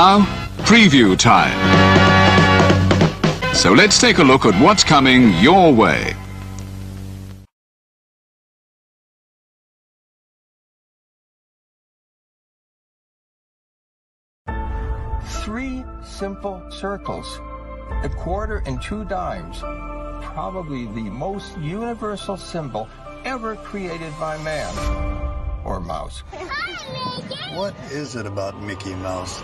Now, preview time. So let's take a look at what's coming your way. Three simple circles, a quarter and 2 dimes, probably the most universal symbol ever created by man or mouse. What is it about Mickey Mouse?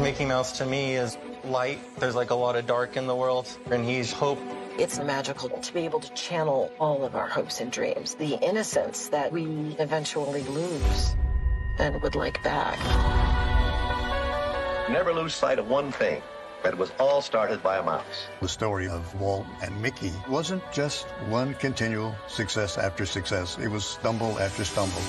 Mickey Mouse to me is light. There's like a lot of dark in the world, and he's hope. It's magical to be able to channel all of our hopes and dreams, the innocence that we eventually lose and would like back. Never lose sight of one thing, that it was all started by a mouse. The story of Walt and Mickey wasn't just one continual success after success. It was stumble after stumble.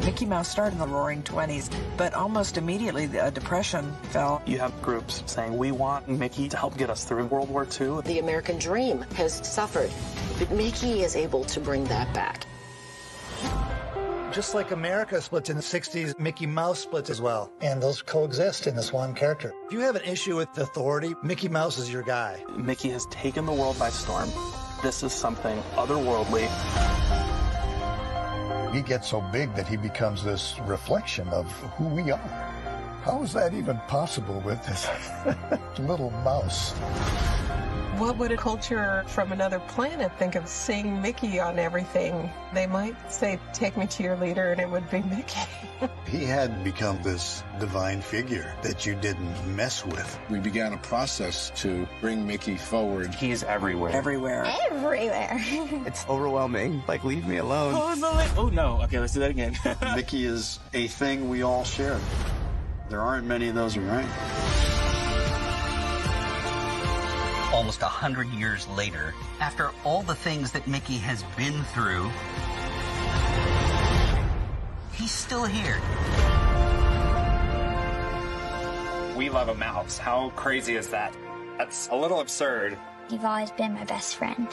Mickey Mouse started in the Roaring 20s, but almost immediately the Depression fell. You have groups saying, we want Mickey to help get us through World War II. The American dream has suffered, but Mickey is able to bring that back. Just like America splits in the 60s, Mickey Mouse splits as well. And those coexist in this one character. If you have an issue with authority, Mickey Mouse is your guy. Mickey has taken the world by storm. This is something otherworldly. He gets so big that he becomes this reflection of who we are. How is that even possible with this little mouse? What would a culture from another planet think of seeing Mickey on everything? They might say, take me to your leader, and it would be Mickey. He had become this divine figure that you didn't mess with. We began a process to bring Mickey forward. He's everywhere. Everywhere. Everywhere. It's overwhelming. Like, leave me alone. Oh, no. Okay, let's do that again. Mickey is a thing we all share. There aren't many of those around. Almost 100 years later, after all the things that Mickey has been through, he's still here. We love a mouse. How crazy is that? That's a little absurd. You've always been my best friend.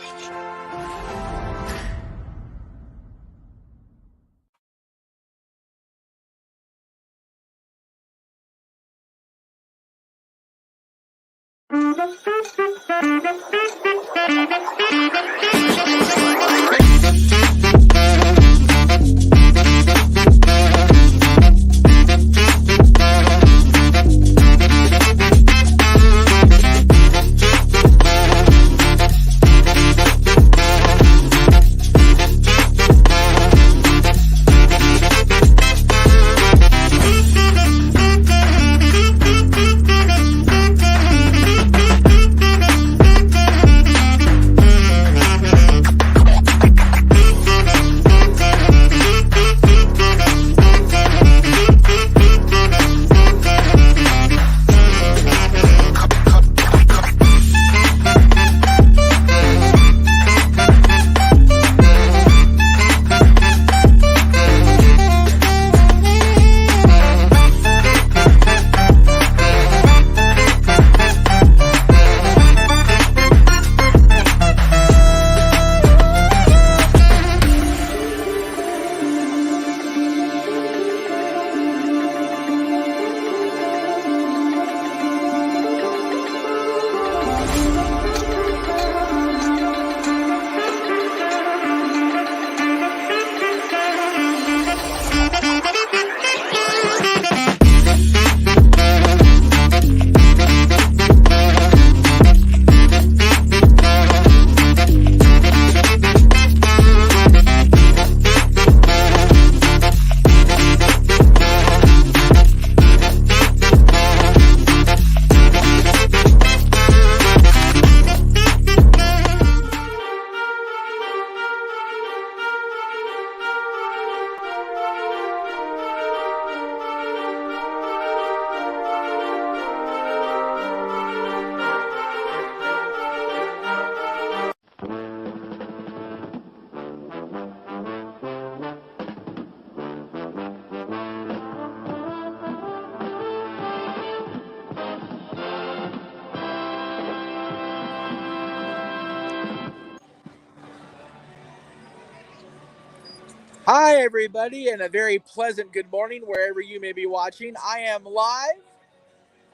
Hi, everybody, and a very pleasant good morning wherever you may be watching. I am live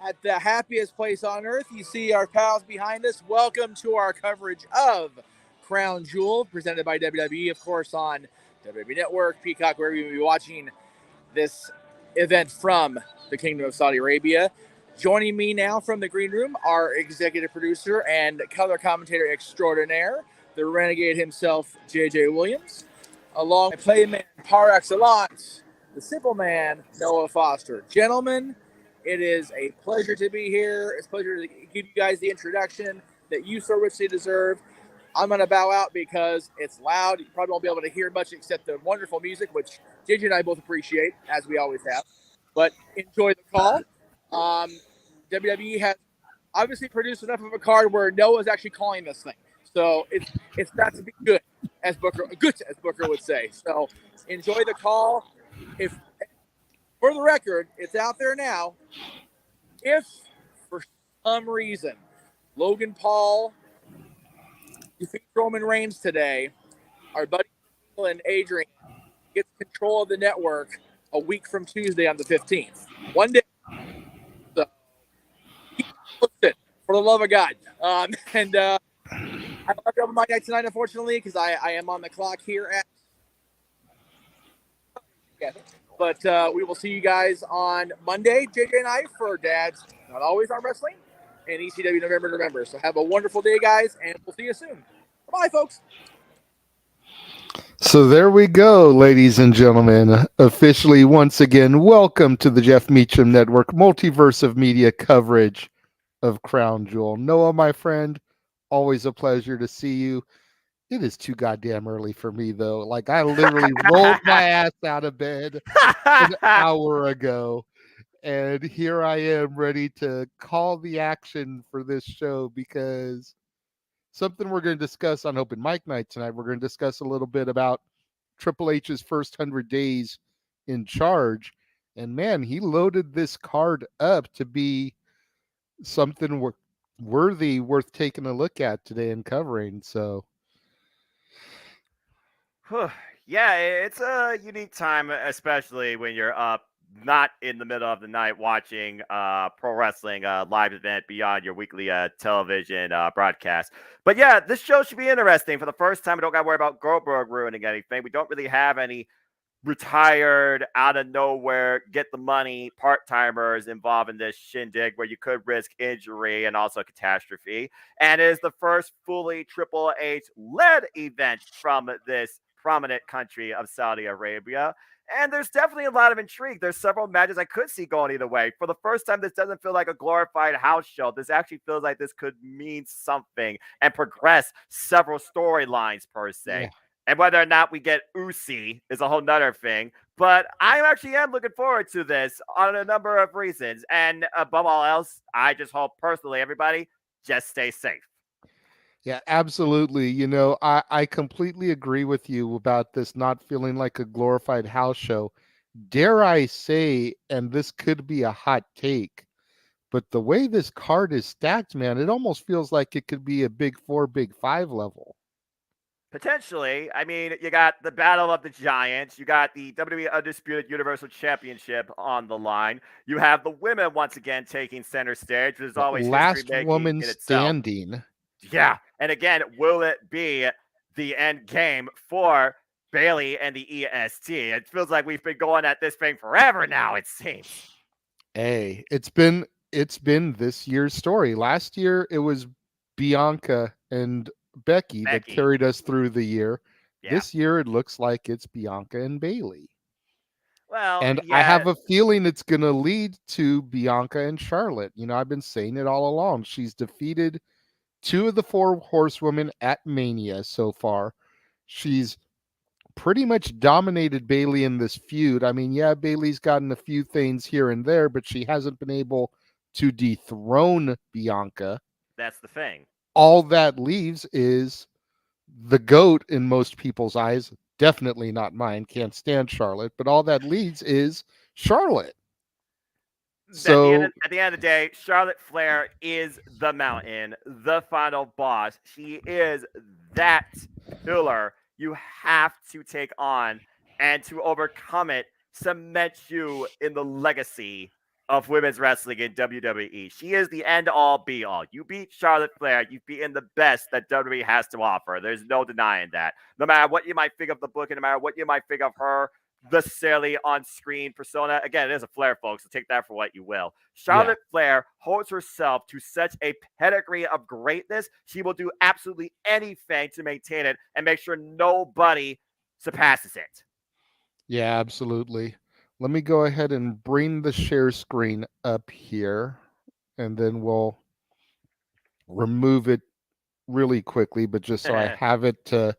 at the happiest place on earth. You see our pals behind us. Welcome to our coverage of Crown Jewel, presented by WWE, of course, on WWE Network, Peacock, wherever you may be watching this event from the Kingdom of Saudi Arabia. Joining me now from the green room, our executive producer and color commentator extraordinaire, the Renegade himself, JJ Williams, along with playman par excellence, the simple man, Noah Foster. Gentlemen, it is a pleasure to be here. It's a pleasure to give you guys the introduction that you so richly deserve. I'm going to bow out because it's loud. You probably won't be able to hear much except the wonderful music, which JJ and I both appreciate, as we always have. But enjoy the call. WWE has obviously produced enough of a card where Noah's actually calling this thing. So it's got to be good, as Booker would say. So enjoy the call. If for the record, it's out there now. If for some reason Logan Paul defeats Roman Reigns today, our buddy and Adrian gets control of the network a week from Tuesday on the 15th. One day. So keep posted, for the love of God. I won't be on my night tonight, unfortunately, because I am on the clock here at. But we will see you guys on Monday, JJ and I, for Dad's Not Always on Wrestling and ECW November to Remember. So have a wonderful day, guys, and we'll see you soon. Bye, folks. So there we go, ladies and gentlemen. Officially, once again, welcome to the Jeff Meacham Network Multiverse of Media coverage of Crown Jewel. Noah, my friend, always a pleasure to see you. It is too goddamn early for me, though. Like, I literally rolled my ass out of bed an hour ago, and here I am ready to call the action for this show because something we're going to discuss on Open Mic Night tonight. We're going to discuss a little bit about Triple H's first 100 days in charge. And man, he loaded this card up to be something worth taking a look at today and covering. So, yeah, it's a unique time, especially when you're up not in the middle of the night watching pro wrestling live event beyond your weekly television broadcast. But yeah, this show should be interesting. For the first time, we don't got to worry about Goldberg ruining anything. We don't really have any retired out of nowhere get the money part-timers involved in this shindig where you could risk injury and also catastrophe, and it is the first fully Triple H led event from this prominent country of Saudi Arabia. And there's definitely a lot of intrigue. There's several matches I could see going either way. For the first time, this doesn't feel like a glorified house show. This actually feels like this could mean something and progress several storylines per se. Yeah. And whether or not we get Usi is a whole nother thing. But I actually am looking forward to this on a number of reasons. And above all else, I just hope personally, everybody, just stay safe. Yeah, absolutely. You know, I completely agree with you about this not feeling like a glorified house show. Dare I say, and this could be a hot take, but the way this card is stacked, man, it almost feels like it could be a Big 4, Big 5 level. Potentially. I mean, you got the Battle of the Giants. You got the WWE Undisputed Universal Championship on the line. You have the women once again taking center stage, which is always last woman standing. Yeah. And again, will it be the end game for Bayley and the EST? It feels like we've been going at this thing forever now, it seems. Hey, it's been this year's story. Last year it was Bianca and Becky that carried us through the year. Yeah. This year it looks like it's Bianca and Bayley. Well, and yeah. I have a feeling it's going to lead to Bianca and Charlotte. You know, I've been saying it all along. She's defeated 2 of the 4 horsewomen at Mania so far. She's pretty much dominated Bayley in this feud. I mean, yeah, Bayley's gotten a few things here and there, but she hasn't been able to dethrone Bianca. That's the thing. All that leaves is the GOAT in most people's eyes. Definitely not mine. Can't stand Charlotte. But all that leaves is Charlotte. So at the end of the day, Charlotte Flair is the mountain, the final boss. She is that pillar you have to take on and to overcome it cements you in the legacy of women's wrestling in WWE. She is the end-all, be-all. You beat Charlotte Flair, you've beaten the best that WWE has to offer. There's no denying that. No matter what you might think of the book, and no matter what you might think of her necessarily on-screen persona, again, it is a Flair, folks, so take that for what you will. Charlotte Flair holds herself to such a pedigree of greatness, she will do absolutely anything to maintain it and make sure nobody surpasses it. Yeah, absolutely. Let me go ahead and bring the share screen up here, and then we'll remove it really quickly, but just so I have it to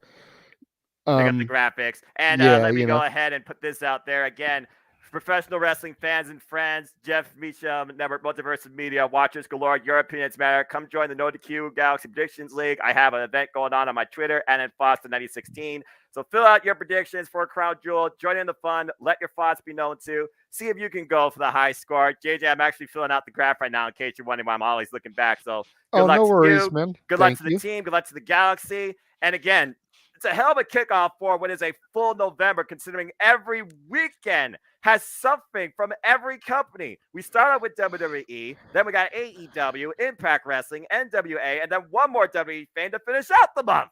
pick up the graphics. And let me go ahead and put this out there again. Professional wrestling fans and friends, Jeff Meacham, Network Multiverse of Media, watchers galore, your opinions matter. Come join the No to Q Galaxy Predictions League. I have an event going on my Twitter and in Foster 9016. So fill out your predictions for a crown jewel. Join in the fun. Let your thoughts be known to. See if you can go for the high score. JJ, I'm actually filling out the graph right now in case you're wondering why I'm always looking back. So good luck no to worries, you. man. Good luck to the team. Good luck to the Galaxy. And again, it's a hell of a kickoff for what is a full November, considering every weekend has something from every company. We started with WWE, then we got AEW, Impact Wrestling, NWA, and then one more WWE thing to finish out the month.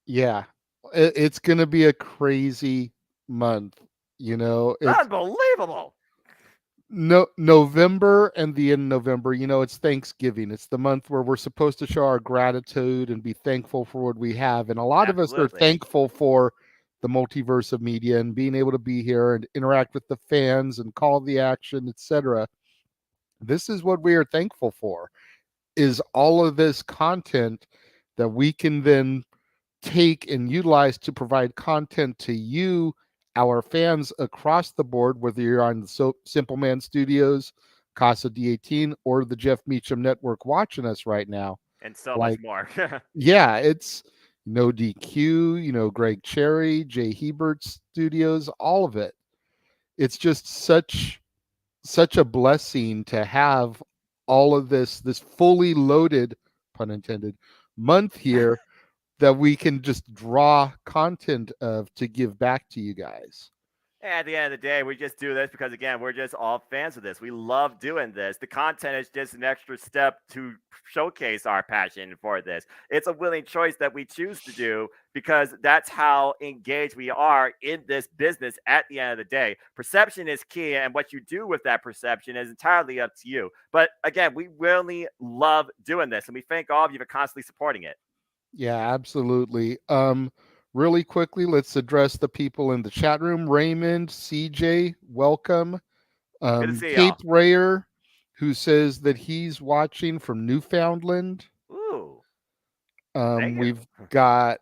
Yeah, it's going to be a crazy month. It's unbelievable. November and the end of November, it's Thanksgiving. It's the month where we're supposed to show our gratitude and be thankful for what we have. And a lot of us are thankful for the multiverse of media and being able to be here and interact with the fans and call the action, etc. This is what we are thankful for, is all of this content that we can then take and utilize to provide content to you, our fans across the board, whether you're on the Simple Man Studios, Casa D18, or the Jeff Meacham Network watching us right now. And so much more. Yeah, it's No DQ, Greg Cherry, Jay Hebert Studios, all of it. It's just such a blessing to have all of this fully loaded, pun intended, month here that we can just draw content of to give back to you guys. At the end of the day, we just do this because, again, we're just all fans of this. We love doing this. The content is just an extra step to showcase our passion for this. It's a willing choice that we choose to do because that's how engaged we are in this business at the end of the day. Perception is key, and what you do with that perception is entirely up to you. But, again, we really love doing this, and we thank all of you for constantly supporting it. Yeah, absolutely. Really quickly, let's address the people in the chat room. Raymond, CJ, welcome. Good to see Cape y'all. Rayer, who says that he's watching from Newfoundland. Ooh. We've got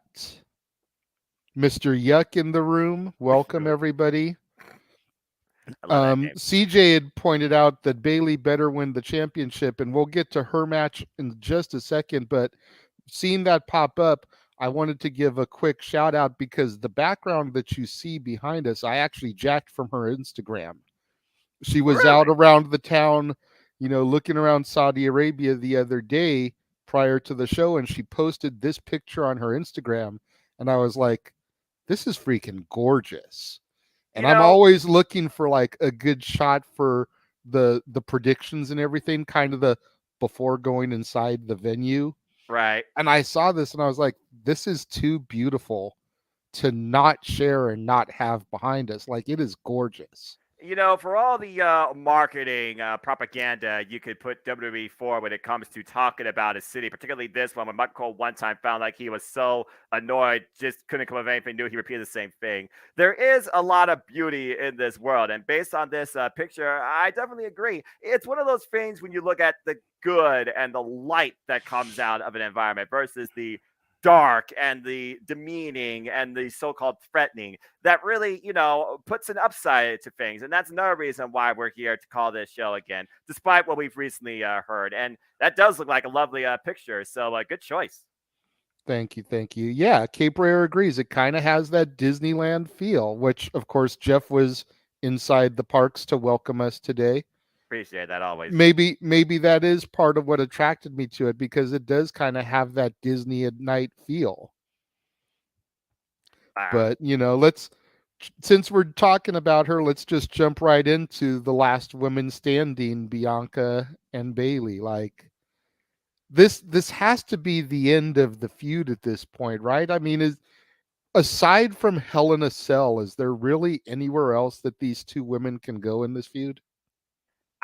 Mr. Yuck in the room. Welcome, everybody. CJ had pointed out that Bayley better win the championship, and we'll get to her match in just a second, but seeing that pop up, I wanted to give a quick shout out because the background that you see behind us, I actually jacked from her Instagram. She was out around the town, looking around Saudi Arabia the other day prior to the show, and she posted this picture on her Instagram, and I was like, this is freaking gorgeous. And I'm always looking for like a good shot for the predictions and everything, kind of the before going inside the venue. Right. And I saw this and I was like, this is too beautiful to not share and not have behind us. Like, it is gorgeous. For all the marketing propaganda you could put WWE for when it comes to talking about a city, particularly this one, when Michael Cole one time found like he was so annoyed, just couldn't come up with anything new, he repeated the same thing. There is a lot of beauty in this world, and based on this picture, I definitely agree. It's one of those things when you look at the good and the light that comes out of an environment versus the dark and the demeaning and the so-called threatening that really, puts an upside to things. And that's another reason why we're here to call this show again, despite what we've recently heard. And that does look like a lovely picture. So good choice. Thank you. Yeah, Cape Rayer agrees. It kind of has that Disneyland feel, which, of course, Jeff was inside the parks to welcome us today. Appreciate that always. Maybe that is part of what attracted me to it, because it does kind of have that Disney at night feel. But let's since we're talking about her, let's just jump right into the last women standing, Bianca and Bailey. Like this has to be the end of the feud at this point, right? I mean, aside from Hell in a Cell, is there really anywhere else that these two women can go in this feud?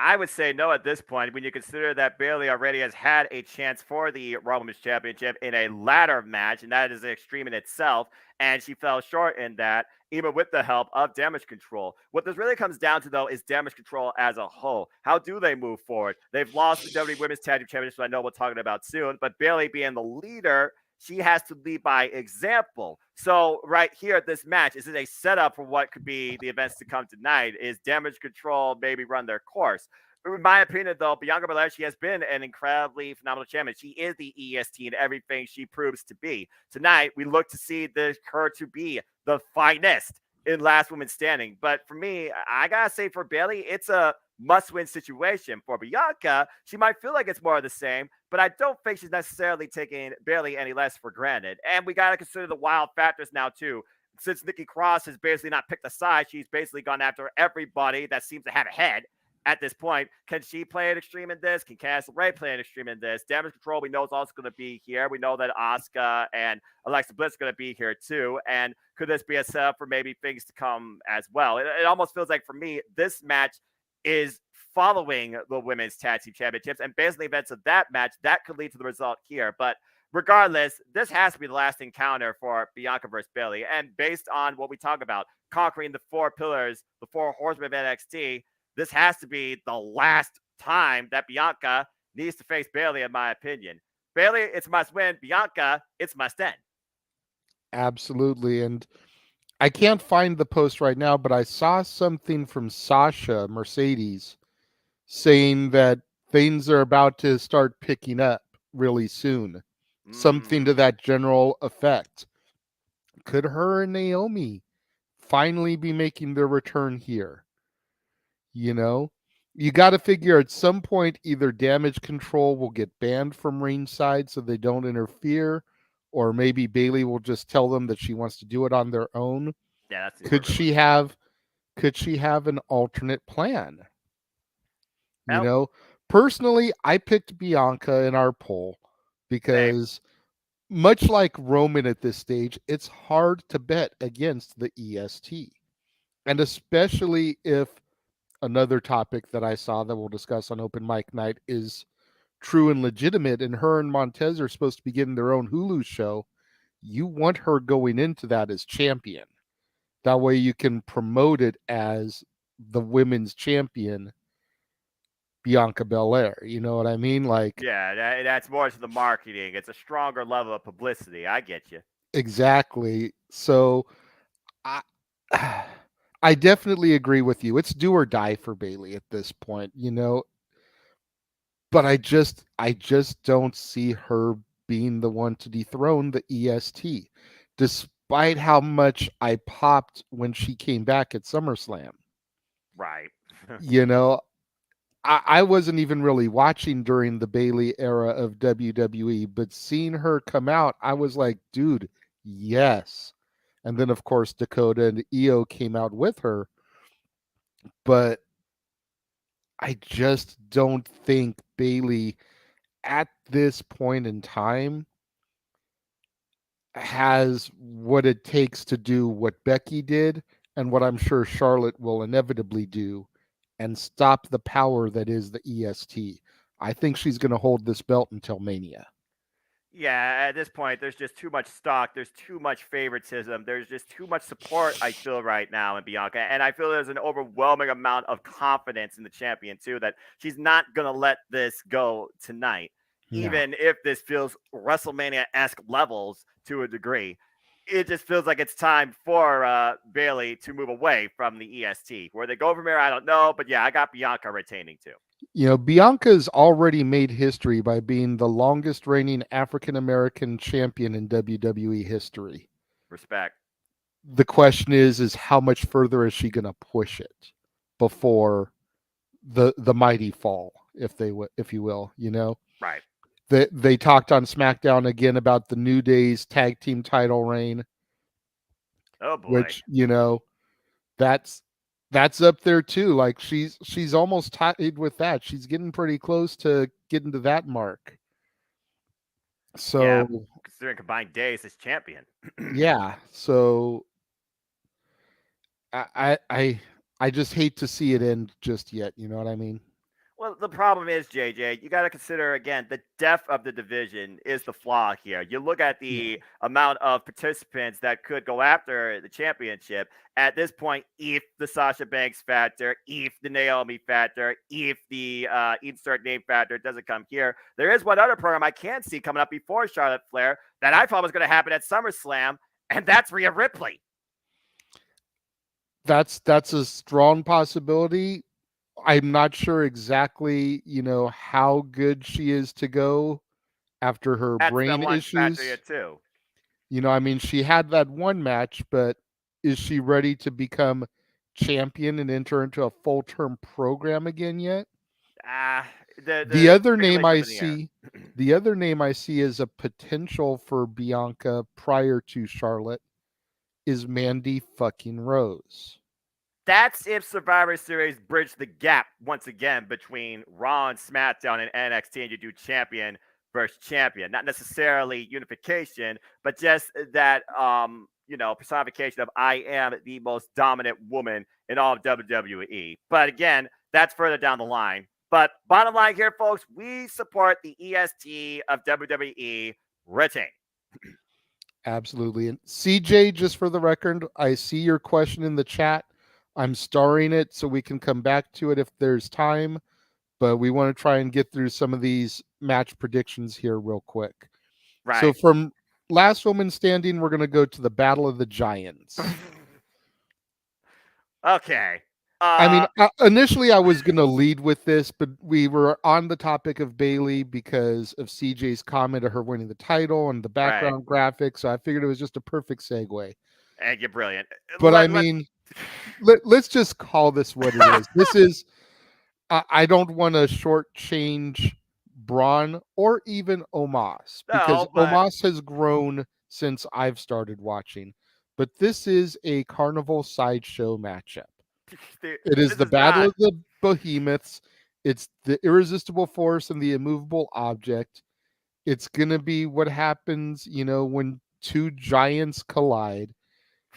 I would say no at this point when you consider that Bailey already has had a chance for the Raw Women's Championship in a ladder match, and that is extreme in itself, and she fell short in that, even with the help of Damage Control. What this really comes down to, though, is Damage Control as a whole. How do they move forward? They've lost the WWE Women's Tag Team Championship, so I know we'll talk about soon, but Bailey being the leader, she has to lead by example. So right here, this match, is it a setup for what could be the events to come tonight? Is Damage Control maybe run their course? In my opinion, though, Bianca Belair, she has been an incredibly phenomenal champion. She is the EST in everything she proves to be. Tonight, we look to see her to be the finest in Last Woman Standing. But for me, I gotta say for Bailey, it's a must-win situation. For Bianca, she might feel like it's more of the same, but I don't think she's necessarily taking Bailey any less for granted. And we gotta consider the wild factors now, too. Since Nikki Cross has basically not picked a side, she's basically gone after everybody that seems to have a head. At this point, can she play an extreme in this? Can Candice LeRae play an extreme in this? Damage Control, we know is also going to be here. We know that Asuka and Alexa Bliss are going to be here too. And could this be a setup for maybe things to come as well? It almost feels like for me, this match is following the Women's Tag Team Championships, and basically events of that match that could lead to the result here. But regardless, this has to be the last encounter for Bianca versus Bailey. And based on what we talk about, conquering the four pillars, the four horsemen of NXT, this has to be the last time that Bianca needs to face Bailey, in my opinion. Bailey, it's must win. Bianca, it's must end. Absolutely. And I can't find the post right now, but I saw something from Sasha Mercedes saying that things are about to start picking up really soon. Something to that general effect. Could her and Naomi finally be making their return here? You know, you got to figure at some point either Damage Control will get banned from ringside so they don't interfere, or maybe Bailey will just tell them that she wants to do it on their own. Yeah, that's could she have an alternate plan? You know, personally, I picked Bianca in our poll because much like Roman at this stage, it's hard to bet against the EST. And especially if another topic that I saw that we'll discuss on Open Mic Night is true and legitimate, and her and Montez are supposed to be getting their own Hulu show. You want her going into that as champion. That way you can promote it as the women's champion, Bianca Belair. You know what I mean? Like, yeah, that's more to the marketing. It's a stronger level of publicity. I get you. Exactly. So I definitely agree with you. It's do or die for Bailey at this point, you know. But I just don't see her being the one to dethrone the EST, despite how much I popped when she came back at SummerSlam. Right. You know, I wasn't even really watching during the Bailey era of WWE, but seeing her come out, I was like, dude, yes. And then, of course, Dakota and Io came out with her. But I just don't think Bailey at this point in time has what it takes to do what Becky did and what I'm sure Charlotte will inevitably do and stop the power that is the EST. I think she's going to hold this belt until Mania. Yeah, at this point, there's just too much stock. There's too much favoritism. There's just too much support, I feel, right now in Bianca. And I feel there's an overwhelming amount of confidence in the champion, too, that she's not going to let this go tonight. Yeah. Even if this feels WrestleMania-esque levels to a degree, it just feels like it's time for Bailey to move away from the EST. Where they go from here, I don't know. But yeah, I got Bianca retaining, too. You know, Bianca's already made history by being the longest reigning African-American champion in WWE history. Respect. The question is how much further is she going to push it before the mighty fall, if you will, you know? Right. They talked on SmackDown again about the New Day's tag team title reign. Oh boy. Which, you know, that's up there too. Like she's almost tied with that. She's getting pretty close to getting to that mark. So considering combined days as champion. yeah. So I just hate to see it end just yet. You know what I mean? Well, the problem is, JJ, you got to consider again the depth of the division is the flaw here. You look at the amount of participants that could go after the championship at this point. If the Sasha Banks factor, if the Naomi factor, if the insert name factor doesn't come here, there is one other program I can see coming up before Charlotte Flair that I thought was going to happen at SummerSlam, and that's Rhea Ripley. That's a strong possibility. I'm not sure exactly, how good she is to go after her brain issues. Too. I mean, she had that one match, but is she ready to become champion and enter into a full-term program again yet? The other name I see, the other name I see as a potential for Bianca prior to Charlotte is Mandy fucking Rose. That's if Survivor Series bridged the gap once again between Raw and SmackDown and NXT, and you do champion versus champion. Not necessarily unification, but just that personification of I am the most dominant woman in all of WWE. But again, that's further down the line. But bottom line here, folks, we support the EST of WWE. Retain. Absolutely. And CJ, just for the record, I see your question in the chat. I'm starring it so we can come back to it if there's time, but we want to try and get through some of these match predictions here real quick. Right. So from last woman standing, we're going to go to the Battle of the Giants. Okay. I mean, initially I was going to lead with this, but we were on the topic of Bayley because of CJ's comment of her winning the title and the background graphics. So I figured it was just a perfect segue. And you're brilliant. But let's just call this what it is. This is, I don't want to shortchange Braun or even Omos because Omos has grown since I've started watching. But this is a carnival sideshow matchup. It is the Battle of the Behemoths. It's the irresistible force and the immovable object. It's going to be what happens, when two giants collide.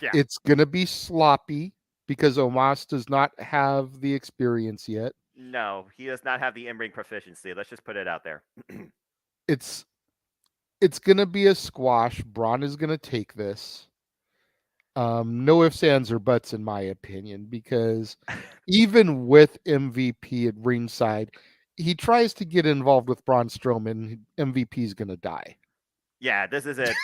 Yeah. It's going to be sloppy because Omos does not have the experience yet. No, he does not have the in-ring proficiency. Let's just put it out there. It's going to be a squash. Braun is going to take this. No ifs, ands, or buts, in my opinion, because even with MVP at ringside, he tries to get involved with Braun Strowman. MVP is going to die. Yeah, this isn't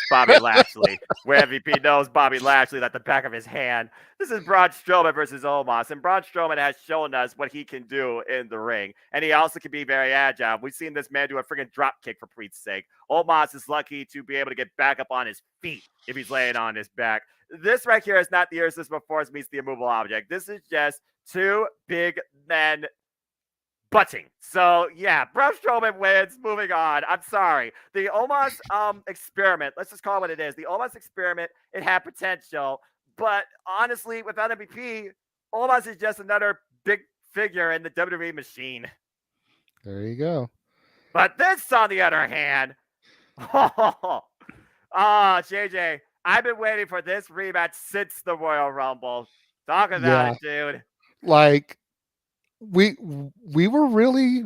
Bobby Lashley, where MVP knows Bobby Lashley like the back of his hand. This is Braun Strowman versus Omos, and Braun Strowman has shown us what he can do in the ring, and he also can be very agile. We've seen this man do a freaking drop kick, for Pete's sake. Omos is lucky to be able to get back up on his feet if he's laying on his back. This right here is not the irresistible force meets the immovable object. This is just two big men butting. So yeah, Braun Strowman wins. Moving on. I'm sorry. The Omos experiment, let's just call it what it is. The Omos experiment, it had potential, but honestly, without MVP, Omos is just another big figure in the WWE machine. There you go. But this, on the other hand, JJ, I've been waiting for this rematch since the Royal Rumble. Talk about it, dude. Like, we were really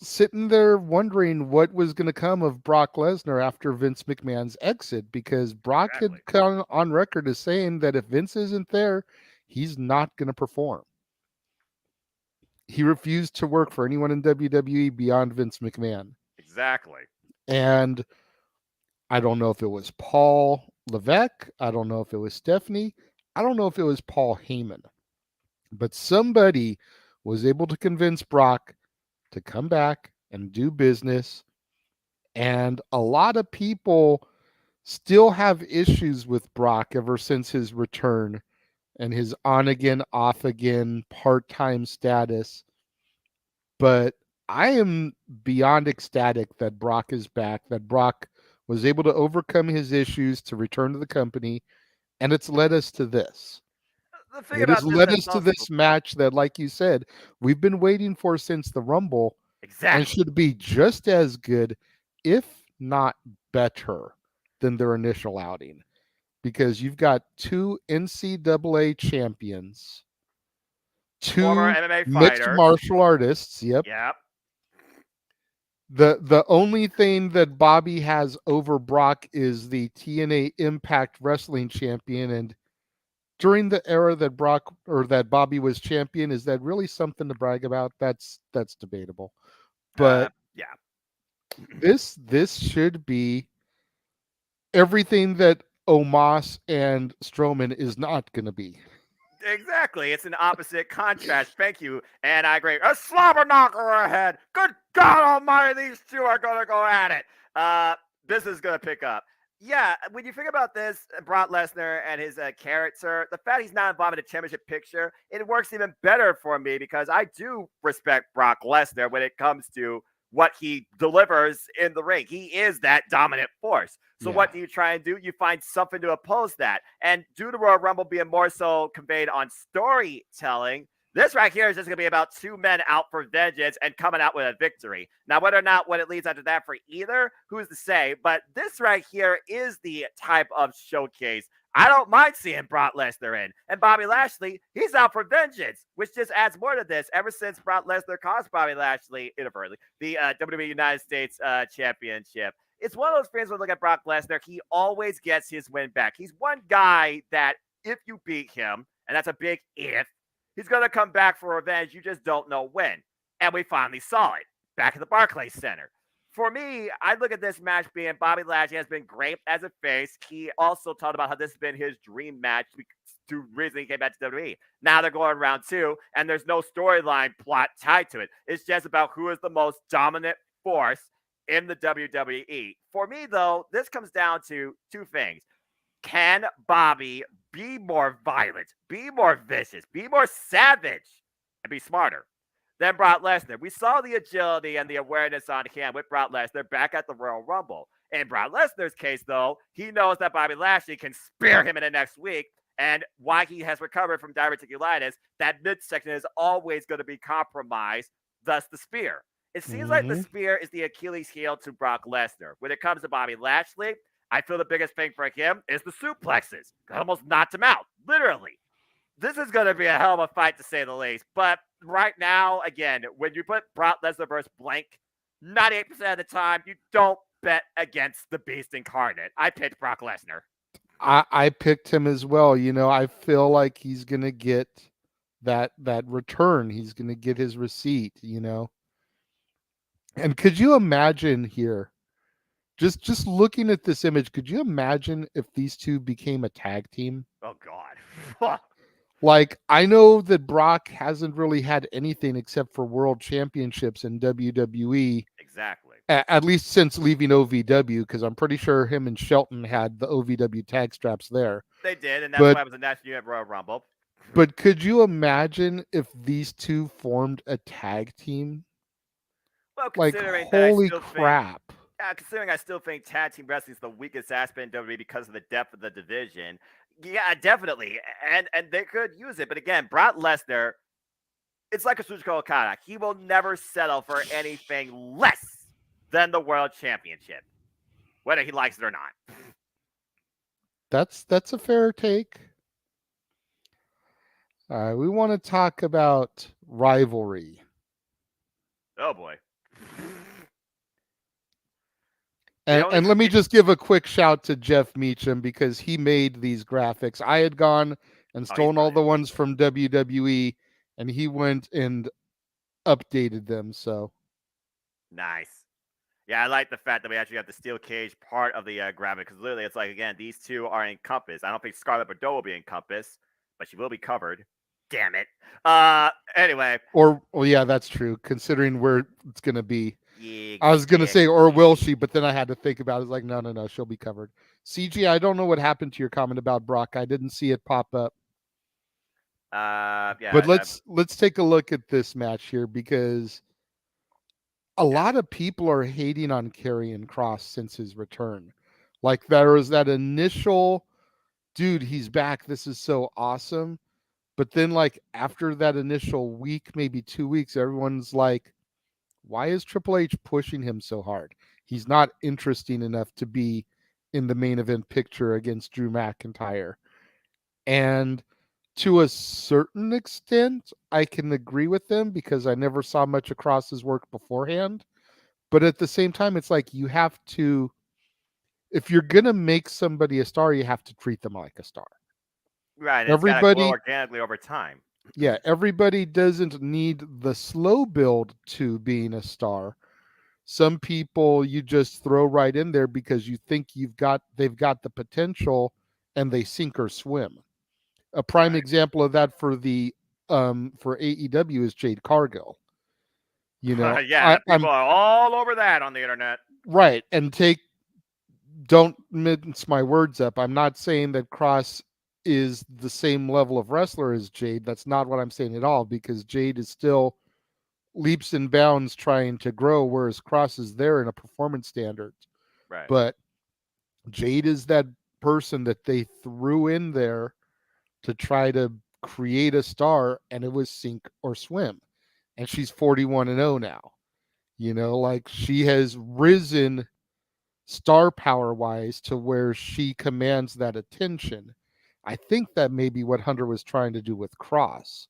sitting there wondering what was going to come of Brock Lesnar after Vince McMahon's exit, because Brock had come on record as saying that if Vince isn't there, he's not going to perform. He refused to work for anyone in WWE beyond Vince McMahon. Exactly. And I don't know if it was Paul Levesque. I don't know if it was Stephanie. I don't know if it was Paul Heyman. But somebody was able to convince Brock to come back and do business. And a lot of people still have issues with Brock ever since his return and his on-again, off-again, part-time status. But I am beyond ecstatic that Brock is back, that Brock was able to overcome his issues to return to the company, and it's led us to this. The thing It has about this led that's us to also this match that, like you said, we've been waiting for since the Rumble, and exactly should be just as good, if not better, than their initial outing. Because you've got two NCAA champions, former two MMA mixed fighters. martial artists. Yep. Yep. The only thing that Bobby has over Brock is the TNA Impact Wrestling champion, and during the era that Brock or that Bobby was champion, is that really something to brag about? That's debatable. But Yeah. this should be everything that Omos and Strowman is not going to be. Exactly. It's an opposite contrast. Thank you. And I agree. A slobber knocker ahead. Good God Almighty, these two are going to go at it. This is going to pick up. Yeah, when you think about this, Brock Lesnar and his character, the fact he's not involved in the championship picture, it works even better for me because I do respect Brock Lesnar when it comes to what he delivers in the ring. He is that dominant force. So what do you try and do? You find something to oppose that. And due to Royal Rumble being more so conveyed on storytelling, this right here is just going to be about two men out for vengeance and coming out with a victory. Now, whether or not what it leads after that for either, who's to say? But this right here is the type of showcase I don't mind seeing Brock Lesnar in. And Bobby Lashley, he's out for vengeance, which just adds more to this. Ever since Brock Lesnar cost Bobby Lashley, inadvertently, the WWE United States Championship, it's one of those things when you look at Brock Lesnar, he always gets his win back. He's one guy that if you beat him, and that's a big if, he's going to come back for revenge. You just don't know when. And we finally saw it back at the Barclays Center. For me, I look at this match being Bobby Lashley has been great as a face. He also talked about how this has been his dream match to reason he came back to WWE. Now they're going round two, and there's no storyline plot tied to it. It's just about who is the most dominant force in the WWE. For me, though, this comes down to two things. Can Bobby be more violent, be more vicious, be more savage, and be smarter than Brock Lesnar? We saw the agility and the awareness on him with Brock Lesnar back at the Royal Rumble. In Brock Lesnar's case, though, he knows that Bobby Lashley can spear him in the next week. And why he has recovered from diverticulitis, that midsection is always going to be compromised, thus the spear. It seems like the spear is the Achilles heel to Brock Lesnar. When it comes to Bobby Lashley, I feel the biggest thing for him is the suplexes. Almost knocked him out, literally. This is going to be a hell of a fight, to say the least. But right now, again, when you put Brock Lesnar versus blank, 98% of the time, you don't bet against the Beast Incarnate. I picked Brock Lesnar. I picked him as well. You know, I feel like he's going to get that return. He's going to get his receipt, you know. And could you imagine here, just looking at this image, could you imagine if these two became a tag team? Oh, God. Like, I know that Brock hasn't really had anything except for world championships in WWE. Exactly. At least since leaving OVW, because I'm pretty sure him and Shelton had the OVW tag straps there. They did, and that's why it was a national unit Royal Rumble. But could you imagine if these two formed a tag team? Well, like, considering holy crap. Considering I still think tag team wrestling is the weakest aspect in WWE because of the depth of the division, yeah, definitely. And they could use it. But again, Brock Lesnar, it's like a Kazuchika Okada. He will never settle for anything less than the world championship, whether he likes it or not. That's a fair take. We want to talk about rivalry. Oh, boy. And let me just give a quick shout to Jeff Meacham because he made these graphics. I had gone and stolen all the ones from WWE, and he went and updated them. So nice. Yeah, I like the fact that we actually have the steel cage part of the graphic because literally it's like, again, these two are encompassed. I don't think Scarlett Bordeaux will be encompassed, but she will be covered. Damn it. Anyway. Well, yeah, that's true. Considering where it's going to be. Yeah, I was going to say, or will she? But then I had to think about it. It's like, no, she'll be covered. CG, I don't know what happened to your comment about Brock. I didn't see it pop up. Yeah. But let's take a look at this match here because a lot of people are hating on Karrion Kross since his return. Like there was that initial, dude, he's back. This is so awesome. But then, like, after that initial week, maybe 2 weeks, everyone's like, why is Triple H pushing him so hard? He's not interesting enough to be in the main event picture against Drew McIntyre. And to a certain extent, I can agree with them because I never saw much across his work beforehand. But at the same time, it's like you have to, if you're going to make somebody a star, you have to treat them like a star. Right, and it's got to grow Everybody, organically over time. yeah, everybody doesn't need the slow build to being a star. Some people you just throw right in there because you think they've got the potential and they sink or swim. A prime example of that for AEW is Jade Cargill. You know, yeah, I'm people are all over that on the internet. right, and don't mince my words up. I'm not saying that Cross is the same level of wrestler as Jade. That's not what I'm saying at all, because Jade is still leaps and bounds trying to grow, whereas Cross is there in a performance standard. Right. But Jade is that person that they threw in there to try to create a star, and it was sink or swim. And she's 41-0 now. You know, like, she has risen star power wise to where she commands that attention. I think that may be what Hunter was trying to do with Cross,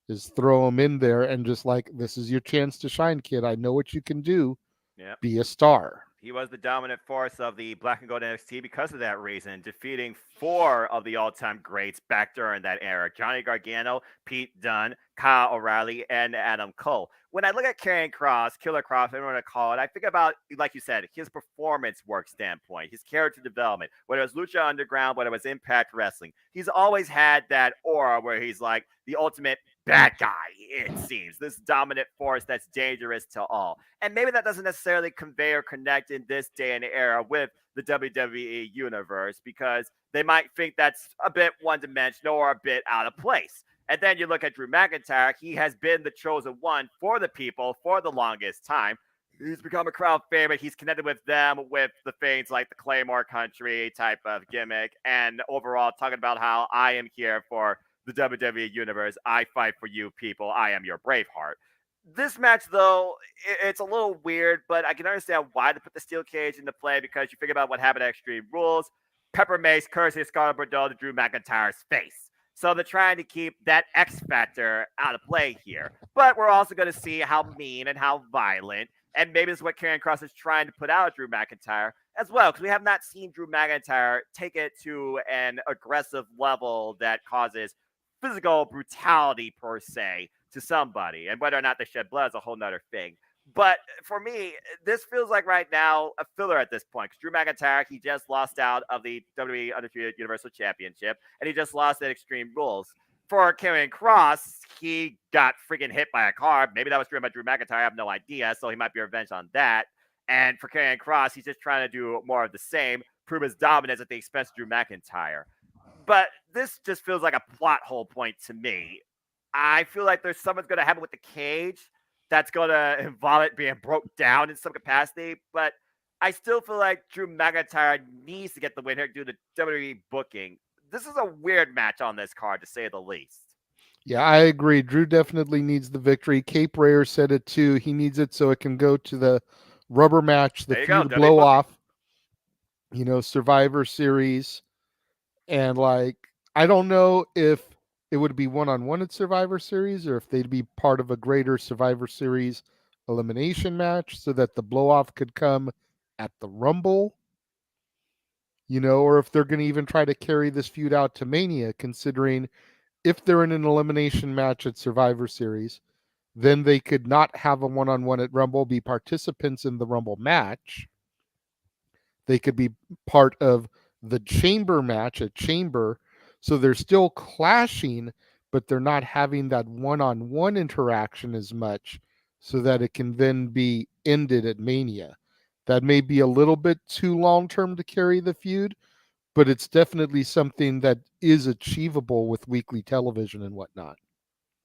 is throw him in there and just like, this is your chance to shine, kid. I know what you can do. Yep. Be a star. He was the dominant force of the Black and Gold NXT because of that reason, defeating 4 of the all-time greats back during that era: Johnny Gargano, Pete Dunne, Kyle O'Reilly, and Adam Cole. When I look at Karrion Kross, Killer Kross, whatever you want to call it, I think about, like you said, his performance work standpoint, his character development, whether it was Lucha Underground, whether it was Impact Wrestling. He's always had that aura where he's like the ultimate bad guy, it seems. This dominant force that's dangerous to all. And maybe that doesn't necessarily convey or connect in this day and era with the WWE universe, because they might think that's a bit one-dimensional or a bit out of place. And then you look at Drew McIntyre. He has been the chosen one for the people for the longest time. He's become a crowd favorite. He's connected with them with the things like the Claymore Country type of gimmick. And overall, talking about how I am here for the WWE universe. I fight for you people. I am your Braveheart. This match, though, it's a little weird, but I can understand why they put the steel cage into play, because you think about what happened at Extreme Rules. Pepper Mace cursing Scarlett Bordeaux to Drew McIntyre's face. So they're trying to keep that X factor out of play here. But we're also going to see how mean and how violent, and maybe this is what Karrion Kross is trying to put out of Drew McIntyre as well, because we have not seen Drew McIntyre take it to an aggressive level that causes physical brutality per se to somebody. And whether or not they shed blood is a whole nother thing. But for me, this feels like right now a filler at this point, because Drew McIntyre, he just lost out of the WWE Undisputed Universal Championship, and he just lost at Extreme Rules. For Karrion Kross, he got freaking hit by a car. Maybe that was driven by Drew McIntyre. I have no idea, so he might be revenged on that. And for Karrion Kross, he's just trying to do more of the same, prove his dominance at the expense of Drew McIntyre. But this just feels like a plot hole point to me. I feel like there's something's going to happen with the cage that's going to involve it being broke down in some capacity. But I still feel like Drew McIntyre needs to get the win here due to WWE booking. This is a weird match on this card, to say the least. Yeah, I agree. Drew definitely needs the victory. Cape Rayer said it too. He needs it so it can go to the rubber match, the feud blow off, Survivor Series. And like, I don't know if it would be one-on-one at Survivor Series or if they'd be part of a greater Survivor Series elimination match so that the blow-off could come at the Rumble, or if they're going to even try to carry this feud out to Mania, considering if they're in an elimination match at Survivor Series, then they could not have a one-on-one at Rumble, be participants in the Rumble match. They could be part of the Chamber match at Chamber. So they're still clashing, but they're not having that one-on-one interaction as much so that it can then be ended at Mania. That may be a little bit too long-term to carry the feud, but it's definitely something that is achievable with weekly television and whatnot.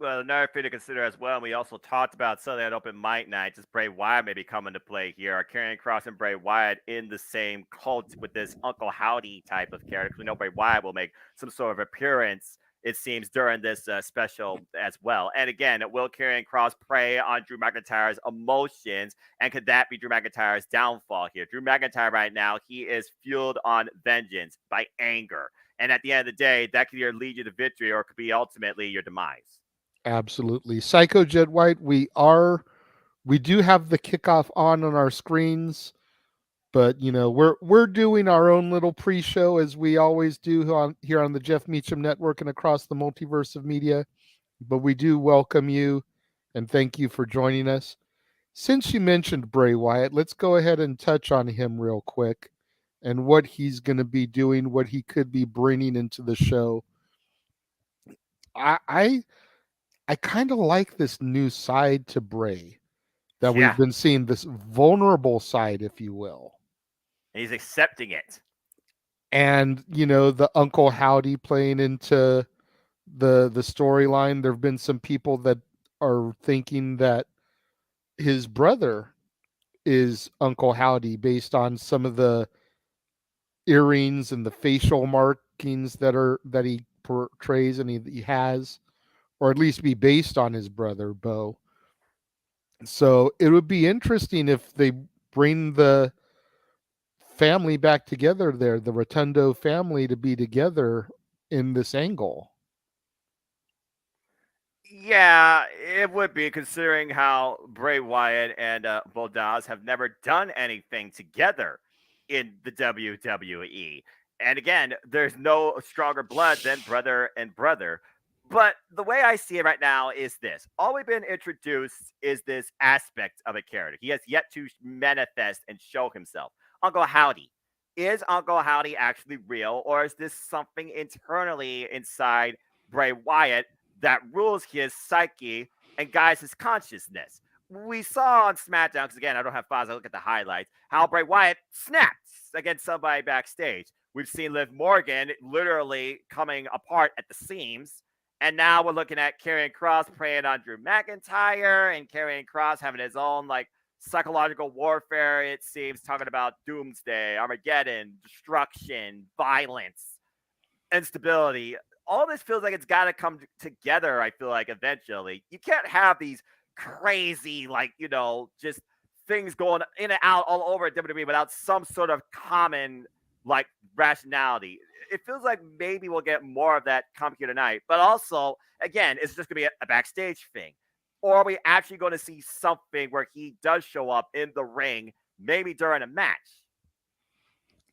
Well, another thing to consider as well, and we also talked about Sunday at Open Mic Nights, is Bray Wyatt may be coming to play here. Are Karrion Kross and Bray Wyatt in the same cult with this Uncle Howdy type of character? We know Bray Wyatt will make some sort of appearance it seems, during this special as well. And again, will Karrion Kross prey on Drew McIntyre's emotions? And could that be Drew McIntyre's downfall here? Drew McIntyre right now, he is fueled on vengeance, by anger. And at the end of the day, that could either lead you to victory or it could be ultimately your demise. Absolutely. Psycho Jet White, we do have the kickoff on our screens, but we're doing our own little pre-show as we always do here on the Jeff Meacham Network and across the multiverse of media. But we do welcome you and thank you for joining us. Since you mentioned Bray Wyatt, let's go ahead and touch on him real quick and what he's going to be doing, what he could be bringing into the show. I kind of like this new side to Bray that we've been seeing, this vulnerable side, if you will. And he's accepting it. And, the Uncle Howdy playing into the storyline. There have been some people that are thinking that his brother is Uncle Howdy based on some of the earrings and the facial markings that he portrays and he has, or at least be based on his brother, Bo. So it would be interesting if they bring the family back together there, the Rotundo family, to be together in this angle. Yeah, it would be, considering how Bray Wyatt and Bodaz have never done anything together in the WWE. And again, there's no stronger blood than brother and brother. But the way I see it right now is this. All we've been introduced is this aspect of a character. He has yet to manifest and show himself. Uncle Howdy. Is Uncle Howdy actually real, or is this something internally inside Bray Wyatt that rules his psyche and guides his consciousness? We saw on SmackDown, because again, I don't have files, I look at the highlights, how Bray Wyatt snaps against somebody backstage. We've seen Liv Morgan literally coming apart at the seams. And now we're looking at Karrion Kross preying on Drew McIntyre, and Karrion Kross having his own psychological warfare, it seems, talking about doomsday, Armageddon, destruction, violence, instability. All this feels like it's got to come together, I feel like, eventually. You can't have these crazy, just things going in and out all over at WWE without some sort of common, rationality. It feels like maybe we'll get more of that come here tonight. But also, again, it's just going to be a backstage thing. Or are we actually going to see something where he does show up in the ring, maybe during a match?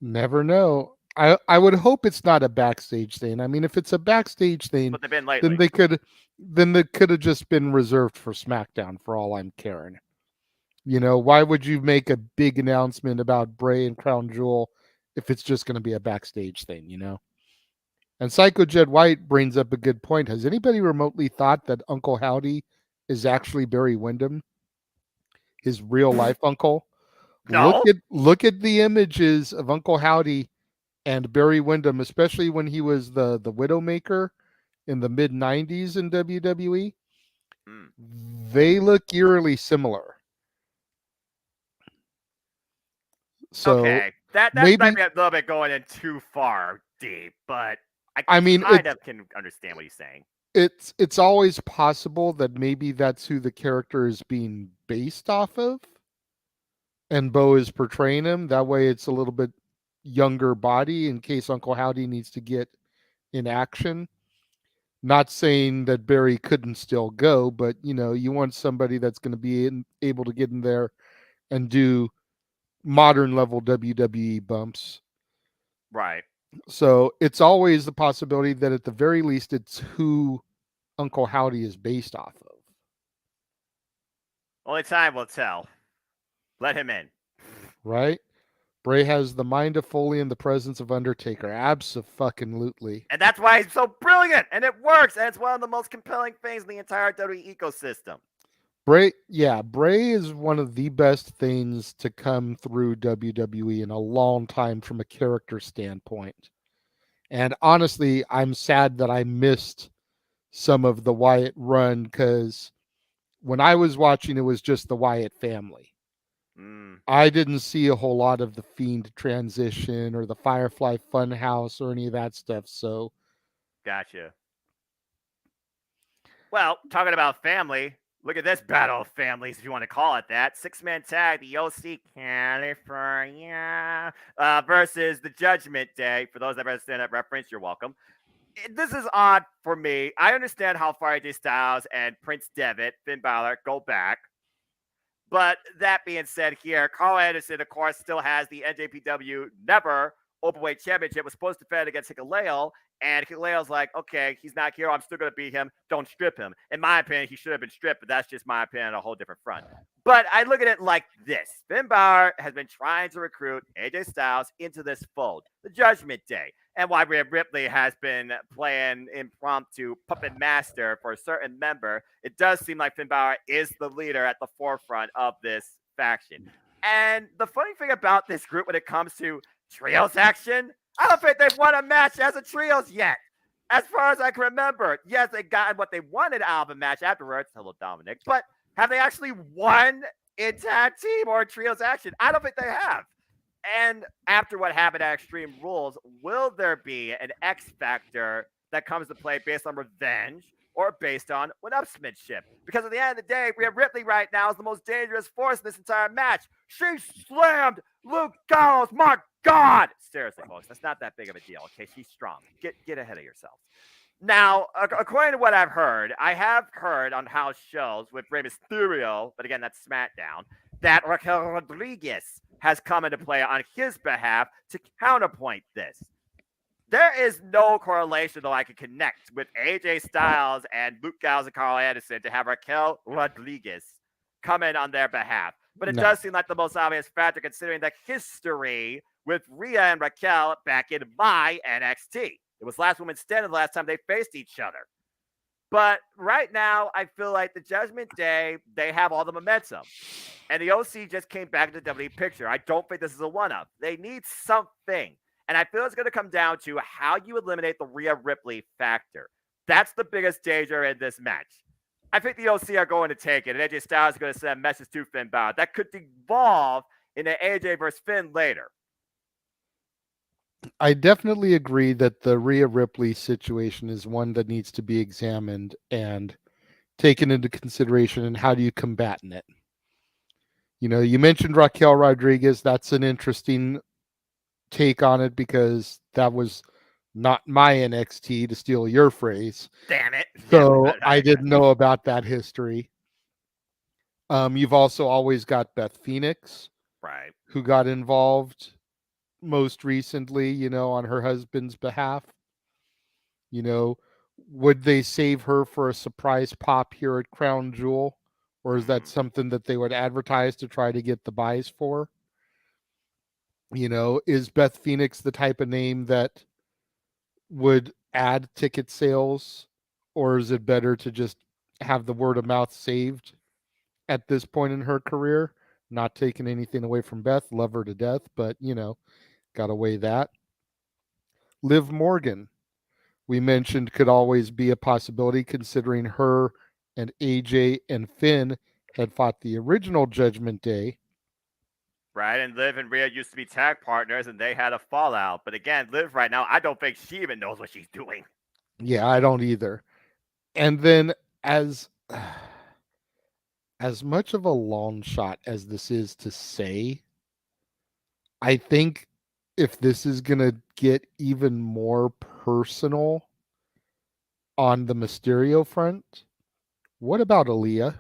Never know. I would hope it's not a backstage thing. I mean, if it's a backstage thing, but they've been lately. then they could have just been reserved for SmackDown, for all I'm caring. Why would you make a big announcement about Bray and Crown Jewel if it's just going to be a backstage thing, And Psycho Jed White brings up a good point. Has anybody remotely thought that Uncle Howdy is actually Barry Windham, his real life uncle? No. Look at the images of Uncle Howdy and Barry Windham, especially when he was the Widowmaker in the mid 90s in WWE. They look eerily similar. So okay, that might be a little bit going in too far deep, but I kind of can understand what he's saying. It's always possible that maybe that's who the character is being based off of, and Bo is portraying him. That way, it's a little bit younger body in case Uncle Howdy needs to get in action. Not saying that Barry couldn't still go, but you want somebody that's going to be able to get in there and do modern level WWE bumps. Right. So it's always the possibility that at the very least it's who Uncle Howdy is based off of. Only time will tell. Let him in. Right? Bray has the mind of Foley and the presence of Undertaker. Abso-fucking-lutely. And that's why he's so brilliant, and it works, and it's one of the most compelling things in the entire WWE ecosystem. Bray is one of the best things to come through WWE in a long time from a character standpoint. And honestly, I'm sad that I missed some of the Wyatt run, because when I was watching, it was just the Wyatt family. I didn't see a whole lot of the Fiend transition or the Firefly Funhouse or any of that stuff. So, gotcha. Well, talking about family, look at this battle of families, if you want to call it that. 6-man tag, the OC California versus the Judgment Day. For those that understand that reference, you're welcome. This is odd for me. I understand how far AJ Styles and Prince Devitt, Finn Balor, go back. But that being said here, Carl Anderson, of course, still has the NJPW Never Openweight Championship. Was supposed to defend against Hikuleo. And Hikuleo's like, okay, he's not here. I'm still going to beat him. Don't strip him. In my opinion, he should have been stripped, but that's just my opinion on a whole different front. But I look at it like this. Finn Balor has been trying to recruit AJ Styles into this fold, the Judgment Day. And while Rhea Ripley has been playing impromptu puppet master for a certain member, it does seem like Finn Balor is the leader at the forefront of this faction. And the funny thing about this group when it comes to trios action, I don't think they've won a match as a trios yet. As far as I can remember, yes, they got what they wanted out of a match afterwards. Hello, Dominic. But have they actually won in tag team or trios action? I don't think they have. And after what happened at Extreme Rules, will there be an X factor that comes to play based on revenge or based on one-upsmanship? Because at the end of the day, Rhea Ripley right now is the most dangerous force in this entire match. She slammed Luke Gallows. My God! Seriously, folks, that's not that big of a deal. Okay, she's strong. Get ahead of yourself. Now, according to what I've heard, I have heard on house shows with Rey Mysterio, but again, that's SmackDown, that Raquel Rodriguez has come into play on his behalf to counterpoint this. There is no correlation, though, I can connect with AJ Styles and Luke Gallows and Carl Anderson to have Raquel Rodriguez come in on their behalf. But it does seem like the most obvious factor considering the history with Rhea and Raquel back in my NXT. It was last woman standing the last time they faced each other. But right now, I feel like the Judgment Day, they have all the momentum. And the OC just came back into the WWE picture. I don't think this is a one-up. They need something. And I feel it's going to come down to how you eliminate the Rhea Ripley factor. That's the biggest danger in this match. I think the OC are going to take it. And AJ Styles is going to send a message to Finn Balor. That could devolve into AJ versus Finn later. I definitely agree that the Rhea Ripley situation is one that needs to be examined and taken into consideration. And how do you combat it? You know, you mentioned Raquel Rodriguez. That's an interesting take on it because that was not my NXT, to steal your phrase. Damn it. So I didn't know about that history. You've also always got Beth Phoenix, right, who got involved most recently, you know, on her husband's behalf. You know, would they save her for a surprise pop here at Crown Jewel? Or is that something that they would advertise to try to get the buys for? You know, is Beth Phoenix the type of name that would add ticket sales? Or is it better to just have the word of mouth saved at this point in her career? Not taking anything away from Beth, love her to death, but, you know, got to weigh that. Liv Morgan, we mentioned, could always be a possibility considering her and AJ and Finn had fought the original Judgment Day. Right, and Liv and Rhea used to be tag partners, and they had a fallout. But again, Liv right now, I don't think she even knows what she's doing. Yeah, I don't either. And then as much of a long shot as this is to say, I think if this is going to get even more personal on the Mysterio front, what about Aaliyah?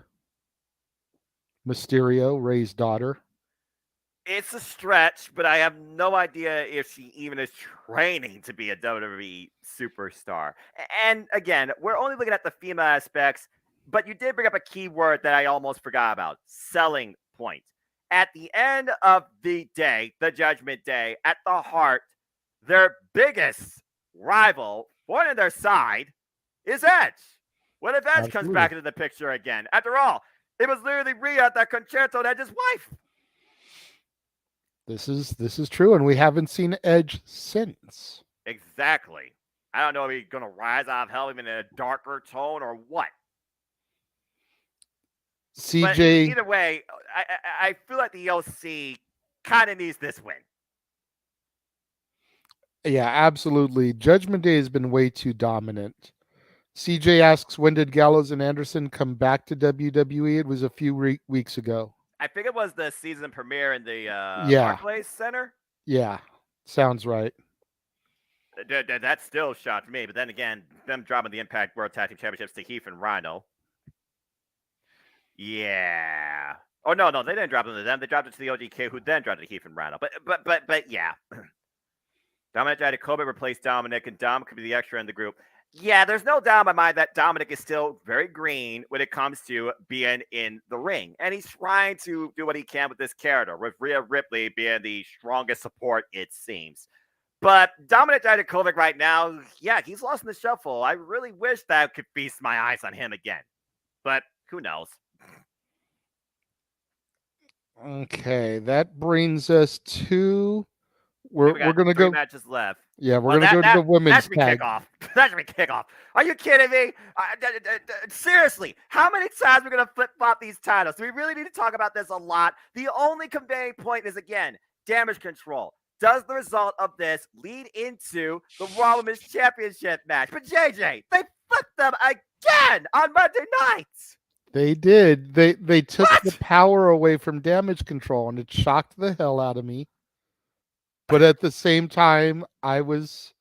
Mysterio, Ray's daughter. It's a stretch, but I have no idea if she even is training to be a WWE superstar. And again, we're only looking at the female aspects, but you did bring up a key word that I almost forgot about, selling point. At the end of the day, the Judgment Day, at the heart, their biggest rival, one on their side, is Edge. What if Edge comes back into the picture again? After all, it was literally Rhea at that concerto and Edge's wife. This is true, and we haven't seen Edge since. Exactly. I don't know if he's going to rise out of hell even in a darker tone or what. CJ. But either way, I feel like the OC kind of needs this win. Yeah, absolutely. Judgment Day has been way too dominant CJ asks, when did Gallows and Anderson come back to WWE? It was a few weeks ago. I think it was the season premiere in the Yeah. Barclays Center. Yeah, sounds right. That still shocked me. But then again, them dropping the Impact World Tag Team Championships to Heath and Rhino. Yeah. Oh no, they didn't drop them to them. They dropped it to the OGK, who then dropped it to Heath and Rhino. But yeah. Dominic Dijakovic replaced Dominic, and Dom could be the extra in the group. Yeah, there's no doubt in my mind that Dominic is still very green when it comes to being in the ring. And he's trying to do what he can with this character, with Rhea Ripley being the strongest support, it seems. But Dominic Dijakovic right now, yeah, he's lost in the shuffle. I really wish that I could feast my eyes on him again. But who knows? Okay, that brings us to... We're going to go... 3 matches left. Yeah, we're going to go to the women's tag. That should be kickoff. Are you kidding me? Seriously, how many times are we going to flip-flop these titles? Do we really need to talk about this a lot? The only conveying point is, again, damage control. Does the result of this lead into the Raw Women's Championship match? But JJ, they flipped them again on Monday nights. They did. They took the power away from damage control, and it shocked the hell out of me. But at the same time, I was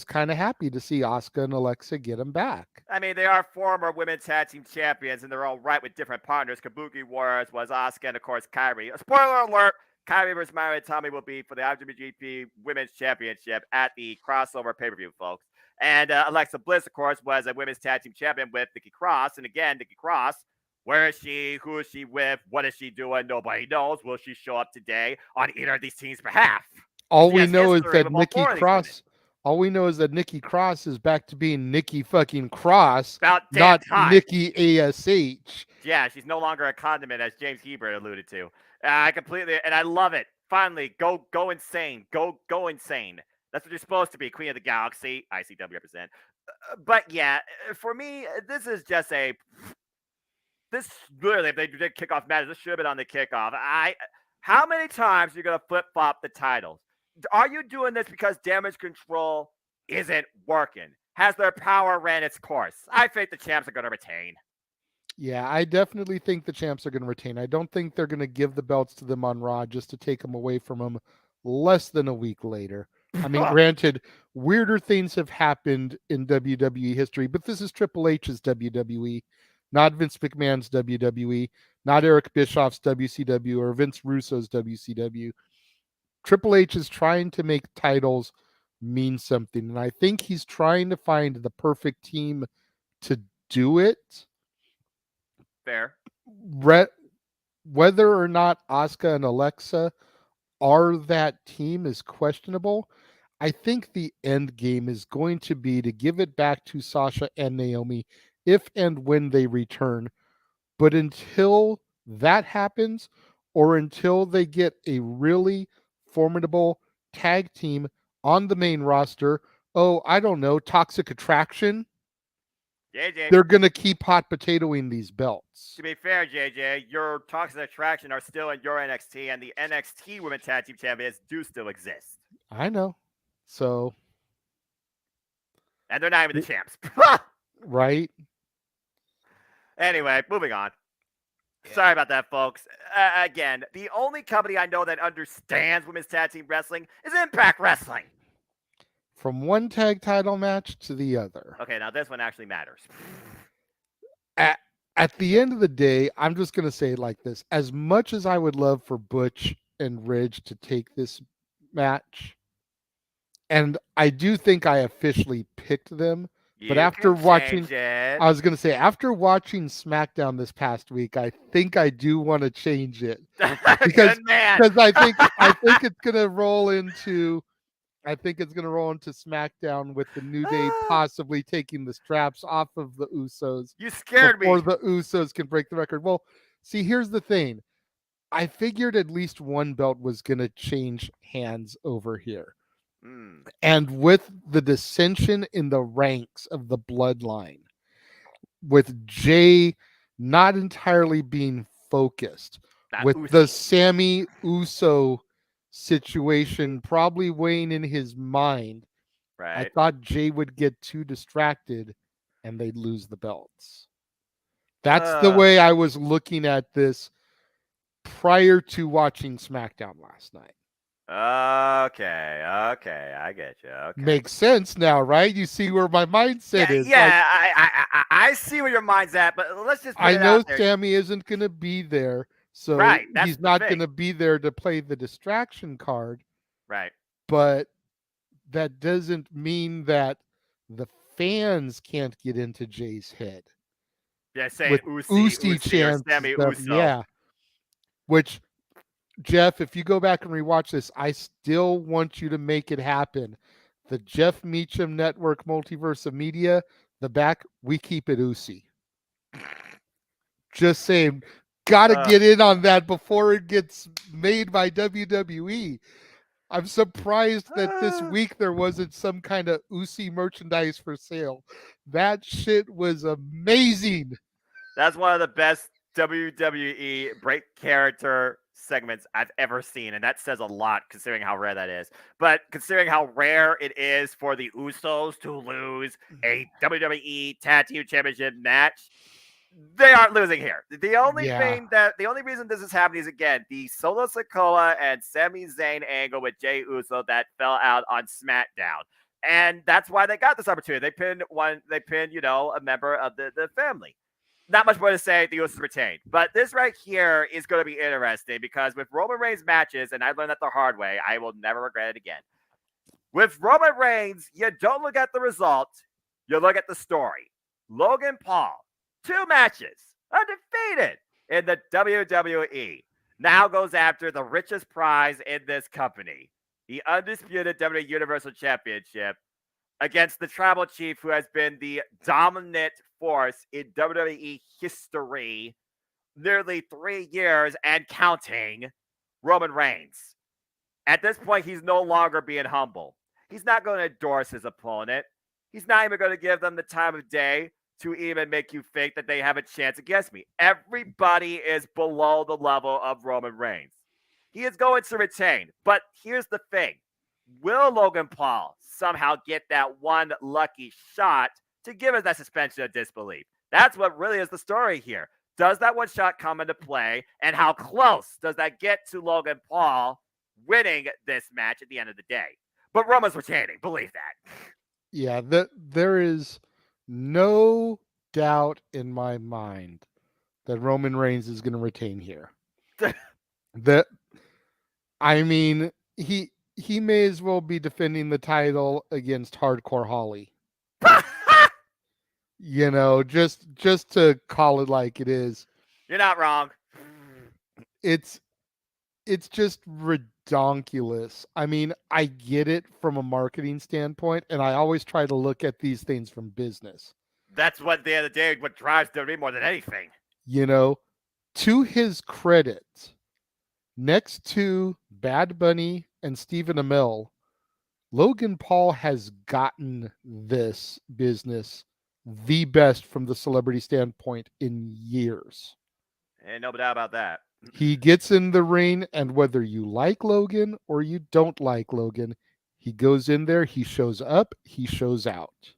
kind of happy to see Asuka and Alexa get them back. I mean, they are former women's tag team champions, and they're all right with different partners. Kabuki Warriors was Asuka, and of course, Kairi. Spoiler alert, Kairi versus Mari Tommy will be for the IWGP Women's Championship at the crossover pay-per-view, folks. And Alexa Bliss, of course, was a women's tag team champion with Nikki Cross. And again, Nikki Cross, where is she? Who is she with? What is she doing? Nobody knows. Will she show up today on either of these teams' behalf? All we know is that Nikki Cross. All we know is that Nikki Cross is back to being Nikki fucking Cross, not Nikki ASH. Yeah, she's no longer a condiment, as James Hebert alluded to. I completely, and I love it. Finally, go insane. Go insane. That's what you're supposed to be, Queen of the Galaxy. ICW represent. But yeah, for me, this is just this literally, if they did kickoff matches, this should have been on the kickoff. How many times are you going to flip-flop the titles? Are you doing this because damage control isn't working? Has their power ran its course? I think the champs are going to retain. Yeah, I definitely think the champs are going to retain. I don't think they're going to give the belts to them on Raw just to take them away from them less than a week later. I mean, granted, weirder things have happened in WWE history, but this is Triple H's WWE, not Vince McMahon's WWE, not Eric Bischoff's WCW or Vince Russo's WCW. Triple H is trying to make titles mean something, and I think he's trying to find the perfect team to do it. Fair. Whether or not Asuka and Alexa are that team is questionable. I think the end game is going to be to give it back to Sasha and Naomi if and when they return. But until that happens, or until they get a really formidable tag team on the main roster, I don't know, Toxic Attraction, JJ, they're going to keep hot potatoing these belts. To be fair, JJ, your Toxic Attraction are still in your NXT, and the NXT Women's Tag Team Champions do still exist. I know. So. And they're not even the champs. Right? Anyway, moving on. Yeah. Sorry about that, folks. Again, the only company I know that understands women's tag team wrestling is Impact Wrestling. From one tag title match to the other. Okay, now this one actually matters. At the end of the day, I'm just going to say it like this. As much as I would love for Butch and Ridge to take this match, and I do think I officially picked them, but after watching, I was going to say, after watching SmackDown this past week, I think I do want to change it because I think it's going to roll into SmackDown with the New Day possibly taking the straps off of the Usos. You scared me. Before the Usos can break the record. Well, see, here's the thing. I figured at least one belt was going to change hands over here. And with the dissension in the ranks of the bloodline, with Jay not entirely being focused, with the Sammy Uso situation probably weighing in his mind, right? I thought Jay would get too distracted and they'd lose the belts. That's the way I was looking at this prior to watching SmackDown last night. Okay, I get you. Okay. Makes sense now, right? You see where my mindset is. Yeah, I see where your mind's at, but let's just put I it know out there. Sammy isn't going to be there, so Right, that's he's the not thing. going to be there to play the distraction card. Right. But that doesn't mean that the fans can't get into Jay's head. Yeah, say with Usi or chants Sammy stuff, Uso. yeah. Which, Jeff, if you go back and rewatch this, I still want you to make it happen. The Jeff Meacham Network Multiverse of Media, the back, we keep it Usi. Just saying, gotta get in on that before it gets made by WWE. I'm surprised that this week there wasn't some kind of Usi merchandise for sale. That shit was amazing. That's one of the best WWE break character segments I've ever seen, and that says a lot considering how rare that is. But considering how rare it is for the Usos to lose a WWE Tag Team Championship match, they aren't losing here. The only reason this is happening is, again, the Solo Sikoa and Sami Zayn angle with Jey Uso that fell out on SmackDown. And that's why they got this opportunity. They pinned, a member of the family. Not much more to say. The Usos retained. But this right here is going to be interesting because with Roman Reigns matches, and I learned that the hard way, I will never regret it again. With Roman Reigns, you don't look at the result, you look at the story. Logan Paul, 2 matches, undefeated in the WWE, now goes after the richest prize in this company, the undisputed WWE Universal Championship, against the Tribal Chief, who has been the dominant force in WWE history nearly 3 years and counting, Roman Reigns. At this point, he's no longer being humble. He's not going to endorse his opponent. He's not even going to give them the time of day to even make you think that they have a chance against me. Everybody is below the level of Roman Reigns. He is going to retain. But here's the thing. Will Logan Paul somehow get that one lucky shot to give us that suspension of disbelief? That's what really is the story here. Does that one shot come into play? And how close does that get to Logan Paul winning this match at the end of the day? But Roman's retaining. Believe that. Yeah, there is no doubt in my mind that Roman Reigns is going to retain here. He may as well be defending the title against Hardcore Holly. Just to call it like it is. You're not wrong. It's just redonkulous. I mean, I get it from a marketing standpoint, and I always try to look at these things from business. That's what, at the end of the day, what drives WWE more than anything. To his credit, next to Bad Bunny and Stephen Amell, Logan Paul has gotten this business the best from the celebrity standpoint in years. Ain't no doubt about that. He gets in the ring, and whether you like Logan or you don't like Logan, he goes in there, he shows up, he shows out.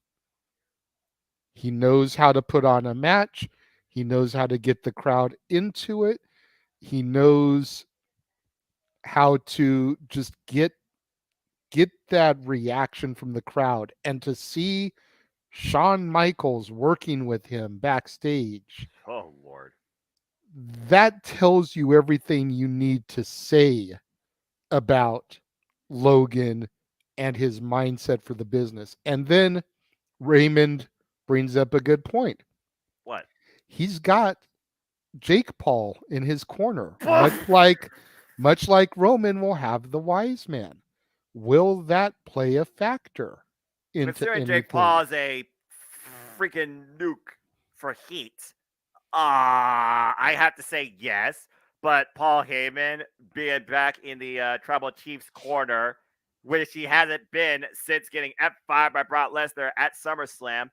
He knows how to put on a match. He knows how to get the crowd into it. He knows how to just get that reaction from the crowd. And to see Shawn Michaels working with him backstage. Oh, Lord. That tells you everything you need to say about Logan and his mindset for the business. And then Raymond brings up a good point. What? He's got Jake Paul in his corner, much like Roman will have the wise man. Will that play a factor into Considering anything? Jake Paul is a freaking nuke for heat, I have to say yes. But Paul Heyman being back in the Tribal Chief's corner, which he hasn't been since getting F5 by Brock Lesnar at SummerSlam,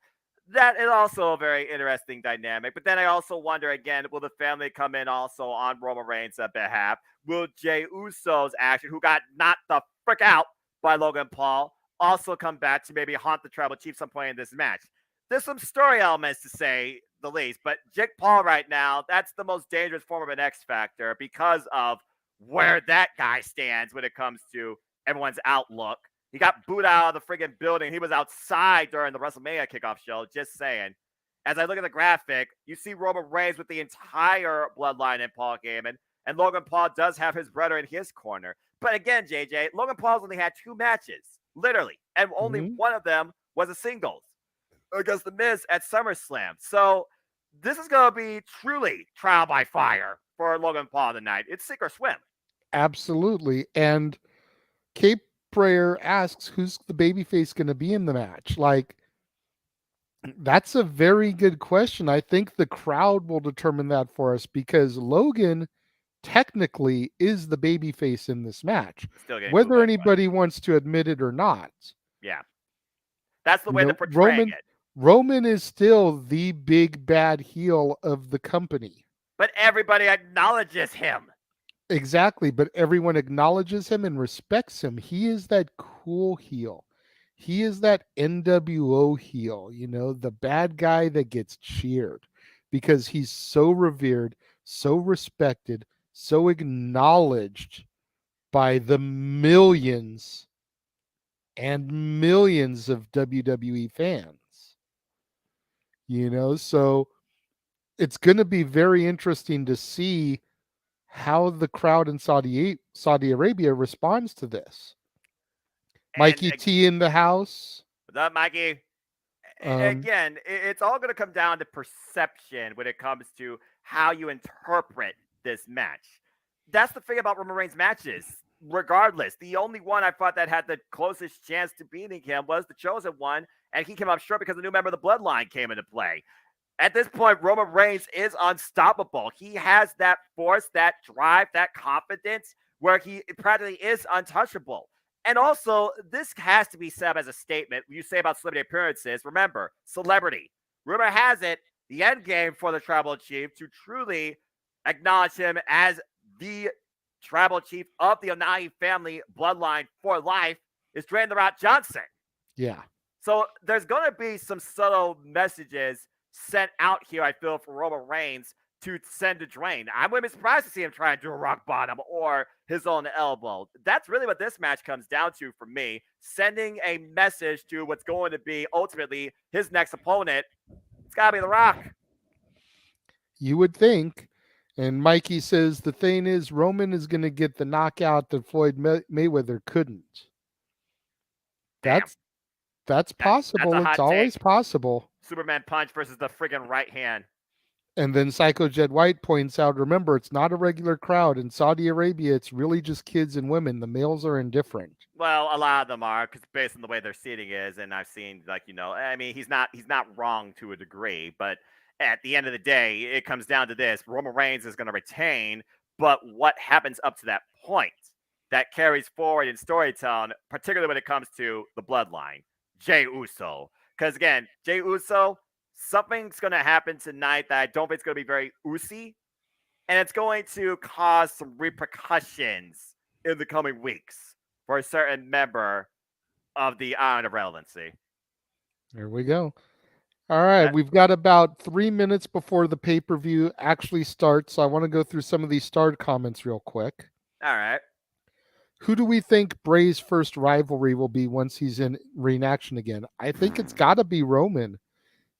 that is also a very interesting dynamic. But then I also wonder again, will the family come in also on Roman Reigns' behalf? Will Jey Uso's action, who got knocked the frick out by Logan Paul, also come back to maybe haunt the Tribal Chief some point in this match? there's some story elements to say the least, but Jake Paul right now, that's the most dangerous form of an X Factor because of where that guy stands when it comes to everyone's outlook. He got booed out of the friggin' building. He was outside during the WrestleMania kickoff show, just saying. As I look at the graphic, you see Roman Reigns with the entire bloodline in Paul Heyman, and Logan Paul does have his brother in his corner. But again, JJ, Logan Paul's only had 2 matches, literally, and only one of them was a singles against The Miz at SummerSlam. So this is going to be truly trial by fire for Logan Paul tonight. It's sink or swim. Absolutely. And Cape Prayer asks, who's the babyface going to be in the match? Like, that's a very good question. I think the crowd will determine that for us because Logan technically is the babyface in this match, whether anybody wants to admit it or not. Yeah. That's the way they're portraying it. Roman is still the big bad heel of the company. But everybody acknowledges him. Exactly, but everyone acknowledges him and respects him. He is that cool heel. He is that NWO heel, the bad guy that gets cheered because he's so revered, so respected, so acknowledged by the millions and millions of WWE fans. So it's going to be very interesting to see how the crowd in Saudi Arabia responds to this. Mikey T in the house. What's up, Mikey? Again, it's all going to come down to perception when it comes to how you interpret this match. That's the thing about Roman Reigns' matches. Regardless, the only one I thought that had the closest chance to beating him was the Chosen One, and he came up short because a new member of the Bloodline came into play. At this point, Roman Reigns is unstoppable. He has that force, that drive, that confidence where he practically is untouchable. And also, this has to be said as a statement. You say about celebrity appearances, remember, celebrity. Rumor has it, the end game for the Tribal Chief to truly acknowledge him as the Tribal Chief of the Onai family bloodline for life is Dwayne The Rock Johnson. Yeah. So there's going to be some subtle messages sent out here, I feel, for Roman Reigns to send to Dwayne. I wouldn't be surprised to see him try and do a rock bottom or his own elbow. That's really what this match comes down to for me. Sending a message to what's going to be ultimately his next opponent. It's got to be The Rock. You would think. And Mikey says the thing is Roman is going to get the knockout that Floyd Mayweather couldn't. That's possible. It's always possible. Superman punch versus the friggin' right hand. And then Psycho Jed White points out, remember, it's not a regular crowd. In Saudi Arabia, it's really just kids and women. The males are indifferent. Well, a lot of them are, because based on the way their seating is, and I've seen, he's not wrong to a degree, but at the end of the day, it comes down to this. Roman Reigns is going to retain, but what happens up to that point that carries forward in storytelling, particularly when it comes to the bloodline, Jey Uso. Because again, Jey Uso, something's going to happen tonight that I don't think is going to be very Usy, and it's going to cause some repercussions in the coming weeks for a certain member of the Iron of Relevancy. There we go. All right, we've got about 3 minutes before the pay-per-view actually starts, so I want to go through some of these starred comments real quick. All right. Who do we think Bray's first rivalry will be once he's in ring action again? I think it's got to be Roman.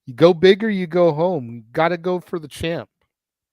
You go big or you go home. You got to go for the champ.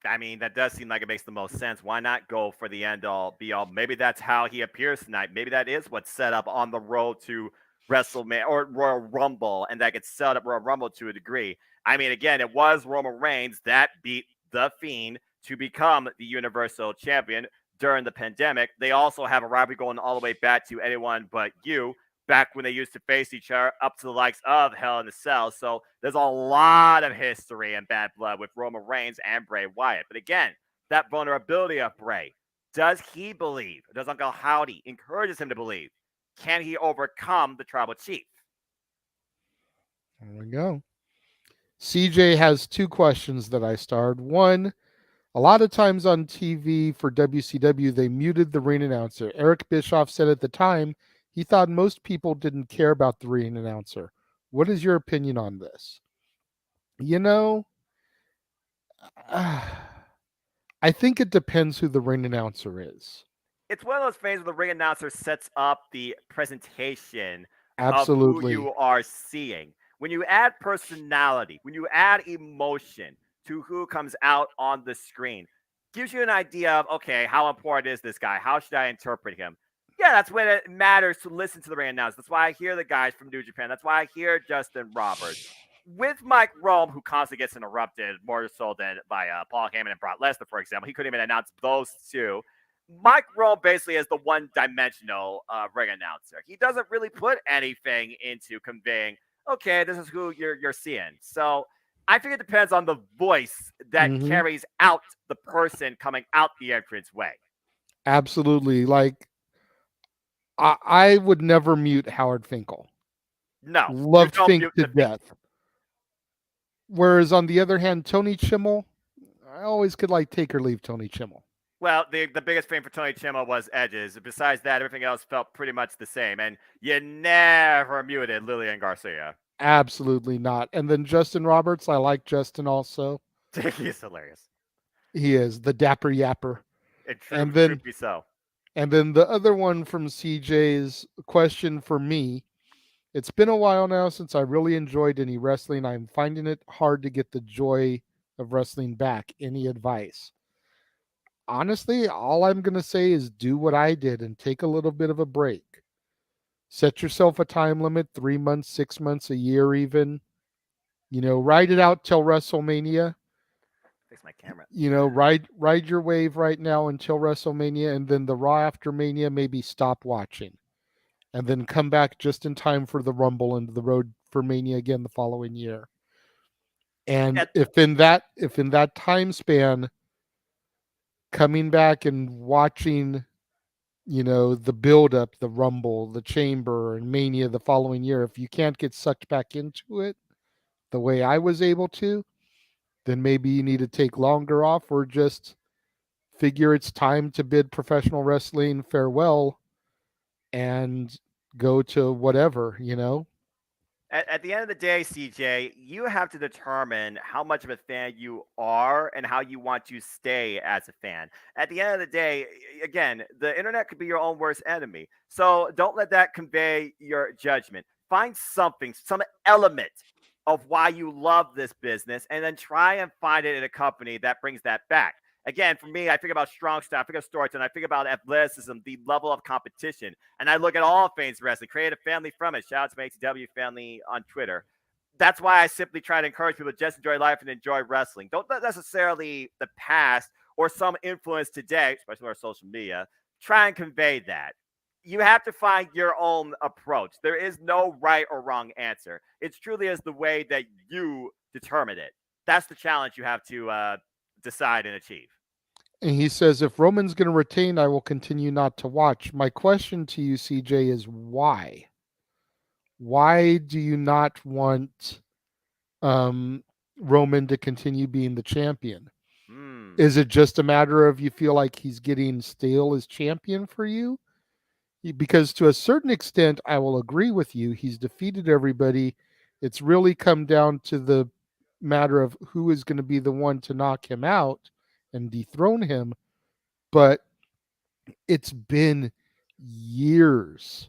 I mean, that does seem like it makes the most sense. Why not go for the end-all, be-all? Maybe that's how he appears tonight. Maybe that is what's set up on the road to WrestleMania or Royal Rumble, and that gets set up Royal Rumble to a degree. I mean, again, it was Roman Reigns that beat The Fiend to become the Universal Champion during the pandemic. They also have a rivalry going all the way back to Anyone But You, back when they used to face each other up to the likes of Hell in a Cell. So there's a lot of history and bad blood with Roman Reigns and Bray Wyatt. But again, that vulnerability of Bray, does he believe? Does Uncle Howdy encourages him to believe? Can he overcome the Tribal Chief? There we go. CJ has 2 questions that I starred. One, a lot of times on TV for WCW, they muted the ring announcer. Eric Bischoff said at the time he thought most people didn't care about the ring announcer. What is your opinion on this? You know, I think it depends who the ring announcer is. It's one of those things where the ring announcer sets up the presentation of who Absolutely. you are seeing. When you add personality, when you add emotion to who comes out on the screen, gives you an idea of, okay, how important is this guy? How should I interpret him? Yeah, that's when it matters to listen to the ring announcer. That's why I hear the guys from New Japan. That's why I hear Justin Roberts. With Mike Rome, who constantly gets interrupted more so than by Paul Heyman and Brock Lesnar, for example, he couldn't even announce those two. Mike Rome basically is the one-dimensional ring announcer. He doesn't really put anything into conveying, okay, this is who you're seeing. So I think it depends on the voice that carries out the person coming out the entrance way. Absolutely. Like, I would never mute Howard Finkel. No, Loved you don't Fink mute to the Fink. death. Whereas on the other hand, Tony Chimmel, I always could like take or leave Tony Chimmel. Well, the biggest thing for Tony Chimmel was edges. Besides that, everything else felt pretty much the same. And you never muted Lillian Garcia. Absolutely not. And then Justin Roberts, I like Justin also. He's hilarious. He is the dapper yapper. And truly so. And then the other one from CJ's question for me, it's been a while now since I really enjoyed any wrestling. I'm finding it hard to get the joy of wrestling back. Any advice? Honestly, all I'm going to say is do what I did and take a little bit of a break. Set yourself a time limit, 3 months, 6 months, a year even. You know, ride it out till WrestleMania. Fix my camera. You know, ride your wave right now until WrestleMania, and then the Raw after Mania, maybe stop watching. And then come back just in time for the Rumble and the road for Mania again the following year. And if in that time span, coming back and watching, you know, the build up, the Rumble, the Chamber, and Mania the following year, if you can't get sucked back into it the way I was able to, then maybe you need to take longer off or just figure it's time to bid professional wrestling farewell and go to whatever, you know? At the end of the day, CJ, you have to determine how much of a fan you are and how you want to stay as a fan. At the end of the day, again, the internet could be your own worst enemy. So don't let that convey your judgment. Find something, some element of why you love this business, and then try and find it in a company that brings that back. Again, for me, I think about strong style, I think of storytelling, I think about athleticism, the level of competition, and I look at all things wrestling, create a family from it. Shout out to my ATW family on Twitter. That's why I simply try to encourage people to just enjoy life and enjoy wrestling. Don't let necessarily the past or some influence today, especially our social media, try and convey that. You have to find your own approach. There is no right or wrong answer. It's truly is the way that you determine it. That's the challenge you have to decide and achieve. And he says, if Roman's going to retain, I will continue not to watch. My question to you, CJ, is why? Why do you not want Roman to continue being the champion? Is it just a matter of you feel like he's getting stale as champion for you? Because to a certain extent, I will agree with you. He's defeated everybody. It's really come down to the matter of who is going to be the one to knock him out and dethrone him. But it's been years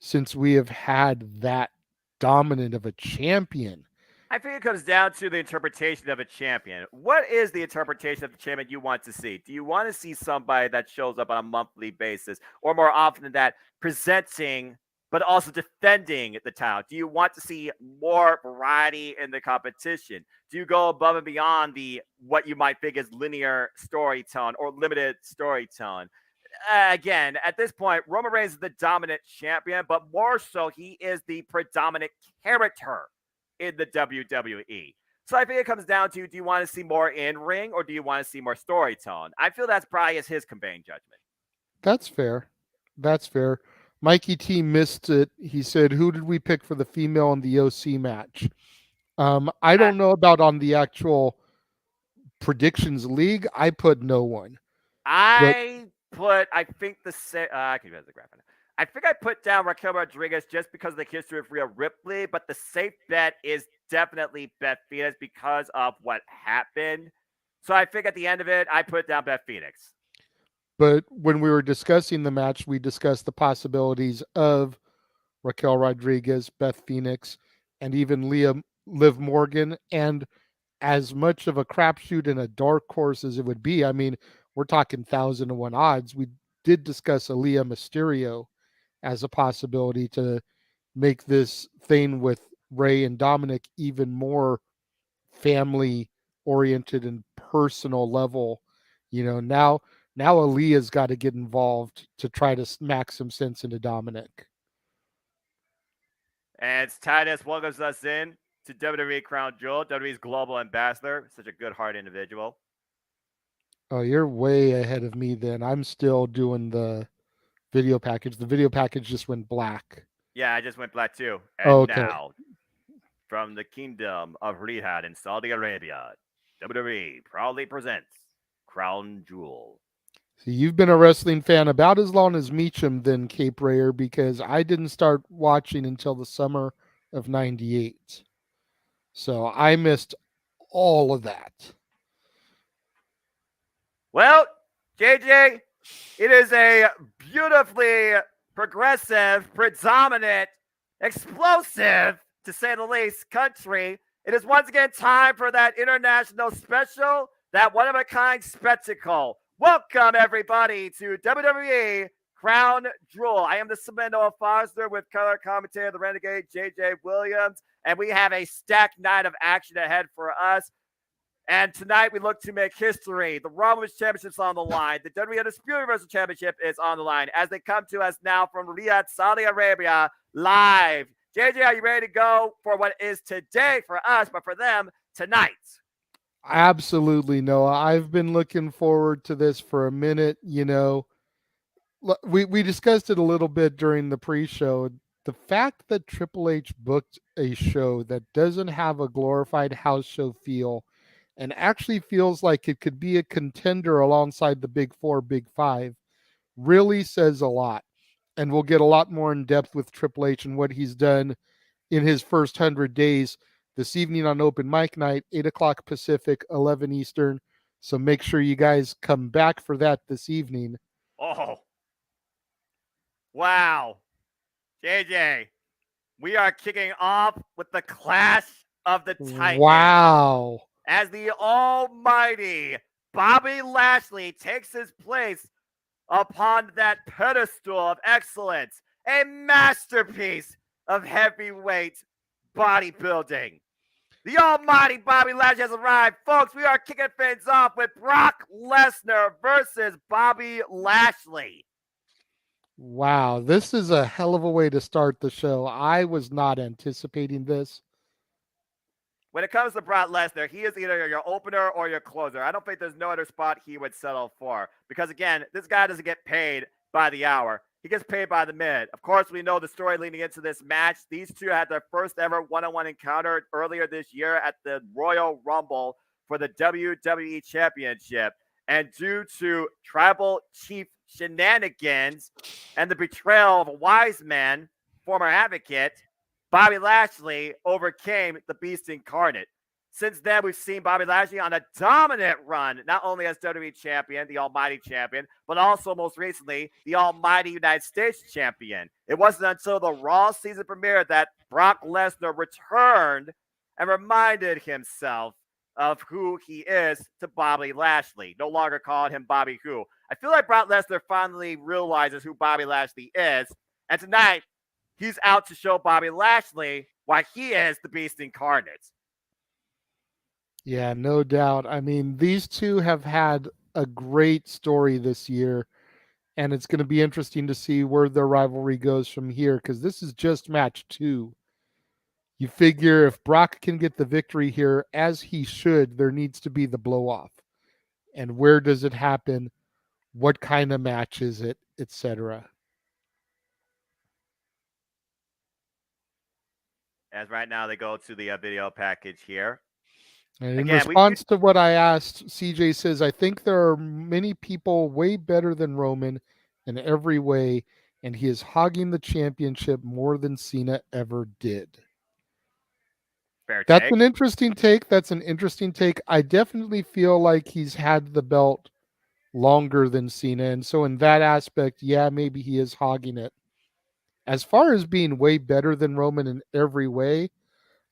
since we have had that dominant of a champion. I think it comes down to the interpretation of a champion. What is the interpretation of the champion you want to see? Do you want to see somebody that shows up on a monthly basis, or more often than that, presenting but also defending the title? Do you want to see more variety in the competition? Do you go above and beyond the what you might think is linear storytelling or limited storytelling? Again, at this point, Roman Reigns is the dominant champion, but more so, he is the predominant character in the WWE. So I think it comes down to, do you want to see more in-ring or do you want to see more storytelling? I feel that's probably his conveying judgment. That's fair. That's fair. Mikey T missed it. He said, who did we pick for the female in the OC match? I don't know about on the actual predictions league. I put no one. I think I can use the graphic. I think I put down Raquel Rodriguez just because of the history of Rhea Ripley, but the safe bet is definitely Beth Phoenix because of what happened. So I think at the end of it, I put down Beth Phoenix. But when we were discussing the match, we discussed the possibilities of Raquel Rodriguez, Beth Phoenix, and even Liv Morgan. And as much of a crapshoot and a dark horse as it would be, I mean, we're talking 1,000-to-1 odds. We did discuss Aaliyah Mysterio as a possibility to make this thing with Ray and Dominic even more family oriented and personal level. Now Aaliyah's got to get involved to try to smack some sense into Dominic. And Titus welcomes us in to WWE Crown Jewel, WWE's global ambassador. Such a good heart individual. Oh, you're way ahead of me then. I'm still doing the video package. The video package just went black. Yeah, I just went black too. And Okay. now, from the kingdom of Riyadh in Saudi Arabia, WWE proudly presents Crown Jewel. See, you've been a wrestling fan about as long as Meacham then, Cape Rayer, because I didn't start watching until the summer of '98. So I missed all of that. Well, JJ, it is a beautifully progressive, predominant, explosive, to say the least, country. It is once again time for that international special, that one-of-a-kind spectacle. Welcome, everybody, to WWE Crown Jewel. I am the Samantha Foster with color commentator, the Renegade, JJ Williams, and we have a stacked night of action ahead for us. And tonight we look to make history. The Raw Women's Championship's on the line. The WWE Undisputed Universal Championship is on the line as they come to us now from Riyadh, Saudi Arabia, live. JJ, are you ready to go for what is today for us, but for them, tonight? Absolutely, Noah. I've been looking forward to this for a minute. We discussed it a little bit during the pre-show. The fact that Triple H booked a show that doesn't have a glorified house show feel and actually feels like it could be a contender alongside the Big Four, Big Five, really says a lot. And we'll get a lot more in depth with Triple H and what he's done in his first 100 days this evening on Open Mic Night, 8 o'clock Pacific, 11 Eastern. So make sure you guys come back for that this evening. Oh, wow. JJ, we are kicking off with the Clash of the Titans. Wow. As the almighty Bobby Lashley takes his place upon that pedestal of excellence, a masterpiece of heavyweight bodybuilding. The almighty Bobby Lashley has arrived. Folks, we are kicking things off with Brock Lesnar versus Bobby Lashley. Wow, this is a hell of a way to start the show. I was not anticipating this. When it comes to Brock Lesnar, he is either your opener or your closer. I don't think there's no other spot he would settle for. Because, again, this guy doesn't get paid by the hour. He gets paid by the minute. Of course, we know the story leading into this match. These two had their first ever one-on-one encounter earlier this year at the Royal Rumble for the WWE Championship. And due to tribal chief shenanigans and the betrayal of a wise man, former advocate, Bobby Lashley overcame the Beast Incarnate. Since then, we've seen Bobby Lashley on a dominant run, not only as WWE Champion, the Almighty Champion, but also most recently, the Almighty United States Champion. It wasn't until the Raw season premiere that Brock Lesnar returned and reminded himself of who he is to Bobby Lashley, no longer calling him Bobby Who. I feel like Brock Lesnar finally realizes who Bobby Lashley is, and tonight, he's out to show Bobby Lashley why he is the Beast Incarnate. Yeah, no doubt. I mean, these two have had a great story this year, and it's going to be interesting to see where their rivalry goes from here, because this is just match 2. You figure if Brock can get the victory here, as he should, there needs to be the blow-off. And where does it happen? What kind of match is it, etc.? As right now they go to the video package here. And in response to what I asked, CJ says, I think there are many people way better than Roman in every way, and he is hogging the championship more than Cena ever did. Fair That's take. an interesting take. That's an interesting take. I definitely feel like he's had the belt longer than Cena. And so in that aspect, yeah, maybe he is hogging it. As far as being way better than Roman in every way,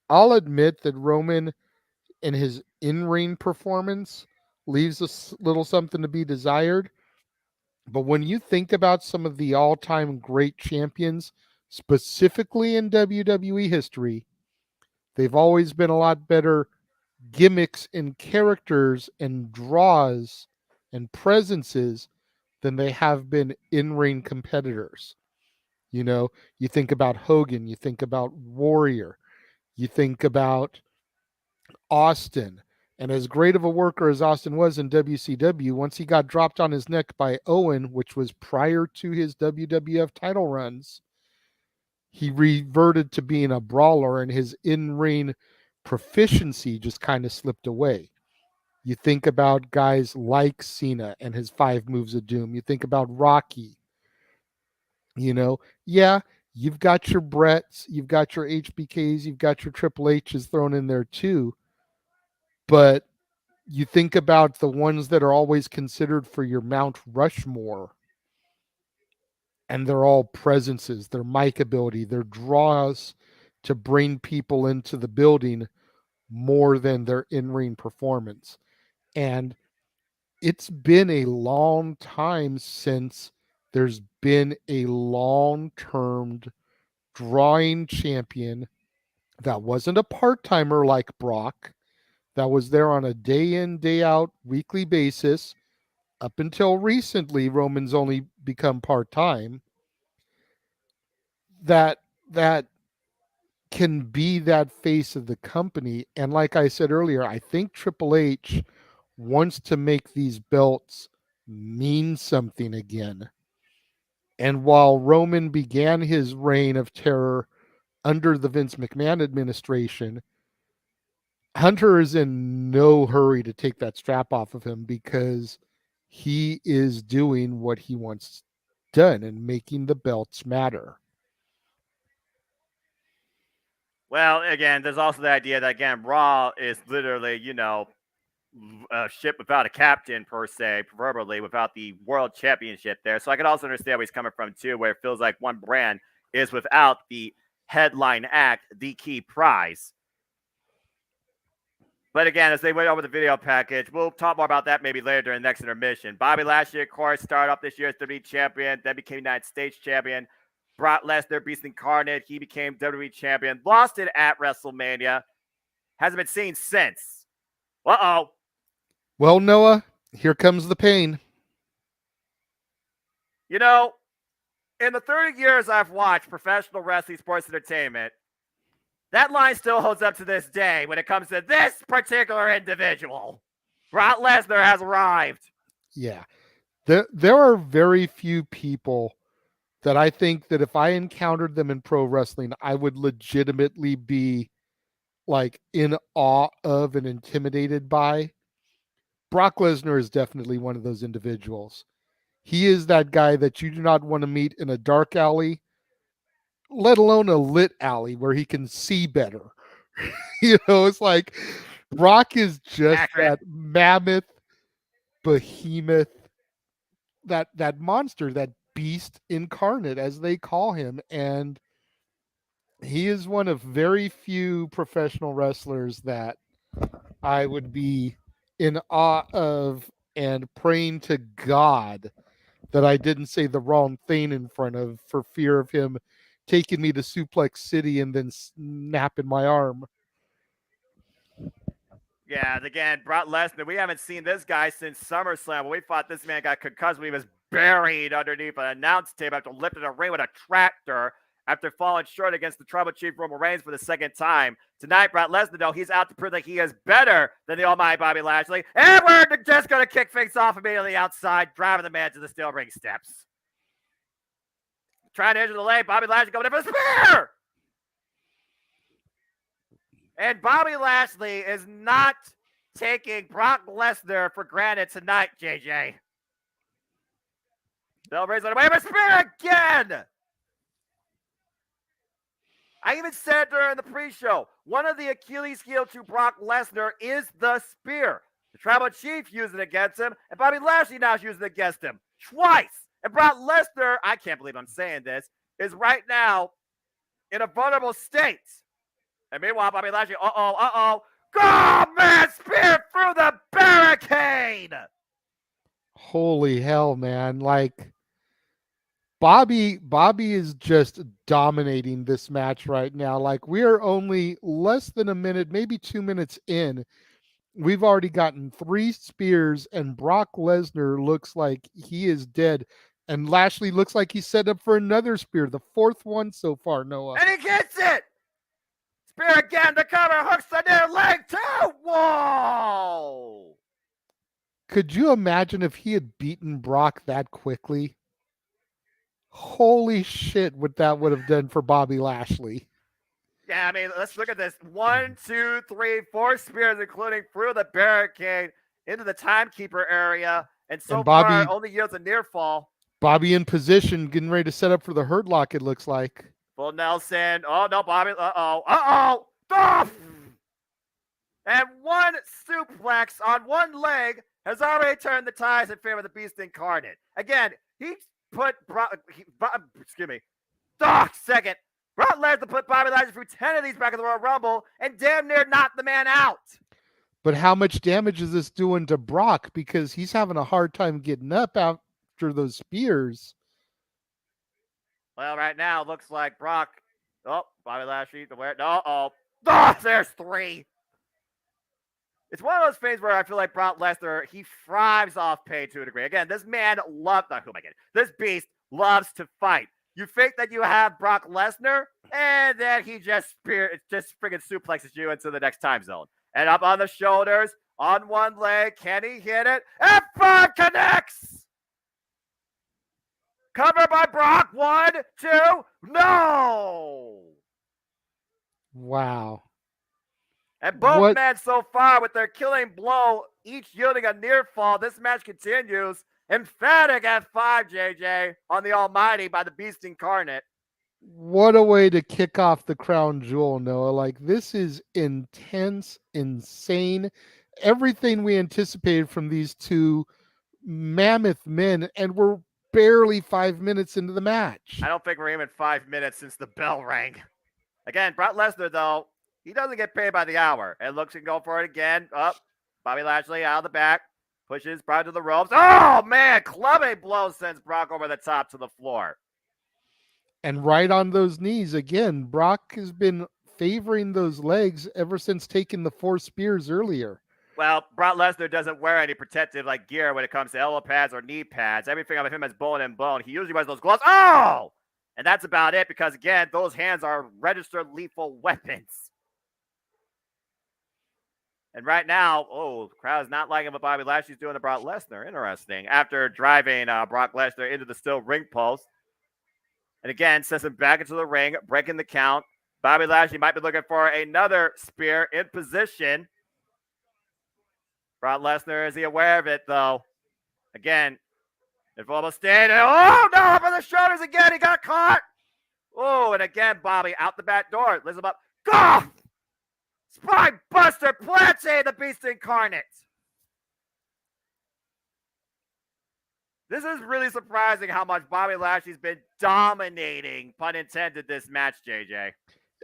I'll admit that Roman in his in-ring performance leaves a little something to be desired. But when you think about some of the all-time great champions, specifically in WWE history, they've always been a lot better gimmicks and characters and draws and presences than they have been in-ring competitors. You know, you think about Hogan, you think about Warrior, you think about Austin. And as great of a worker as Austin was in WCW, once he got dropped on his neck by Owen, which was prior to his WWF title runs, he reverted to being a brawler and his in-ring proficiency just kind of slipped away. You think about guys like Cena and his 5 moves of doom. You think about Rocky. You know, yeah, you've got your Bretts, you've got your HBKs, you've got your Triple H's thrown in there too. But you think about the ones that are always considered for your Mount Rushmore, and they're all presences, their mic ability, their draws to bring people into the building more than their in-ring performance. And it's been a long time since there's been a long-term drawing champion that wasn't a part-timer like Brock, that was there on a day in, day out, weekly basis. Up until recently, Roman's only become part-time. That can be that face of the company. And like I said earlier, I think Triple H wants to make these belts mean something again. And while Roman began his reign of terror under the Vince McMahon administration, Hunter is in no hurry to take that strap off of him because he is doing what he wants done and making the belts matter. Well, again, there's also the idea that, again, Raw is literally, a ship without a captain, per se, proverbially, without the world championship there. So I can also understand where he's coming from, too, where it feels like one brand is without the headline act, the key prize. But again, as they went over the video package, we'll talk more about that maybe later during the next intermission. Bobby Lashley, of course, started off this year as WWE champion, then became United States champion. Brock Lesnar, Beast Incarnate, he became WWE champion, lost it at WrestleMania, hasn't been seen since. Uh-oh. Well, Noah, here comes the pain. You know, in the 30 years I've watched professional wrestling sports entertainment, that line still holds up to this day when it comes to this particular individual. Brock Lesnar has arrived. Yeah. There are very few people that I think that if I encountered them in pro wrestling, I would legitimately be like in awe of and intimidated by. Brock Lesnar is definitely one of those individuals. He is that guy that you do not want to meet in a dark alley, let alone a lit alley where he can see better. It's like Brock is just that mammoth, behemoth, that monster, that beast incarnate, as they call him. And he is one of very few professional wrestlers that I would be in awe of and praying to God that I didn't say the wrong thing in front of for fear of him taking me to Suplex City and then snapping my arm. Yeah, again, Brock Lesnar, we haven't seen this guy since SummerSlam. When we thought this man got concussed when he was buried underneath an announce table after lifting a ring with a tractor after falling short against the Tribal Chief Roman Reigns for the second time. Tonight, Brock Lesnar, though, he's out to prove that he is better than the almighty Bobby Lashley. And we're just going to kick things off immediately outside, driving the man to the steel ring steps. Trying to enter the lane, Bobby Lashley going in for the spear! And Bobby Lashley is not taking Brock Lesnar for granted tonight, JJ. Bell raised on the way, but spear again! I even said during the pre-show, one of the Achilles heel to Brock Lesnar is the spear. The Tribal Chief used it against him, and Bobby Lashley now is using it against him twice. And Brock Lesnar, I can't believe I'm saying this, is right now in a vulnerable state. And meanwhile, Bobby Lashley, oh, man, spear through the barricade! Holy hell, man. Like, Bobby is just dominating this match right now. Like, we are only less than a minute, maybe 2 minutes in. We've already gotten 3 spears, and Brock Lesnar looks like he is dead. And Lashley looks like he's set up for another spear, the 4th one so far, Noah. And he gets it! Spear again to cover, hooks the near leg too! Whoa! Could you imagine if he had beaten Brock that quickly? Holy shit, what that would have done for Bobby Lashley. Yeah, I mean, let's look at this. 1, 2, 3, 4 spears, including through the barricade into the timekeeper area. And so Bobby, far, only yields a near fall. Bobby in position, getting ready to set up for the Hurt Lock, it looks like. Full Nelson. Oh, no, Bobby. Uh-oh. And one suplex on one leg has already turned the ties in favor of the Beast Incarnate. Again, he put second. Brock Lesnar put Bobby Lashley through 10 of these back in the Royal Rumble and damn near knocked the man out. But how much damage is this doing to Brock? Because he's having a hard time getting up after those spears. Well, right now, it looks like Brock. Oh, Bobby Lashley. There's 3. It's one of those things where I feel like Brock Lesnar, he thrives off pain to a degree. Again, this man this beast loves to fight. You think that you have Brock Lesnar, and then he just friggin' suplexes you into the next time zone. And up on the shoulders, on one leg, can he hit it? F5 connects! Covered by Brock, 1, 2, no! Wow. And both men so far with their killing blow, each yielding a near fall. This match continues. Emphatic F5, JJ, on the Almighty by the Beast Incarnate. What a way to kick off the crown jewel, Noah. Like, this is intense, insane. Everything we anticipated from these two mammoth men, and we're barely 5 minutes into the match. I don't think we're even 5 minutes since the bell rang. Again, Brock Lesnar, though, he doesn't get paid by the hour. And looks to go for it again. Up. Bobby Lashley out of the back. Pushes Brock to the ropes. Oh, man. Clubbing blow sends Brock over the top to the floor. And right on those knees. Again, Brock has been favoring those legs ever since taking the 4 spears earlier. Well, Brock Lesnar doesn't wear any protective gear when it comes to elbow pads or knee pads. Everything of him is bone and bone. He usually wears those gloves. Oh! And that's about it because, again, those hands are registered lethal weapons. And right now, the crowd's not liking what Bobby Lashley's doing to Brock Lesnar. Interesting. After driving Brock Lesnar into the steel ring post. And again, sends him back into the ring, breaking the count. Bobby Lashley might be looking for another spear in position. Brock Lesnar, is he aware of it, though? Again, if almost stayed. Oh, no, for the shoulders again. He got caught. Oh, and again, Bobby out the back door. Lifts him up. Go! Spine Buster Planche, the Beast Incarnate. This is really surprising how much Bobby Lashley's been dominating, pun intended, this match, JJ.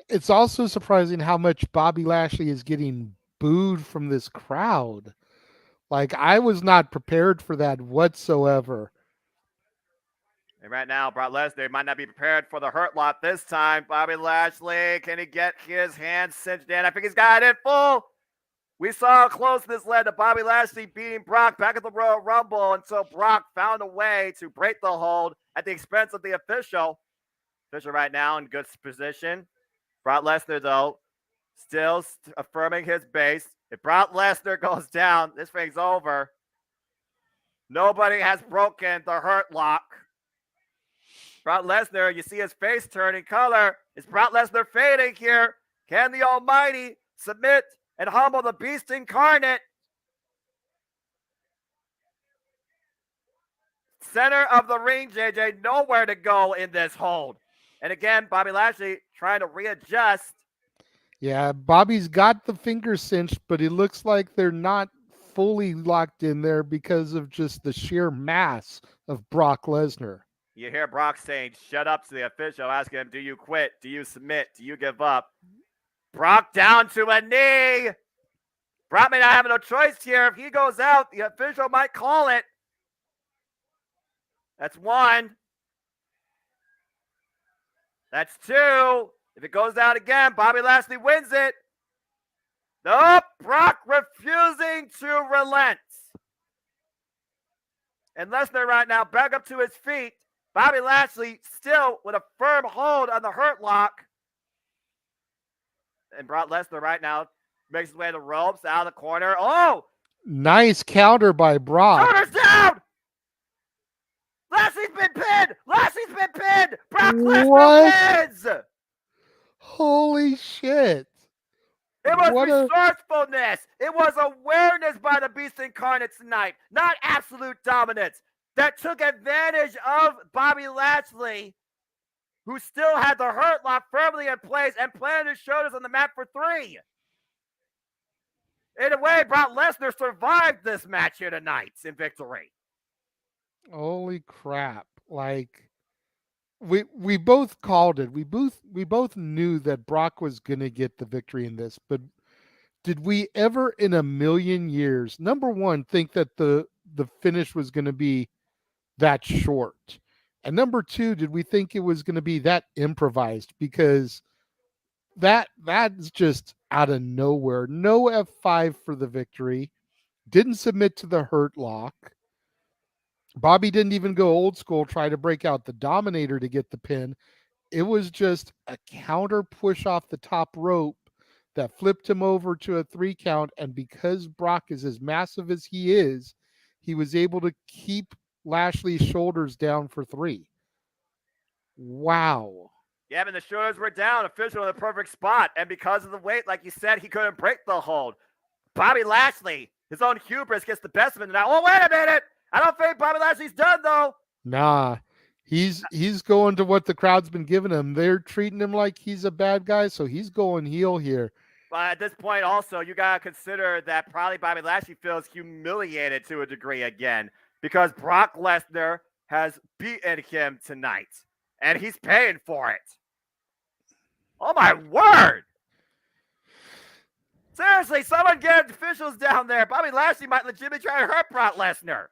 It's also surprising how much Bobby Lashley is getting booed from this crowd. Like, I was not prepared for that whatsoever. And right now, Brock Lesnar might not be prepared for the Hurt Lock this time. Bobby Lashley, can he get his hands cinched in? I think he's got it in full. We saw how close this led to Bobby Lashley beating Brock back at the Royal Rumble until Brock found a way to break the hold at the expense of the official. Official right now in good position. Brock Lesnar, though, still affirming his base. If Brock Lesnar goes down, this thing's over. Nobody has broken the Hurt Lock. Brock Lesnar, you see his face turning color. Is Brock Lesnar fading here? Can the Almighty submit and humble the Beast Incarnate? Center of the ring, JJ, nowhere to go in this hold. And again, Bobby Lashley trying to readjust. Yeah, Bobby's got the finger cinched, but it looks like they're not fully locked in there because of just the sheer mass of Brock Lesnar. You hear Brock saying, shut up to the official, asking him, do you quit? Do you submit? Do you give up? Brock down to a knee. Brock may not have no choice here. If he goes out, the official might call it. That's one. That's two. If it goes out again, Bobby Lashley wins it. Nope. Brock refusing to relent. And Lesnar right now back up to his feet. Bobby Lashley still with a firm hold on the hurt lock. And Brock Lesnar right now makes his way to the ropes, out of the corner. Oh! Nice counter by Brock. Shoulders down! Lashley's been pinned! Lashley's been pinned! Brock Lesnar wins! Holy shit. It was resourcefulness. It was awareness by the Beast Incarnate tonight, not absolute dominance, that took advantage of Bobby Lashley, who still had the hurt lock firmly in place and planted his shoulders on the mat for 3. In a way, Brock Lesnar survived this match here tonight in victory. Holy crap. Like, we both called it. We both knew that Brock was going to get the victory in this, but did we ever in a million years, number one, think that the finish was going to be that short? And number two, did we think it was going to be that improvised? Because that's just out of nowhere. No F5 for the victory. Didn't submit to the hurt lock. Bobby didn't even go old school, try to break out the Dominator to get the pin. It was just a counter push off the top rope that flipped him over to a 3 count. And because Brock is as massive as he is, he was able to keep Lashley's shoulders down for 3. Wow. Yeah, and the shoulders were down, official in the perfect spot. And because of the weight, like you said, he couldn't break the hold. Bobby Lashley, his own hubris, gets the best of him now. Oh, wait a minute. I don't think Bobby Lashley's done, though. Nah, he's going to what the crowd's been giving him. They're treating him like he's a bad guy, so he's going heel here. But at this point, also, you got to consider that probably Bobby Lashley feels humiliated to a degree again because Brock Lesnar has beaten him tonight, and he's paying for it. Oh, my word. Seriously, someone get officials down there. Bobby Lashley might legitimately try to hurt Brock Lesnar.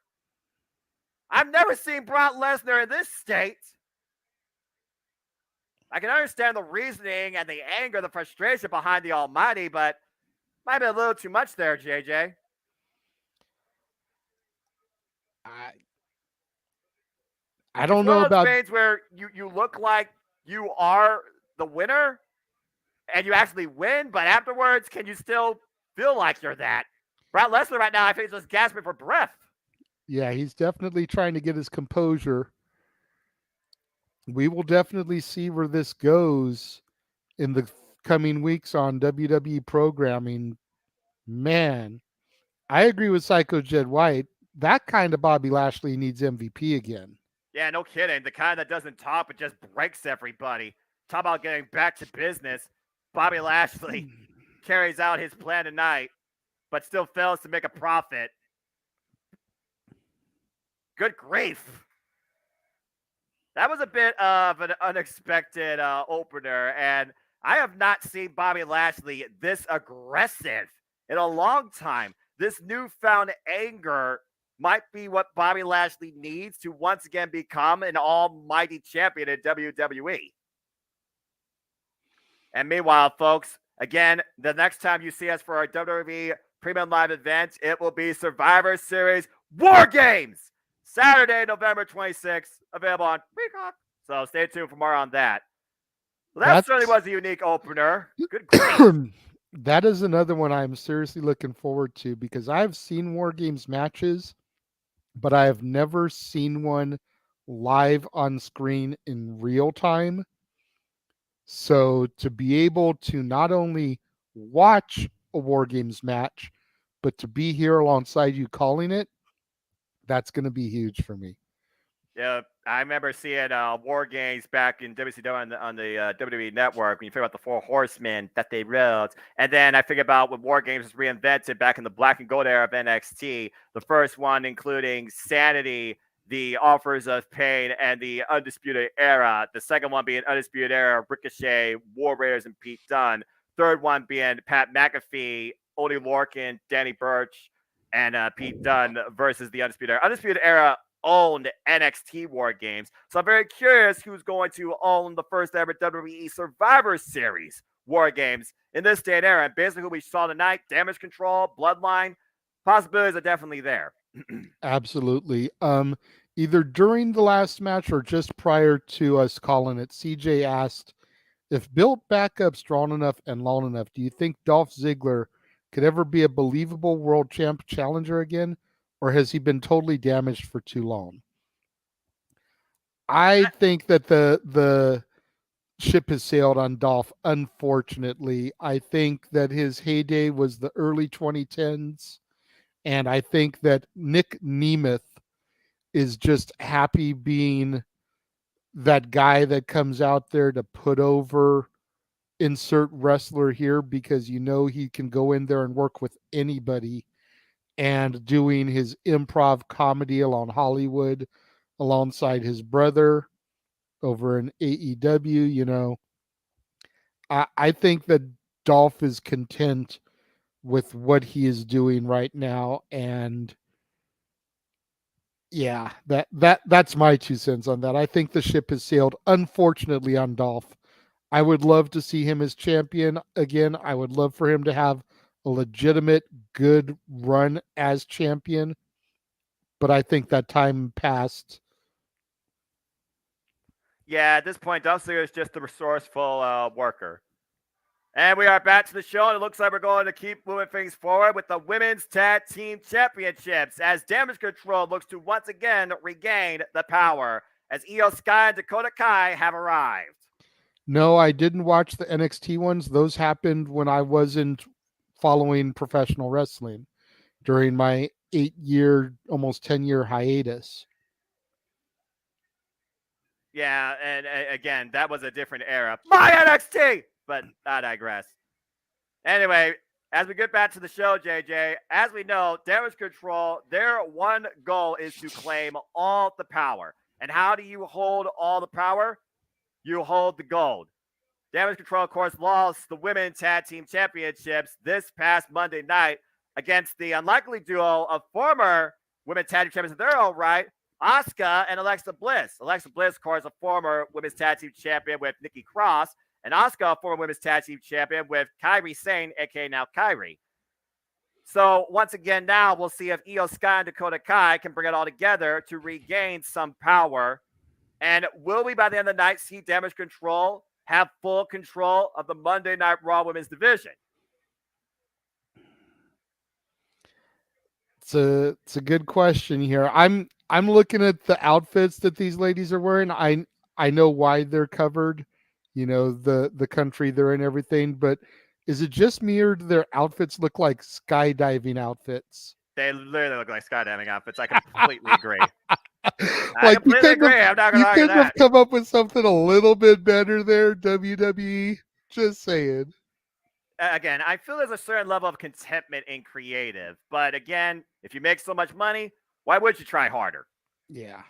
I've never seen Brock Lesnar in this state. I can understand the reasoning and the anger, the frustration behind the Almighty, but might be a little too much there, JJ. I don't know about things where you look like you are the winner and you actually win, but afterwards, can you still feel like you're that? Brock Lesnar right now, I think, is just gasping for breath. Yeah, he's definitely trying to get his composure. We will definitely see where this goes in the coming weeks on WWE programming. Man, I agree with Psycho Jed White. That kind of Bobby Lashley needs MVP again. Yeah, no kidding. The kind that doesn't top, it just breaks everybody. Talk about getting back to business. Bobby Lashley carries out his plan tonight, but still fails to make a profit. Good grief. That was a bit of an unexpected opener, and I have not seen Bobby Lashley this aggressive in a long time. This newfound anger might be what Bobby Lashley needs to once again become an almighty champion in WWE. And meanwhile, folks, again, the next time you see us for our WWE Premium Live event, it will be Survivor Series War Games. Saturday, November 26th, available on Peacock. So stay tuned for more on that. Well, that certainly was a unique opener. Good grief. That is another one I'm seriously looking forward to because I've seen War Games matches, but I have never seen one live on screen in real time. So to be able to not only watch a War Games match, but to be here alongside you calling it, that's going to be huge for me. Yeah, I remember seeing War Games back in WCW on the WWE Network when you figure out the Four Horsemen that they wrote. And then I figure about when War Games was reinvented back in the black and gold era of NXT. The first one including Sanity, the Offers of Pain, and the Undisputed Era. The second one being Undisputed Era, Ricochet, War Raiders, and Pete Dunne. Third one being Pat McAfee, Oney Lorcan, Danny Burch, and Pete Dunne versus the Undisputed Era. Undisputed Era owned NXT War Games. So I'm very curious who's going to own the first ever WWE Survivor Series War Games in this day and era. And basically who we saw tonight, Damage Control, Bloodline, possibilities are definitely there. Absolutely. Either during the last match or just prior to us calling it, CJ asked, if built back up strong enough and long enough, do you think Dolph Ziggler could ever be a believable world champ challenger again? Or has he been totally damaged for too long? I think that the ship has sailed on Dolph, unfortunately. I think that his heyday was the early 2010s. And I think that Nick Nemeth is just happy being that guy that comes out there to put over insert wrestler here, because you know he can go in there and work with anybody, and doing his improv comedy along Hollywood alongside his brother over in AEW. You know, I think that Dolph is content with what he is doing right now, and yeah, that's my 2 cents on that. I think the ship has sailed, unfortunately, on Dolph. I would love to see him as champion again. I would love for him to have a legitimate good run as champion, but I think that time passed. Yeah, at this point, Dolph Ziggler is just a resourceful worker. And we are back to the show, and it looks like we're going to keep moving things forward with the Women's Tag Team Championships as Damage Control looks to once again regain the power as Io Sky and Dakota Kai have arrived. No, I didn't watch the NXT ones. Those happened when I wasn't following professional wrestling during my 8-year, almost 10-year hiatus. Yeah, and again, that was a different era. My NXT! But I digress. Anyway, as we get back to the show, JJ, as we know, Damage Control, their one goal is to claim all the power. And how do you hold all the power? You hold the gold. Damage Control, of course, lost the Women's Tag Team Championships this past Monday night against the unlikely duo of former Women's Tag Team Champions in their own right, Asuka and Alexa Bliss. Alexa Bliss, of course, a former Women's Tag Team Champion with Nikki Cross, and Asuka, a former Women's Tag Team Champion with Kairi Sane, aka now Kairi. So once again, now we'll see if Io Sky and Dakota Kai can bring it all together to regain some power. And will we, by the end of the night, see Damage Control have full control of the Monday Night Raw Women's Division? It's a good question here. I'm looking at the outfits that these ladies are wearing. I know why they're covered, you know, the country they're in, everything, but is it just me or do their outfits look like skydiving outfits? They literally look like skydiving outfits. I completely agree. Like, I'm not going to argue couldn't have that. come up with something a little bit better there, WWE. Just saying. Again, I feel there's a certain level of contentment in creative. But again, if you make so much money, why would you try harder? Yeah.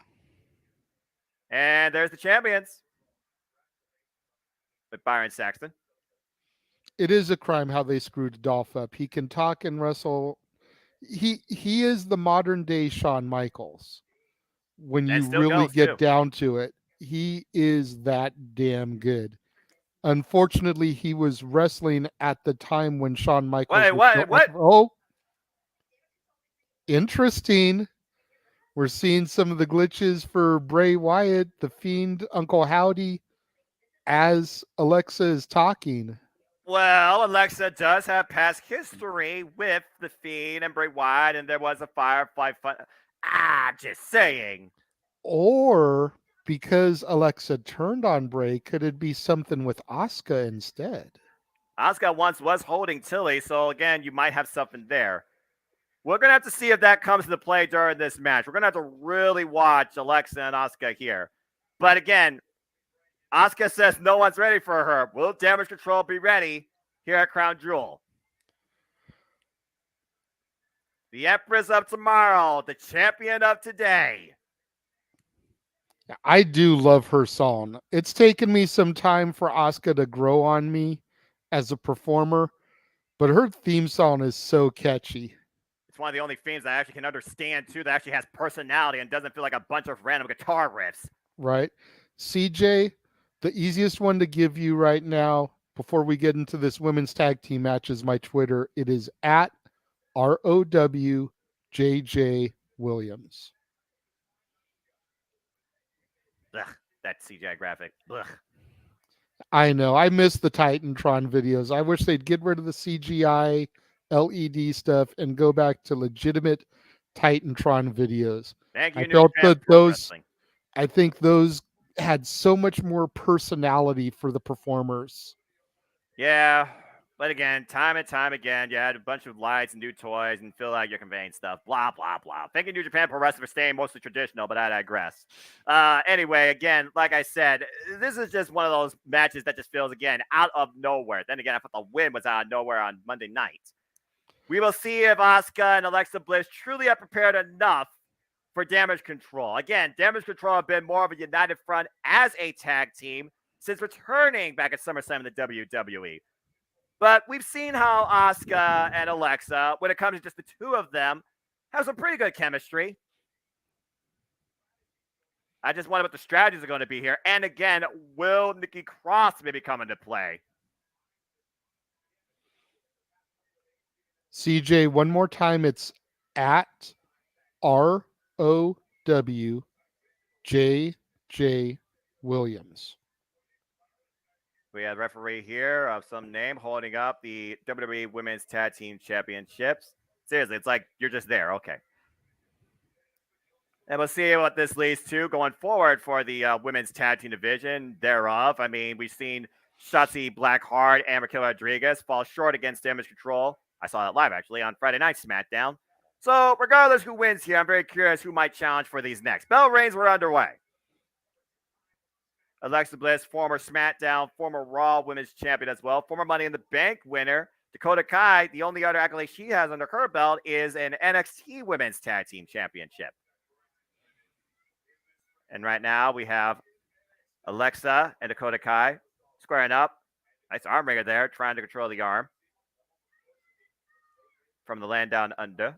And there's the champions with Byron Saxton. It is a crime how they screwed Dolph up. He can talk and wrestle. He is the modern day Shawn Michaels. When you really get down to it, he is that damn good. Unfortunately, he was wrestling at the time when Shawn Michaels What? Oh, interesting. We're seeing some of the glitches for Bray Wyatt, the Fiend, Uncle Howdy, as Alexa is talking. Well, Alexa does have past history with the Fiend and Bray Wyatt, and there was a Firefly fun. Just saying. Or because Alexa turned on Bray, could it be something with Asuka instead? Asuka once was holding Tilly, so again, you might have something there. We're going to have to see if that comes into play during this match. We're going to have to really watch Alexa and Asuka here. But again, Asuka says no one's ready for her. Will Damage Control be ready here at Crown Jewel? The Empress of Tomorrow, the champion of today. I do love her song. It's taken me some time for Asuka to grow on me as a performer, but her theme song is so catchy. It's one of the only themes I actually can understand, too, that actually has personality and doesn't feel like a bunch of random guitar riffs. Right. CJ, the easiest one to give you right now before we get into this women's tag team match is my Twitter. It is at ROWJJ Williams. Ugh, that CGI graphic. Ugh. I know. I miss the Titantron videos. I wish they'd get rid of the CGI LED stuff and go back to legitimate Titantron videos. Thank you, I felt New Japan that Pro those Wrestling. I think those had so much more personality for the performers. Yeah, but again, time and time again, you had a bunch of lights and new toys and feel like you're conveying stuff. Blah, blah, blah. Thank you, New Japan Pro Wrestling, for staying mostly traditional, but I digress. Anyway, again, like I said, this is just one of those matches that just feels, again, out of nowhere. Then again, I thought the win was out of nowhere on Monday night. We will see if Asuka and Alexa Bliss truly are prepared enough for Damage Control. Again, Damage Control have been more of a united front as a tag team since returning back at SummerSlam in the WWE. But we've seen how Asuka and Alexa, when it comes to just the two of them, have some pretty good chemistry. I just wonder what the strategies are going to be here. And again, will Nikki Cross maybe come into play? CJ, one more time, it's at ROWJJ Williams. We have a referee here of some name holding up the WWE Women's Tag Team Championships. Seriously, it's like you're just there. Okay. And we'll see what this leads to going forward for the Women's Tag Team division thereof. I mean, we've seen Shotzi Blackheart and Raquel Rodriguez fall short against Damage Control. I saw that live, actually, on Friday Night SmackDown. So regardless who wins here, I'm very curious who might challenge for these next. Bell reigns were underway. Alexa Bliss, former SmackDown, former Raw Women's Champion as well, former Money in the Bank winner. Dakota Kai, the only other accolade she has under her belt is an NXT Women's Tag Team Championship. And right now we have Alexa and Dakota Kai squaring up. Nice arm wringer there, trying to control the arm from the land down under.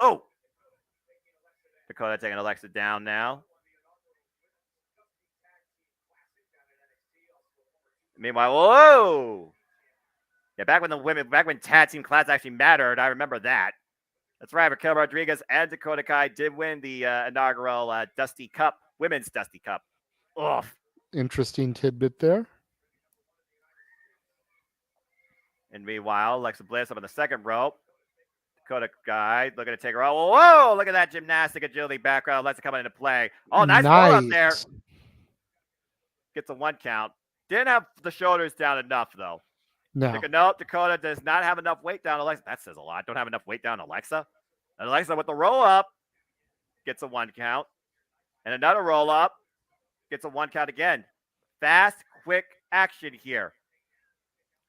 Oh! Dakota taking Alexa down now. Meanwhile, whoa! Yeah, back when tag team class actually mattered, I remember that. That's right, Raquel Rodriguez and Dakota Kai did win the inaugural Dusty Cup, Women's Dusty Cup. Ugh. Interesting tidbit there. And meanwhile, Alexa Bliss up on the second rope. Dakota Kai looking to take her out. Whoa! Look at that gymnastic agility background. Alexa coming into play. Oh, nice roll up there. Gets a 1 count. Didn't have the shoulders down enough, though. No. Nope, Dakota does not have enough weight down Alexa. That says a lot. Don't have enough weight down Alexa. And Alexa with the roll up gets a 1 count. And another roll up gets a 1 count again. Fast, quick action here.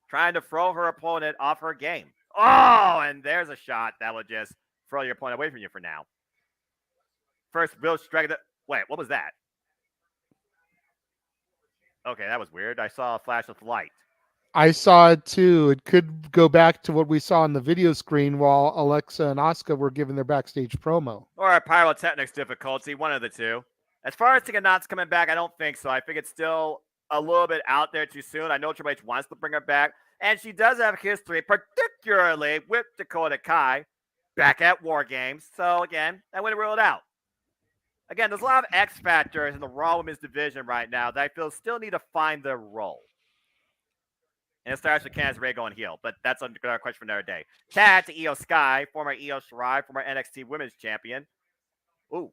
Trying to throw her opponent off her game. Oh, and there's a shot that will just throw your opponent away from you for now. First, real strike. Wait, what was that? Okay, that was weird. I saw a flash of light. I saw it too. It could go back to what we saw on the video screen while Alexa and Asuka were giving their backstage promo. Or a pyrotechnics difficulty, one of the two. As far as Tegan Knox coming back, I don't think so. I think it's still a little bit out there too soon. I know Triple H wants to bring her back, and she does have history, particularly with Dakota Kai back at War Games. So again, I wouldn't rule it out. Again, there's a lot of X factors in the Raw Women's division right now that I feel still need to find their role. And it starts with Candice Ray going heel, but that's another question for another day. Tag to Io Sky, former Io Shirai, former NXT Women's Champion. Ooh.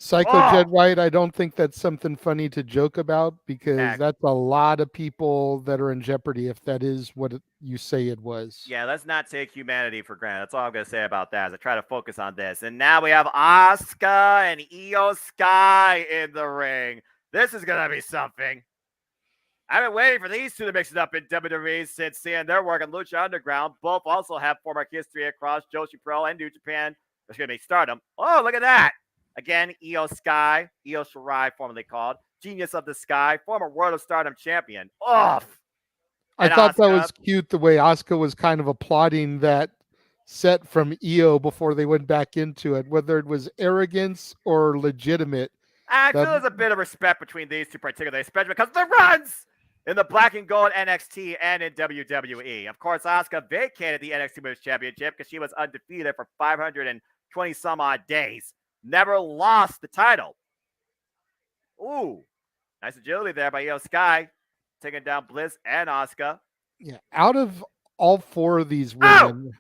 Psycho Jed White, I don't think that's something funny to joke about because that's a lot of people that are in jeopardy if that is what you say it was. Yeah, let's not take humanity for granted. That's all I'm going to say about that as I try to focus on this. And now we have Asuka and Io Sky in the ring. This is going to be something. I've been waiting for these two to mix it up in WWE since seeing their work in Lucha Underground. Both also have former history across Joshi Pro and New Japan. Excuse me, Stardom. Oh, look at that. Again, Io Sky, Io Shirai, formerly called Genius of the Sky, former World of Stardom champion. Off. I thought that was cute the way Asuka was kind of applauding that set from Io before they went back into it, whether it was arrogance or legitimate. I feel there's a bit of respect between these two particularly, especially because of the runs in the black and gold NXT and in WWE. Of course, Asuka vacated the NXT Women's Championship because she was undefeated for 520 some odd days. Never lost the title. Ooh, nice agility there by Io Sky, taking down Bliss and Asuka. Yeah, out of all four of these women,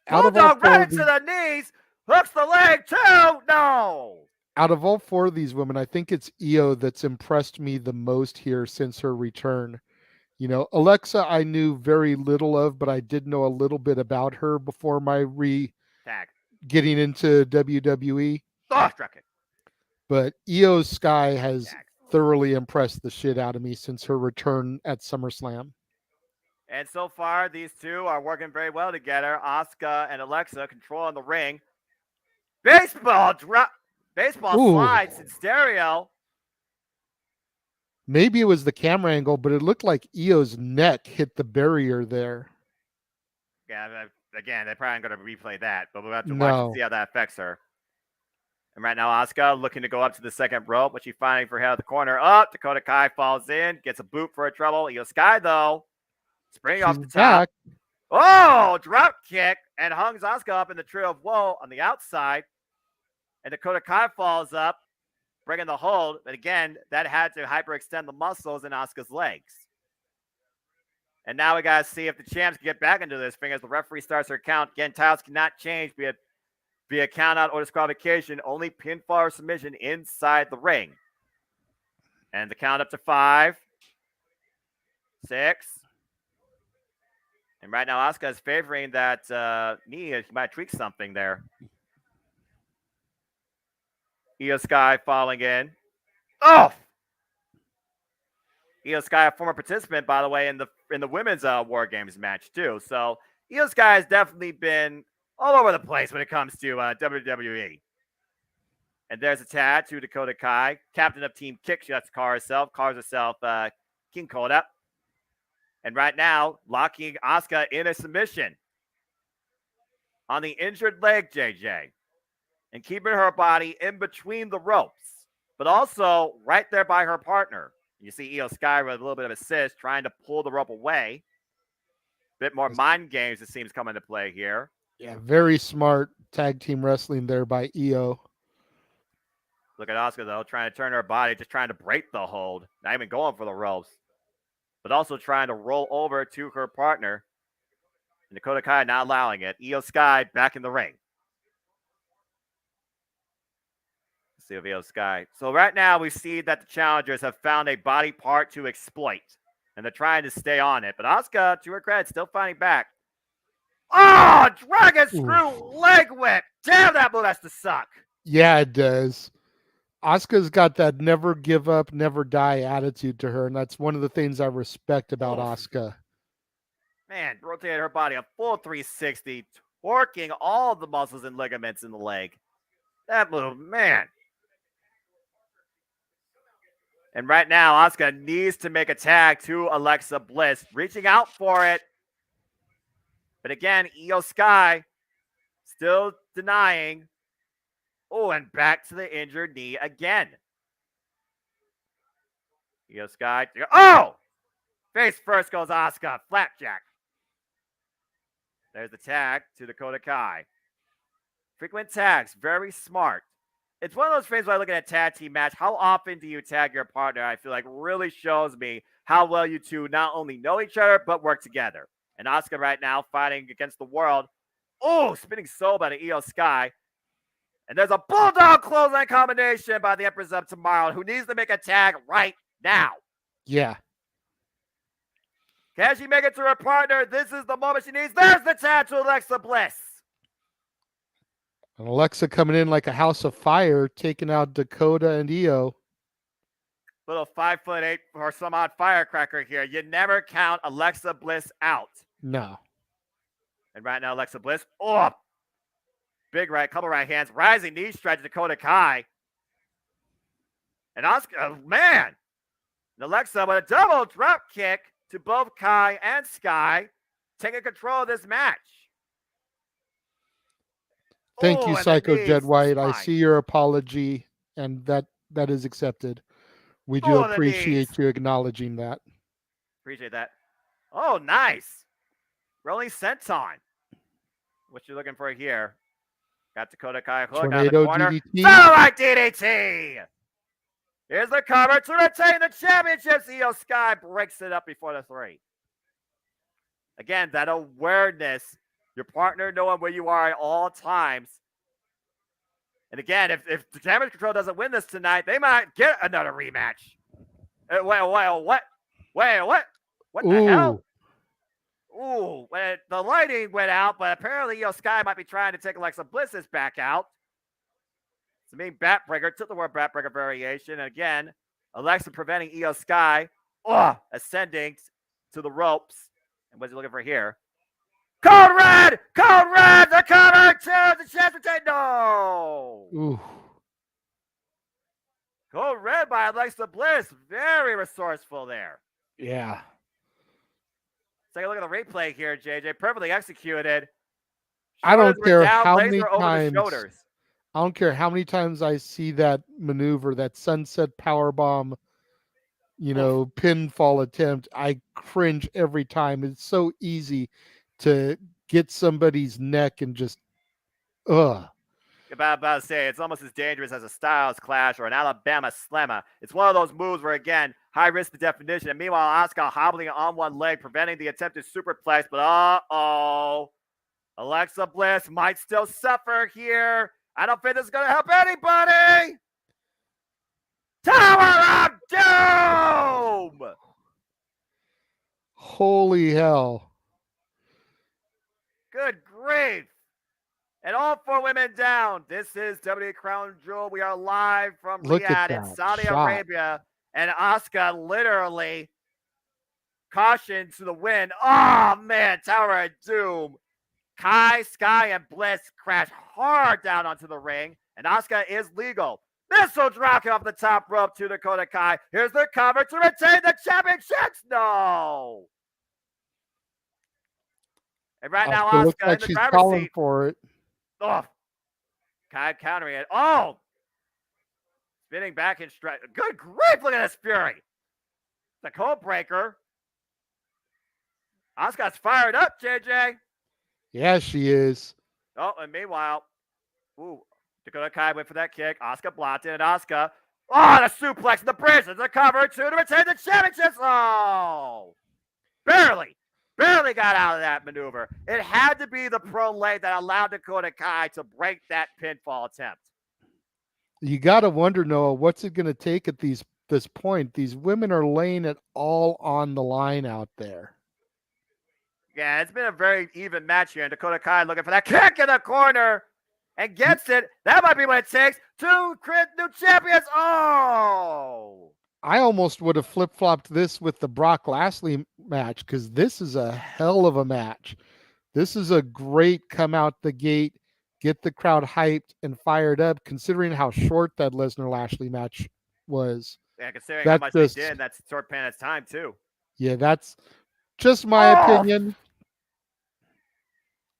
Bulldog right into the knees, hooks the leg too. No. Out of all four of these women, I think it's Io that's impressed me the most here since her return. You know, Alexa, I knew very little of, but I did know a little bit about her before my getting into WWE. Oh, struck it. But Io Sky has thoroughly impressed the shit out of me since her return at SummerSlam. And so far, these two are working very well together. Asuka and Alexa controlling the ring. Baseball slides in stereo. Maybe it was the camera angle, but it looked like Io's neck hit the barrier there. Yeah, again, they're probably going to replay that, but we'll have to watch and see how that affects her. And right now, Asuka looking to go up to the second rope, but she's finding for head of the corner. Up, Dakota Kai falls in, gets a boot for a trouble. Io Sky, though, springing off the top. Oh, drop kick, and hungs Asuka up in the Trio of Woe on the outside. And Dakota Kai falls up, bringing the hold. But again, that had to hyperextend the muscles in Asuka's legs. And now we got to see if the champs can get back into this thing as the referee starts her count. Again, titles cannot change via count out or disqualification. Only pinfall or submission inside the ring. And the count up to 5, 6. And right now, Asuka is favoring that knee. She might tweak something there. Io Sky falling in. Oh! Io Sky, a former participant, by the way, in the women's War Games match, too. So Io Sky has definitely been all over the place when it comes to WWE. And there's a tag to Dakota Kai, captain of Team Kick. She has to calls herself King Coda. And right now, locking Asuka in a submission on the injured leg, JJ. And keeping her body in between the ropes, but also right there by her partner. You see Io Sky with a little bit of assist, trying to pull the rope away. Bit more mind games, it seems, come into play here. Yeah, very smart tag team wrestling there by Io. Look at Asuka, though, trying to turn her body, just trying to break the hold. Not even going for the ropes, but also trying to roll over to her partner. And Dakota Kai not allowing it. Io Sky back in the ring. See of Io Sky. So right now we see that the challengers have found a body part to exploit, and they're trying to stay on it. But Asuka, to her credit, still fighting back. Oh, dragon screw leg whip. Damn, that move has to suck. Yeah, it does. Asuka's got that never give up, never die attitude to her, and that's one of the things I respect about Asuka. Man, rotated her body a full 360, torquing all the muscles and ligaments in the leg. That move, man. And right now, Asuka needs to make a tag to Alexa Bliss, reaching out for it. But again, Io Sky still denying. Oh, and back to the injured knee again. Io Sky. Oh! Face first goes Asuka. Flapjack. There's the tag to Dakota Kai. Frequent tags. Very smart. It's one of those things when I look at a tag team match, how often do you tag your partner? I feel like really shows me how well you two not only know each other, but work together. And Asuka right now fighting against the world. Oh, spinning soul by the Io Sky. And there's a bulldog clothesline combination by the Empress of Tomorrow, who needs to make a tag right now. Yeah. Can she make it to her partner? This is the moment she needs. There's the tag to Alexa Bliss. And Alexa coming in like a house of fire, taking out Dakota and Io. Little 5'8" or some odd firecracker here. You never count Alexa Bliss out. No. And right now, Alexa Bliss, big right, couple right hands, rising knee strike to Dakota Kai. And Asuka, man. And Alexa with a double drop kick to both Kai and Sky, taking control of this match. Thank you, Psycho Jed White. I see your apology, and that is accepted. We do appreciate you acknowledging that. Appreciate that. Oh, nice. Rolling senton. What you looking for here? Got Dakota Kai hook out of the corner. DDT. Satellite DDT. Here's the cover to retain the championships. Io Sky breaks it up before the 3. Again, that awareness, your partner knowing where you are at all times. And again, if the Damage Control doesn't win this tonight, they might get another rematch. What? What the hell? Ooh, the lighting went out, but apparently Io Sky might be trying to take Alexa Bliss's back out. It's a mean backbreaker, took the word backbreaker variation. And again, Alexa preventing Io Sky, ascending to the ropes. And what's he looking for here? Code Red, the cover to the chance to take. No. Ooh. Code Red by Alexa Bliss, very resourceful there. Yeah. Take a look at the replay here, JJ. Perfectly executed. I don't care how many times I see that maneuver, that sunset powerbomb, pinfall attempt. I cringe every time. It's so easy to get somebody's neck and just, About to say, it's almost as dangerous as a Styles Clash or an Alabama Slammer. It's one of those moves where, again, high risk to definition. And meanwhile, Asuka hobbling on one leg, preventing the attempted superplex. But Alexa Bliss might still suffer here. I don't think this is going to help anybody. Tower of Doom! Holy hell. Good grief. And all 4 women down. This is WWE Crown Jewel. We are live from Riyadh in Saudi Arabia. And Asuka literally caution to the wind. Oh, man. Tower of Doom. Kai, Sky, and Bliss crash hard down onto the ring. And Asuka is legal. Missile drop off the top rope to Dakota Kai. Here's the cover to retain the championships. No. And right now, Asuka looks like in the she's driver's calling seat. for it. Kai countering it. Oh! Spinning back in stride. Good grief, look at this Fury. The code breaker. Asuka's fired up, JJ. Yeah, she is. Oh, and meanwhile, Dakota Kai went for that kick. Asuka blocked it, and Asuka, the suplex in the bridge. There's a cover, 2 to retain the championships. Oh! Barely got out of that maneuver. It had to be the pro leg that allowed Dakota Kai to break that pinfall attempt. You got to wonder, Noah, what's it going to take at this point? These women are laying it all on the line out there. Yeah, it's been a very even match here. And Dakota Kai looking for that kick in the corner and gets it. That might be what it takes to create new champions. Oh! I almost would have flip-flopped this with the Brock Lashley match because this is a hell of a match. This is a great come out the gate, get the crowd hyped and fired up, considering how short that Lesnar-Lashley match was. Yeah, considering how much they did in that short span of time, too. Yeah, that's just my opinion.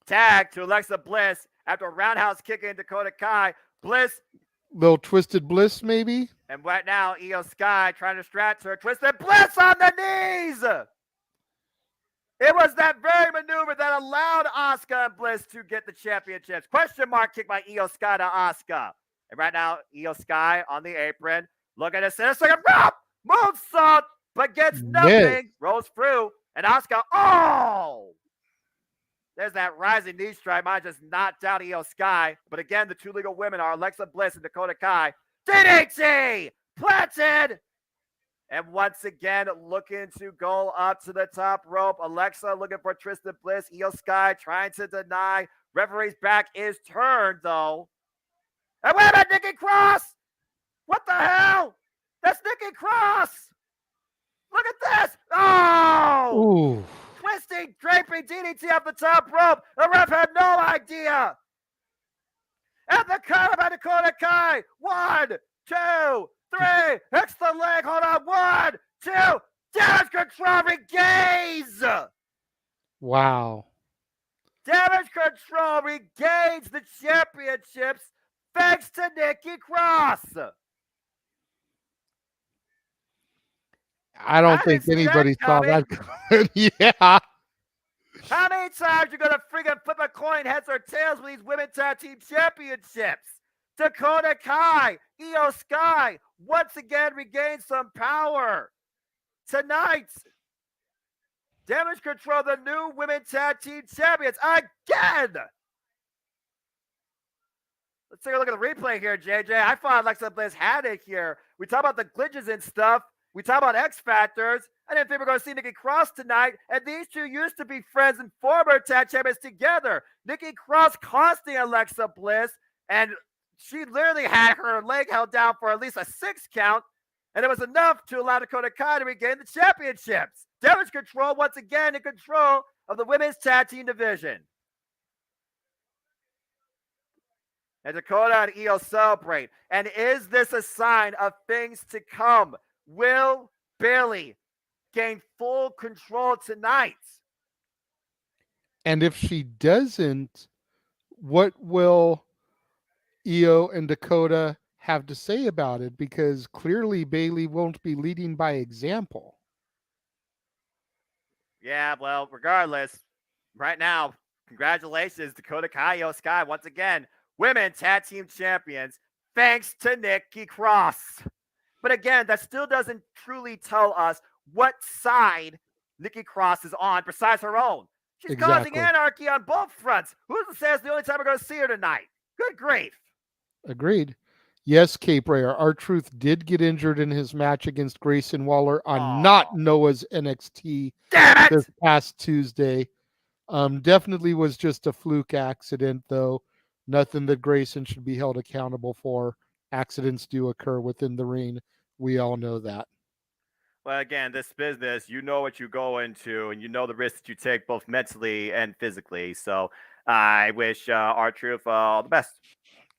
Tag to Alexa Bliss after a roundhouse kick in Dakota Kai. Bliss. Little Twisted Bliss, maybe? And right now, Io Sky trying to distract her. Twisted Bliss on the knees! It was that very maneuver that allowed Asuka and Bliss to get the championships. Question mark kick by Io Sky to Asuka. And right now, Io Sky on the apron. Look at this in a second. Moonsault, but gets nothing. Rolls through. And Asuka, There's that rising knee strike. Might just knocked out Io Sky. But again, the two legal women are Alexa Bliss and Dakota Kai. DDT! Planted! And once again, looking to go up to the top rope. Alexa looking for Tristan Bliss. Io Sky trying to deny. Referee's back is turned, though. And wait a minute, Nikki Cross! What the hell? That's Nikki Cross! Look at this! Oh! Ooh. Twisting, draping DDT off the top rope. The ref had no idea. And the cover by Dakota Kai. 1, 2, 3. Hits the leg. Hold on. 1, 2. Damage control regains. Wow. Damage control regains the championships thanks to Nikki Cross. I don't think anybody saw that coming. Yeah. How many times you gonna friggin' flip a coin heads or tails with these women tag team championships? Dakota Kai, Io Sky once again regain some power. Tonight, Damage Control, the new women tag team champions again. Let's take a look at the replay here, JJ. I thought Alexa Bliss had it here. We talk about the glitches and stuff. We talk about X Factors. I didn't think we were going to see Nikki Cross tonight. And these two used to be friends and former tag champions together. Nikki Cross costing Alexa Bliss. And she literally had her leg held down for at least a 6 count. And it was enough to allow Dakota Kai to regain the championships. Damage Control once again in control of the women's tag team division. And Dakota and Io celebrate. And is this a sign of things to come? Will Bayley gain full control tonight? And if she doesn't, what will Io and Dakota have to say about it? Because clearly Bayley won't be leading by example. Yeah, well, regardless, right now, congratulations, Dakota Kai, Io Sky, once again, women tag team champions, thanks to Nikki Cross. But again, that still doesn't truly tell us what side Nikki Cross is on besides her own. She's causing anarchy on both fronts. Who's to say it's the only time we're going to see her tonight? Good grief. Agreed. Yes, Cape Ray, R-Truth did get injured in his match against Grayson Waller on not Noah's NXT this past Tuesday. Definitely was just a fluke accident, though. Nothing that Grayson should be held accountable for. Accidents do occur within the ring. We all know that. Well, again, this business, you know what you go into, and you know the risks that you take both mentally and physically. So I wish R-Truth all the best.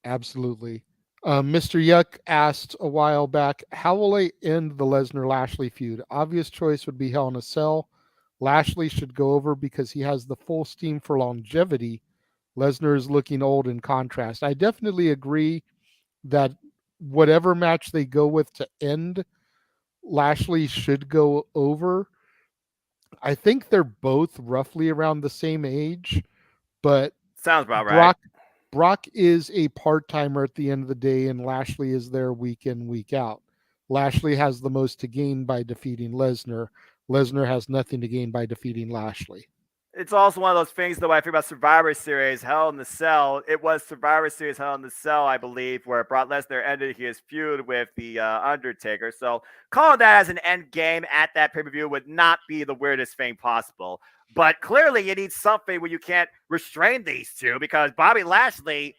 Absolutely. Mr. Yuck asked a while back, how will they end the Lesnar-Lashley feud? Obvious choice would be Hell in a Cell. Lashley should go over because he has the full steam for longevity. Lesnar is looking old in contrast. I definitely agree that whatever match they go with to end, Lashley should go over. I think they're both roughly around the same age, but sounds about right. Brock is a part-timer at the end of the day, and Lashley is there week in, week out. Lashley has the most to gain by defeating Lesnar. Lesnar has nothing to gain by defeating Lashley. It's also one of those things, though, I think about Survivor Series, Hell in the Cell. It was Survivor Series, Hell in the Cell, I believe, where Brock Lesnar ended his feud with the Undertaker. So calling that as an end game at that pay-per-view would not be the weirdest thing possible. But clearly you need something where you can't restrain these two, because Bobby Lashley,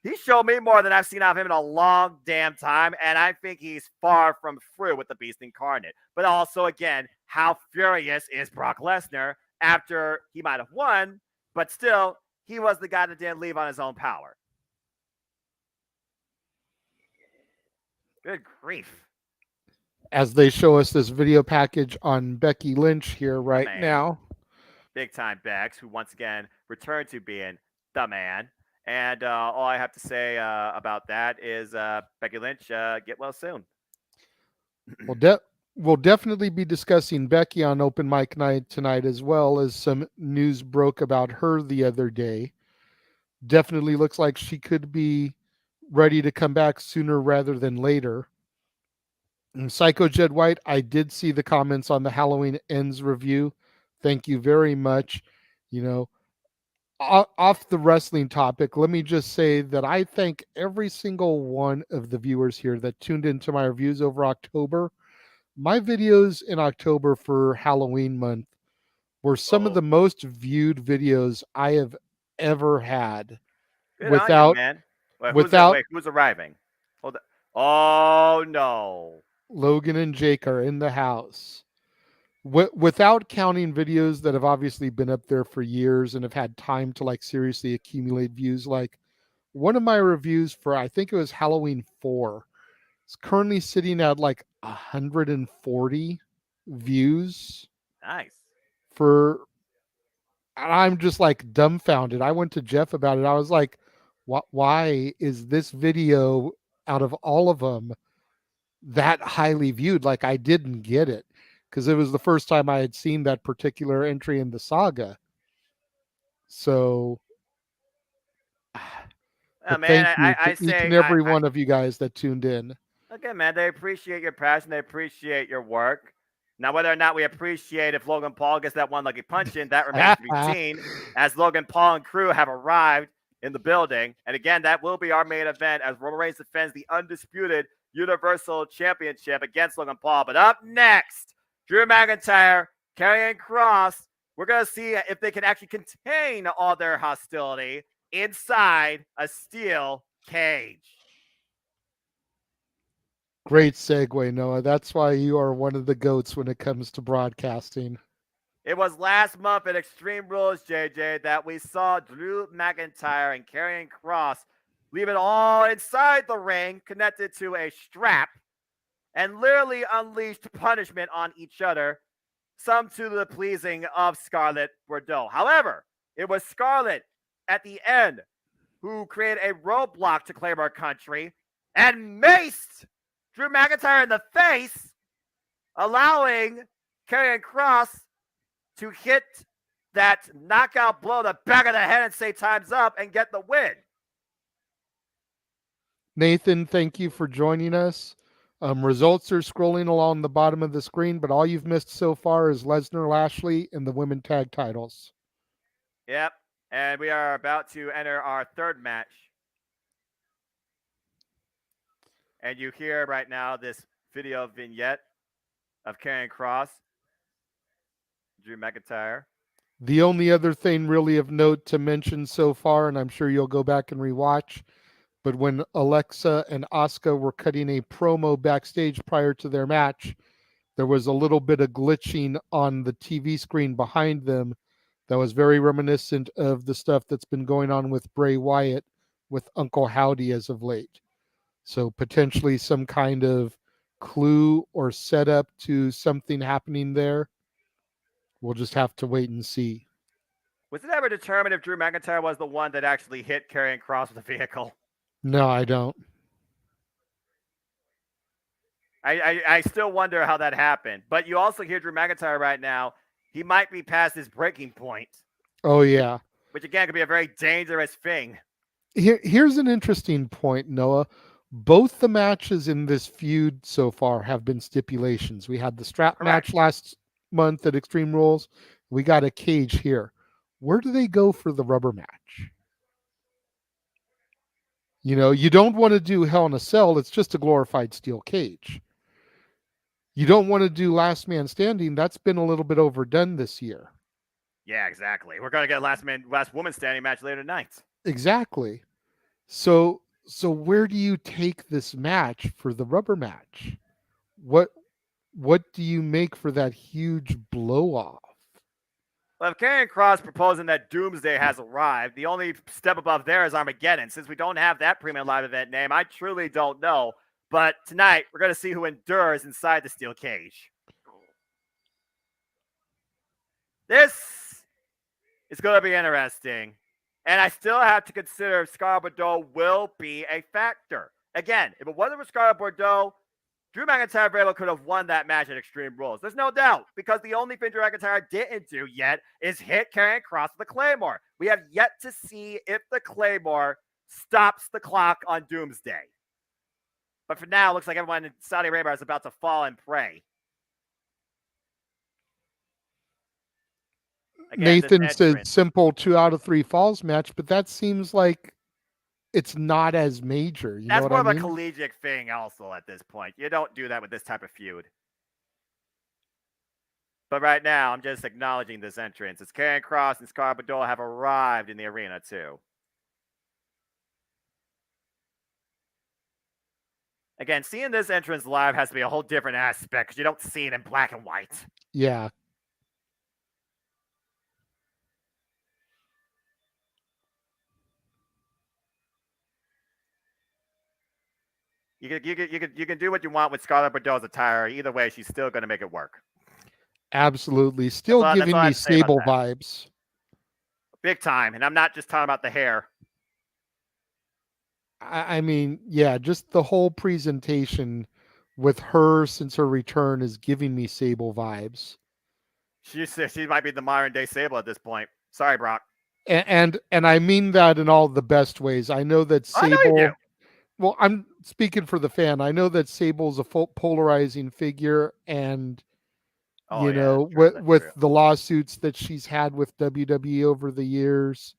he showed me more than I've seen out of him in a long damn time, and I think he's far from through with the Beast Incarnate. But also, again, how furious is Brock Lesnar after he might have won, but still, he was the guy that didn't leave on his own power. Good grief. As they show us this video package on Becky Lynch here right now. Big time Bex, who once again returned to being the man. And all I have to say about that is Becky Lynch, get well soon. We'll definitely be discussing Becky on Open Mic Night tonight, as well as some news broke about her the other day. Definitely looks like she could be ready to come back sooner rather than later. And Psycho Jed White, I did see the comments on the Halloween Ends review. Thank you very much. You know, off the wrestling topic, let me just say that I thank every single one of the viewers here that tuned into my reviews over October. My videos in October for Halloween month were some of the most viewed videos I have ever had. Good on you, Without man. without Who's arriving? Hold on. Oh no. Logan and Jake are in the house. Without counting videos that have obviously been up there for years and have had time to like seriously accumulate views, like one of my reviews for, I think it was Halloween 4, it's currently sitting at like 140 views Nice. for, and I'm just like dumbfounded. I went to Jeff about it. I was like, why is this video out of all of them that highly viewed? Like, I didn't get it because it was the first time I had seen that particular entry in the saga. So, but Man, thank you I to each and say every one of you guys that tuned in. okay, man, they appreciate your passion. They appreciate your work. Now, whether or not we appreciate if Logan Paul gets that one lucky punch in, that remains to be seen, as Logan Paul and crew have arrived in the building. And again, that will be our main event as Roman Reigns defends the undisputed Universal Championship against Logan Paul. But up next, Drew McIntyre, Karrion Kross. We're going to see if they can actually contain all their hostility inside a steel cage. Great segue, Noah. That's why you are one of the GOATs when it comes to broadcasting. It was last month at Extreme Rules, JJ, that we saw Drew McIntyre and Karrion Kross leave it all inside the ring, connected to a strap, and literally unleashed punishment on each other, some to the pleasing of Scarlett Bordeaux. However, it was Scarlett at the end who created a roadblock to claim our country and maced Drew McIntyre in the face, allowing Karrion Kross to hit that knockout blow to the back of the head and say time's up and get the win. Nathan, thank you for joining us. Results are scrolling along the bottom of the screen, but all you've missed so far is Lesnar, Lashley, and the women tag titles. Yep, and we are about to enter our third match. And you hear right now this video vignette of Karrion Kross, Drew McIntyre. The only other thing really of note to mention so far, and I'm sure you'll go back and rewatch, but when Alexa and Asuka were cutting a promo backstage prior to their match, there was a little bit of glitching on the TV screen behind them that was very reminiscent of the stuff that's been going on with Bray Wyatt with Uncle Howdy as of late. So potentially some kind of clue or setup to something happening there. We'll just have to wait and see. Was it ever determined if Drew McIntyre was the one that actually hit Karrion Kross with a vehicle? No, I don't. I still wonder how that happened. But you also hear Drew McIntyre right now. He might be past his breaking point. Oh, yeah. Which again, could be a very dangerous thing. Here's an interesting point, Noah. Both the matches in this feud so far have been stipulations. We had the strap match last month at Extreme Rules. We got a cage here. Where do they go for the rubber match? You know, you don't want to do Hell in a Cell. It's just a glorified steel cage. You don't want to do Last Man Standing. That's been a little bit overdone this year. Yeah, exactly. We're going to get a last woman standing match later tonight. Exactly. So where do you take this match for the rubber match? What do you make for that huge blow off? Well, if Karrion Kross proposing that Doomsday has arrived, the only step above there is Armageddon. Since we don't have that premium live event name, I truly don't know. But tonight, we're going to see who endures inside the steel cage. This is going to be interesting. And I still have to consider if Scarlett Bordeaux will be a factor. Again, if it wasn't for Scarlett Bordeaux, Drew McIntyre very well could have won that match at Extreme Rules. There's no doubt, because the only thing Drew McIntyre didn't do yet is hit Karrion Kross with the Claymore. We have yet to see if the Claymore stops the clock on Doomsday. But for now, it looks like everyone in Saudi Arabia is about to fall and pray. Again, this Nathan said entrance. simple 2 out of 3 falls match, but that seems like it's not as major. You know That's what more I of a mean? collegiate thing also at this point. You don't do that with this type of feud. But right now, I'm just acknowledging this entrance. As Karrion Kross and Scar Badol have arrived in the arena too. Again, seeing this entrance live has to be a whole different aspect because you don't see it in black and white. Yeah. You can do what you want with Scarlett Bordeaux's attire. Either way, she's still going to make it work. Absolutely. Still that's giving all I me have to say about Sable that. vibes. Big time. And I'm not just talking about the hair. I mean, yeah, just the whole presentation with her since her return is giving me Sable vibes. She might be the modern day Sable at this point. Sorry, Brock. And I mean that in all the best ways. I know that Sable. I know you do. Well, I'm speaking for the fan. I know that Sable's a polarizing figure, and you know, with the lawsuits that she's had with WWE over the years,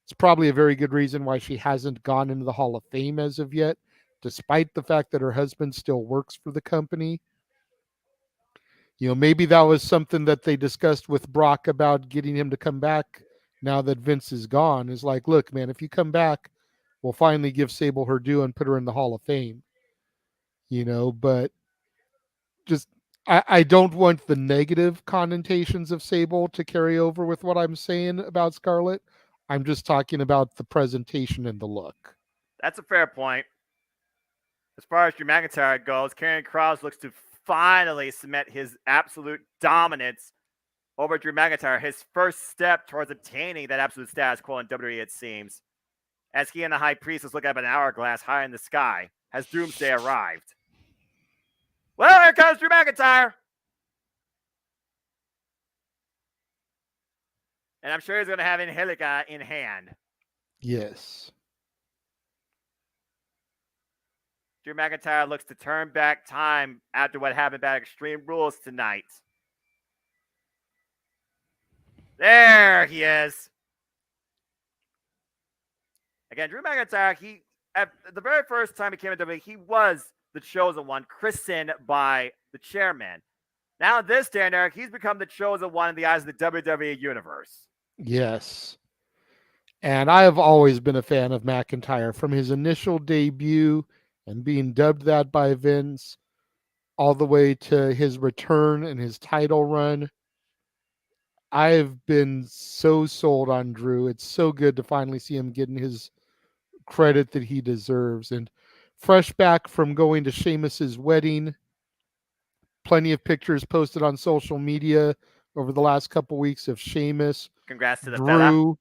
it's probably a very good reason why she hasn't gone into the Hall of Fame as of yet, despite the fact that her husband still works for the company. You know, maybe that was something that they discussed with Brock about getting him to come back now that Vince is gone. Is like, look, man, if you come back, we'll finally give Sable her due and put her in the Hall of Fame. You know, but just I don't want the negative connotations of Sable to carry over with what I'm saying about Scarlett. I'm just talking about the presentation and the look. That's a fair point. As far as Drew McIntyre goes, Karrion Kross looks to finally cement his absolute dominance over Drew McIntyre, his first step towards obtaining that absolute status quo in WWE, it seems. As he and the High Priestess look up an hourglass high in the sky, has Doomsday arrived. Well, here comes Drew McIntyre! And I'm sure he's going to have Angelica in hand. Yes. Drew McIntyre looks to turn back time after what happened at Extreme Rules tonight. There he is. Again, Drew McIntyre, at the very first time he came into WWE, he was the chosen one, christened by the chairman. Now, this day and age, he's become the chosen one in the eyes of the WWE Universe. Yes. And I have always been a fan of McIntyre from his initial debut and being dubbed that by Vince all the way to his return and his title run. I've been so sold on Drew. It's so good to finally see him getting his credit that he deserves. And fresh back from going to Sheamus's wedding, plenty of pictures posted on social media over the last couple weeks of Sheamus. Congrats to the Drew.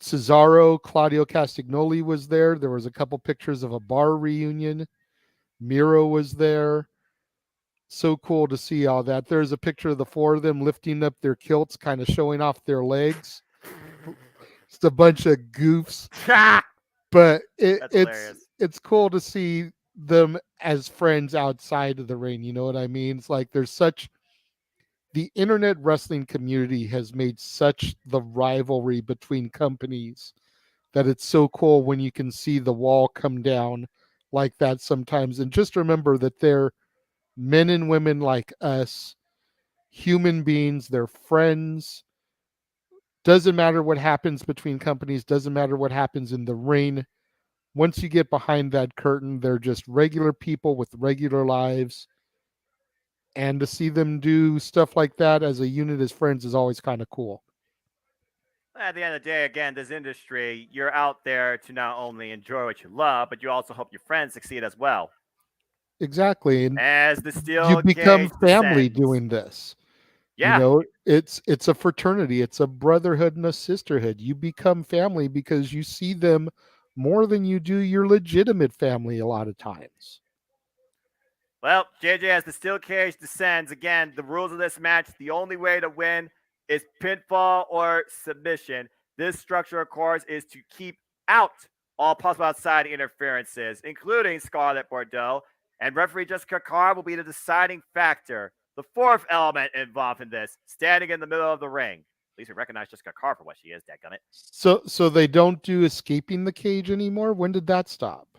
Cesaro, Claudio Castagnoli was there. There was a couple pictures of a bar reunion. Miro was there. So cool to see all that. There's a picture of the four of them lifting up their kilts, kind of showing off their legs. Just a bunch of goofs. But it's cool to see them as friends outside of the ring. You know what I mean? It's like the internet wrestling community has made such the rivalry between companies that it's so cool when you can see the wall come down like that sometimes. And just remember that they're men and women like us, human beings, they're friends. Doesn't matter what happens between companies, doesn't matter what happens in the ring. Once you get behind that curtain, they're just regular people with regular lives. And to see them do stuff like that as a unit as friends is always kind of cool. At the end of the day, again, this industry, you're out there to not only enjoy what you love, but you also hope your friends succeed as well. Exactly. And as the steel you become family descends. doing this. Yeah. You know, it's a fraternity, it's a brotherhood and a sisterhood. You become family because you see them more than you do your legitimate family a lot of times. Well, JJ, as the steel cage descends, again, the rules of this match, the only way to win is pinfall or submission. This structure, of course, is to keep out all possible outside interferences, including Scarlett Bordeaux, and referee Jessica Carr will be the deciding factor. The fourth element involved in this, standing in the middle of the ring. At least we recognize Jessica Carr for what she is, dadgummit. So they don't do escaping the cage anymore? When did that stop?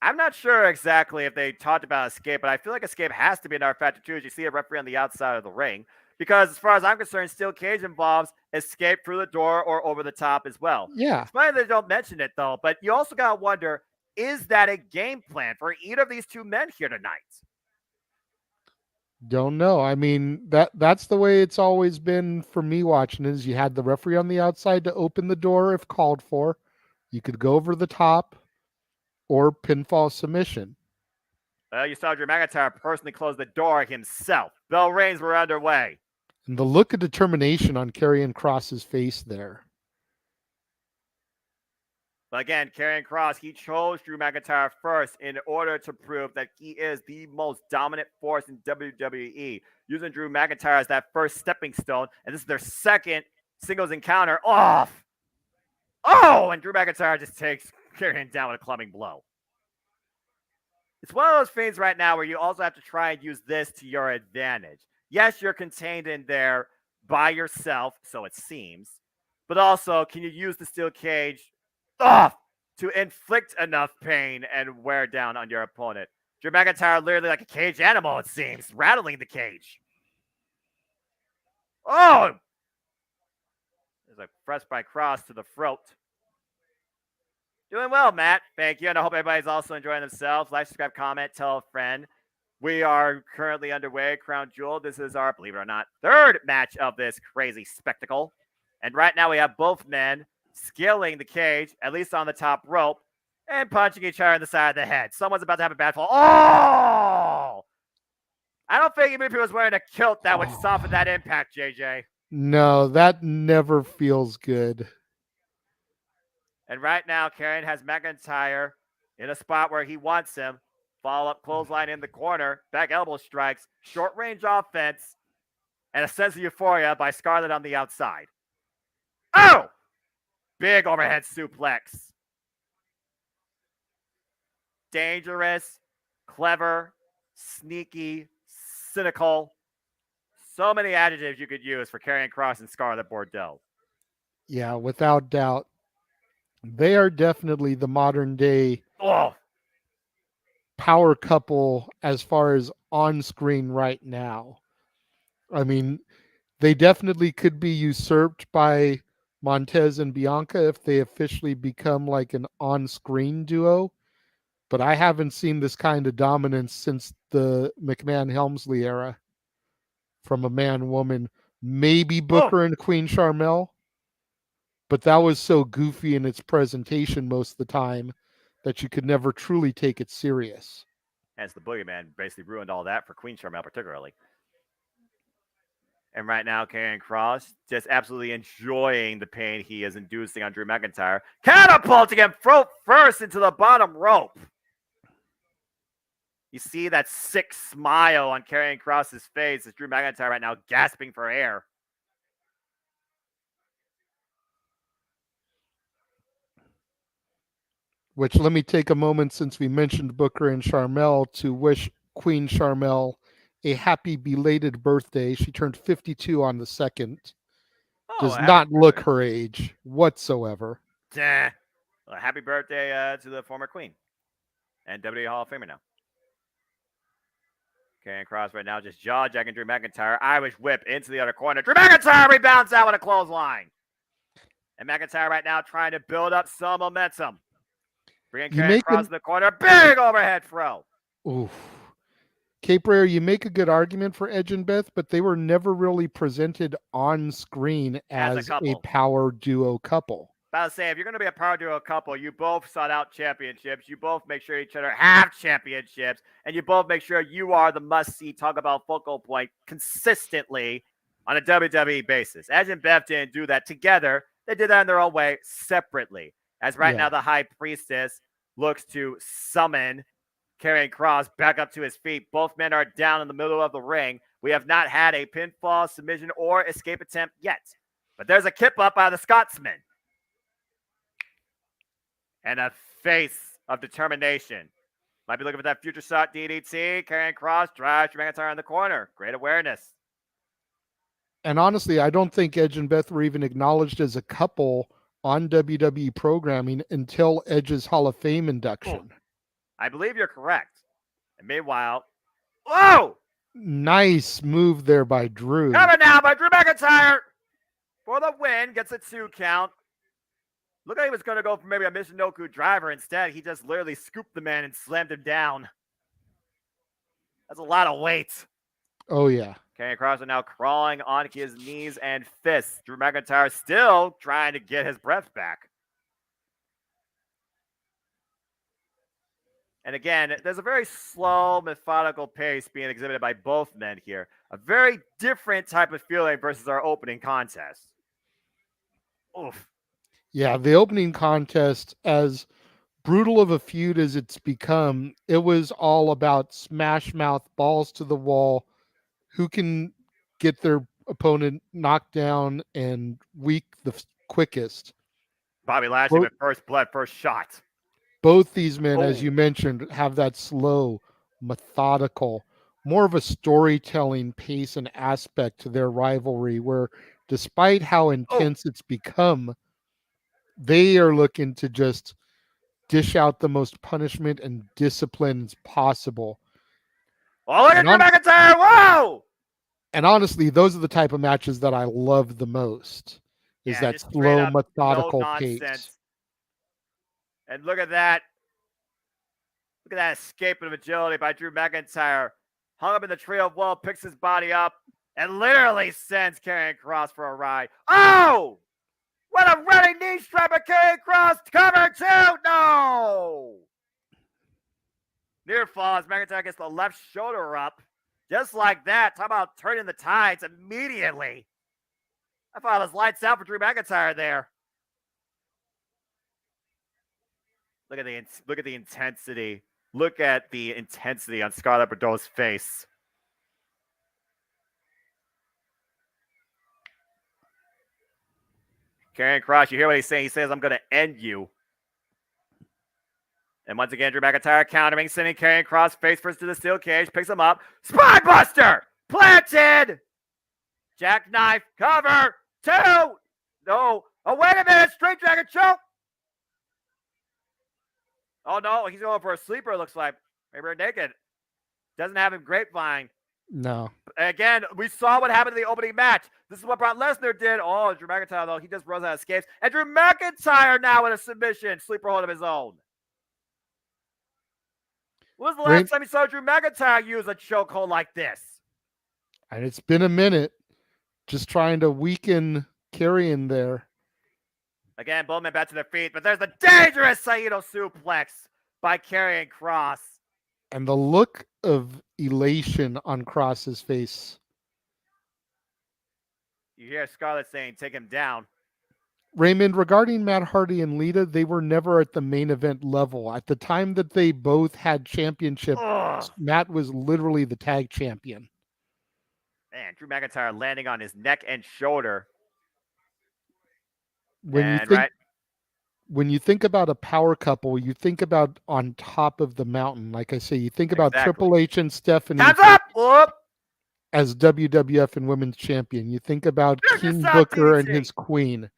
I'm not sure exactly if they talked about escape, but I feel like escape has to be another factor too, as you see a referee on the outside of the ring. Because as far as I'm concerned, steel cage involves escape through the door or over the top as well. Yeah. It's funny they don't mention it though, but you also gotta wonder, is that a game plan for either of these two men here tonight? Don't know. I mean, that's the way it's always been for me watching is you had the referee on the outside to open the door if called for. You could go over the top or pinfall submission. Well, you saw Drew McIntyre personally close the door himself. Bell rings were underway. And the look of determination on Karrion Kross's face there. But again, Karrion Kross, he chose Drew McIntyre first in order to prove that he is the most dominant force in WWE, using Drew McIntyre as that first stepping stone. And this is their second singles encounter off. Oh, and Drew McIntyre just takes Karrion down with a clubbing blow. It's one of those things right now where you also have to try and use this to your advantage. Yes, you're contained in there by yourself, so it seems. But also, can you use the steel cage to inflict enough pain and wear down on your opponent? Drew McIntyre literally like a cage animal, it seems, rattling the cage. Oh! There's a press by Kross to the throat. Doing well, Matt. Thank you. And I hope everybody's also enjoying themselves. Like, subscribe, comment, tell a friend. We are currently underway, Crown Jewel. This is our, believe it or not, third match of this crazy spectacle. And right now we have both men scaling the cage, at least on the top rope, and punching each other in the side of the head. Someone's about to have a bad fall. Oh! I don't think even if he was wearing a kilt, that would soften that impact, JJ. No, that never feels good. And right now, Karrion has McIntyre in a spot where he wants him. Follow-up clothesline in the corner. Back elbow strikes. Short-range offense. And a sense of euphoria by Scarlett on the outside. Oh! Big overhead suplex. Dangerous, clever, sneaky, cynical. So many adjectives you could use for Karrion Kross and Scarlett Bordeaux. Yeah, without doubt. They are definitely the modern day power couple as far as on screen right now. I mean, they definitely could be usurped by Montez and Bianca if they officially become like an on-screen duo. But I haven't seen this kind of dominance since the McMahon-Helmsley era from a man-woman. Maybe Booker and Queen Sharmell. But that was so goofy in its presentation most of the time that you could never truly take it serious. Hence the Boogeyman basically ruined all that for Queen Sharmell particularly. And right now, Karrion Kross just absolutely enjoying the pain he is inducing on Drew McIntyre. Catapulting him throat first into the bottom rope. You see that sick smile on Karrion Kross's face as Drew McIntyre right now gasping for air. Which let me take a moment since we mentioned Booker and Sharmell to wish Queen Sharmell a happy belated birthday. She turned 52 on the 2nd. Does not look her age whatsoever. Well, happy birthday to the former queen and WWE Hall of Famer now. Karrion Kross right now just jaw-jacking Drew McIntyre. Irish whip into the other corner. Drew McIntyre rebounds out with a clothesline. And McIntyre right now trying to build up some momentum. Bringing Karrion Kross in the corner. Big overhead throw. Oof. Cape Rare, you make a good argument for Edge and Beth, but they were never really presented on screen as a power duo couple. About to say, if you're going to be a power duo couple, you both sought out championships. You both make sure each other have championships. And you both make sure you are the must-see talk about focal point consistently on a WWE basis. Edge and Beth didn't do that together. They did that in their own way separately. As right now, the High Priestess looks to summon Karrion Kross back up to his feet. Both men are down in the middle of the ring. We have not had a pinfall, submission, or escape attempt yet. But there's a kip up by the Scotsman. And a face of determination Might be looking for that future shot DDT. Karrion Kross drives Drew McIntyre in the corner. Great awareness. And honestly, I don't think Edge and Beth were even acknowledged as a couple on WWE programming until Edge's Hall of Fame induction. I believe you're correct. And meanwhile, whoa! Nice move there by Drew. Coming now by Drew McIntyre for the win. Gets a 2 count. Looked like he was going to go for maybe a Michinoku driver. Instead, he just literally scooped the man and slammed him down. That's a lot of weight. Oh, yeah. Karrion Kross now crawling on his knees and fists. Drew McIntyre still trying to get his breath back. And again, there's a very slow, methodical pace being exhibited by both men here. A very different type of feeling versus our opening contest. Oof. Yeah, the opening contest, as brutal of a feud as it's become, it was all about smash mouth, balls to the wall, who can get their opponent knocked down and weak the quickest. Bobby Lashley with first blood, first shot. Both these men, as you mentioned, have that slow, methodical, more of a storytelling pace and aspect to their rivalry, where despite how intense it's become, they are looking to just dish out the most punishment and discipline as possible. Oh, look at Drew McIntyre! Whoa! And honestly, those are the type of matches that I love the most. Is that slow, methodical pace. And look at that. Look at that escape of agility by Drew McIntyre. Hung up in the tree of woe, picks his body up, and literally sends Karrion Kross for a ride. Oh! What a running knee strap of Karrion Kross. Cover 2! No! Near fall as McIntyre gets the left shoulder up. Just like that. Talk about turning the tides immediately. I thought it was lights out for Drew McIntyre there. Look at the intensity. Look at the intensity on Scarlett Bordeaux's face. Karrion Kross, you hear what he's saying? He says, I'm going to end you. And once again, Drew McIntyre countering, sending Karrion Kross face first to the steel cage, picks him up. Spinebuster! Planted! Jackknife, cover, 2! No. Oh, wait a minute, straight dragon choke! Oh, no, he's going for a sleeper, it looks like. Maybe Renegade. Doesn't have him grapevine. No. Again, we saw what happened in the opening match. This is what Brock Lesnar did. Oh, Drew McIntyre, though, he just runs out of escapes. And Drew McIntyre now in a submission. Sleeper hold of his own. When was the last time you saw Drew McIntyre use a chokehold like this? And it's been a minute. Just trying to weaken Karrion there. Again, Bowman back to their feet, but there's the dangerous Saito suplex by Karrion Kross. And the look of elation on Kross's face. You hear Scarlett saying, take him down. Raymond, regarding Matt Hardy and Lita, they were never at the main event level. At the time that they both had championships, Matt was literally the tag champion. Man, Drew McIntyre landing on his neck and shoulder. When you think about a power couple, you think about on top of the mountain. Like I say, you think about Triple H and Stephanie as WWF and Women's Champion. You think about King Booker and his queen.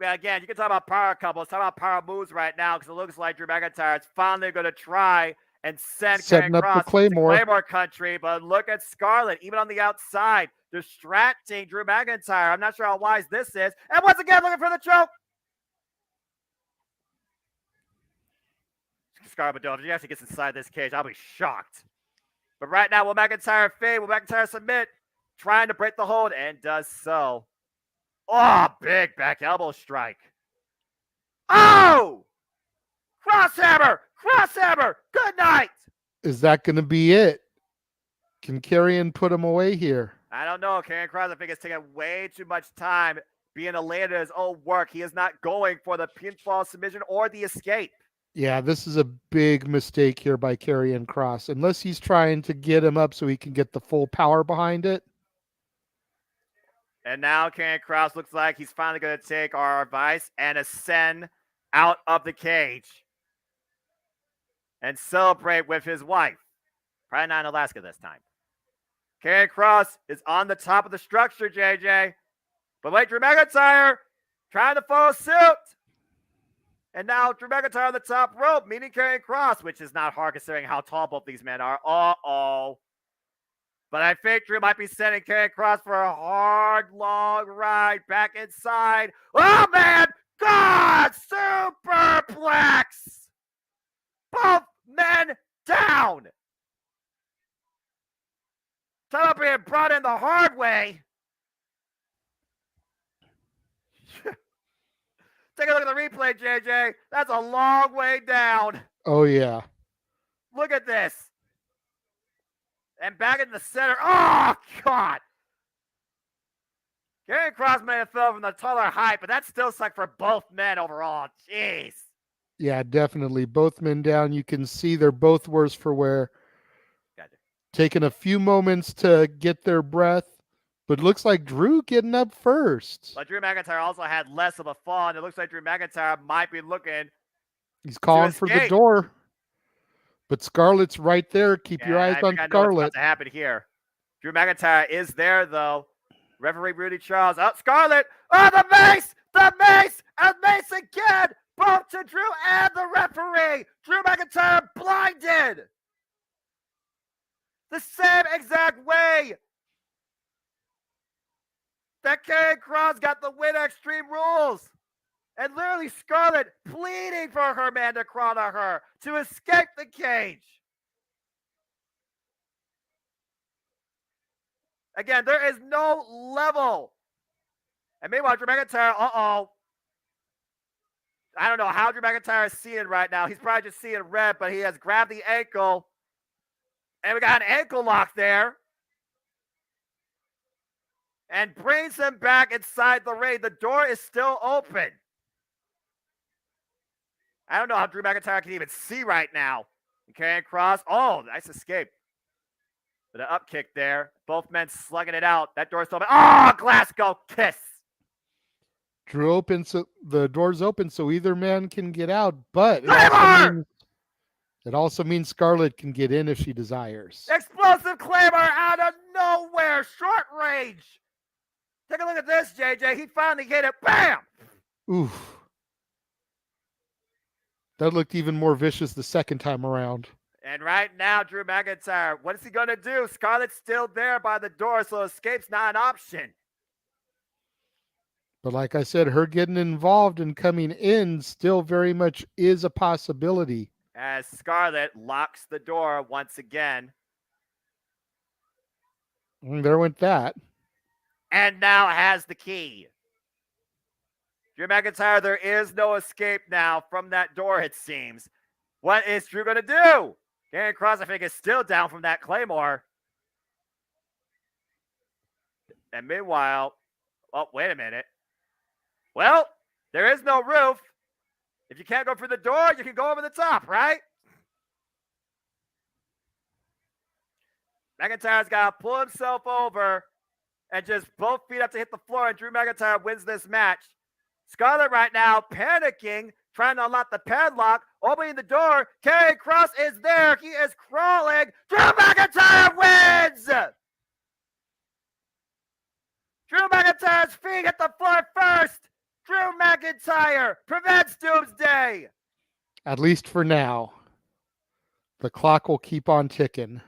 Yeah, again, you can talk about power couples, talk about power moves right now because it looks like Drew McIntyre is finally going to try and send Setting Karrion up Kross the Claymore. to Claymore country. But look at Scarlett, even on the outside, distracting Drew McIntyre. I'm not sure how wise this is. And once again, looking for the choke. Scarlett, if he actually gets inside this cage, I'll be shocked. But right now, will McIntyre fade? Will McIntyre submit? Trying to break the hold and does so. Oh, big back elbow strike. Oh! Crosshammer! Crosshammer! Good night! Is that going to be it? Can Karrion put him away here? I don't know. Karrion Kross, I think, has taken way too much time being a late at his own work. He is not going for the pinfall submission or the escape. Yeah, this is a big mistake here by Karrion Kross. Unless he's trying to get him up so he can get the full power behind it. And now Karrion Kross looks like he's finally going to take our advice and ascend out of the cage. and celebrate with his wife. Probably not in Alaska this time. Karrion Kross is on the top of the structure, JJ. But wait, Drew McIntyre trying to follow suit. And now Drew McIntyre on the top rope, meeting Karrion Kross, which is not hard considering how tall both these men are. Uh-oh. But I think Drew might be sending Karrion Kross for a hard, long ride back inside. Oh, man! God! Superplex! Both men down! Talk about being brought in the hard way. Take a look at the replay, JJ. That's a long way down. Oh, yeah. Look at this. And back in the center. Oh, God. Karrion Kross may have fell from the taller height, but that still sucked for both men overall. Jeez. Yeah, definitely. Both men down. You can see they're both worse for wear. Gotcha. Taking a few moments to get their breath, but looks like Drew getting up first. But Drew McIntyre also had less of a fall, and it looks like Drew McIntyre might be looking. He's calling for the door. But Scarlett's right there. Keep your eyes on I know Scarlett. what's about to happen here. Drew McIntyre is there, though. Referee Rudy Charles. Oh, Scarlett. Oh, the mace! The mace! And mace again! Both to Drew and the referee. Drew McIntyre blinded. The same exact way that Karrion Kross got the win Extreme Rules. And literally Scarlett pleading for her man to crawl to her to escape the cage. Again, there is no level. And meanwhile, Drew McIntyre, uh-oh. I don't know how Drew McIntyre is seeing right now. He's probably just seeing red, but he has grabbed the ankle. And we got an ankle lock there. And brings him back inside the ring. The door is still open. I don't know how Drew McIntyre can even see right now. And Karrion Kross, oh, nice escape. With an up kick there. Both men slugging it out. That door's open. Oh, Glasgow kiss. Drew opens, so the door's open so either man can get out, but it also means Scarlett can get in if she desires. Explosive Claymore out of nowhere. Short range. Take a look at this, JJ. He finally hit it. Bam! Oof. That looked even more vicious the second time around. And right now, Drew McIntyre, what is he going to do? Scarlett's still there by the door, so escape's not an option. But like I said, her getting involved and coming in still very much is a possibility. As Scarlett locks the door once again. And there went that. And now has the key. Drew McIntyre, there is no escape now from that door, it seems. What is Drew going to do? Karrion Kross, I think, is still down from that Claymore. And meanwhile, oh, wait a minute. Well, there is no roof. If you can't go through the door, you can go over the top, right? McIntyre's got to pull himself over and just both feet up to hit the floor, and Drew McIntyre wins this match. Scarlett right now panicking, trying to unlock the padlock, opening the door. Karrion Kross is there. He is crawling. Drew McIntyre wins! Drew McIntyre's feet hit the floor first. Drew McIntyre prevents Doomsday. At least for now. The clock will keep on ticking.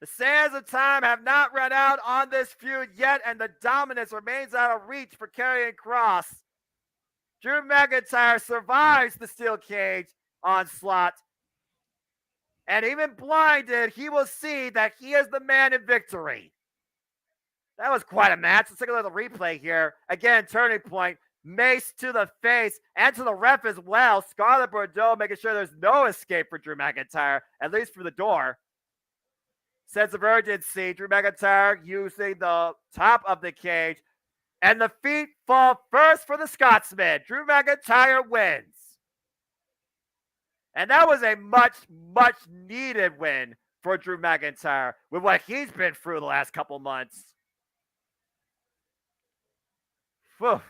The sands of time have not run out on this feud yet, and the dominance remains out of reach for Karrion Kross. Drew McIntyre survives the steel cage onslaught. And even blinded, he will see that he is the man in victory. That was quite a match. Let's take a look at the replay here. Again, turning point. Mace to the face and to the ref as well. Scarlett Bordeaux making sure there's no escape for Drew McIntyre, at least for the door. Sense of urgency. Drew McIntyre using the top of the cage. And the feet fall first for the Scotsman. Drew McIntyre wins. And that was a much, much needed win for Drew McIntyre with what he's been through the last couple months. Whew.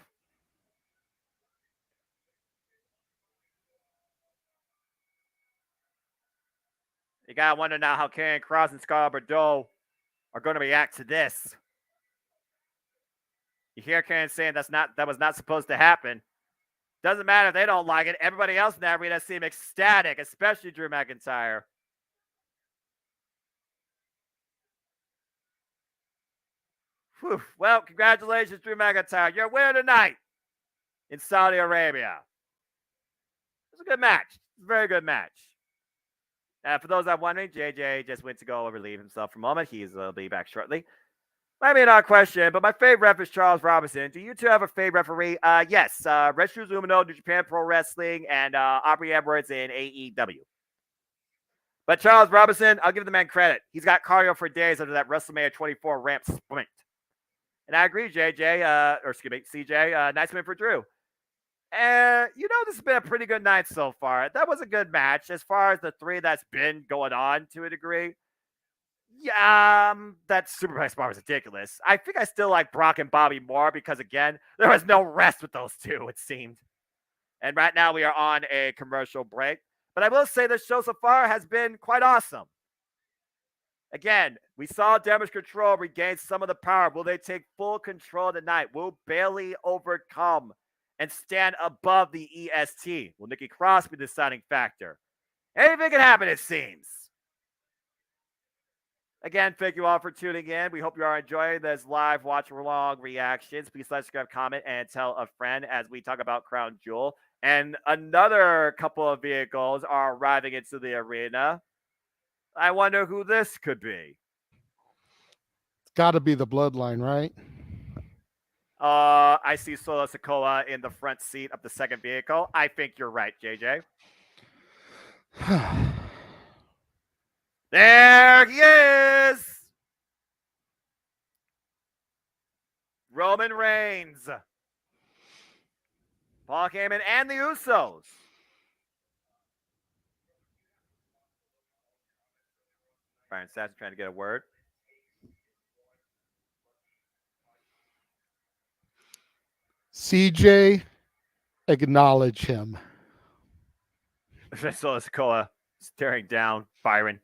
You gotta wonder now how Karrion Kross and Scarlett Bordeaux are going to react to this. You hear Karrion saying that was not supposed to happen. Doesn't matter if they don't like it. Everybody else in that arena seemed ecstatic, especially Drew McIntyre. Whew. Well, congratulations, Drew McIntyre. You're a winner tonight in Saudi Arabia. It was a good match. It was a very good match. For those that are wondering, JJ just went to go relieve himself for a moment. He'll be back shortly. Might be an odd question, but my favorite ref is Charles Robinson. Do you two have a favorite referee? Yes. Reshu Umino, New Japan Pro Wrestling, and Aubrey Edwards in AEW. But Charles Robinson, I'll give the man credit. He's got cardio for days under that WrestleMania 24 ramp sprint. And I agree, CJ. Nice win for Drew. And this has been a pretty good night so far. That was a good match as far as the three that's been going on to a degree. Yeah, that Superplex spot was ridiculous. I think I still like Brock and Bobby more because, again, there was no rest with those two, it seemed. And right now we are on a commercial break. But I will say this show so far has been quite awesome. Again, we saw Damage Control regain some of the power. Will they take full control tonight? Will Bayley overcome and stand above the EST? Will Nikki Cross be the deciding factor? Anything can happen, it seems. Again, thank you all for tuning in. We hope you are enjoying this live watch-along reactions. Please like, subscribe, comment, and tell a friend as we talk about Crown Jewel. And another couple of vehicles are arriving into the arena. I wonder who this could be. It's got to be the Bloodline, right? I see Solo Sikoa in the front seat of the second vehicle. I think you're right, JJ. There he is! Roman Reigns. Paul Heyman and the Usos. Brian Sass trying to get a word. CJ, acknowledge him. Solo Sikoa staring down Byron.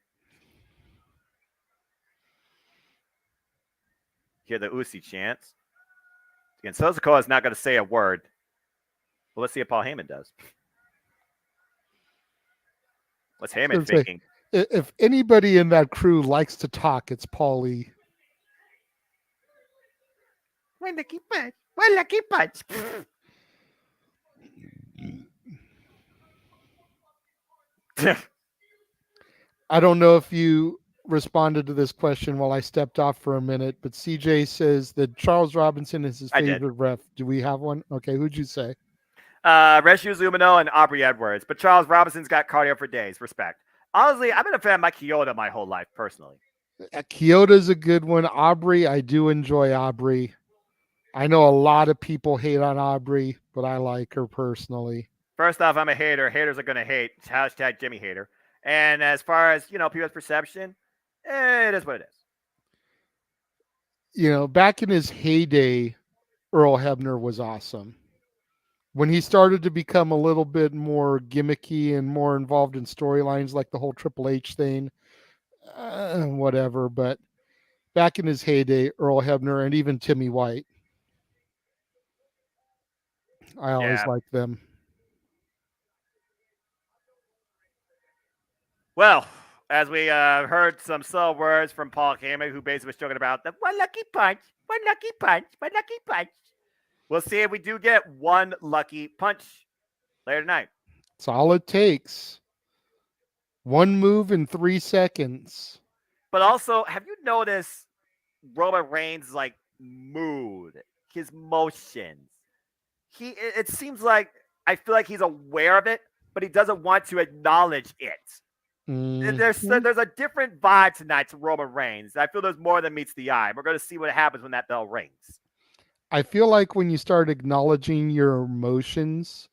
Hear the Usi chants. Again, Solo Sikoa is not going to say a word. Well, let's see if Paul Heyman does. What's Heyman thinking? If anybody in that crew likes to talk, it's Paulie. One lucky punch. One lucky punch. I don't know if you responded to this question while I stepped off for a minute, but CJ says that Charles Robinson is his favorite ref. Do we have one? Okay, who'd you say? Reshu Umino and Aubrey Edwards. But Charles Robinson's got cardio for days. Respect. Honestly, I've been a fan of Mike Chioda my whole life, personally. Chioda's a good one. Aubrey, I do enjoy Aubrey. I know a lot of people hate on Aubrey, but I like her personally. First off, I'm a hater. Haters are going to hate. Hashtag Jimmy Hater. And as far as, people's perception, it is what it is. Back in his heyday, Earl Hebner was awesome. When he started to become a little bit more gimmicky and more involved in storylines like the whole Triple H thing, whatever. But back in his heyday, Earl Hebner and even Timmy White, I always liked them. Well, as we heard some subtle words from Paul Heyman, who basically was talking about the one lucky punch, one lucky punch, one lucky punch. We'll see if we do get one lucky punch later tonight. That's all it takes. One move in 3 seconds. But also, have you noticed Roman Reigns' mood, his motions? It seems like I feel like he's aware of it, but he doesn't want to acknowledge it. Mm-hmm. There's a different vibe tonight to Roman Reigns. I feel there's more than meets the eye. We're going to see what happens when that bell rings. I feel like when you start acknowledging your emotions,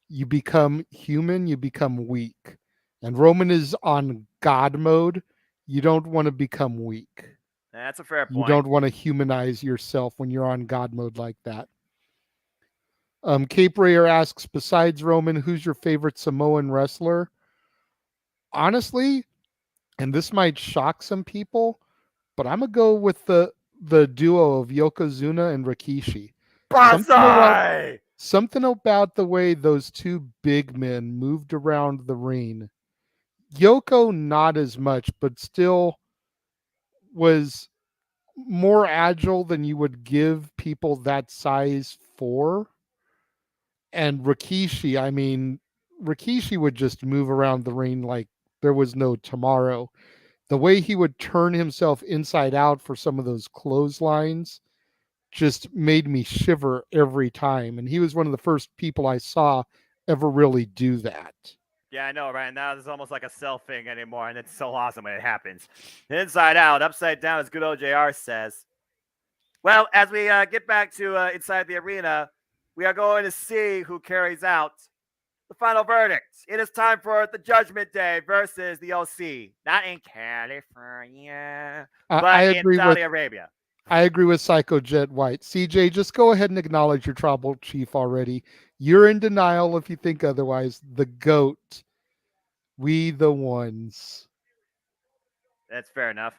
you become human, you become weak. And Roman is on God mode. You don't want to become weak. That's a fair point. You don't want to humanize yourself when you're on God mode like that. Cape Rayer asks, besides Roman, who's your favorite Samoan wrestler? Honestly, and this might shock some people, but I'm gonna go with the duo of Yokozuna and Rikishi. Banzai! Something about the way those two big men moved around the ring. Yoko not as much, but still was more agile than you would give people that size for. And Rikishi, I mean, Rikishi would just move around the ring like there was no tomorrow. The way he would turn himself inside out for some of those clotheslines just made me shiver every time. And he was one of the first people I saw ever really do that. Yeah, I know, right? Now it's almost like a self thing anymore, and it's so awesome when it happens. Inside out, upside down, as good old JR says. Well, as we get back to inside the arena, we are going to see who carries out the final verdict. It is time for the Judgment Day versus the OC. Not in California, but in Saudi Arabia. I agree with Psycho Jet White. CJ, just go ahead and acknowledge your tribal chief already. You're in denial if you think otherwise. The GOAT. We the ones. That's fair enough.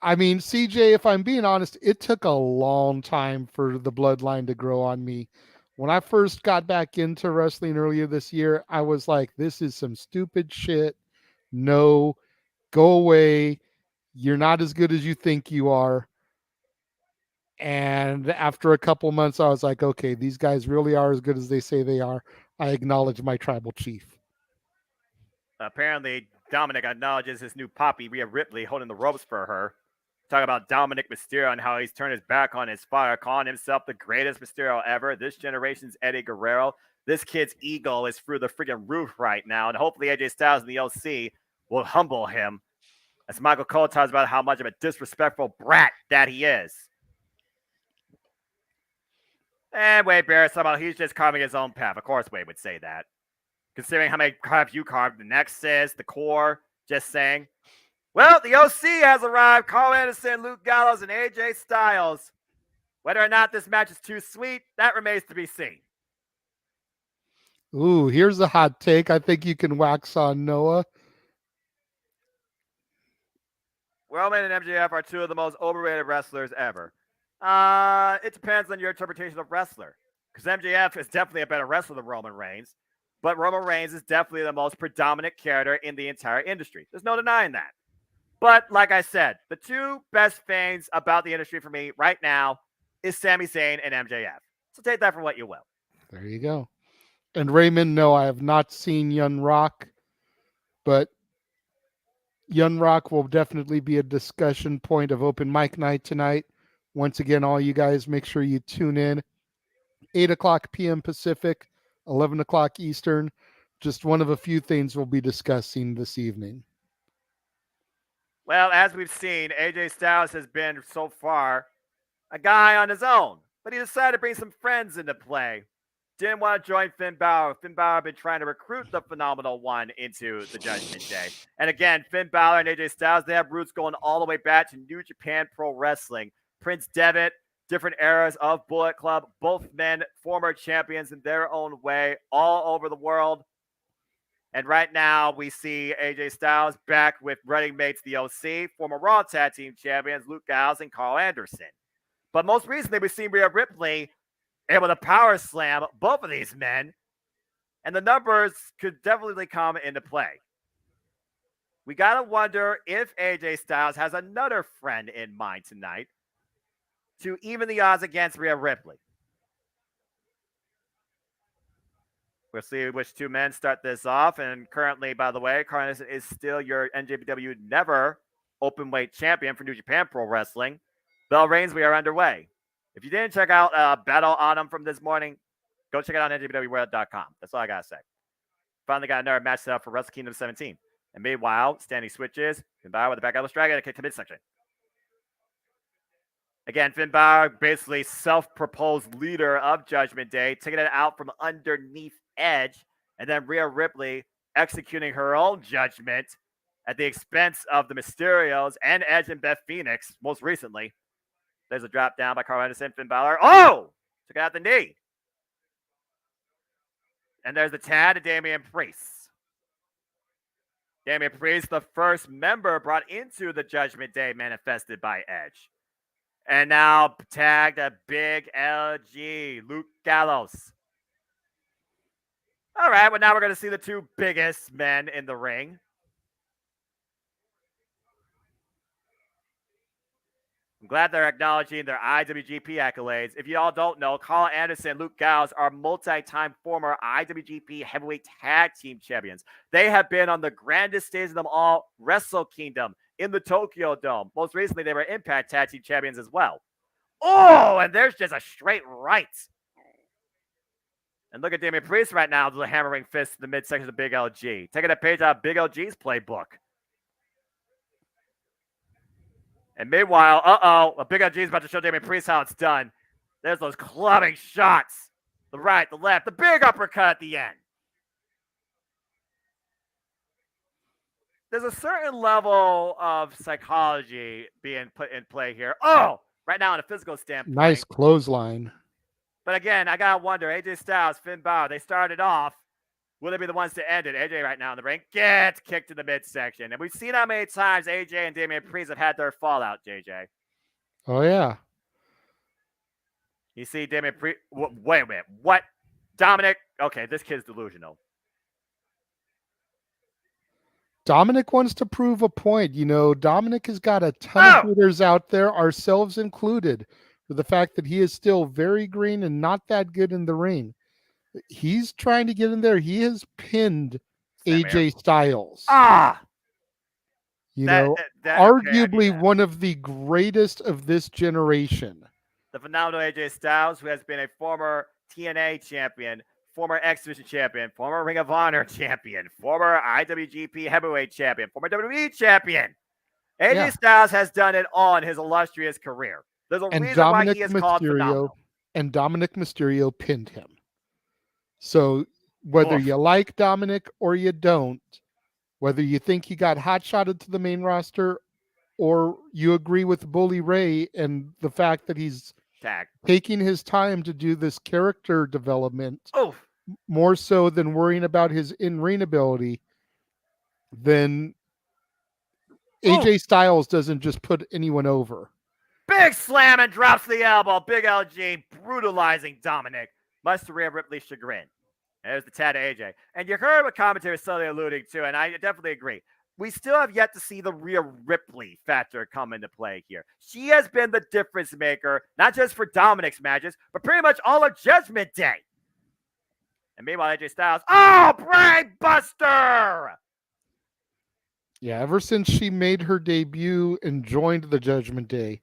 I mean, CJ, if I'm being honest, it took a long time for the bloodline to grow on me. When I first got back into wrestling earlier this year, I was like, this is some stupid shit. No, go away. You're not as good as you think you are. And after a couple months, I was like, okay, these guys really are as good as they say they are. I acknowledge my tribal chief. Apparently, Dominic acknowledges his new poppy, Rhea Ripley, holding the ropes for her. Talk about Dominic Mysterio and how he's turned his back on his father, calling himself the greatest Mysterio ever. This generation's Eddie Guerrero. This kid's ego is through the freaking roof right now, and hopefully AJ Styles and the OC will humble him. As Michael Cole talks about how much of a disrespectful brat that he is. And Wade Barrett's talking about he's just carving his own path. Of course Wade would say that. Considering how many paths you carved, the Nexus, the Core, just saying. Well, the OC has arrived. Carl Anderson, Luke Gallows, and AJ Styles. Whether or not this match is too sweet, that remains to be seen. Ooh, here's a hot take. I think you can wax on Noah. Roman and MJF are two of the most overrated wrestlers ever. It depends on your interpretation of wrestler. Because MJF is definitely a better wrestler than Roman Reigns. But Roman Reigns is definitely the most predominant character in the entire industry. There's no denying that. But like I said, the two best things about the industry for me right now is Sami Zayn and MJF. So take that for what you will. There you go. And Raymond, no, I have not seen Young Rock, but Young Rock will definitely be a discussion point of open mic night tonight. Once again, all you guys, make sure you tune in. 8 o'clock p.m. Pacific, 11 o'clock Eastern. Just one of a few things we'll be discussing this evening. Well, as we've seen, AJ Styles has been so far a guy on his own, but he decided to bring some friends into play. Didn't want to join Finn Balor. Finn Balor had been trying to recruit the Phenomenal One into the Judgment Day. And again, Finn Balor and AJ Styles, they have roots going all the way back to New Japan Pro Wrestling. Prince Devitt, different eras of Bullet Club, both men, former champions in their own way, all over the world. And right now, we see AJ Styles back with running mates, the OC, former Raw Tag Team Champions, Luke Gallows and Carl Anderson. But most recently, we've seen Rhea Ripley able to power slam both of these men, and the numbers could definitely come into play. We got to wonder if AJ Styles has another friend in mind tonight to even the odds against Rhea Ripley. We'll see which two men start this off. And currently, by the way, Carl Anderson is still your NJPW Never Openweight Champion for New Japan Pro Wrestling. Bell Reigns, we are underway. If you didn't check out Battle Autumn from this morning, go check it out on NJPWWorld.com. That's all I got to say. Finally got another match set up for Wrestle Kingdom 17. And meanwhile, standing switches, Finn Balor with the back elbow strike and a kick to midsection. Again, Finn Balor, basically self-proposed leader of Judgment Day, taking it out from underneath Edge, and then Rhea Ripley executing her own judgment at the expense of the Mysterios and Edge and Beth Phoenix, most recently. There's a drop down by Carl Anderson, Finn Balor. Oh! Took out the knee. And there's the tag to Damian Priest. Damian Priest, the first member brought into the Judgment Day manifested by Edge. And now tagged a big LG, Luke Gallows. All right, well, now we're going to see the two biggest men in the ring. I'm glad they're acknowledging their IWGP accolades. If you all don't know, Carl Anderson and Luke Gallows are multi-time former IWGP Heavyweight Tag Team Champions. They have been on the grandest stage of them all, Wrestle Kingdom, in the Tokyo Dome. Most recently, they were Impact Tag Team Champions as well. Oh, and there's just a straight right. And look at Damian Priest right now, the hammering fist in the midsection of Big LG. Taking a page out of Big LG's playbook. And meanwhile, a Big LG is about to show Damian Priest how it's done. There's those clubbing shots. The right, the left, the big uppercut at the end. There's a certain level of psychology being put in play here. Oh, right now in a physical standpoint. Nice clothesline. But again, I got to wonder, AJ Styles, Finn Balor, they started off. Will they be the ones to end it? AJ right now in the ring gets kicked in the midsection. And we've seen how many times AJ and Damian Priest have had their fallout, JJ. Oh, yeah. You see Damian Priest. Wait a minute. What? Dominic? Okay, this kid's delusional. Dominic wants to prove a point. You know, Dominic has got a ton of hitters out there, ourselves included, for the fact that he is still very green and not that good in the ring. He's trying to get in there. He has pinned AJ Styles. You know, arguably one of the greatest of this generation. The phenomenal AJ Styles, who has been a former TNA champion, former X Division champion, former Ring of Honor champion, former IWGP heavyweight champion, former WWE champion. AJ Styles has done it all in his illustrious career. There's a reason why he is called phenomenal. And Dominic Mysterio pinned him. So whether you like Dominic or you don't, whether you think he got hot-shotted to the main roster or you agree with Bully Ray and the fact that he's taking his time to do this character development more so than worrying about his in-ring ability, then AJ Styles doesn't just put anyone over. Big slam and drops the elbow. Big LG brutalizing Dominic, much to Rhea Ripley's chagrin. There's the tad of AJ. And you heard what commentary is slowly alluding to, and I definitely agree. We still have yet to see the Rhea Ripley factor come into play here. She has been the difference maker, not just for Dominic's matches, but pretty much all of Judgment Day. And meanwhile, AJ Styles, brain buster! Yeah, ever since she made her debut and joined the Judgment Day,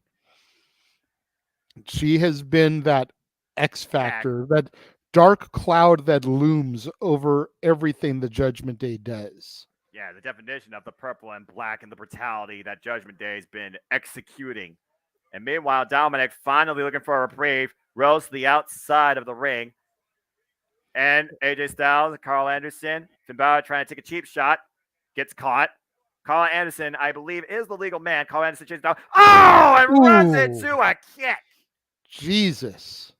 she has been that X factor, that dark cloud that looms over everything the Judgment Day does. Yeah, the definition of the purple and black and the brutality that Judgment Day has been executing. And meanwhile, Dominic finally looking for a reprieve, rose to the outside of the ring. And AJ Styles, Carl Anderson, Finn Balor trying to take a cheap shot, gets caught. Carl Anderson, I believe, is the legal man. Carl Anderson chases down. And runs into a kick. Jesus.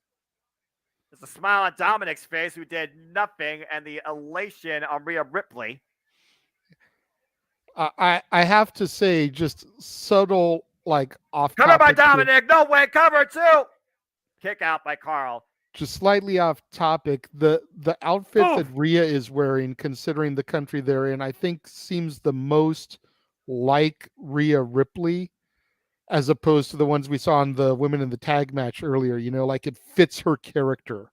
There's a smile on Dominic's face, who did nothing, and the elation on Rhea Ripley. I have to say, just subtle, like off. Cover by Dominic. No way. Cover two. Kick out by Carl. Just slightly off topic. The outfit that Rhea is wearing, considering the country they're in, I think seems the most like Rhea Ripley, as opposed to the ones we saw in the women in the tag match earlier. You know, like it fits her character.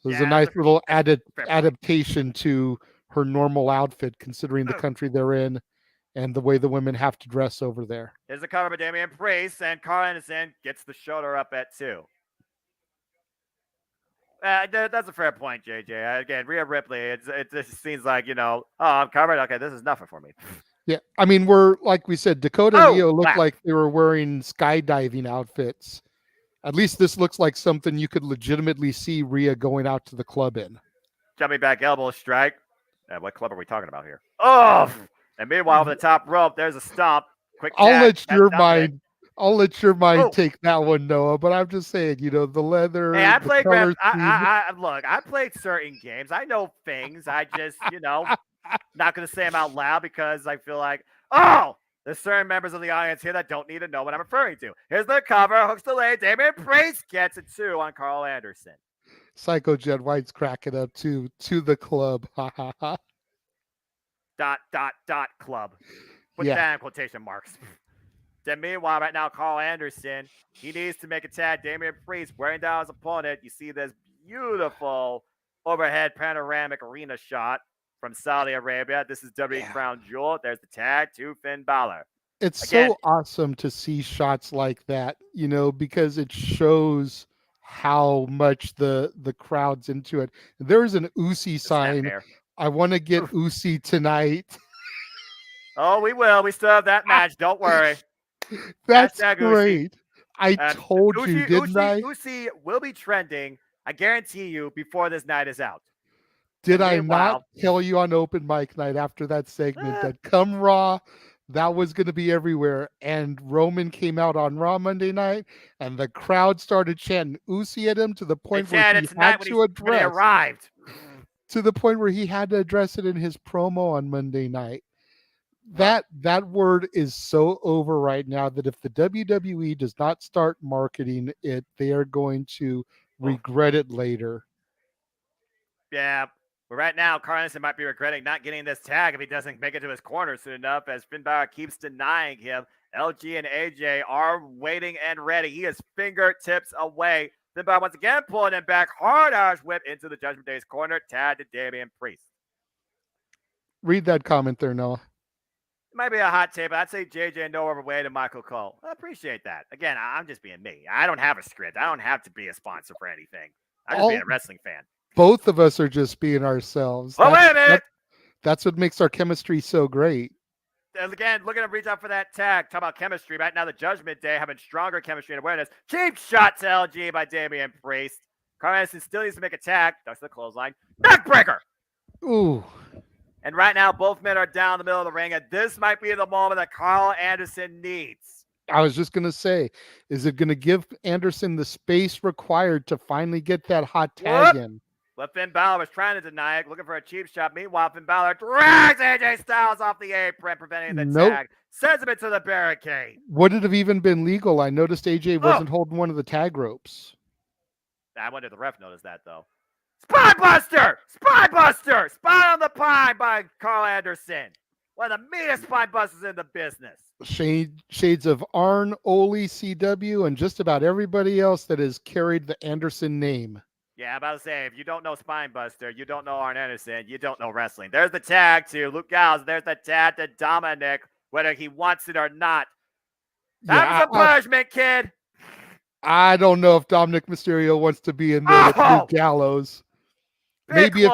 So there's a nice little adaptation to her normal outfit, considering the country they're in and the way the women have to dress over there. Here's the cover by Damian Priest, and Carl Anderson gets the shoulder up at 2. That's a fair point, JJ. Again, Rhea Ripley, it just seems like, I'm covered. Okay, this is nothing for me. Yeah, I mean, we're, like we said, Dakota and Io looked like they were wearing skydiving outfits. At least this looks like something you could legitimately see Rhea going out to the club in. Jumping back elbow strike. What club are we talking about here? And meanwhile, over the top rope, there's a stomp. Quick tag. I'll let your mind take that one, Noah. But I'm just saying, the leather. Hey, I played certain games. I know things. I just, Not going to say them out loud because I feel like, oh, there's certain members of the audience here that don't need to know what I'm referring to. Here's the cover. Hooks the leg. Damian Priest gets a 2 on Carl Anderson. Psycho Jet White's cracking up to the club. Ha ha ha. Club. Put Yeah. that in quotation marks. Then meanwhile, right now, Carl Anderson, he needs to make a tag. Damian Priest wearing down his opponent. You see this beautiful overhead panoramic arena shot from Saudi Arabia. This is WWE Crown Jewel. There's the tag to Finn Balor. It's so awesome to see shots like that, because it shows how much the crowd's into it. There's an Usi sign. I want to get Usi tonight. Oh, we will. We still have that match. Don't worry. That's great. I told you, didn't I? Usi will be trending, I guarantee you, before this night is out. Did I not tell you on open mic night after that segment that come Raw, that was going to be everywhere? And Roman came out on Raw Monday night, and the crowd started chanting Usi at him to the point where he had to address. When he arrived. To the point where he had to address it in his promo on Monday night. That word is so over right now that if the WWE does not start marketing it, they are going to regret it later. Yeah, but right now, Carl Anderson might be regretting not getting this tag if he doesn't make it to his corner soon enough, as Finn Balor keeps denying him. LG and AJ are waiting and ready. He is fingertips away. Finn Balor once again pulling him back. Hard Irish whip into the Judgment Day's corner. Tag to Damian Priest. Read that comment there, Noah. It might be a hot take, but I'd say JJ no overweight and Michael Cole. I appreciate that. Again, I'm just being me. I don't have a script. I don't have to be a sponsor for anything. I'm just being a wrestling fan. Both of us are just being ourselves. Oh, wait a minute. That's what makes our chemistry so great. And again, looking to reach out for that tag. Talk about chemistry. Right now, the Judgment Day having stronger chemistry and awareness. Cheap shot to LG by Damian Priest. Carl Anderson still needs to make a tag. Ducks the clothesline. Neckbreaker. Ooh. And right now, both men are down the middle of the ring, and this might be the moment that Carl Anderson needs. I was just going to say, is it going to give Anderson the space required to finally get that hot tag in? But Finn Balor was trying to deny it, looking for a cheap shot. Meanwhile, Finn Balor drags AJ Styles off the apron, preventing the tag. Sends him into the barricade. Would it have even been legal? I noticed AJ wasn't holding one of the tag ropes. I wonder if the ref noticed that, though. Spinebuster! Spinebuster! Spine on the pine by Carl Anderson. One of the meanest spinebusters in the business. Shades of Arn, Ole, CW, and just about everybody else that has carried the Anderson name. Yeah, I'm about to say, if you don't know Spinebuster, you don't know Arn Anderson, you don't know wrestling. There's the tag to Luke Gallows. There's the tag to Dominic, whether he wants it or not. That was a punishment, kid. I don't know if Dominic Mysterio wants to be in there with Luke Gallows. Maybe if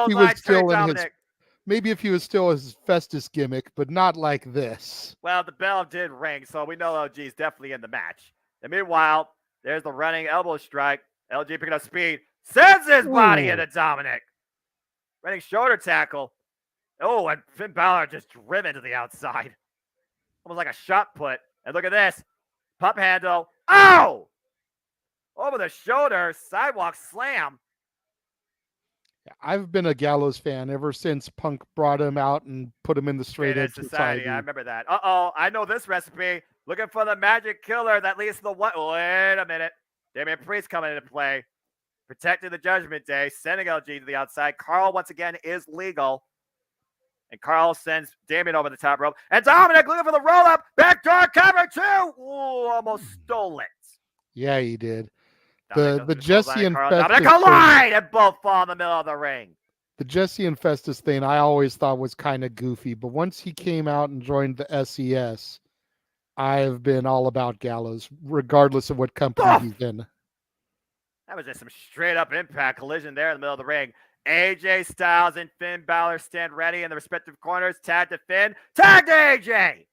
he was still his Festus gimmick, but not like this. Well, the bell did ring, so we know LG is definitely in the match. And meanwhile, there's the running elbow strike. LG picking up speed. Sends his body into Dominic. Running shoulder tackle. Oh, and Finn Balor just driven to the outside. Almost like a shot put. And look at this. Pump handle. Oh! Over the shoulder. Sidewalk slam. I've been a Gallows fan ever since Punk brought him out and put him in the straight edge society. I remember that. I know this recipe. Looking for the magic killer that leads to the one. Wait a minute. Damian Priest coming into play. Protecting the Judgment Day. Sending LG to the outside. Carl, once again, is legal. And Carl sends Damian over the top rope. And Dominic looking for the roll-up. Backdoor cover, too. Ooh, almost stole it. Yeah, he did. The Jesse and Festus collide and both fall in the middle of the ring. The Jesse and Festus thing I always thought was kind of goofy, but once he came out and joined the SES, I've been all about Gallows, regardless of what company he's in. That was just some straight up impact collision there in the middle of the ring. AJ Styles and Finn Balor stand ready in the respective corners. Tag to Finn. Tag to AJ.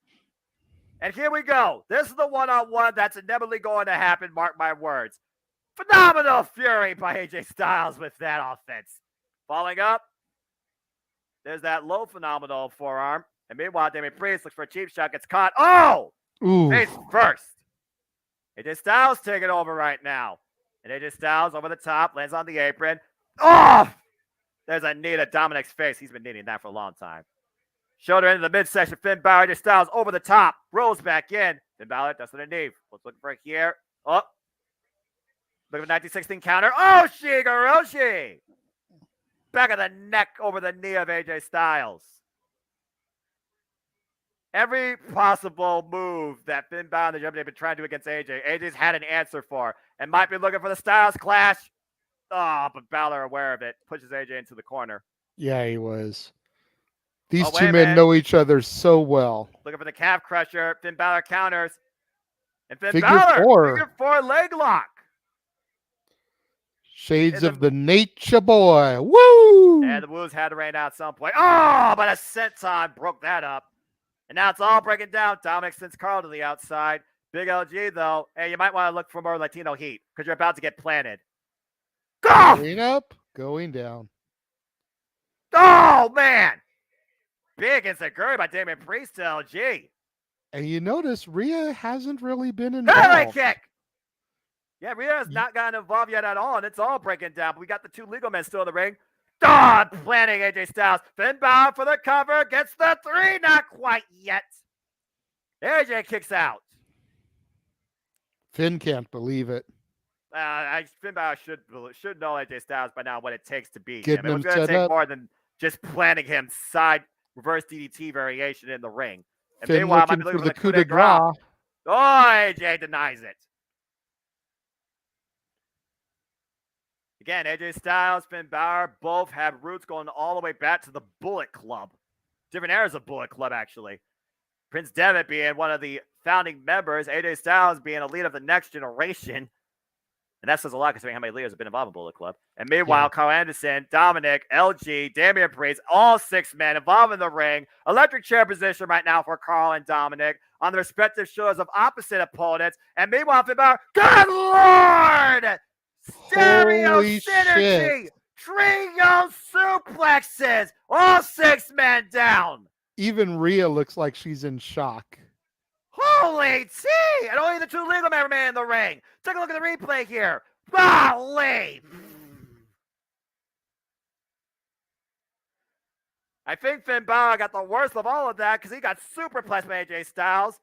And here we go. This is the one-on-one that's inevitably going to happen. Mark my words. Phenomenal fury by AJ Styles with that offense. Following up, there's that low phenomenal forearm. And meanwhile, Damian Priest looks for a cheap shot, gets caught. Oh! Ooh. Face first. AJ Styles taking over right now. And AJ Styles over the top, lands on the apron. Oh! There's a knee to Dominic's face. He's been needing that for a long time. Shoulder into the midsection. Finn Balor, AJ Styles over the top. Rolls back in. Finn Balor does underneath. Let's look for here. Oh. Look at the 1916 counter. Oh, Shigerushi. Back of the neck over the knee of AJ Styles. Every possible move that Finn Balor and the Judgment Day have been trying to do against AJ, AJ's had an answer for and might be looking for the Styles clash. Oh, but Balor, aware of it, pushes AJ into the corner. Yeah, he was. These two men know each other so well. Looking for the calf crusher. Finn Balor counters. And Finn Figure Balor, four. figure 4 leg lock. Shades of the Nature Boy. Woo! And the Woos had to rain out at some point. Oh, but a senton broke that up. And now it's all breaking down. Dominic sends Carl to the outside. Big LG, though, hey, you might want to look for more Latino heat because you're about to get planted. Go! Going up, going down. Oh, man. Big insecurity by Damian Priest to LG. And you notice Rhea hasn't really been involved. Belly kick! Yeah, Rhea has not gotten involved yet at all, and it's all breaking down. But we got the two legal men still in the ring. Planning AJ Styles. Finn Balor for the cover. Gets the 3. Not quite yet. AJ kicks out. Finn can't believe it. Finn Balor should know AJ Styles by now what it takes to beat Getting him. It was going to take more than just planning him side reverse DDT variation in the ring. And Finn meanwhile, looking for the coup de grace. Oh, AJ denies it. Again, AJ Styles, Finn Balor, both have roots going all the way back to the Bullet Club. Different eras of Bullet Club, actually. Prince Devitt being one of the founding members, AJ Styles being a leader of the next generation. And that says a lot considering how many leaders have been involved in Bullet Club. And meanwhile, Carl Anderson, Dominic, LG, Damian Priest, all 6 men involved in the ring. Electric chair position right now for Carl and Dominic on the respective shoulders of opposite opponents. And meanwhile, Finn Balor, good Lord! Stereo Holy synergy! shit. Trio suplexes! All 6 men down! Even Rhea looks like she's in shock. Holy tea! And only the 2 legal men remain in the ring. Take a look at the replay here. Golly! I think Finn Balor got the worst of all of that because he got superplexed by AJ Styles,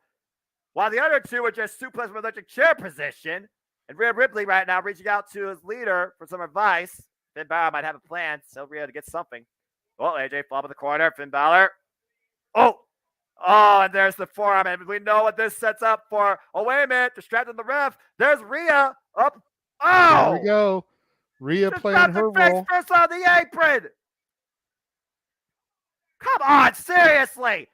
while the other 2 were just suplexed from electric chair position. And Rhea Ripley right now reaching out to his leader for some advice. Finn Balor might have a plan. Tell Rhea to get something. Well, AJ fall in the corner. Finn Balor. Oh, and there's the forearm. And we know what this sets up for. Oh, wait a minute. Distracting the ref. There's Rhea up. Oh! There we go. Rhea playing her role. First on the apron. Come on, seriously.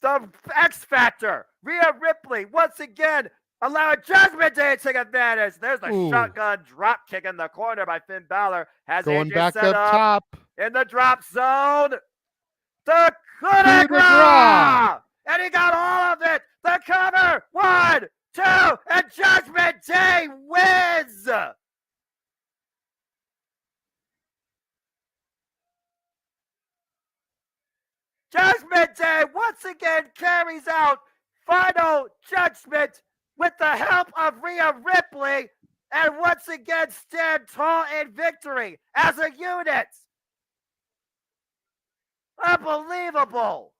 The X Factor. Rhea Ripley, once again, allowing Judgment Day to take advantage. There's the shotgun drop kick in the corner by Finn Balor. Has going AJ back set up top. In the drop zone. The coup de grace! And he got all of it. The cover. 1, 2, and Judgment Day wins. Judgment Day once again carries out final judgment with the help of Rhea Ripley, and once again stand tall in victory as a unit. Unbelievable.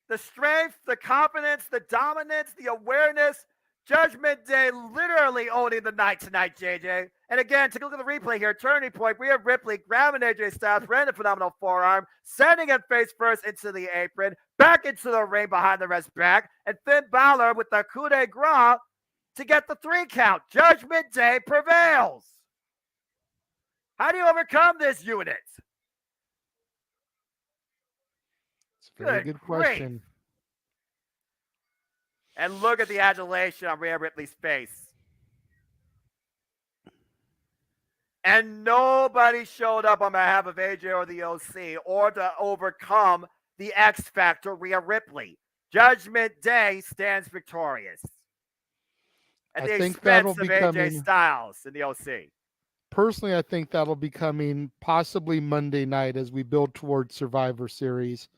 The strength, the confidence, the dominance, the awareness. Judgment Day literally owning the night tonight, JJ. And again, take a look at the replay here. Turning point, Rhea Ripley grabbing AJ Styles, random phenomenal forearm, sending him face first into the apron, back into the ring behind the ref's back, and Finn Balor with the coup de grace to get the 3 count. Judgment Day prevails. How do you overcome this unit? It's a very good question. And look at the adulation on Rhea Ripley's face. And nobody showed up on behalf of AJ or the OC or to overcome the X Factor, Rhea Ripley. Judgment Day stands victorious at the expense of AJ Styles and the OC. Personally, I think that'll be coming possibly Monday night as we build towards Survivor Series.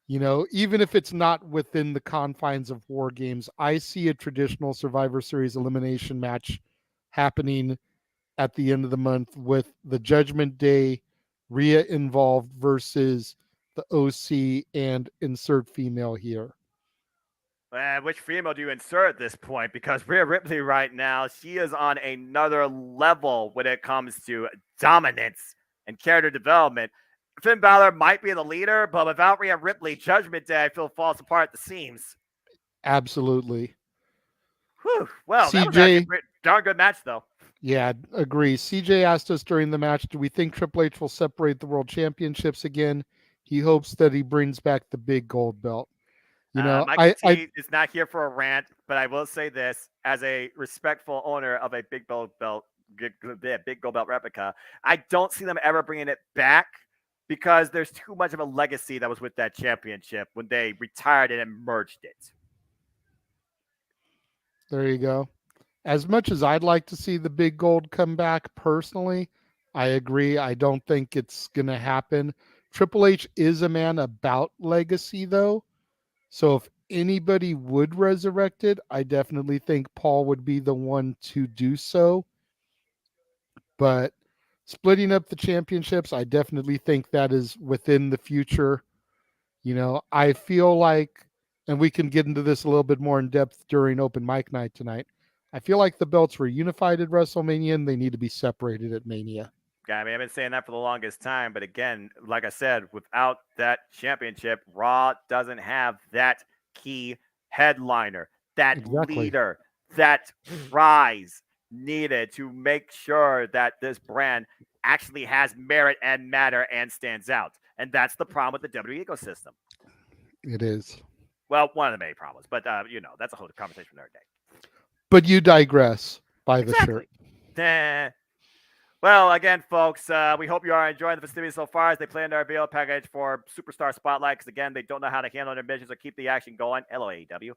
You know, even if it's not within the confines of War Games, I see a traditional Survivor Series elimination match happening at the end of the month with the Judgment Day Rhea involved versus the OC and insert female here. Which female do you insert at this point? Because Rhea Ripley right now, she is on another level when it comes to dominance and character development. Finn Balor might be the leader, but without Rhea Ripley, Judgment Day, I feel, falls apart at the seams. Absolutely. Whew. Well, that was CJ, actually a darn good match, though. Yeah, agree. CJ asked us during the match, do we think Triple H will separate the world championships again? He hopes that he brings back the big gold belt. You know, Mike T is not here for a rant, but I will say this: as a respectful owner of a big gold belt replica, I don't see them ever bringing it back because there's too much of a legacy that was with that championship when they retired it and merged it. There you go. As much as I'd like to see the big gold come back personally, I agree. I don't think it's going to happen. Triple H is a man about legacy, though. So if anybody would resurrect it, I definitely think Paul would be the one to do so. But splitting up the championships, I definitely think that is within the future. You know, I feel like, and we can get into this a little bit more in depth during open mic night tonight. I feel like the belts were unified at WrestleMania and they need to be separated at Mania. Yeah, I mean, I've been saying that for the longest time, but again, like I said, without that championship, Raw doesn't have that key headliner, that leader, that prize needed to make sure that this brand actually has merit and matter and stands out. And that's the problem with the WWE ecosystem. It is. Well, one of the many problems, but that's a whole conversation for another day. But you digress by the shirt. Well, again, folks, we hope you are enjoying the festivities so far as they plan their reveal package for Superstar Spotlight, because, again, they don't know how to handle their missions or keep the action going. Hello, AEW.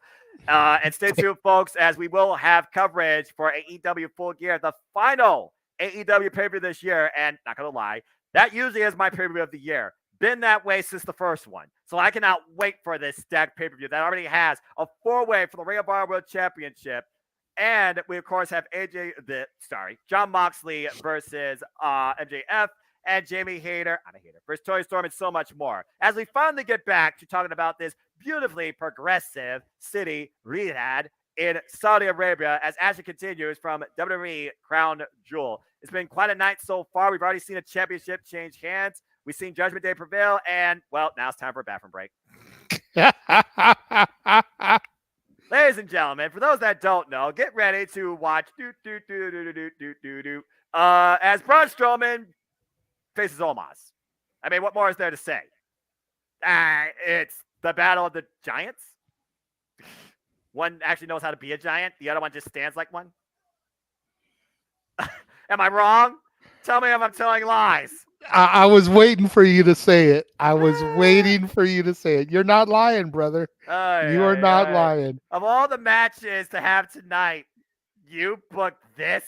And stay tuned, folks, as we will have coverage for AEW Full Gear, the final AEW pay-per-view this year. And not going to lie, that usually is my pay-per-view of the year. Been that way since the first one. So I cannot wait for this stacked pay-per-view that already has a four-way for the Ring of Honor World Championship. And we, of course, have Jon Moxley versus MJF and Jamie Hayter versus Toni Storm and so much more. As we finally get back to talking about this beautifully progressive city, Riyadh, in Saudi Arabia, as action continues from WWE Crown Jewel. It's been quite a night so far. We've already seen a championship change hands. We've seen Judgment Day prevail. And, well, now it's time for a bathroom break. Ladies and gentlemen, for those that don't know, get ready to watch as Braun Strowman faces Omos. I mean, what more is there to say? It's the battle of the giants. One actually knows how to be a giant. The other one just stands like one. Am I wrong? Tell me if I'm telling lies. I was waiting for you to say it. You're not lying, brother. You are not lying. Of all the matches to have tonight, you booked this?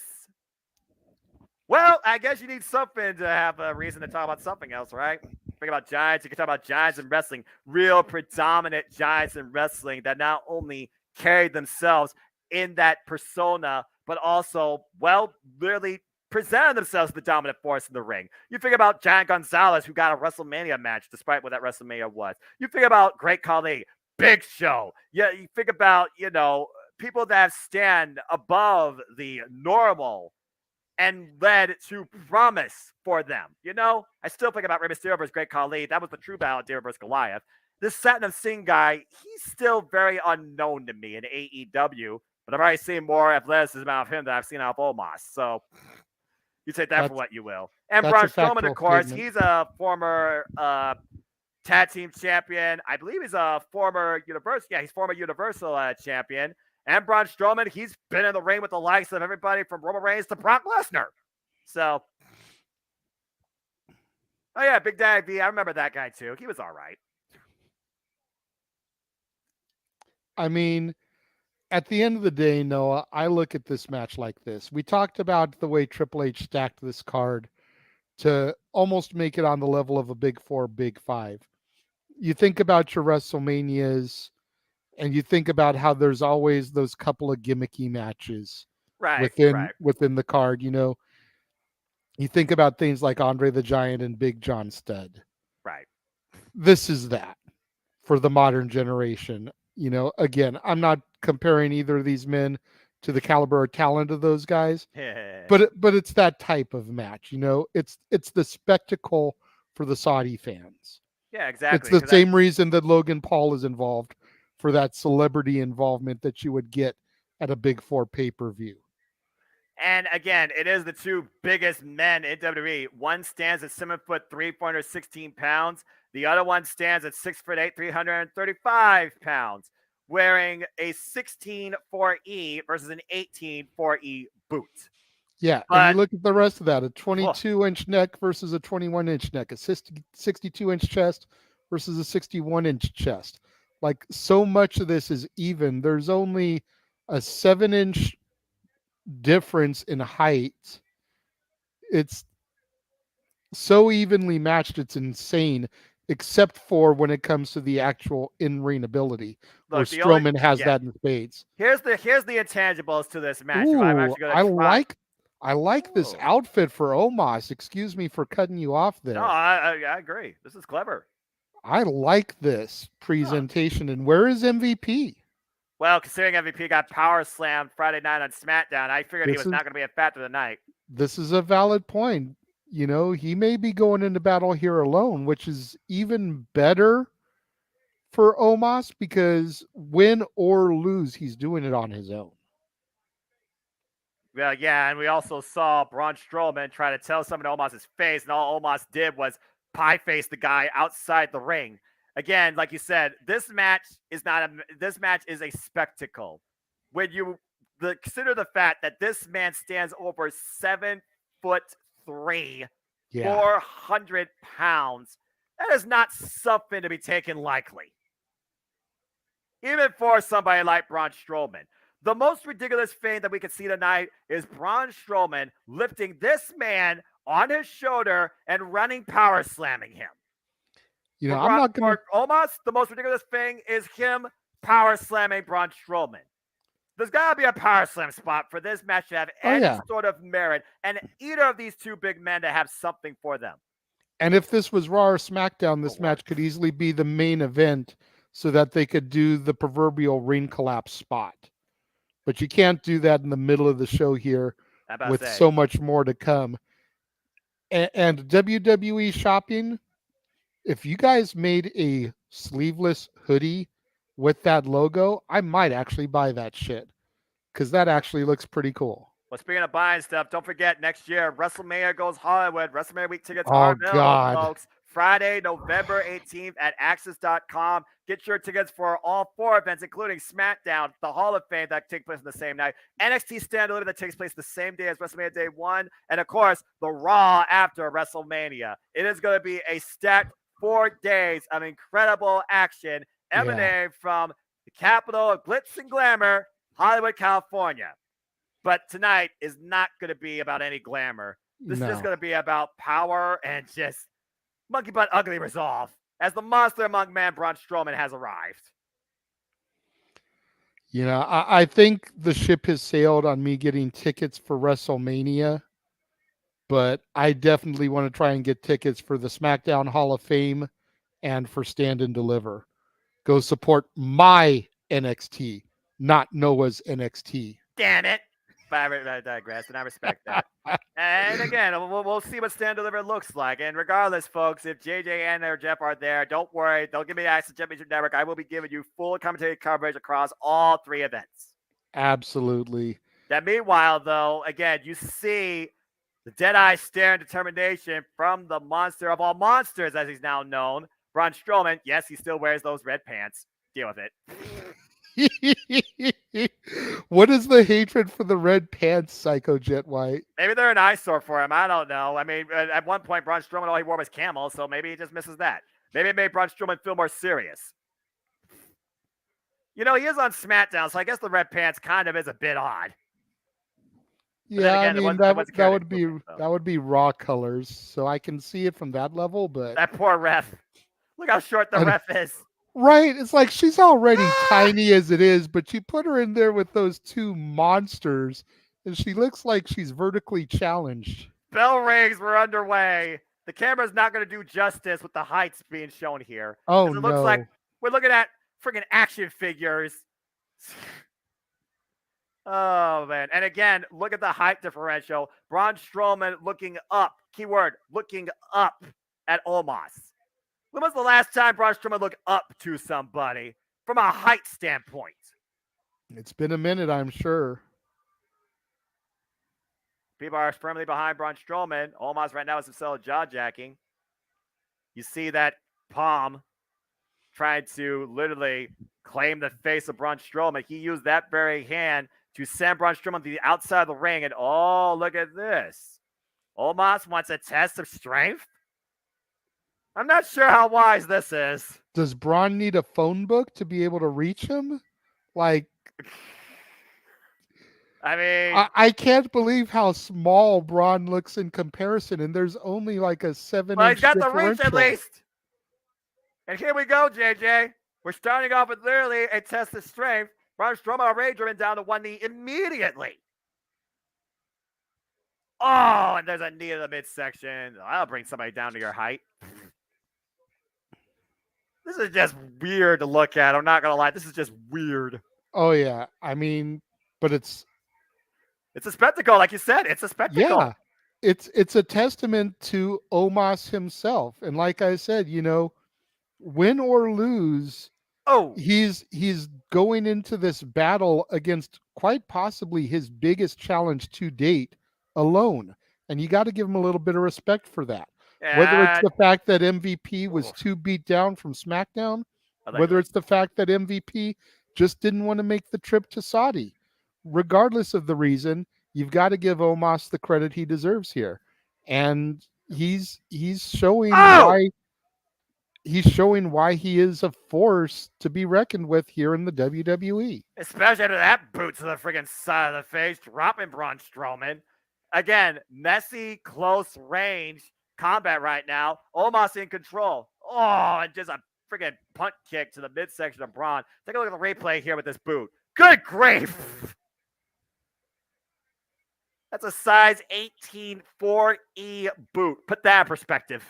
Well, I guess you need something to have a reason to talk about something else, right? Think about giants. You can talk about giants in wrestling. Real predominant giants in wrestling that not only carried themselves in that persona, but also, literally presented themselves as the dominant force in the ring. You think about Giant Gonzalez, who got a WrestleMania match, despite what that WrestleMania was. You think about Great Khali, Big Show. Yeah, you think about, people that stand above the normal and led to promise for them. I still think about Rey Mysterio versus Great Khali. That was the true battle of David versus Goliath. This Satnam Singh guy, he's still very unknown to me in AEW, but I've already seen more athleticism out of him than I've seen out of Omos. So you take that for what you will. And Braun Strowman, of course, he's a former tag team champion. I believe he's a former Universal. Yeah, he's former Universal champion. And Braun Strowman, he's been in the ring with the likes of everybody from Roman Reigns to Brock Lesnar. So, oh yeah, Big Daddy V, I remember that guy too. He was all right. I mean, at the end of the day, Noah, I look at this match like this. We talked about the way Triple H stacked this card to almost make it on the level of a Big Four, Big Five. You think about your WrestleManias, and you think about how there's always those couple of gimmicky matches within the card. You think about things like Andre the Giant and Big John Studd. Right. This is that for the modern generation. Again, I'm not comparing either of these men to the caliber or talent of those guys, but it's that type of match. It's the spectacle for the Saudi fans. Yeah, exactly. It's the same reason that Logan Paul is involved, for that celebrity involvement that you would get at a Big Four pay-per-view. And again, it is the two biggest men in WWE. One stands at 7'3", 416 pounds. The other one stands at 6'8", 335 pounds, wearing a 16 4E versus an 18 4E boot. Yeah, and you look at the rest of that, a 22-inch neck versus a 21-inch neck, a 62-inch chest versus a 61-inch chest. Like, so much of this is even. There's only a 7-inch difference in height. It's so evenly matched, it's insane, except for when it comes to the actual in-ring ability, where Strowman has that in spades. Here's the intangibles to this match. Ooh, I'm actually gonna I like this outfit for Omos. Excuse me for cutting you off there. No, I agree. This is clever. I like this presentation. And where is MVP? Well, considering MVP got power slammed Friday night on SmackDown, I figured he was not going to be a factor tonight. This is a valid point. He may be going into battle here alone, which is even better for Omos, because win or lose, he's doing it on his own. Well, yeah, and we also saw Braun Strowman try to tell someone to Omos's face, and all Omos did was pie face the guy outside the ring. Again, like you said, this match is a spectacle. When you consider the fact that this man stands over 7'3", 400 pounds, that is not something to be taken lightly. Even for somebody like Braun Strowman. The most ridiculous thing that we can see tonight is Braun Strowman lifting this man on his shoulder and running power slamming him. I'm not going to... Omos, the most ridiculous thing is him power slamming Braun Strowman. There's got to be a power slam spot for this match to have any sort of merit, and either of these two big men to have something for them. And if this was Raw or SmackDown, this match could easily be the main event so that they could do the proverbial ring collapse spot. But you can't do that in the middle of the show here with so much more to come. And WWE shopping, if you guys made a sleeveless hoodie with that logo, I might actually buy that shit, because that actually looks pretty cool. Well, speaking of buying stuff, don't forget, next year, WrestleMania goes Hollywood. WrestleMania week tickets are available, folks. Friday, November 18th at Axis.com. Get your tickets for all 4 events, including SmackDown, the Hall of Fame that takes place on the same night, NXT Stand Delivery that takes place the same day as WrestleMania Day 1, and of course, the Raw after WrestleMania. It is going to be a stacked 4 days of incredible action emanating from the capital of glitz and glamour, Hollywood, California. But tonight is not going to be about any glamour. This is just going to be about power and just monkey butt ugly resolve as the monster among man Braun Strowman has arrived. I think the ship has sailed on me getting tickets for WrestleMania, but I definitely want to try and get tickets for the SmackDown Hall of Fame and for Stand and Deliver. Go support my NXT, not Noah's NXT. Damn it. I digress, and I respect that. And again, we'll see what Stand Deliver looks like. And regardless, folks, if JJ or Jeff are there, don't worry. They'll give me access to Championship Network. I will be giving you full commentary coverage across all 3 events. Absolutely. That meanwhile, though, again, you see the Deadeye stare and determination from the monster of all monsters, as he's now known, Braun Strowman. Yes, he still wears those red pants. Deal with it. What is the hatred for the red pants, Psycho Jet White? Maybe they're an eyesore for him. I don't know. I mean, at one point, Braun Strowman, all he wore was camel, so maybe he just misses that. Maybe it made Braun Strowman feel more serious. He is on SmackDown, so I guess the red pants kind of is a bit odd. Yeah, again, I mean, that would be Raw colors, so I can see it from that level, but... That poor ref. Look how short the ref is. Right, it's like she's already tiny as it is, but you put her in there with those 2 monsters, and she looks like she's vertically challenged. bell rings were underway. The camera's not going to do justice with the heights being shown here. Oh, It looks like no. we're looking at freaking action figures. Oh, man. And again, look at the height differential. Braun Strowman looking up. Keyword, looking up at Omos. When was the last time Braun Strowman looked up to somebody from a height standpoint? It's been a minute, I'm sure. People are firmly behind Braun Strowman. Omos right now is himself jaw-jacking. You see that palm trying to literally claim the face of Braun Strowman. He used that very hand to send Braun Strowman to the outside of the ring. And oh, look at this. Omos wants a test of strength. I'm not sure how wise this is. Does Braun need a phone book to be able to reach him? Like, I mean, I can't believe how small Braun looks in comparison, and there's only like a 7-inch well, he's got the differential. reach at least. And here we go, JJ. We're starting off with literally a test of strength. Braun Strowman Ranger down to one knee immediately. Oh, and there's a knee in the midsection. I'll bring somebody down to your height. This is just weird to look at. I'm not going to lie. This is just weird. Oh, yeah. I mean, but it's a spectacle. Like you said, it's a spectacle. Yeah. It's a testament to Omos himself. And like I said, you know, win or lose, he's going into this battle against quite possibly his biggest challenge to date alone. And you got to give him a little bit of respect for that. Whether it's the fact that MVP was too beat down from SmackDown, whether it's the fact that MVP just didn't want to make the trip to Saudi. Regardless of the reason, you've got to give Omos the credit he deserves here. And he's showing why he is a force to be reckoned with here in the WWE. Especially after that boot to the friggin' side of the face, dropping Braun Strowman. Again, messy, close range combat right now. Omos in control. Oh, and just a friggin' punt kick to the midsection of Braun. Take a look at the replay here with this boot. Good grief! That's a size 18 4E boot. Put that in perspective.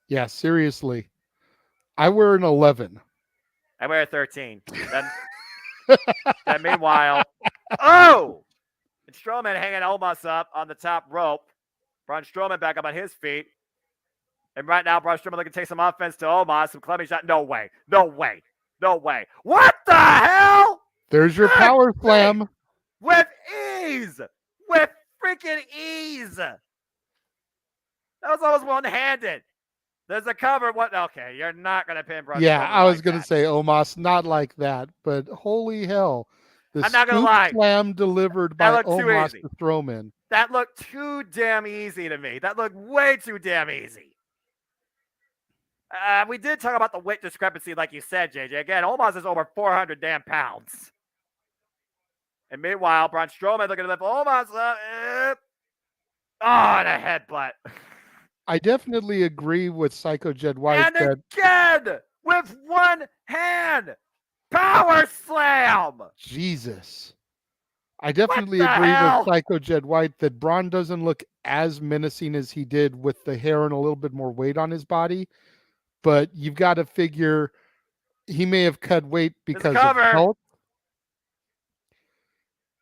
Yeah, seriously. I wear an 11. I wear a 13. Then meanwhile, oh! And Strowman hanging Omos up on the top rope. Braun Strowman back up on his feet. And right now, Braun Strowman looking to take some offense to Omos. Some clubbing shot. No way. No way. No way. What the hell? There's your power slam. With ease. With freaking ease. That was almost one-handed. There's a cover. What? Okay, you're not going to pin Braun Yeah, Strowman I was like going to that. say Omos, not like that. But holy hell. The I'm not gonna scoop lie. slam delivered by looked too Omos easy. to Strowman. That looked too damn easy to me. That looked way too damn easy. We did talk about the weight discrepancy, like you said, JJ. Again, Omos is over 400 damn pounds. And meanwhile, Braun Strowman looking to lift Omos up. Oh, and a headbutt. I definitely agree with Psycho Jed White And that again, with one hand, power slam. Jesus. I definitely the agree hell? with Psycho Jed White that Braun doesn't look as menacing as he did with the hair and a little bit more weight on his body. But you've got to figure he may have cut weight because of health.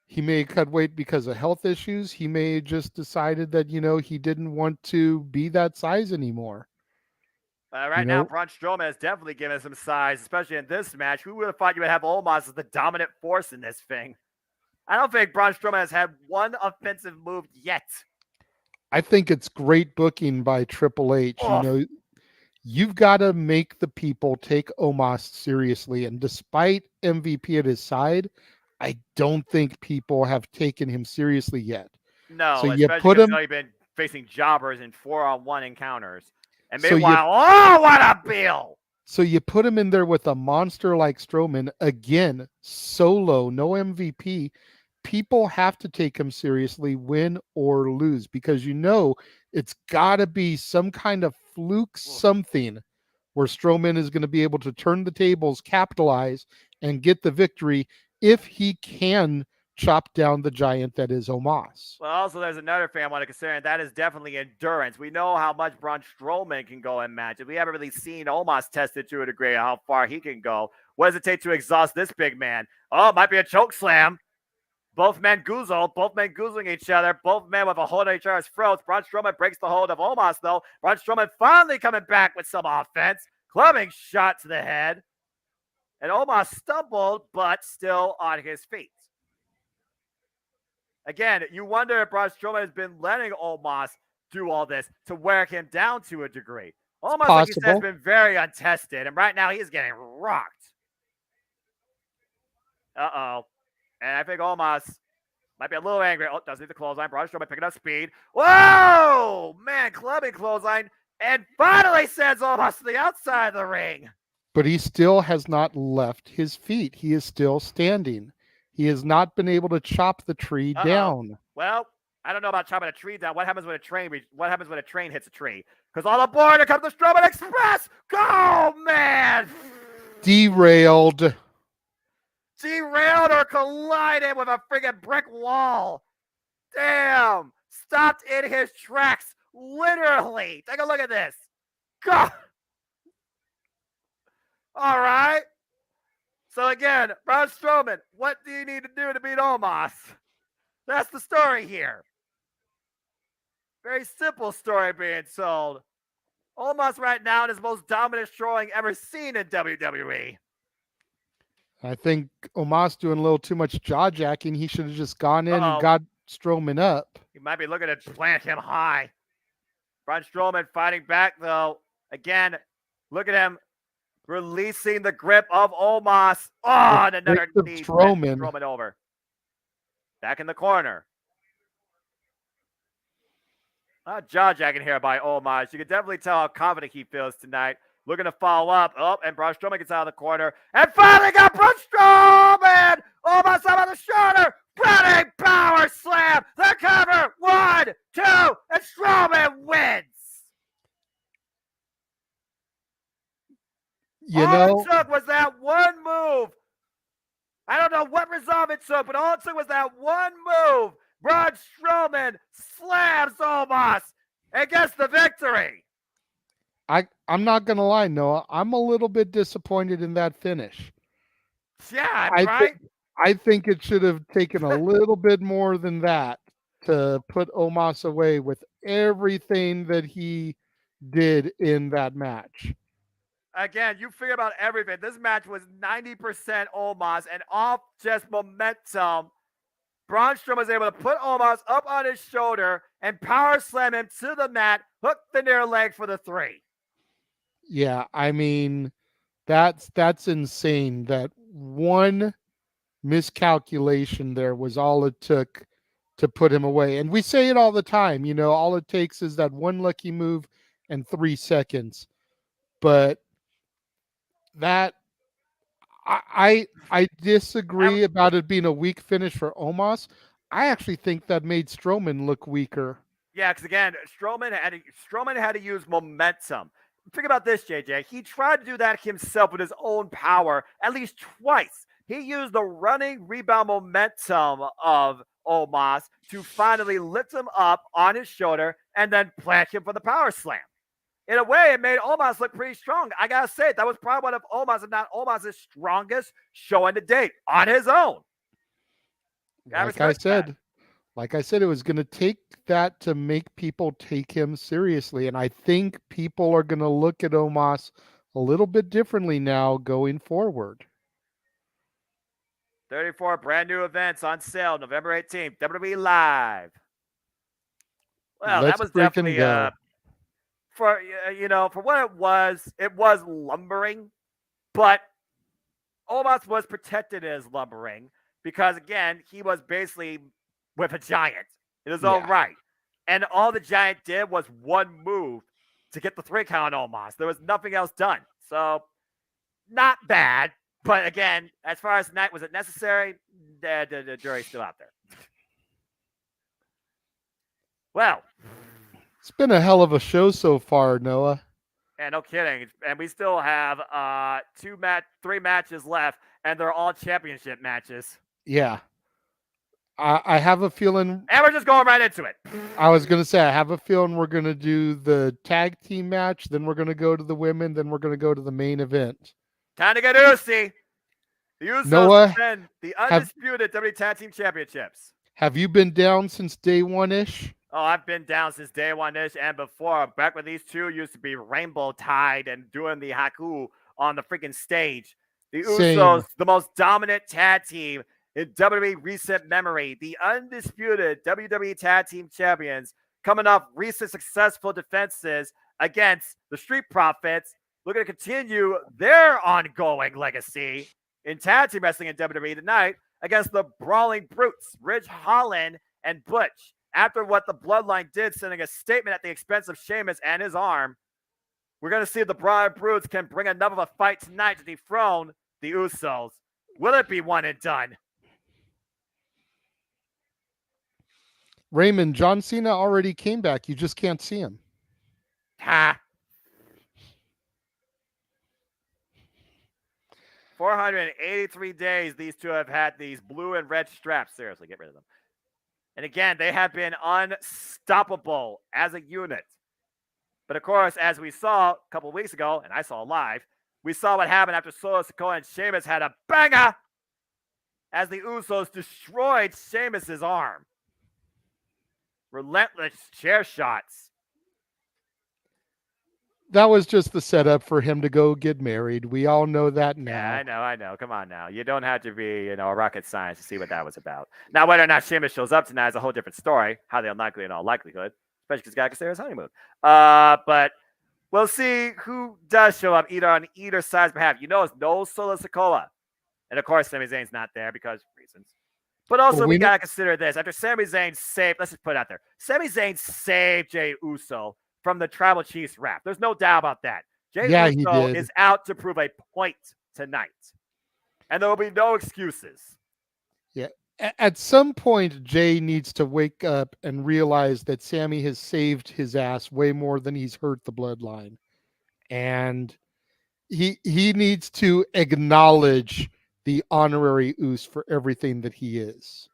He may have cut weight because of health issues. He may have just decided that, you know, he didn't want to be that size anymore. Right now, Braun Strowman is definitely giving some size, especially in this match. Who would have thought you would have Omos as the dominant force in this thing? I don't think Braun Strowman has had one offensive move yet. I think it's great booking by Triple H. You know, you've got to make the people take Omos seriously. And despite MVP at his side, I don't think people have taken him seriously yet. No, so you especially put because him. he's been facing jobbers in 4-on-1 encounters. And So you- meanwhile, oh, what a bill! So you put him in there with a monster like Strowman, again, solo, no MVP. People have to take him seriously, win or lose, because you know it's got to be some kind of fluke something where Strowman is going to be able to turn the tables, capitalize, and get the victory if he can chop down the giant that is Omos. Well, also there's another fan I want to consider, and that is definitely endurance. We know how much Braun Strowman can go in matches. We haven't really seen Omos tested to a degree how far he can go. What does it take to exhaust this big man? Oh, it might be a choke slam. Both men goozling each other. Both men with a hold on each other's throats. Braun Strowman breaks the hold of Omos, though. Braun Strowman finally coming back with some offense. Clubbing shot to the head. And Omos stumbled, but still on his feet. Again, you wonder if Braun Strowman has been letting Omos do all this to wear him down to a degree. Omos, like you said, has been very untested, and right now he's getting rocked. Uh-oh. And I think Omos might be a little angry. Oh, does need the clothesline. Braun Strowman picking up speed. Whoa! Man, clubbing clothesline. And finally sends Omos to the outside of the ring. But he still has not left his feet. He is still standing. He has not been able to chop the tree down. Well, I don't know about chopping a tree down. What happens when a train hits a tree? Because all aboard, here comes the Strowman Express. Go, man! Derailed or collided with a friggin' brick wall. Damn. Stopped in his tracks. Literally. Take a look at this. God. All right. So again, Braun Strowman, what do you need to do to beat Omos? That's the story here. Very simple story being told. Omos right now in his most dominant showing ever seen in WWE. I think Omos doing a little too much jaw jacking. He should have just gone in and got Strowman up. He might be looking to plant him high. Braun Strowman fighting back though. Again, look at him releasing the grip of Omos. Oh, and another knee. Strowman over. Back in the corner. Jaw jacking here by Omos. You can definitely tell how confident he feels tonight. Looking to follow up. Oh, and Braun Strowman gets out of the corner. And finally got Braun Strowman! Omos up on the shoulder. Running power slam. The cover. 1, 2, and Strowman wins. All it took was that one move. I don't know what resolve it took, but all it took was that one move. Braun Strowman slams Omos and gets the victory. I'm not going to lie, Noah. I'm a little bit disappointed in that finish. Yeah, right? I think it should have taken a little bit more than that to put Omos away with everything that he did in that match. Again, you figure about everything. This match was 90% Omos, and off just momentum, Braun Strowman was able to put Omos up on his shoulder and power slam him to the mat, hook the near leg for the 3. Yeah, I mean, that's insane. That one miscalculation there was all it took to put him away. And we say it all the time, you know, all it takes is that one lucky move and 3 seconds. But that I disagree about it being a weak finish for Omos. I actually think that made Strowman look weaker. Yeah, because again, Strowman had to use momentum. Think about this, JJ. He tried to do that himself with his own power at least twice. He used the running rebound momentum of Omos to finally lift him up on his shoulder and then plant him for the power slam. In a way, it made Omos look pretty strong. I gotta say, that was probably one of Omos, if not Omos' strongest showing to date on his own. Like I said, it was going to take that to make people take him seriously. And I think people are going to look at Omos a little bit differently now going forward. 34 brand new events on sale November 18th, WWE Live. Well, that was definitely for what it was lumbering, but Omos was protected as lumbering because, again, he was basically with a giant in his own right. And all the giant did was one move to get the 3 count on Omos. There was nothing else done. So, not bad. But again, as far as tonight, was it necessary? The jury's still out there. Well, it's been a hell of a show so far, Noah. Yeah, no kidding. And we still have 3 matches left, and they're all championship matches. Yeah. I have a feeling. And we're just going right into it. I was going to say, I have a feeling we're going to do the tag team match, then we're going to go to the women, then we're going to go to the main event. Time to get Uzi. The Usos Noah, defend the undisputed WWE Tag Team Championships. Have you been down since day one-ish? Oh, I've been down since day one-ish and before. Back when these two used to be rainbow-tied and doing the haku on the freaking stage. The Usos, the most dominant tag team in WWE recent memory. The undisputed WWE Tag Team Champions coming off recent successful defenses against the Street Profits, looking to continue their ongoing legacy in tag team wrestling in WWE tonight against the Brawling Brutes, Ridge Holland and Butch. After what the Bloodline did, sending a statement at the expense of Sheamus and his arm, we're going to see if the Brawling Brutes can bring enough of a fight tonight to dethrone the Usos. Will it be one and done? Raymond, John Cena already came back. You just can't see him. Ha! 483 days these two have had these blue and red straps. Seriously, get rid of them. And again, they have been unstoppable as a unit. But of course, as we saw a couple weeks ago, and I saw live, we saw what happened after Solo Sikoa and Sheamus had a banger as the Usos destroyed Sheamus's arm. Relentless chair shots. That was just the setup for him to go get married. We all know that now. Yeah, I know. Come on now. You don't have to be, a rocket science to see what that was about. Now, whether or not Sheamus shows up tonight is a whole different story. Highly unlikely in all likelihood, especially because guy can stay his honeymoon. But we'll see who does show up either on either side's behalf. It's no Solo Sikoa. And of course, Sami Zayn's not there because reasons. But also, we got to consider this. After Sami Zayn saved, let's just put it out there. Sami Zayn saved Jey Uso from the Tribal Chiefs rap. There's no doubt about that. Jey Uso is out to prove a point tonight. And there will be no excuses. Yeah. At some point, Jey needs to wake up and realize that Sami has saved his ass way more than he's hurt the bloodline. And he needs to acknowledge the honorary Us for everything that he is.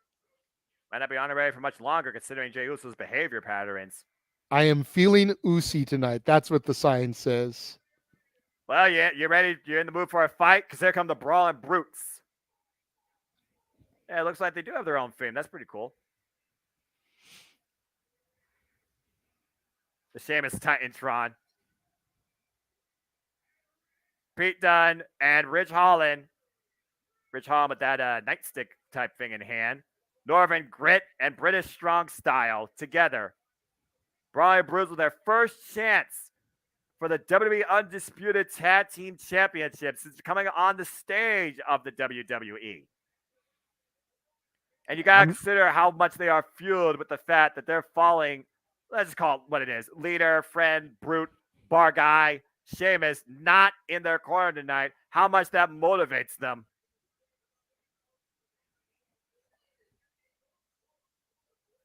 Might not be honorary for much longer considering Jey Uso's behavior patterns. I am feeling Usi tonight. That's what the sign says. Well, yeah, you ready? You're in the mood for a fight? Because here come the Brawling Brutes. Yeah, it looks like they do have their own theme. That's pretty cool. The Sheamus Titantron. Pete Dunne and Ridge Holland. Ridge Holland with that nightstick type thing in hand. Northern Grit and British Strong Style together. Brawling Brutes with their first chance for the WWE Undisputed Tag Team Championship since coming on the stage of the WWE. And you got to consider how much they are fueled with the fact that they're following, let's just call it what it is, leader, friend, brute, bar guy, Sheamus, not in their corner tonight, how much that motivates them.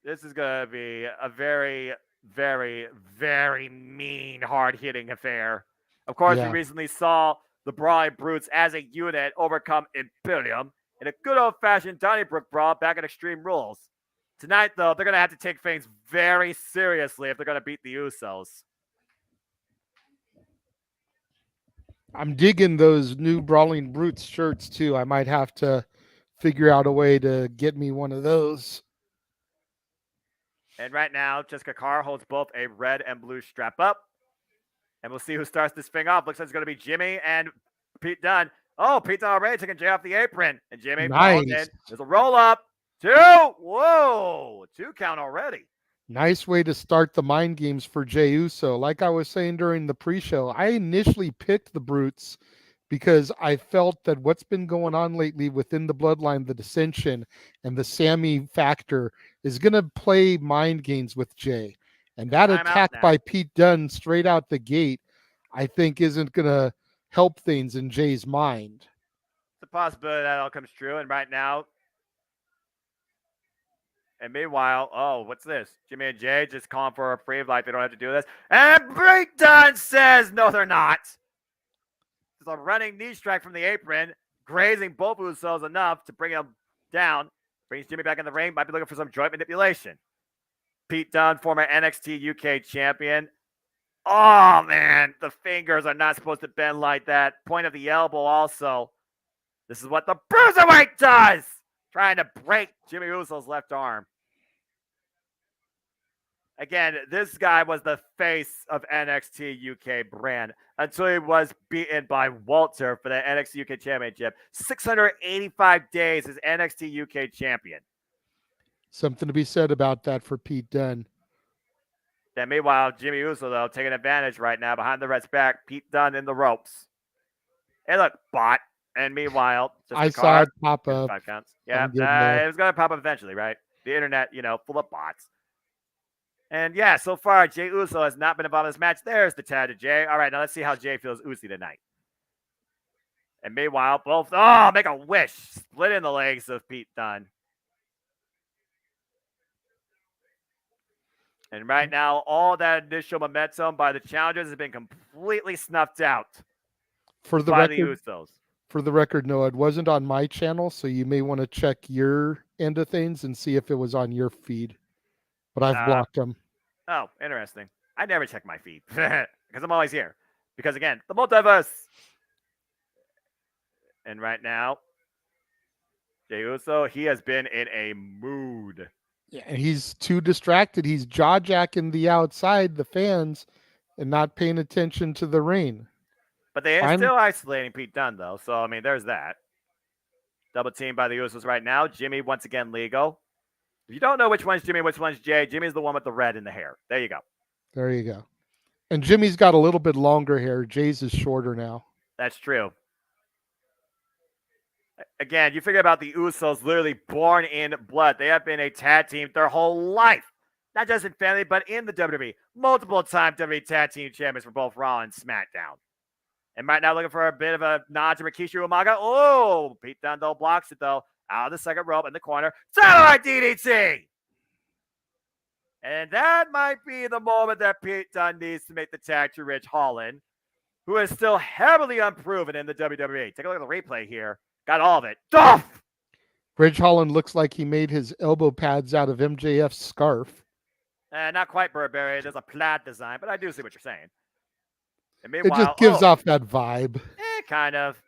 This is going to be a very, very, very mean, hard-hitting affair. Of course, we recently saw the Brawling Brutes as a unit overcome Imperium in a good old-fashioned Donnybrook brawl back at Extreme Rules. Tonight, though, they're going to have to take things very seriously if they're going to beat the Usos. I'm digging those new Brawling Brutes shirts, too. I might have to figure out a way to get me one of those. And right now, Jessica Carr holds both a red and blue strap up. And we'll see who starts this thing off. Looks like it's going to be Jimmy and Pete Dunne. Oh, Pete Dunne already taking Jay off the apron. And Jimmy falls in. There's a roll up. 2. Whoa. 2 count already. Nice way to start the mind games for Jey Uso. Like I was saying during the pre-show, I initially picked the Brutes because I felt that what's been going on lately within the bloodline, the dissension and the Sami factor is going to play mind games with Jey. And that attack by Pete Dunne straight out the gate, I think isn't going to help things in Jay's mind. It's a possibility that all comes true. And right now, and meanwhile, oh, what's this? Jimmy and Jay just calling for a free like they don't have to do this. And Pete Dunne says, no, they're not. There's a running knee strike from the apron, grazing both Usos enough to bring him down. Brings Jimmy back in the ring. Might be looking for some joint manipulation. Pete Dunne, former NXT UK champion. Oh, man. The fingers are not supposed to bend like that. Point of the elbow also. This is what the Bruiserweight does. Trying to break Jimmy Uso's left arm. Again, this guy was the face of NXT UK brand until he was beaten by Walter for the NXT UK Championship. 685 days as NXT UK champion. Something to be said about that for Pete Dunne. Then meanwhile, Jimmy Uso, though, taking advantage right now behind the red's back. Pete Dunne in the ropes. Hey, look, bot. And meanwhile, just I saw it pop up. 5 counts. Yeah, there. it was going to pop up eventually, right? The internet, full of bots. And yeah, so far, Jey Uso has not been involved in this match. There's the tag to Jey. All right, now let's see how Jey feels Uzi tonight. And meanwhile, both, make a wish. Splitting the legs of Pete Dunne. And right now, all that initial momentum by the challengers has been completely snuffed out For the by record, the Usos. For the record, no, it wasn't on my channel, so you may want to check your end of things and see if it was on your feed. But I've blocked them. Oh, interesting. I never check my feed because I'm always here. Because again, the multiverse. And right now, Jey Uso, he has been in a mood. Yeah, and he's too distracted. He's jaw-jacking the outside, the fans, and not paying attention to the ring. But they are still isolating Pete Dunne, though. So, I mean, there's that. Double team by the Usos right now. Jimmy, once again, legal. If you don't know which one's Jimmy, which one's Jey, Jimmy's the one with the red in the hair. There you go. There you go. And Jimmy's got a little bit longer hair. Jey's is shorter now. That's true. Again, you figure about the Usos, literally born in blood. They have been a tag team their whole life. Not just in family, but in the WWE. Multiple-time WWE tag team champions for both Raw and SmackDown. And right now looking for a bit of a nod to Rikishi Umaga. Oh, Pete Dunne, though, blocks it, though. Out of the second rope in the corner. Satellite DDT! And that might be the moment that Pete Dunne needs to make the tag to Ridge Holland, who is still heavily unproven in the WWE. Take a look at the replay here. Got all of it. Duff! Ridge Holland looks like he made his elbow pads out of MJF's scarf. Not quite Burberry. There's a plaid design, but I do see what you're saying. And It meanwhile, just gives off that vibe. Kind of.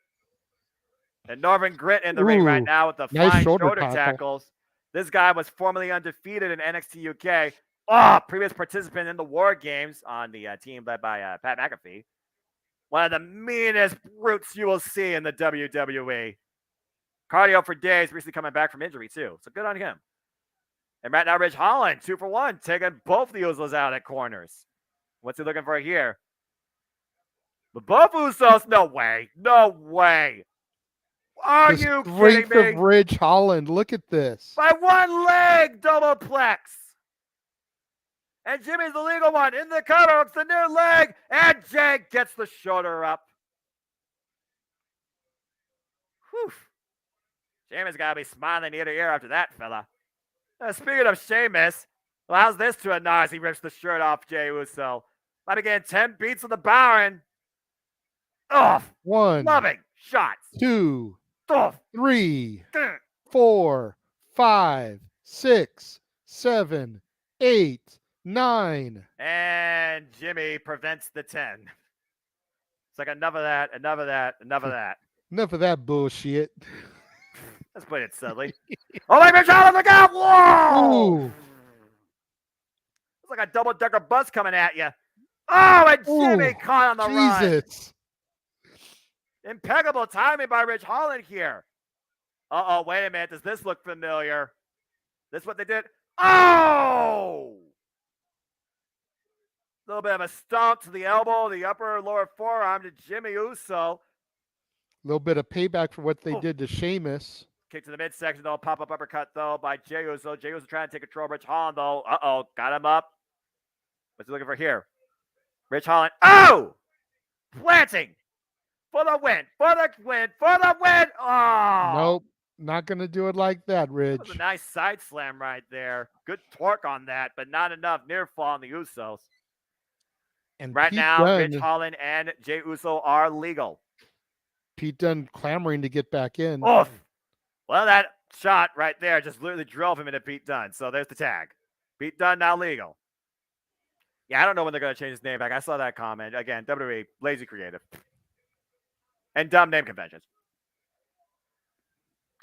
And Northern Grit in the ring right now with the nice flying shoulder tackles. This guy was formerly undefeated in NXT UK. Previous participant in the War Games on the team led by Pat McAfee. One of the meanest brutes you will see in the WWE. Cardio for days, recently coming back from injury too. So good on him. And right now, Ridge Holland, 2 for 1, taking both the Usos out at corners. What's he looking for here? But both Usos, no way. No way. Are you kidding me? Strength of Ridge Holland. Look at this. By one leg, double plex. And Jimmy's the legal one in the cover. It's the near leg. And Jey gets the shoulder up. Whew. Sheamus got to be smiling ear to ear after that, fella. Speaking of Sheamus, well, how's this to a nose? He rips the shirt off Jey Uso. About to get 10 beats on the Baron. Off. 1. Loving shots. 2. Off. 3. 4. 5. 6. 7. 8. 9. And Jimmy prevents the 10. It's like enough of that, enough of that, enough of that. Enough of that bullshit. Let's put it subtly. Oh, my God, look out! Whoa! Ooh. It's like a double-decker bus coming at you. Oh, and Jimmy caught on the run. Jesus. Impeccable timing by Ridge Holland here. Uh-oh, wait a minute. Does this look familiar? This what they did? Oh! A little bit of a stomp to the elbow, the upper lower forearm to Jimmy Uso. A little bit of payback for what they did to Sheamus. Kick to the midsection, though. Pop-up uppercut, though, by Jey Uso. Jey Uso trying to take control of Ridge Holland, though. Uh-oh, got him up. What's he looking for here? Ridge Holland. Oh! Planting! For the win! For the win! For the win! Oh! Nope. Not going to do it like that, Ridge. That was a nice side slam right there. Good torque on that, but not enough. Near fall on the Usos. And right Pete now, Dunne, Ridge Holland and Jey Uso are legal. Pete Dunne clamoring to get back in. Oh, well, that shot right there just literally drove him into Pete Dunne. So there's the tag. Pete Dunne now legal. Yeah, I don't know when they're going to change his name back. I saw that comment. Again, WWE, lazy creative. And dumb name conventions.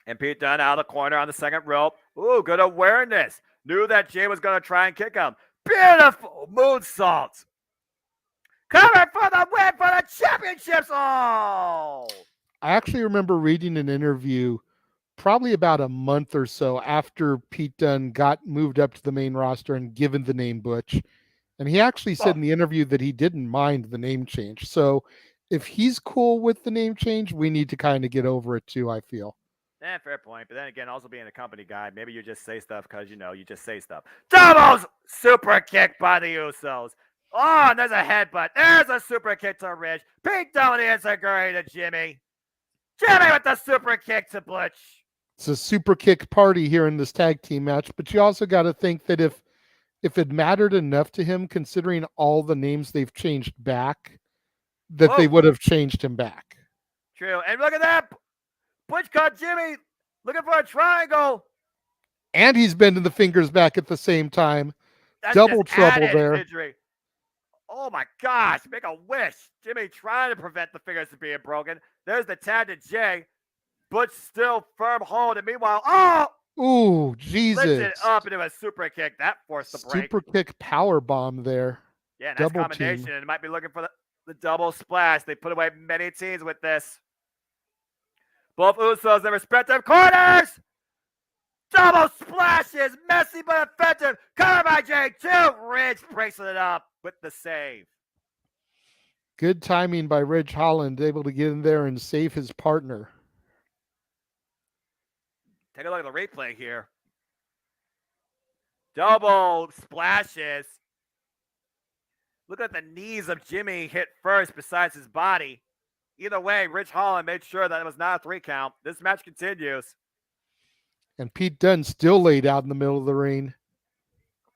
And Pete Dunne out of the corner on the second rope. Ooh, good awareness. Knew that Jay was going to try and kick him. Beautiful moonsault. Coming for the win for the championships. Oh! I actually remember reading an interview probably about a month or so after Pete Dunne got moved up to the main roster and given the name Butch. And he actually said in the interview that he didn't mind the name change. So if he's cool with the name change, we need to kind of get over it too, I feel. Fair point. But then again, also being a company guy, maybe you just say stuff because, you just say stuff. Doubles super kick by the Usos. Oh, and there's a headbutt. There's a super kick to Ridge. Pete Dunne integrated to Jimmy. Jimmy with the super kick to Butch. It's a super kick party here in this tag team match, but you also got to think that if it mattered enough to him, considering all the names they've changed back, that they would have changed him back. True. And look at that. Butch caught Jimmy looking for a triangle. And he's bending the fingers back at the same time. That's double trouble there. Injury. Oh my gosh, make a wish. Jimmy trying to prevent the fingers from being broken. There's the tag to Jay. Butch still firm hold. And meanwhile, ooh, Jesus. Lifts it up into a super kick. That forced the break. Super kick power bomb there. Yeah, nice combination. Team. And it might be looking for the double splash. They put away many teams with this. Both Usos in their respective corners. Double splashes. Messy but effective. Covered by Jay. Ridge breaks it up with the save. Good timing by Ridge Holland, able to get in there and save his partner. Take a look at the replay here. Double splashes. Look at the knees of Jimmy hit first besides his body. Either way, Ridge Holland made sure that it was not a 3 count. This match continues. And Pete Dunne still laid out in the middle of the ring.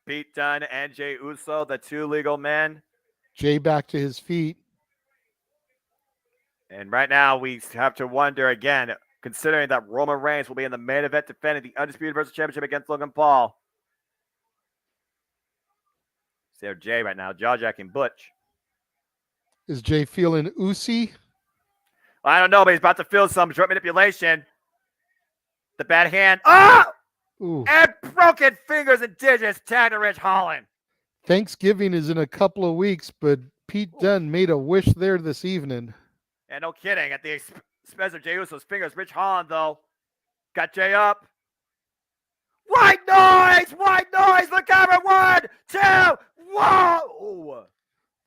Pete Dunne and Jey Uso, the 2 legal men. Jay back to his feet. And right now we have to wonder again, considering that Roman Reigns will be in the main event defending the Undisputed Universal Championship against Logan Paul. See how Jay right now, jaw-jacking Butch. Is Jay feeling oozy? I don't know, but he's about to feel some joint manipulation. The bad hand. Oh! Ooh. And broken fingers and digits tagged to Ridge Holland. Thanksgiving is in a couple of weeks, but Pete Dunne made a wish there this evening. Yeah, no kidding. At the expense of Jey Uso's fingers, Ridge Holland, though, got Jay up. White noise! White noise! The cover! 1, 2, whoa!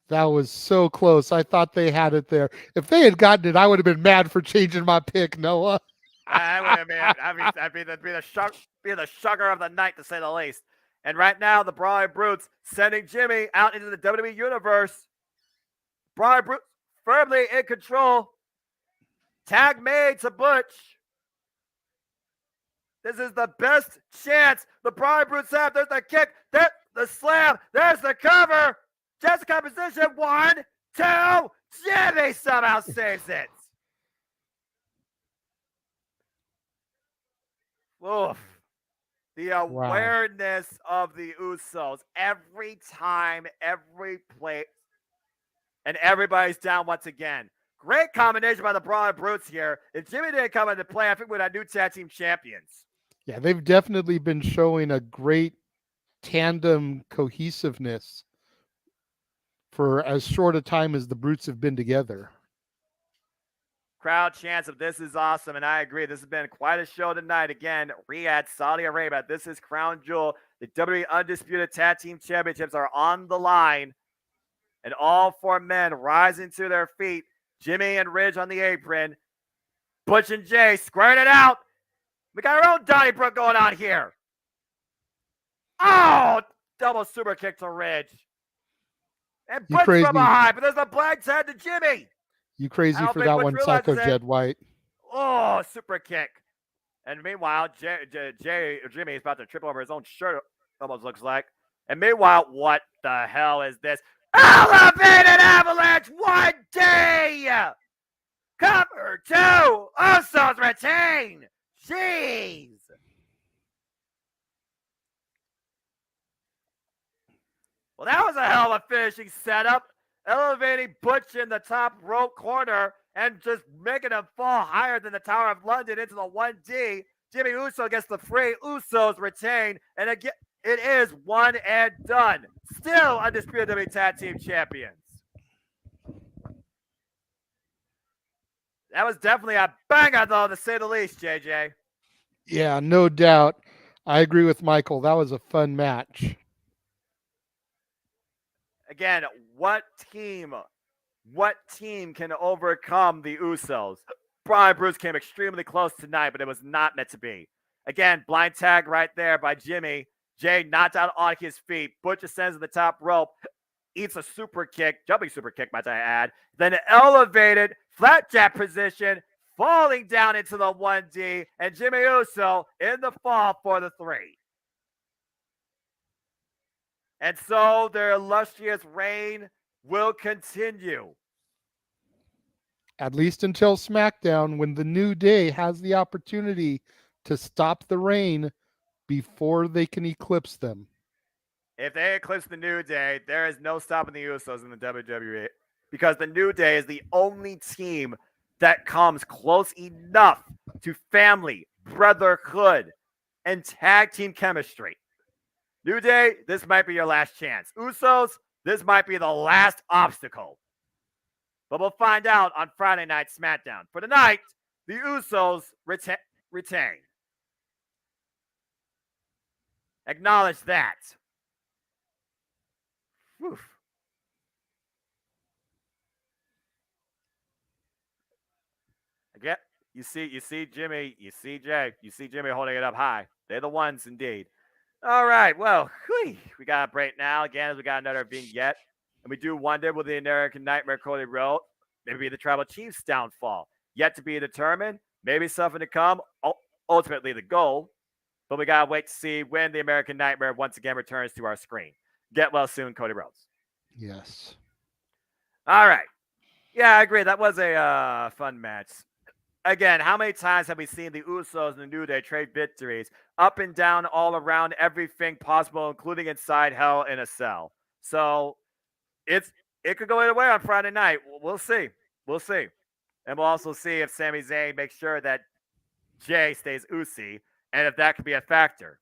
That was so close. I thought they had it there. If they had gotten it, I would have been mad for changing my pick, Noah. I would have been. I'd be the sugar of the night, to say the least. And right now, the Brawling Brutes sending Jimmy out into the WWE Universe. Brawling Brutes firmly in control. Tag made to Butch. This is the best chance the Brawling Brutes have. There's the kick. There's the slam. There's the cover. Jessica position. 1, 2. Jimmy somehow saves it. Oof. The awareness of the Usos every time, every play, and everybody's down once again. Great combination by the Brawling Brutes here. If Jimmy didn't come into play, I think we'd have new tag team champions. Yeah, they've definitely been showing a great tandem cohesiveness for as short a time as the Brutes have been together. Crowd chants of "This is awesome," and I agree. This has been quite a show tonight. Again, Riyadh, Saudi Arabia. This is Crown Jewel. The WWE Undisputed Tag Team Championships are on the line, and all 4 men rising to their feet. Jimmy and Ridge on the apron. Butch and Jay squaring it out. We got our own Donnybrook going on here. Oh, double super kick to Ridge. And Butch from behind, but there's a black tag to Jimmy. You crazy for that one, Psycho Jed White. Oh, super kick. And meanwhile, Jimmy is about to trip over his own shirt, almost looks like. And meanwhile, what the hell is this? Elevated Avalanche 1D! Cover 2! Usos retain! Jeez! Well, that was a hell of a finishing setup. Elevating Butch in the top rope corner and just making him fall higher than the Tower of London into the 1D. Jimmy Uso gets the free. Usos retain. And again, it is one and done. Still undisputed WWE Tag Team Champions. That was definitely a banger, though, to say the least, JJ. Yeah, no doubt. I agree with Michael. That was a fun match. Again, what team can overcome the Usos? Brian Bruce came extremely close tonight, but it was not meant to be. Again, blind tag right there by Jimmy. Jay knocked out on his feet. Butch ascends to the top rope, eats a super kick, jumping super kick, might I add. Then elevated, flat jab position, falling down into the 1D, and Jimmy Uso in the fall for the 3. And so their illustrious reign will continue. At least until SmackDown, when the New Day has the opportunity to stop the reign before they can eclipse them. If they eclipse the New Day, there is no stopping the Usos in the WWE because the New Day is the only team that comes close enough to family, brotherhood, and tag team chemistry. New Day, this might be your last chance. Usos, this might be the last obstacle. But we'll find out on Friday Night SmackDown. For tonight, the Usos retain. Acknowledge that. Whew. Again, you see Jimmy, you see Jay, you see Jimmy holding it up high. They're the ones indeed. All right, well, we got a break now. Again, as we got another vignette. And we do wonder, will the American Nightmare Cody Rhodes maybe the Tribal Chiefs downfall? Yet to be determined. Maybe something to come. Ultimately, the goal. But we got to wait to see when the American Nightmare once again returns to our screen. Get well soon, Cody Rhodes. Yes. All right. Yeah, I agree. That was a fun match. Again, how many times have we seen the Usos and the New Day trade victories up and down all around everything possible, including inside Hell in a Cell? So it could go either way on Friday night. We'll see. We'll see. And we'll also see if Sami Zayn makes sure that Jay stays Usi and if that could be a factor.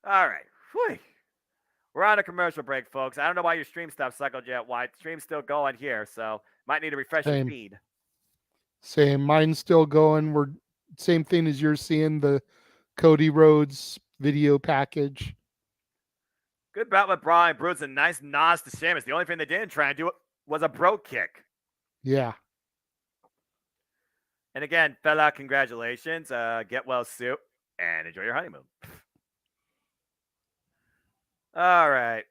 All right. Whew. We're on a commercial break, folks. I don't know why your stream stopped cycled yet. Why? Stream's still going here, so might need to refresh your feed. Same. Mine's still going. We're same thing as you're seeing, the Cody Rhodes video package. Good bout with Brian Bruce. A nice nods to Sheamus. The only thing they didn't try and do was a bro kick. Yeah. And again, fella, congratulations. Get well soon and enjoy your honeymoon. All right.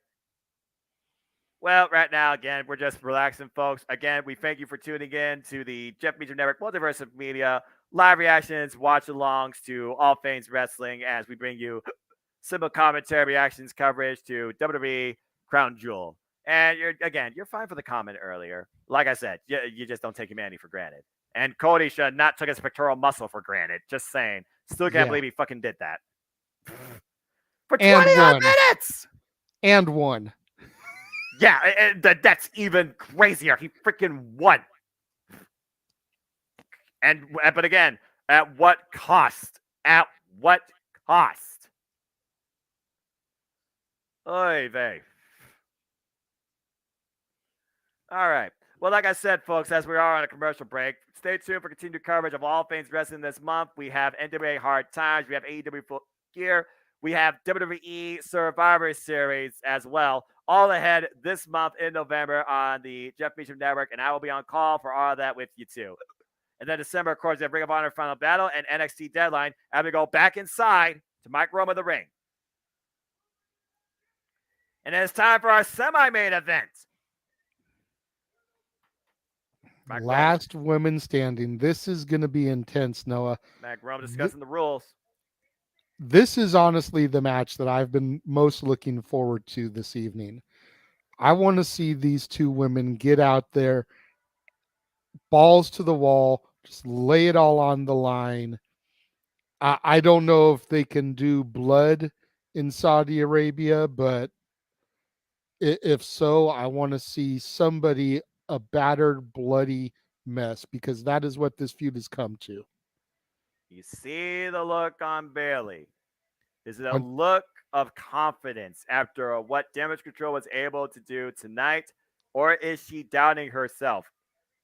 Well, right now, again, we're just relaxing, folks. Again, we thank you for tuning in to the Jeff Meacham Network Multiverse of Media live reactions, watch-alongs to all things wrestling as we bring you simple commentary, reactions, coverage to WWE Crown Jewel. And you're fine for the comment earlier. Like I said, you just don't take humanity for granted. And Cody should have not took his pectoral muscle for granted. Just saying. Still can't believe he fucking did that. For 20 minutes! And won. Yeah, that's even crazier. He freaking won. But again, at what cost? At what cost? Oy vey. All right. Well, like I said, folks, as we are on a commercial break, stay tuned for continued coverage of all things wrestling this month. We have NWA Hard Times. We have AEW Full Gear. We have WWE Survivor Series as well. All ahead this month in November on the Jeff Meacham Network, and I will be on call for all of that with you too. And then December, of course, we have Ring of Honor Final Battle and NXT Deadline. And we go back inside to Mike Rome of the Ring. And it's time for our semi-main event. Last women standing. This is going to be intense, Noah. Mike Rome discussing the rules. This is honestly the match that I've been most looking forward to this evening. I want to see these two women get out there, balls to the wall, Just lay it all on the line. I don't know if they can do blood in Saudi Arabia, but if so, I want to see somebody a battered, bloody mess, because that is what this feud has come to. You see the look on Bailey. Is it a On- look of confidence after what Damage Control was able to do tonight, or is she doubting herself?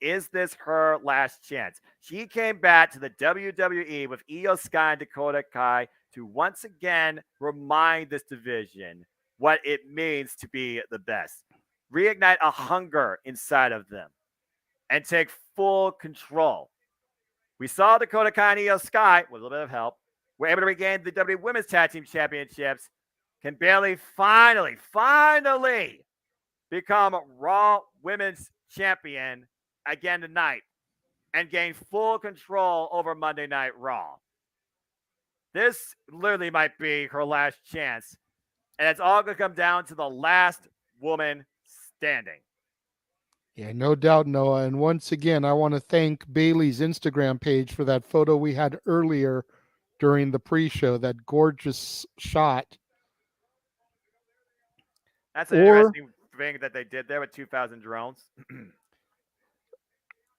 Is this her last chance? She came back to the WWE with Io Sky and Dakota Kai to once again remind this division what it means to be the best. Reignite a hunger inside of them and take full control. We saw Dakota Kai and Io Sky, with a little bit of help, were able to regain the WWE Women's Tag Team Championships. Can Bailey finally become Raw Women's Champion again tonight and gain full control over Monday Night Raw? This literally might be her last chance, and it's all going to come down to the last woman standing. Yeah, no doubt, Noah. And once again, I want to thank Bailey's Instagram page for that photo we had earlier during the pre-show, that gorgeous shot. That's an interesting thing that they did there with 2,000 drones.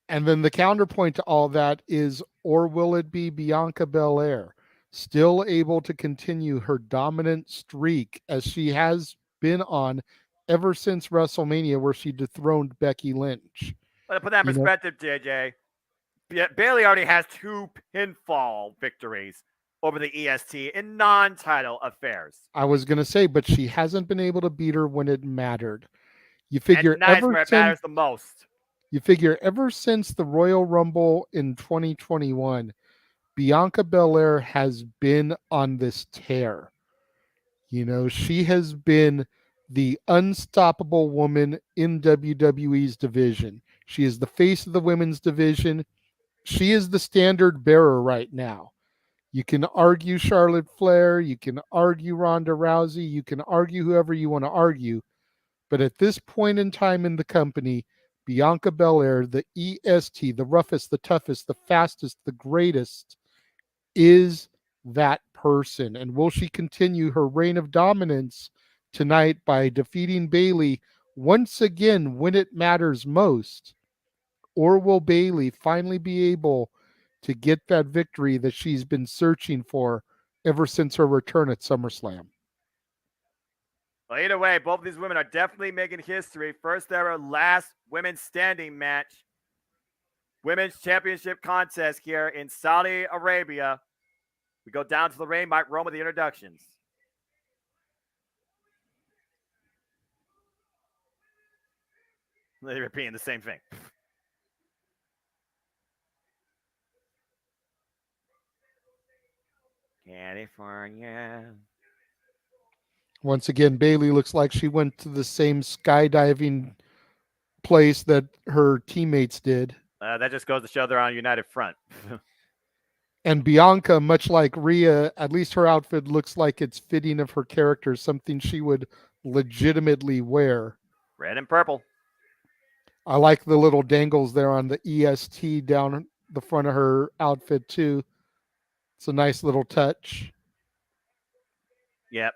And then the counterpoint to all that is, or will it be Bianca Belair still able to continue her dominant streak as she has been on ever since WrestleMania, where she dethroned Becky Lynch? But to put that in perspective, JJ, Bailey already has 2 pinfall victories over the EST in non-title affairs. I was going to say, but she hasn't been able to beat her when it mattered. You figure where it matters the most. You figure ever since the Royal Rumble in 2021, Bianca Belair has been on this tear. You know, she has been the unstoppable woman in WWE's division. She is the face of the women's division. She is the standard bearer right now. You can argue Charlotte Flair, you can argue Ronda Rousey, you can argue whoever you want to argue. But at this point in time in the company, Bianca Belair, the EST, the roughest, the toughest, the fastest, the greatest, is that person. And will she continue her reign of dominance tonight by defeating Bailey once again when it matters most? Or will Bailey finally be able to get that victory that she's been searching for ever since her return at SummerSlam? Well, either way, both of these women are definitely making history. First ever last women's standing match. Women's championship contest here in Saudi Arabia. We go down to the ring. Mike Rome with the introductions. They're repeating the same thing. California. Once again, Bailey looks like she went to the same skydiving place that her teammates did. That just goes to show they're on a united front. And Bianca, much like Rhea, at least her outfit looks like it's fitting of her character, something she would legitimately wear. Red and purple. I like the little dangles there on the EST down the front of her outfit too. It's a nice little touch. Yep.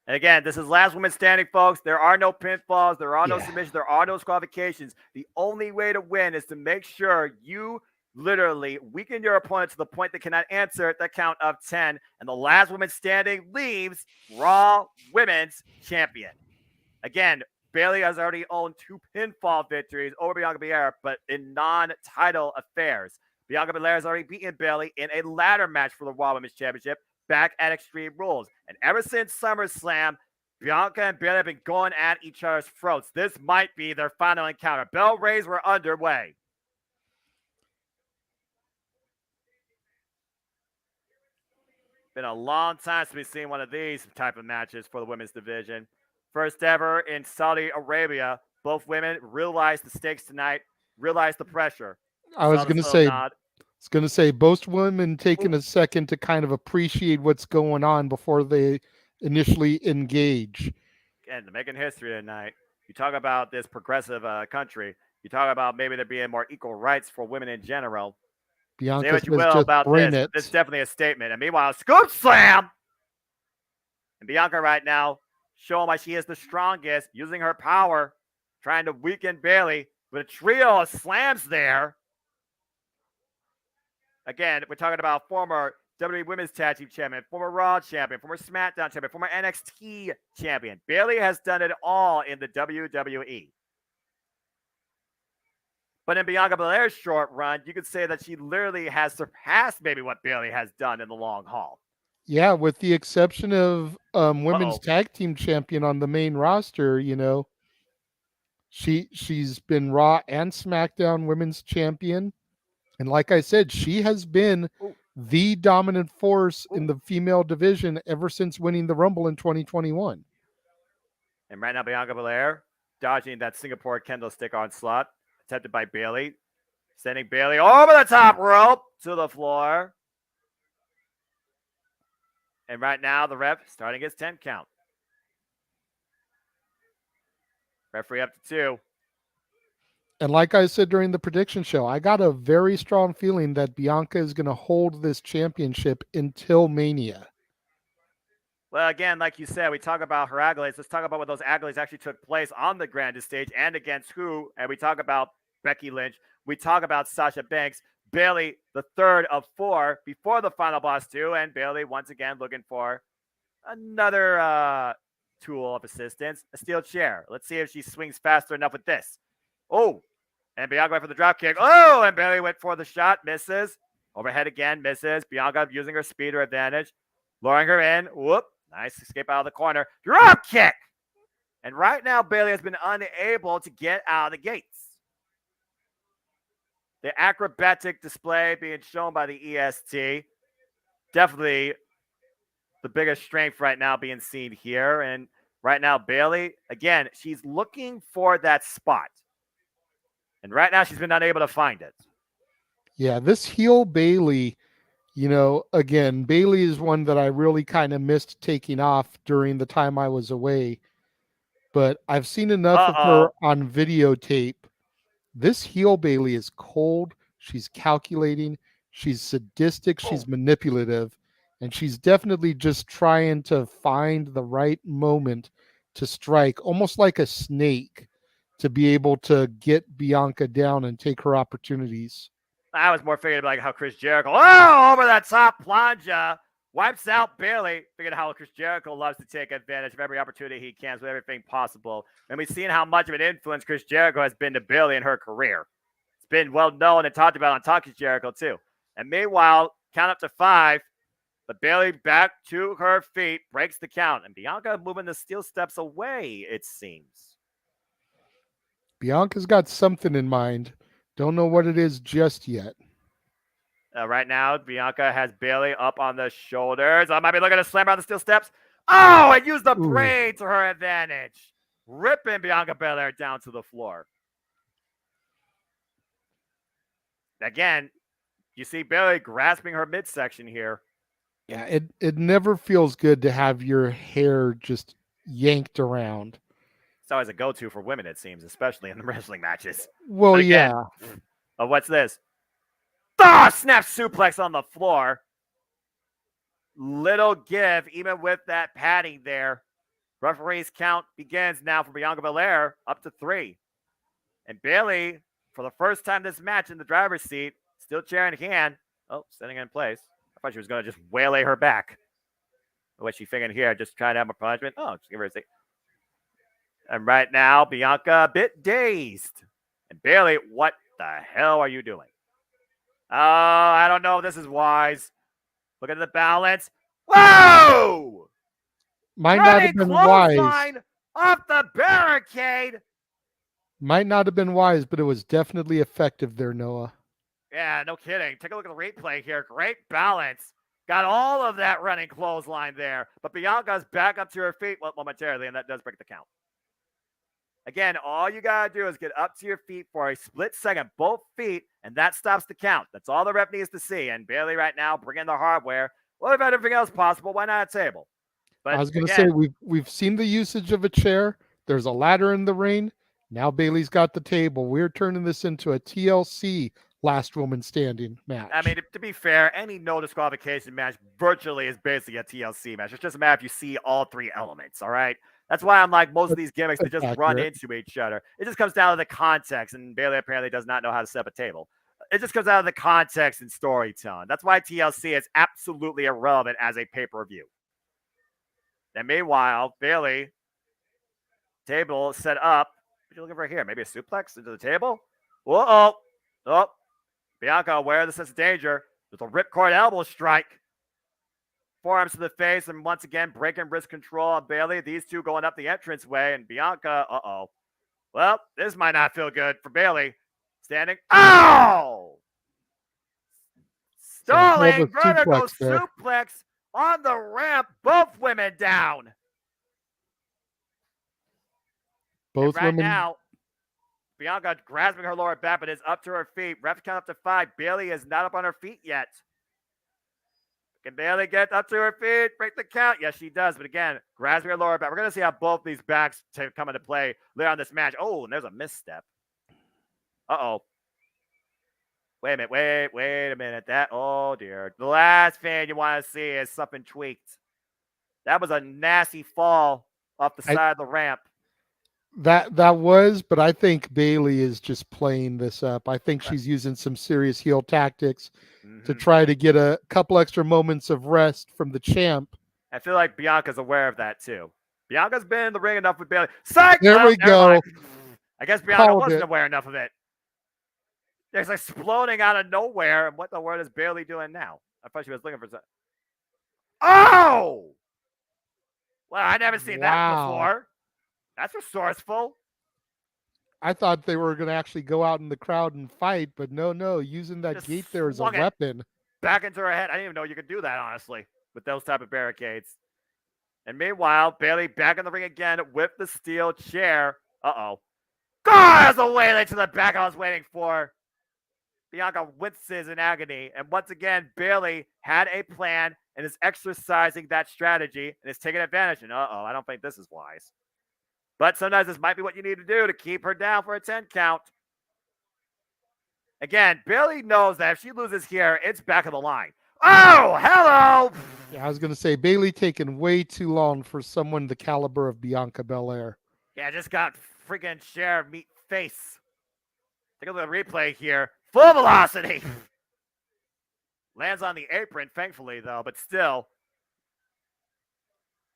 And again, this is last woman standing, folks. There are no pinfalls. There are no submissions. There are no disqualifications. The only way to win is to make sure you literally weaken your opponent to the point they cannot answer at the count of 10. And the last woman standing leaves Raw Women's Champion. Again, Bailey has already owned 2 pinfall victories over Bianca Belair, but in non-title affairs. Bianca Belair has already beaten Bailey in a ladder match for the Raw Women's Championship back at Extreme Rules. And ever since SummerSlam, Bianca and Bailey have been going at each other's throats. This might be their final encounter. Bell rays were underway. Been a long time since we've seen one of these type of matches for the women's division. First ever in Saudi Arabia. Both women realized the stakes tonight, realized the pressure. I was going to say, both women taking a second to kind of appreciate what's going on before they initially engage. And making history tonight. You talk about this progressive country. You talk about maybe there being more equal rights for women in general. Bianca Say what you says, will just about bring this. it. This is definitely a statement. And meanwhile, scoop slam! And Bianca right now showing why she is the strongest, using her power, trying to weaken Bayley with a trio of slams there. Again, we're talking about former WWE Women's Tag Team Champion, former Raw Champion, former SmackDown Champion, former NXT Champion. Bayley has done it all in the WWE. But in Bianca Belair's short run, you could say that she literally has surpassed maybe what Bayley has done in the long haul. Yeah, with the exception of women's tag team champion on the main roster, she's been Raw and SmackDown women's champion. And like I said, she has been the dominant force in the female division ever since winning the Rumble in 2021. And right now, Bianca Belair dodging that Singapore kendo stick onslaught, attempted by Bayley, sending Bayley over the top rope to the floor. And right now, the ref starting his 10 count. Referee up to 2. And like I said during the prediction show, I got a very strong feeling that Bianca is going to hold this championship until Mania. Well, again, like you said, we talk about her accolades. Let's talk about what those accolades actually took place on the grandest stage and against who. And we talk about Becky Lynch. We talk about Sasha Banks. Bayley, the third of 4 before the final boss 2. And Bayley, once again, looking for another tool of assistance, a steel chair. Let's see if she swings faster enough with this. Oh, and Bianca went for the drop kick. Oh, and Bayley went for the shot, misses. Overhead again, misses. Bianca using her speeder advantage, luring her in. Whoop, nice escape out of the corner. Drop kick. And right now, Bayley has been unable to get out of the gates. The acrobatic display being shown by the EST. Definitely the biggest strength right now being seen here. And right now, Bayley, again, she's looking for that spot. And right now, she's been unable to find it. Yeah, this heel Bayley, again, Bayley is one that I really kind of missed taking off during the time I was away. But I've seen enough of her on videotape. This heel Bayley is cold. She's calculating. She's sadistic. She's manipulative. And she's definitely just trying to find the right moment to strike, almost like a snake, to be able to get Bianca down and take her opportunities. I was more figuring like how Chris Jericho, over that top plunger, wipes out Bayley. Figuring how Chris Jericho loves to take advantage of every opportunity he can with everything possible. And we've seen how much of an influence Chris Jericho has been to Bayley in her career. It's been well known and talked about on Talking Jericho too. And meanwhile, count up to 5, but Bayley back to her feet, breaks the count. And Bianca moving the steel steps away, it seems. Bianca's got something in mind. Don't know what it is just yet. Right now, Bianca has Bayley up on the shoulders. I might be looking to slam her on the steel steps. Oh, and use the braid to her advantage. Ripping Bianca Belair down to the floor. Again, you see Bayley grasping her midsection here. Yeah, it never feels good to have your hair just yanked around. It's always a go-to for women, it seems, especially in the wrestling matches. Well, again, what's this? Snap suplex on the floor. Little give, even with that padding there. Referee's count begins now for Bianca Belair, up to 3. And Bayley, for the first time this match in the driver's seat, steel chair in hand. Oh, setting in place. I thought she was going to just waylay her back. What's she thinking here? Just trying to have a punishment? Oh, just give her a stick. And right now, Bianca a bit dazed. And Bayley, what the hell are you doing? Oh, I don't know if this is wise. Look at the balance. Whoa! Might not have been wise. Off the barricade. Might not have been wise, but it was definitely effective there, Noah. Yeah, no kidding. Take a look at the replay here. Great balance. Got all of that running clothesline there. But Bianca's back up to her feet momentarily, and that does break the count. Again, all you got to do is get up to your feet for a split second, both feet, and that stops the count. That's all the ref needs to see. And Bayley right now bringing the hardware. What about everything else possible? Why not a table? But I was going to say, we've seen the usage of a chair. There's a ladder in the ring. Now Bayley's got the table. We're turning this into a TLC last woman standing match. I mean, to be fair, any no disqualification match virtually is basically a TLC match. It's just a matter if you see all three elements, all right? That's why I'm like, most of these gimmicks, they just run into each other. It just comes down to the context, and Bayley apparently does not know how to set up a table. It just comes out of the context and storytelling. That's why TLC is absolutely irrelevant as a pay-per-view. And meanwhile, Bayley, table set up. What are you looking for here? Maybe a suplex into the table? Whoa. Oh. Bianca aware of the sense of danger. There's a ripcord elbow strike. Forearms to the face, and once again, breaking wrist control on Bayley. These two going up the entranceway, and Bianca, well, this might not feel good for Bayley. Standing. Oh! Stalling vertical suplex on the ramp. Both women down. Both women. Now, Bianca grasping her lower back, but is up to her feet. Ref count up to 5. Bayley is not up on her feet yet. Can Bayley get up to her feet? Break the count? Yes, she does. But again, grasping her lower back. We're going to see how both these backs come into play later on this match. Oh, and there's a misstep. Uh-oh. Wait a minute. Wait a minute. Oh, dear. The last thing you want to see is something tweaked. That was a nasty fall off the side of the ramp. That was, but I think Bayley is just playing this up. I think she's using some serious heel tactics to try to get a couple extra moments of rest from the champ. I feel like Bianca's aware of that too. Bianca's been in the ring enough with Bayley. Psych! There we go. I guess Bianca wasn't aware enough of it. There's exploding out of nowhere. And what the word is Bayley doing now? I thought she was looking for something. Oh! Well, I never seen that before. That's resourceful. I thought they were going to actually go out in the crowd and fight, but no, using that gate there as a weapon. Back into her head. I didn't even know you could do that, honestly, with those type of barricades. And meanwhile, Bayley back in the ring again with the steel chair. Uh-oh. God, that's a way to the back I was waiting for. Bianca winces in agony. And once again, Bayley had a plan and is exercising that strategy and is taking advantage. And I don't think this is wise. But sometimes this might be what you need to do to keep her down for a 10 count. Again, Bayley knows that if she loses here, it's back of the line. Oh, hello! Yeah, I was going to say, Bayley taking way too long for someone the caliber of Bianca Belair. Yeah, just got freaking share meat face. Take a look at the replay here. Full velocity. Lands on the apron, thankfully, though, but still.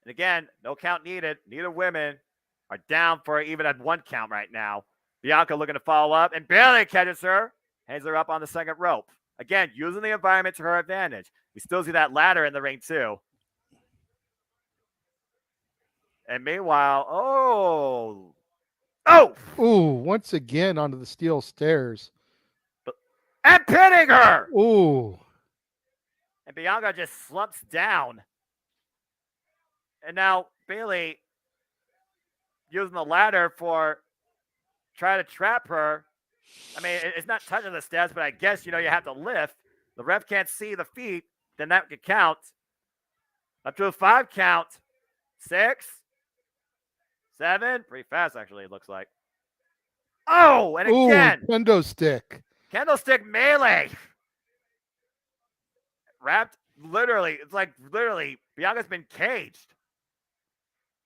And again, no count needed. Neither women are down for even at 1 count right now. Bianca looking to follow up, and Bayley catches her, hangs her up on the second rope. Again, using the environment to her advantage. We still see that ladder in the ring, too. And meanwhile, once again onto the steel stairs. And pinning her! Ooh. And Bianca just slumps down. And now Bayley using the ladder try to trap her. I mean, it's not touching the steps, but I guess, you have to lift. The ref can't see the feet, then that could count. Up to a 5 count. 6, 7. Pretty fast, actually, it looks like. Oh, and again. Kendo stick. Kendo stick melee. Wrapped, literally, Bianca's been caged.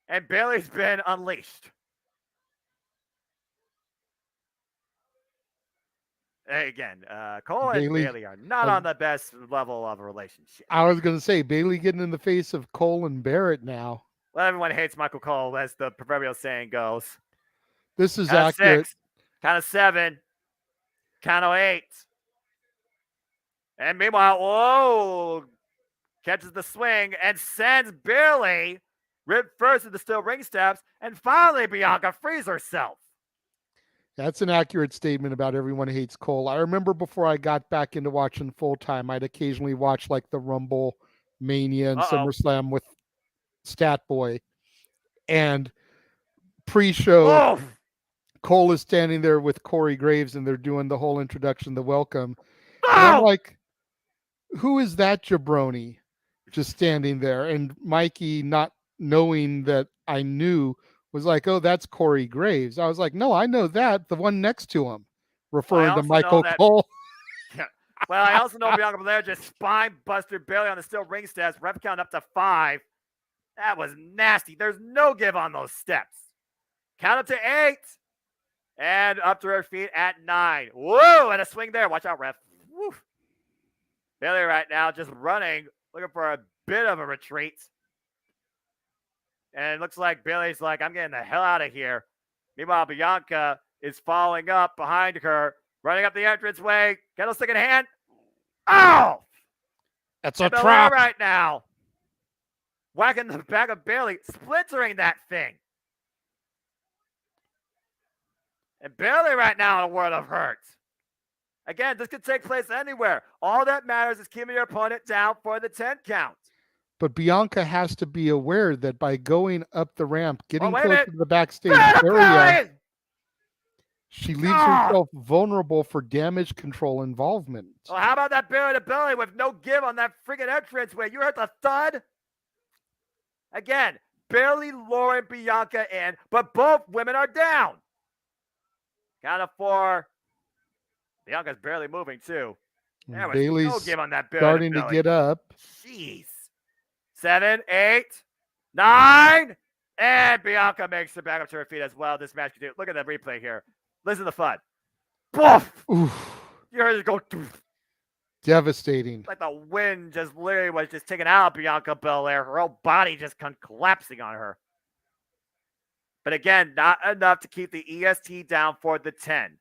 And Bayley's been unleashed. Again, Cole and Bayley are not on the best level of a relationship. I was going to say, Bayley getting in the face of Cole and Barrett now. Well, everyone hates Michael Cole, as the proverbial saying goes. This is accurate. 6, count of 7, count of 8. And meanwhile, catches the swing and sends Bayley rib first into steel ring steps, and finally Bianca frees herself. That's an accurate statement about everyone hates Cole. I remember before I got back into watching full time, I'd occasionally watch like the Rumble, Mania, and SummerSlam with Stat Boy. And pre-show, Cole is standing there with Corey Graves, and they're doing the whole introduction, the welcome. And I'm like, who is that jabroni just standing there? And Mikey, not knowing that I knew, was like, oh, that's Corey Graves. I was like, no, I know that. The one next to him, referring to Michael Cole. Well, I also know Bianca Belair just spine busted Bailey on the steel ring steps. Ref count up to 5. That was nasty. There's no give on those steps. Count up to 8. And up to her feet at 9. Whoa, and a swing there. Watch out, ref. Woo. Bailey right now just running, looking for a bit of a retreat. And it looks like Bailey's like, I'm getting the hell out of here. Meanwhile, Bianca is following up behind her, running up the entranceway. Candlestick in hand. Oh! That's a Belair trap right now. Whacking the back of Bailey, splintering that thing. And Bailey right now in a world of hurt. Again, this could take place anywhere. All that matters is keeping your opponent down for the 10 count. But Bianca has to be aware that by going up the ramp, getting close to the backstage area, she leaves herself vulnerable for damage control involvement. Well, how about that Bailey to Bailey with no give on that friggin' entranceway? You heard the thud? Again, Bailey luring Bianca in, but both women are down. Count of 4. Bianca's barely moving, too. There was Bailey's no give on that Bailey starting to to get up. Jeez. 7, 8, 9, and Bianca makes it back up to her feet as well. This match continues. Look at the replay here. Listen to the fun. Boof! Oof. You heard it go. Doof. Devastating. Like the wind just literally was just taking out Bianca Belair. Her whole body just collapsing on her. But again, not enough to keep the EST down for the 10.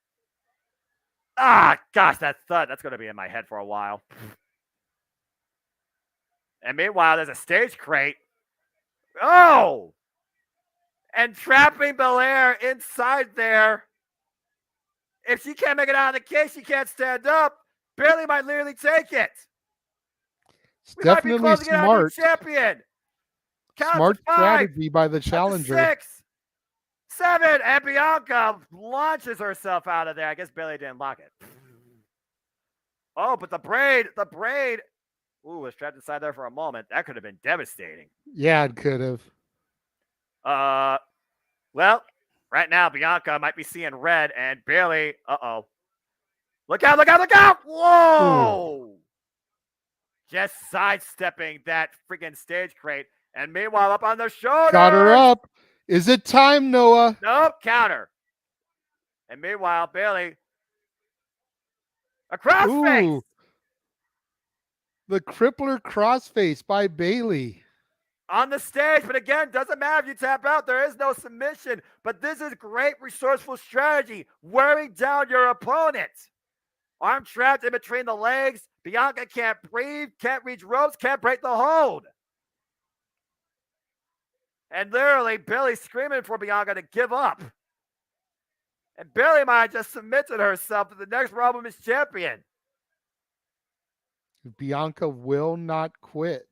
Ah, gosh, that thud. That's going to be in my head for a while. And meanwhile, there's a stage crate. Oh! And trapping Belair inside there. If she can't make it out of the case, she can't stand up. Bailey might literally take it. It's We definitely might be closing smart. It on the champion. Count Smart to 5. strategy by the challenger. 6, 7, and Bianca launches herself out of there. I guess Bailey didn't lock it. Oh, but the braid. Ooh, was trapped inside there for a moment. That could have been devastating. Yeah, it could have. Well, right now, Bianca might be seeing red, and Bailey, Look out, look out, look out! Whoa! Ooh. Just sidestepping that freaking stage crate. And meanwhile, up on the shoulder. Got her up. Is it time, Noah? Nope, counter. And meanwhile, Bailey, a crossface. The crippler crossface by Bailey. On the stage, but again, doesn't matter if you tap out. There is no submission. But this is great resourceful strategy. Wearing down your opponent. Arm trapped in between the legs. Bianca can't breathe, can't reach ropes, can't break the hold. And literally, Bailey screaming for Bianca to give up. And Bailey might have just submitted herself to the next Raw Women's Champion. Bianca will not quit.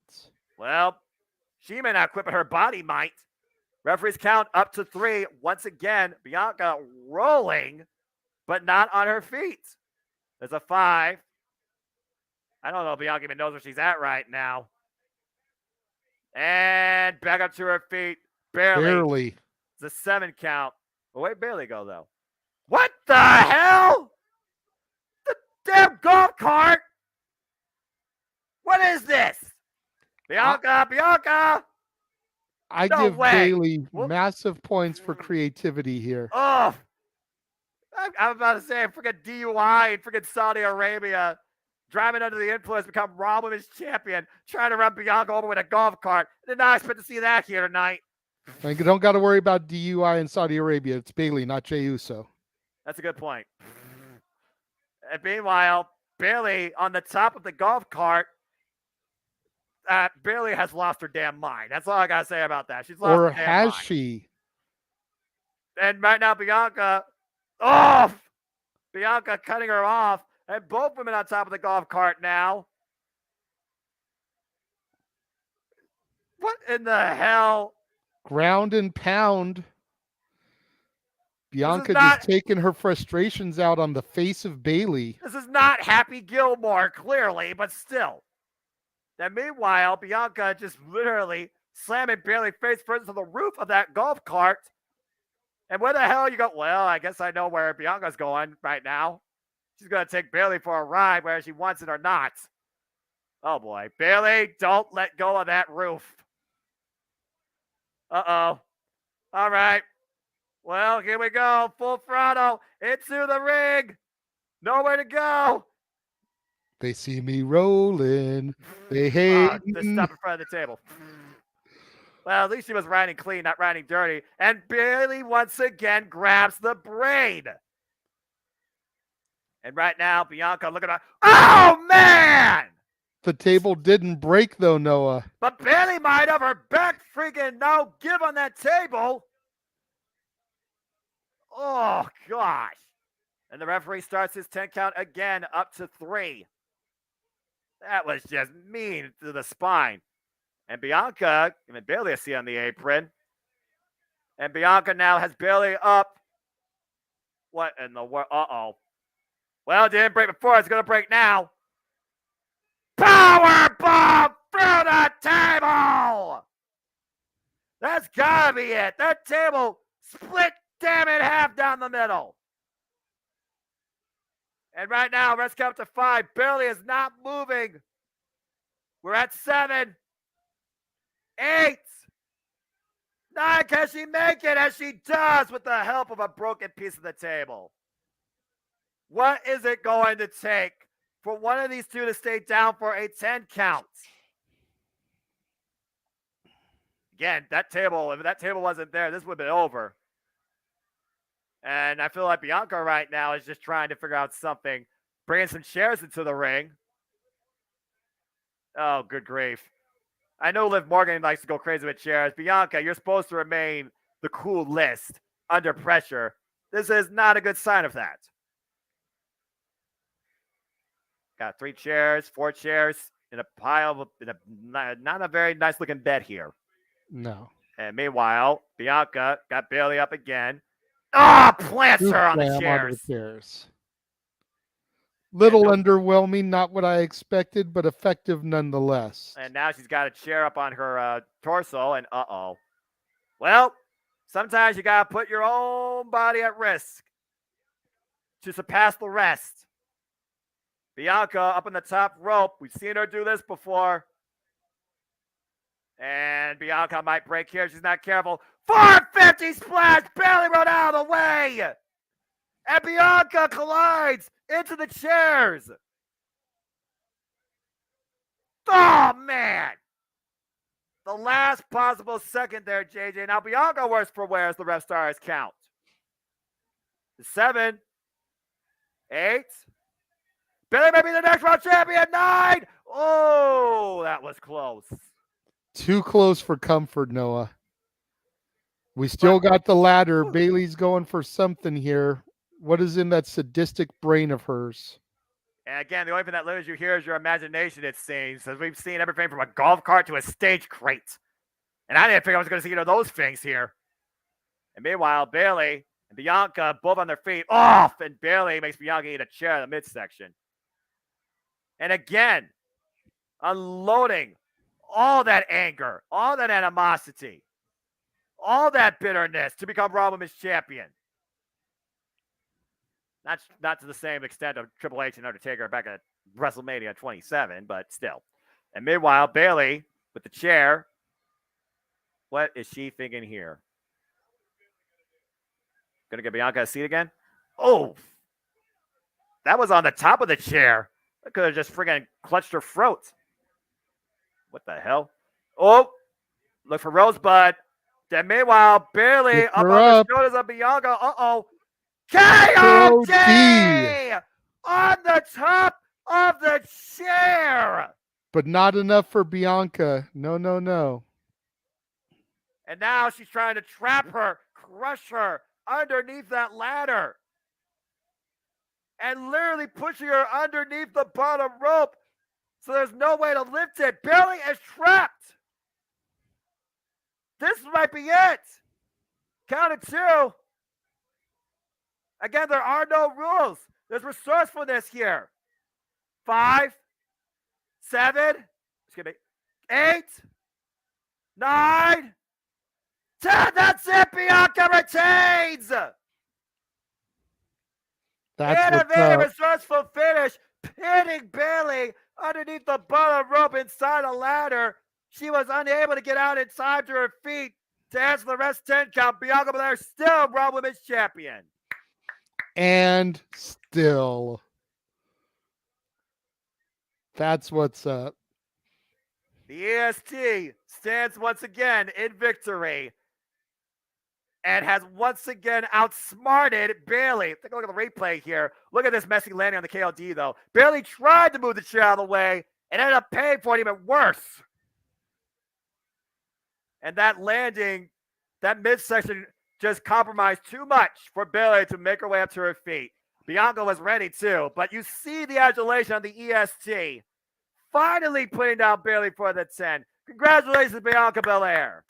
Well, she may not quit, but her body might. Referees count up to 3. Once again, Bianca rolling, but not on her feet. There's a 5. I don't know if Bianca even knows where she's at right now. And back up to her feet. Barely. It's a 7 count. Well, where'd Bailey go, though? What the hell? The damn golf cart? What is this? Bianca! I give Bailey massive points for creativity here. Oh, I'm about to say freaking DUI in freaking Saudi Arabia, driving under the influence, become Raw Women's Champion, trying to run Bianca over with a golf cart. Did not expect to see that here tonight. You don't got to worry about DUI in Saudi Arabia. It's Bailey, not Jey Uso. That's a good point. And meanwhile, Bailey on the top of the golf cart. Bailey has lost her damn mind. That's all I gotta say about that. She's lost her damn mind. Or has she? And right now, Bianca off. Bianca cutting her off, and both women on top of the golf cart now. What in the hell? Ground and pound. Bianca just taking her frustrations out on the face of Bailey. This is not Happy Gilmore, clearly, but still. Then meanwhile, Bianca just literally slamming Bailey face first to the roof of that golf cart. And where the hell you go? Well, I guess I know where Bianca's going right now. She's going to take Bailey for a ride, whether she wants it or not. Oh, boy. Bailey, don't let go of that roof. Uh-oh. All right. Well, here we go. Full throttle into the ring. Nowhere to go. They see me rolling. They hate. Just stop in front of the table. Well, at least she was riding clean, not riding dirty. And Bailey once again grabs the braid. And right now, Bianca, look at her. Oh, man! The table didn't break, though, Noah. But Bailey might have her back freaking no give on that table. Oh, gosh. And the referee starts his 10 count again, up to 3. That was just mean to the spine. And Bianca giving Bailey a seat on the apron. And Bianca now has Bailey up. What in the world? Uh-oh. Well, it didn't break before. It's going to break now. Power bomb through the table! That's got to be it. That table split damn it half down the middle. And right now, let's count to 5. Bailey is not moving. We're at 7, 8, 9. Can she make it? As she does with the help of a broken piece of the table. What is it going to take for one of these two to stay down for a 10 count? Again, that table, if that table wasn't there, this would have been over. And I feel like Bianca right now is just trying to figure out something. Bringing some chairs into the ring. Oh, good grief. I know Liv Morgan likes to go crazy with chairs. Bianca, you're supposed to remain the cool list under pressure. This is not a good sign of that. Got 3 chairs, 4 chairs in a pile, not a very nice looking bed here. No. And meanwhile, Bianca got Bailey up again. Ah, plants her on the chairs. Little underwhelming, not what I expected, but effective nonetheless. And now she's got a chair up on her torso, and uh-oh. Well, sometimes you got to put your own body at risk to surpass the rest. Bianca up on the top rope. We've seen her do this before. And Bianca might break here. She's not careful. 450 splash. Bailey rode out of the way. And Bianca collides into the chairs. Oh, man. The last possible second there, JJ. Now, Bianca worse for wear as the ref stars count. 7, 8. Bailey may be the next world champion. 9. Oh, that was close. Too close for comfort, Noah. We still got the ladder. Bailey's going for something here. What is in that sadistic brain of hers? And again, the only thing that limits you here is your imagination, it seems. As we've seen everything from a golf cart to a stage crate. And I didn't think I was going to see those things here. And meanwhile, Bailey and Bianca both on their feet off. And Bailey makes Bianca eat a chair in the midsection. And again, unloading all that anger, all that animosity, all that bitterness to become Raw Women's Champion. Not to the same extent of Triple H and Undertaker back at WrestleMania 27, but still. And meanwhile, Bailey with the chair. What is she thinking here? Gonna get Bianca a seat again? Oh! That was on the top of the chair. That could have just friggin' clutched her throat. What the hell? Oh! Look for Rosebud. Then meanwhile, Bailey up on the shoulders of Bianca. Uh-oh. KOD on the top of the chair. But not enough for Bianca. No, no, no. And now she's trying to trap her, crush her underneath that ladder. And literally pushing her underneath the bottom rope. So there's no way to lift it. Bailey is trapped. This might be it. Count of 2. Again, there are no rules. There's resourcefulness here. 5, 7, 8, 9, 10. That's it. Bianca retains. That's what's Innovative, up. resourceful finish, pinning Bailey underneath the bottom rope inside a ladder. She was unable to get out in time to her feet to answer the rest 10 count. Bianca Belair still Raw Women's Champion. And still. That's what's up. The EST stands once again in victory and has once again outsmarted Bailey. Take a look at the replay here. Look at this messy landing on the KLD, though. Bailey tried to move the chair out of the way and ended up paying for it even worse. And that landing, that midsection just compromised too much for Bailey to make her way up to her feet. Bianca was ready too, but you see the adulation on the EST. Finally putting down Bailey for the 10. Congratulations, Bianca Belair.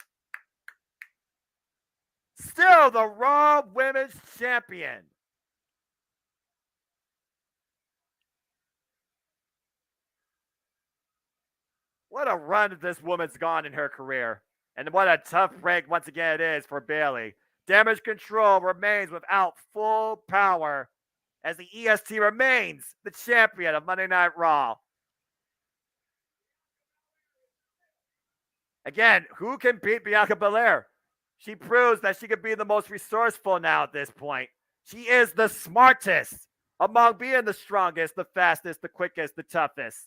Still the Raw Women's Champion. What a run this woman's gone in her career. And what a tough break once again it is for Bailey. Damage Control remains without full power as the EST remains the champion of Monday Night Raw. Again, who can beat Bianca Belair? She proves that she can be the most resourceful now at this point. She is the smartest among being the strongest, the fastest, the quickest, the toughest.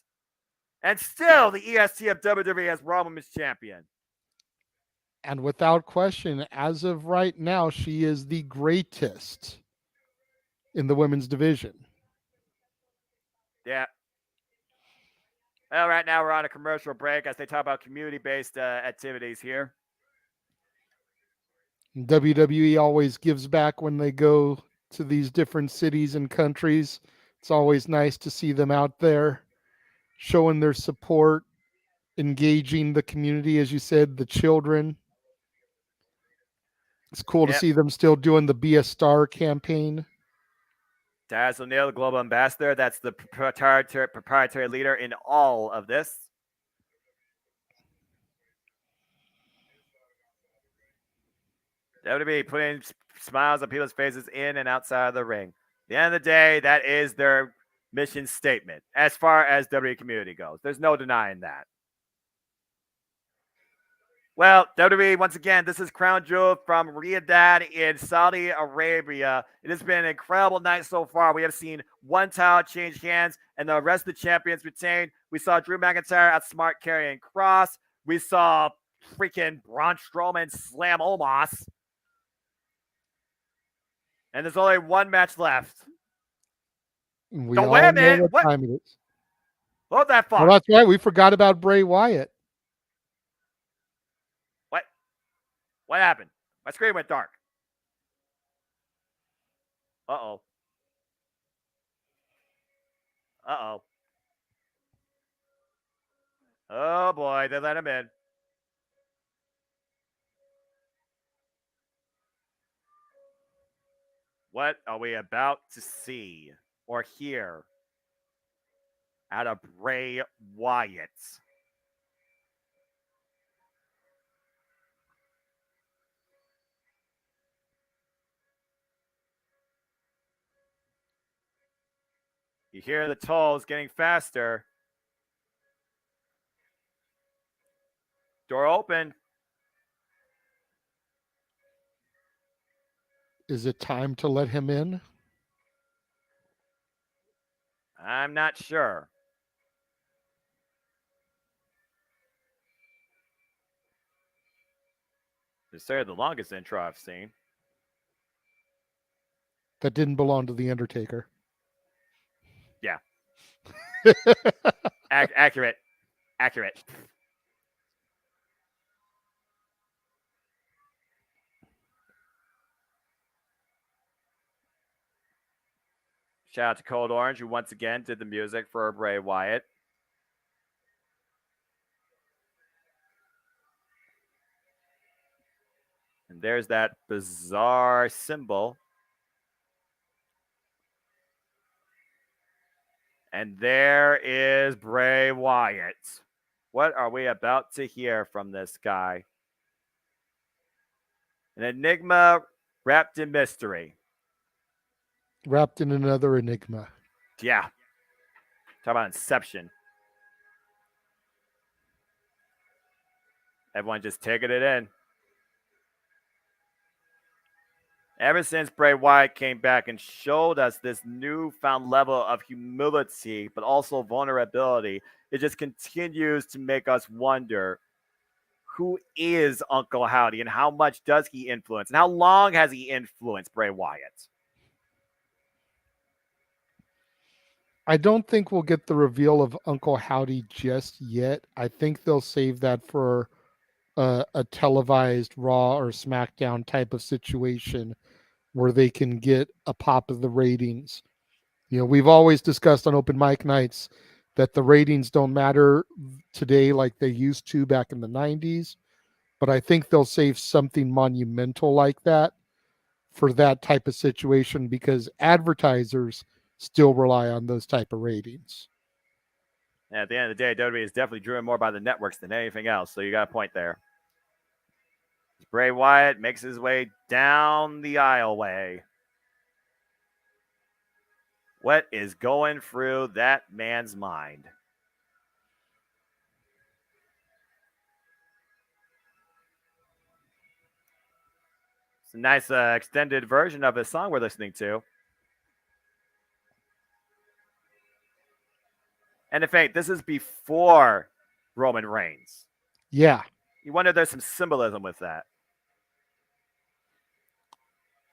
And still the EST of WWE as Raw Women's Champion. And without question, as of right now, she is the greatest in the women's division. Yeah. Well, right now we're on a commercial break as they talk about community-based activities here. WWE always gives back when they go to these different cities and countries. It's always nice to see them out there showing their support, engaging the community, as you said, the children. It's cool to see them still doing the Be a Star campaign. Taz O'Neill, the global ambassador. That's the proprietary leader in all of this. WWE putting smiles on people's faces in and outside of the ring. At the end of the day, that is their mission statement as far as WWE community goes. There's no denying that. Well, WWE, once again, this is Crown Jewel from Riyadh in Saudi Arabia. It has been an incredible night so far. We have seen one title change hands and the rest of the champions retained. We saw Drew McIntyre outsmart Karrion Kross. We saw freaking Braun Strowman slam Omos. And there's only one match left. We all know what time it is. Hold that fuck. Well, that's right. We forgot about Bray Wyatt. What happened? My screen went dark. Uh-oh. Uh-oh. Oh, boy. They let him in. What are we about to see or hear out of Bray Wyatt? You hear the tolls getting faster. Door open. Is it time to let him in? I'm not sure. This is the longest intro I've seen. That didn't belong to The Undertaker. Yeah. Accurate. Accurate. Shout out to Cold Orange, who once again did the music for Bray Wyatt. And there's that bizarre symbol. And there is Bray Wyatt. What are we about to hear from this guy? An enigma wrapped in mystery. Wrapped in another enigma. Yeah. Talk about Inception. Everyone just taking it in. Ever since Bray Wyatt came back and showed us this newfound level of humility, but also vulnerability, it just continues to make us wonder, who is Uncle Howdy and how much does he influence? And how long has he influenced Bray Wyatt? I don't think we'll get the reveal of Uncle Howdy just yet. I think they'll save that for a televised Raw or SmackDown type of situation where they can get a pop of the ratings. You know, we've always discussed on open mic nights that the ratings don't matter today like they used to back in the 90s, but I think they'll save something monumental like that for that type of situation because advertisers still rely on those type of ratings. And at the end of the day, WWE is definitely driven more by the networks than anything else, so you got a point there. Bray Wyatt makes his way down the aisleway. What is going through that man's mind? It's a nice extended version of the song we're listening to. And in fact, this is before Roman Reigns. Yeah. You wonder if there's some symbolism with that.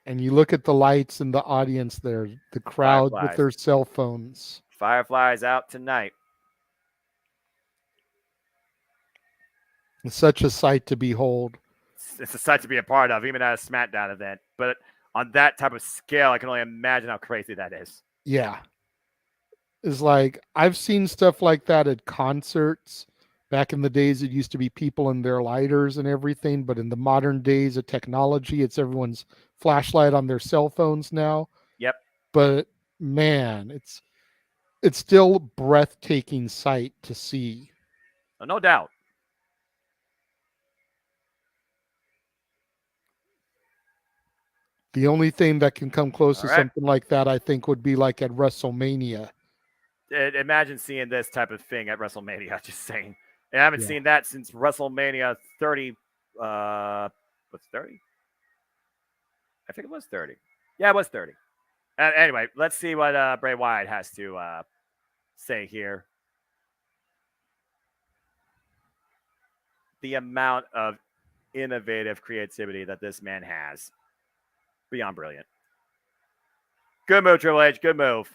And you look at the lights in the audience there, the crowd with their cell phones. Fireflies out tonight. It's such a sight to behold. It's a sight to be a part of, even at a SmackDown event. But on that type of scale, I can only imagine how crazy that is. Yeah. It's like, I've seen stuff like that at concerts. Back in the days, it used to be people in their lighters and everything. But in the modern days of technology, it's everyone's flashlight on their cell phones now. Yep. But man, it's still a breathtaking sight to see. Oh, no doubt. The only thing that can come close to something like that, I think, would be like at WrestleMania. Imagine seeing this type of thing at WrestleMania. Just saying. I haven't seen that since WrestleMania 30. What's 30? I think it was 30. Yeah, it was 30. Anyway, let's see what Bray Wyatt has to say here. The amount of innovative creativity that this man has. Beyond brilliant. Good move, Triple H. Good move.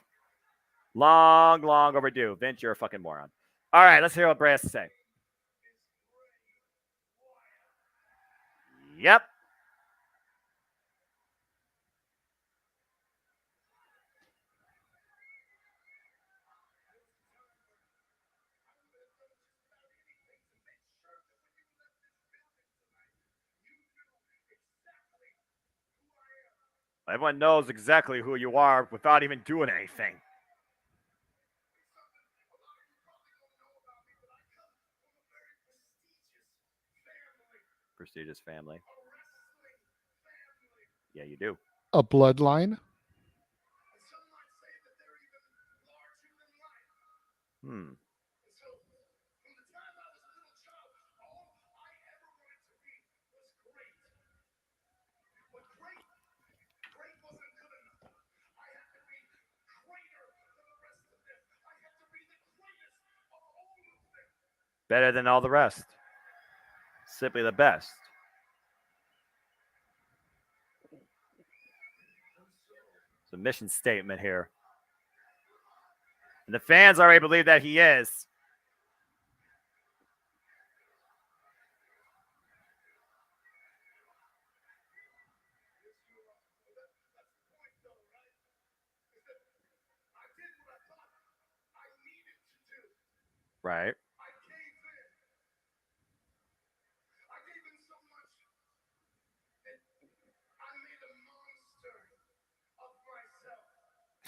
Long overdue. Vince, you're a fucking moron. All right, let's hear what Bray has to say. Yep. Everyone knows exactly who you are without even doing anything. Prestigious family. Yeah, you do. A bloodline? Better than all the rest. Simply the best. It's a mission statement here. And the fans already believe that he is. Right.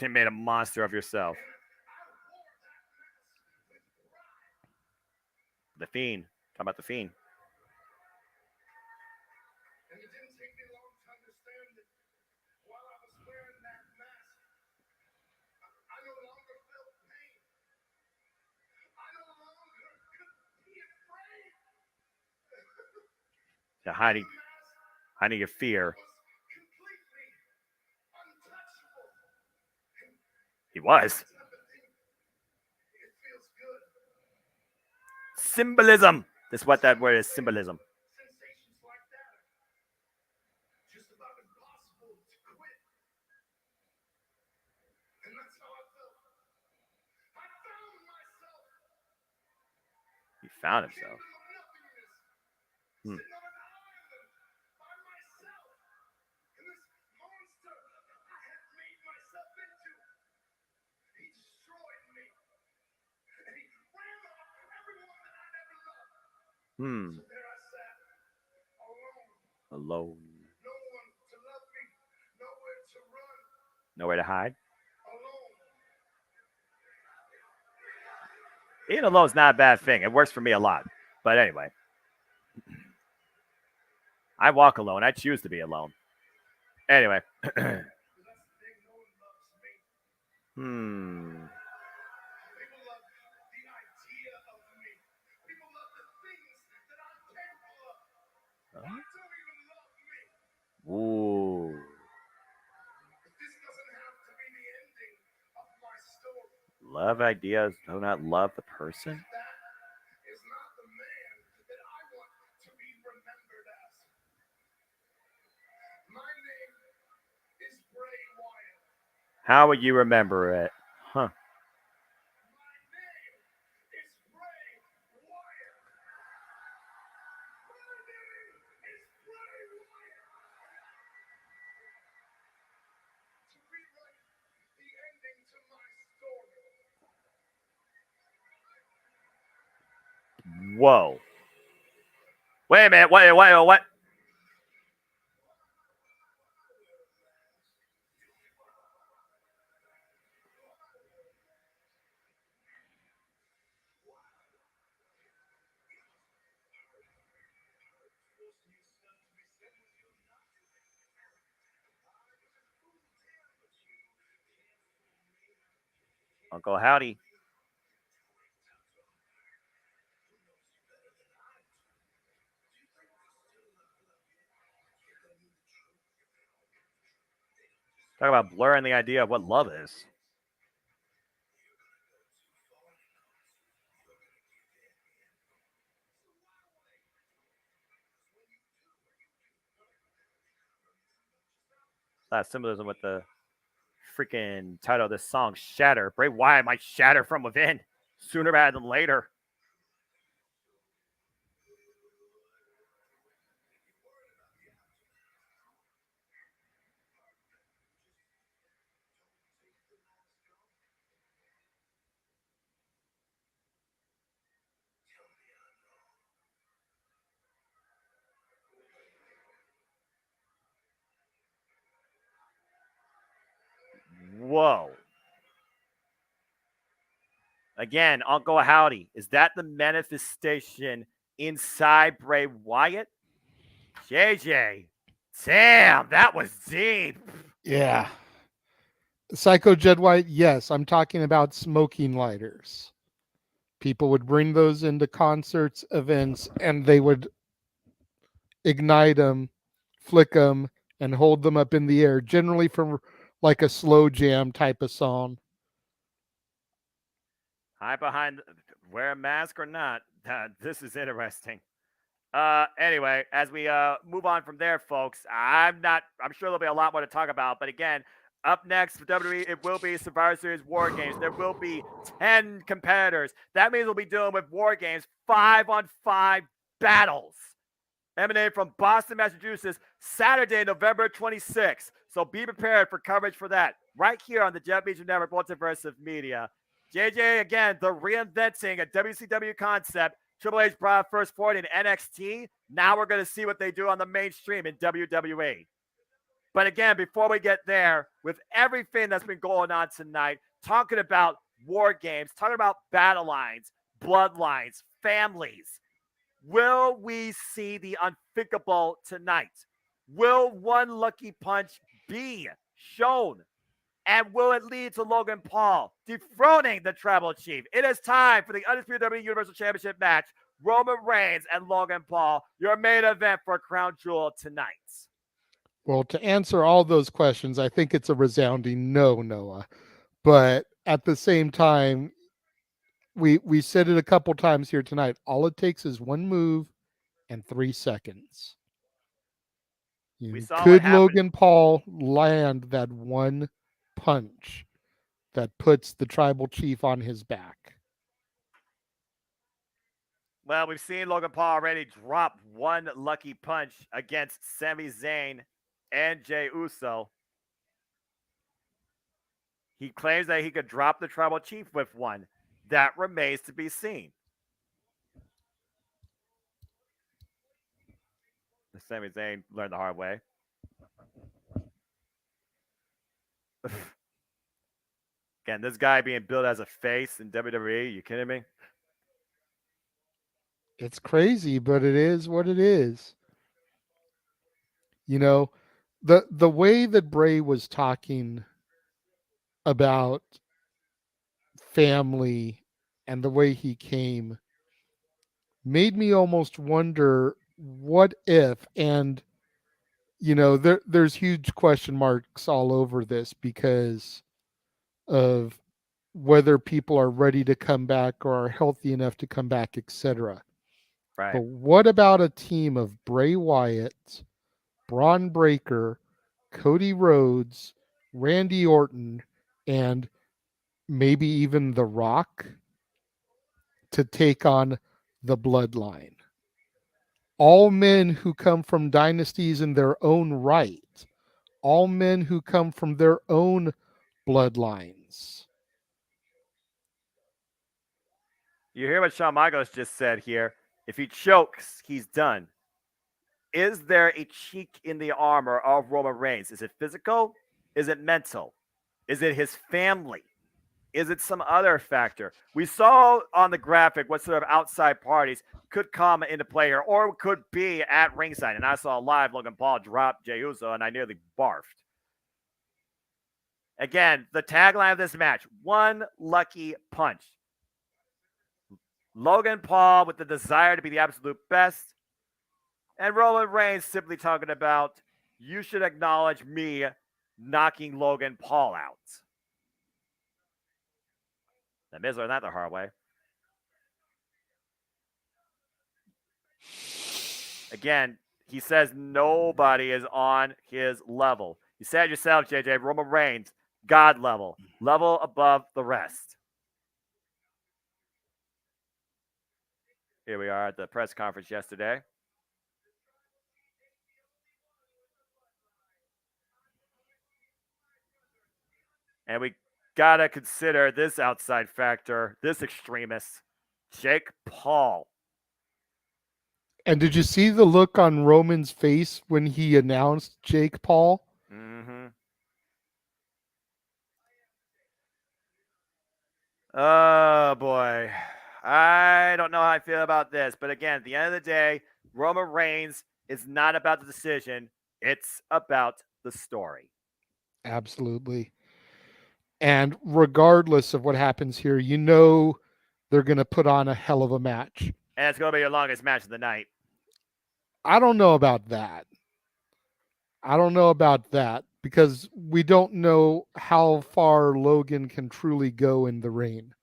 You made a monster of yourself. The Fiend. Talk about the Fiend. The hiding your fear. He was. Symbolism. That's what that word is, symbolism. He found himself. Alone. Nowhere to hide. Being alone is not a bad thing. It works for me a lot. But anyway. I walk alone. I choose to be alone. Anyway. Ooh. Love ideas, do not love the person. How would you remember it? Huh. Whoa. Wait a minute. Wait, what? Uncle Howdy. Talk about blurring the idea of what love is. That symbolism with the freaking title of this song, Shatter. Bray Wyatt might shatter from within sooner rather than later. Whoa. Again, Uncle Howdy. Is that the manifestation inside Bray Wyatt? JJ. Damn, that was deep. Yeah. Psycho Jed White, yes. I'm talking about smoking lighters. People would bring those into concerts, events, and they would ignite them, flick them, and hold them up in the air, generally from like a slow jam type of song. Hide behind, wear a mask or not. This is interesting. Anyway, as we move on from there, folks, I'm sure there'll be a lot more to talk about. But again, up next for WWE, it will be Survivor Series War Games. There will be 10 competitors. That means we'll be dealing with War Games 5-on-5 battles. Emanating from Boston, Massachusetts, Saturday, November 26th. So be prepared for coverage for that right here on the Jeff Meacham Network Multiverse of Media. JJ, again, the reinventing a WCW concept. Triple H brought first forward in NXT. Now we're going to see what they do on the mainstream in WWE. But again, before we get there, with everything that's been going on tonight, talking about War Games, talking about battle lines, bloodlines, families, will we see the unthinkable tonight? Will one lucky punch be shown? And will it lead to Logan Paul dethroning the Tribal Chief? It is time for the Undisputed WWE Universal Championship match. Roman Reigns and Logan Paul, your main event for Crown Jewel tonight? Well, to answer all those questions, I think it's a resounding no, Noah. But at the same time, we said it a couple times here tonight. All it takes is one move and 3 seconds. Could Logan Paul land that one punch that puts the tribal chief on his back? Well, we've seen Logan Paul already drop one lucky punch against Sami Zayn and Jey Uso. He claims that he could drop the tribal chief with one. That remains to be seen. Sami Zayn learned the hard way. Again, this guy being billed as a face in WWE, you kidding me? It's crazy, but it is what it is. You know, the way that Bray was talking about family and the way he came made me almost wonder what if, and there's huge question marks all over this because of whether people are ready to come back or are healthy enough to come back, etc. Right. But what about a team of Bray Wyatt, Braun Breaker, Cody Rhodes, Randy Orton, and maybe even The Rock to take on the Bloodline? All men who come from dynasties in their own right. All men who come from their own bloodlines. You hear what Shawn Michaels just said here. If he chokes, he's done. Is there a chink in the armor of Roman Reigns? Is it physical? Is it mental? Is it his family? Is it some other factor? We saw on the graphic what sort of outside parties could come into play here or could be at ringside. And I saw live Logan Paul drop Jey Uso, and I nearly barfed. Again, the tagline of this match, one lucky punch. Logan Paul with the desire to be the absolute best, and Roman Reigns simply talking about, you should acknowledge me knocking Logan Paul out. The Miz learned that the hard way. Again, he says nobody is on his level. You said it yourself, JJ, Roman Reigns, God level, level above the rest. Here we are at the press conference yesterday. And we got to consider this outside factor, this extremist, Jake Paul. And did you see the look on Roman's face when he announced Jake Paul? Mm-hmm. Oh, boy. I don't know how I feel about this. But again, at the end of the day, Roman Reigns is not about the decision. It's about the story. Absolutely. And regardless of what happens here, they're going to put on a hell of a match. And it's going to be your longest match of the night. I don't know about that. Because we don't know how far Logan can truly go in the ring.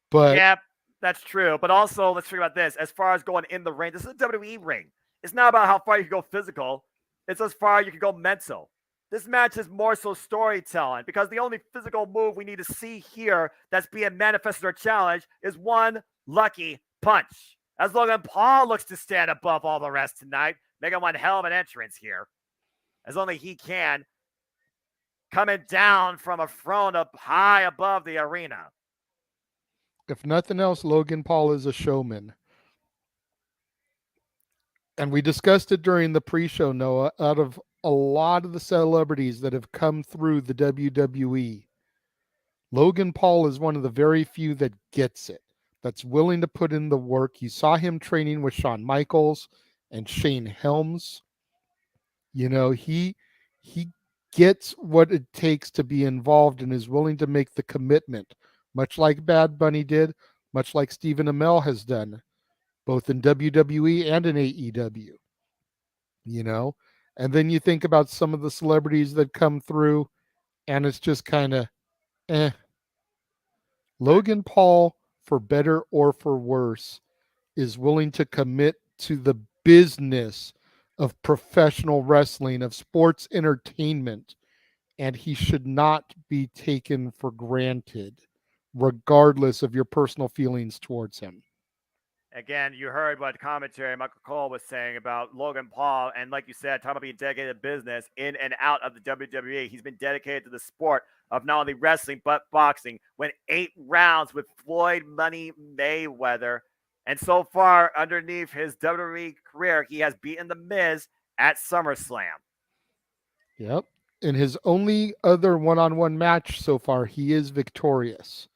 But yeah, that's true. But also, let's think about this. As far as going in the ring, this is a WWE ring. It's not about how far you can go physical. It's as far as you can go mental. This match is more so storytelling because the only physical move we need to see here that's being manifested or challenged is one lucky punch. As Logan Paul looks to stand above all the rest tonight, making one hell of an entrance here, as only he can, coming down from a throne up high above the arena. If nothing else, Logan Paul is a showman. And we discussed it during the pre-show, Noah. Out of a lot of the celebrities that have come through the WWE, Logan Paul is one of the very few that gets it, that's willing to put in the work. You saw him training with Shawn Michaels and Shane Helms. He gets what it takes to be involved and is willing to make the commitment, much like Bad Bunny did, much like Stephen Amell has done. both in WWE and in AEW. You know, and then you think about some of the celebrities that come through, and it's just kind of, eh. Logan Paul, for better or for worse, is willing to commit to the business of professional wrestling, of sports entertainment, and he should not be taken for granted, regardless of your personal feelings towards him. Again, you heard what commentary Michael Cole was saying about Logan Paul. And like you said, talking about being dedicated to business in and out of the WWE. He's been dedicated to the sport of not only wrestling, but boxing. Went 8 rounds with Floyd Money Mayweather. And so far, underneath his WWE career, he has beaten The Miz at SummerSlam. Yep. In his only other one-on-one match so far, he is victorious.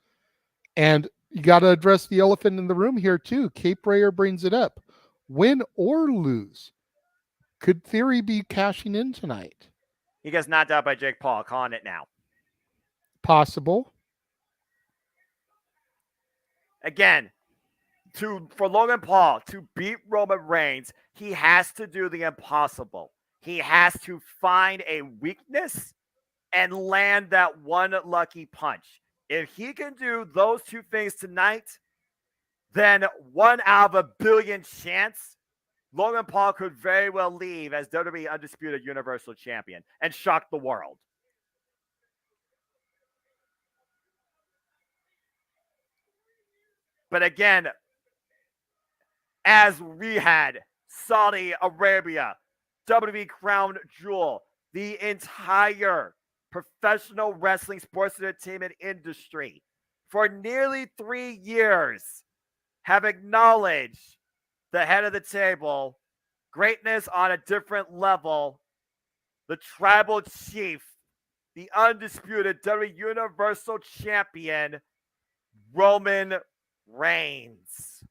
And you got to address the elephant in the room here, too. Cape Rayer brings it up. Win or lose, could Theory be cashing in tonight? He gets knocked out by Jake Paul. Calling it now. Possible. Again, for Logan Paul to beat Roman Reigns, he has to do the impossible. He has to find a weakness and land that one lucky punch. If he can do those 2 things tonight, then 1 out of a billion chance, Logan Paul could very well leave as WWE Undisputed Universal Champion and shock the world. But again, as we had Saudi Arabia, WWE Crown Jewel, the entire professional wrestling sports entertainment industry for nearly 3 years have acknowledged the head of the table, greatness on a different level, the tribal chief, the undisputed WWE Universal Champion, Roman Reigns.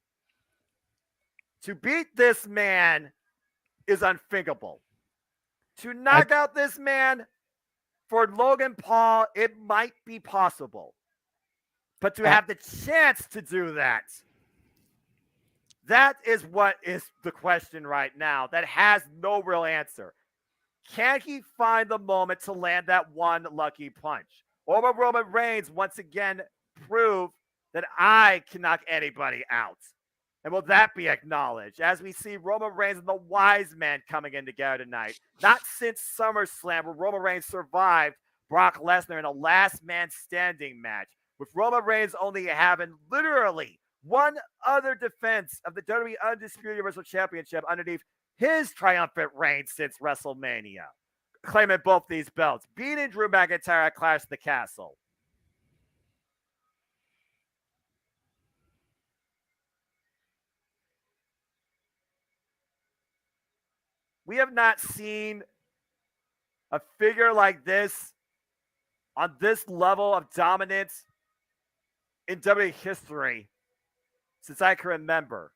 To beat this man is unthinkable. To knock out this man, for Logan Paul, it might be possible. But to have the chance to do that, that is what is the question right now that has no real answer. Can he find the moment to land that one lucky punch? Or will Roman Reigns once again prove that I can knock anybody out? And will that be acknowledged as we see Roman Reigns and the Wise Men coming in together tonight? Not since SummerSlam, where Roman Reigns survived Brock Lesnar in a last man standing match, with Roman Reigns only having literally one other defense of the WWE Undisputed Universal Championship underneath his triumphant reign since WrestleMania, claiming both these belts, beating Drew McIntyre at Clash of the Castle. We have not seen a figure like this on this level of dominance in WWE history since I can remember.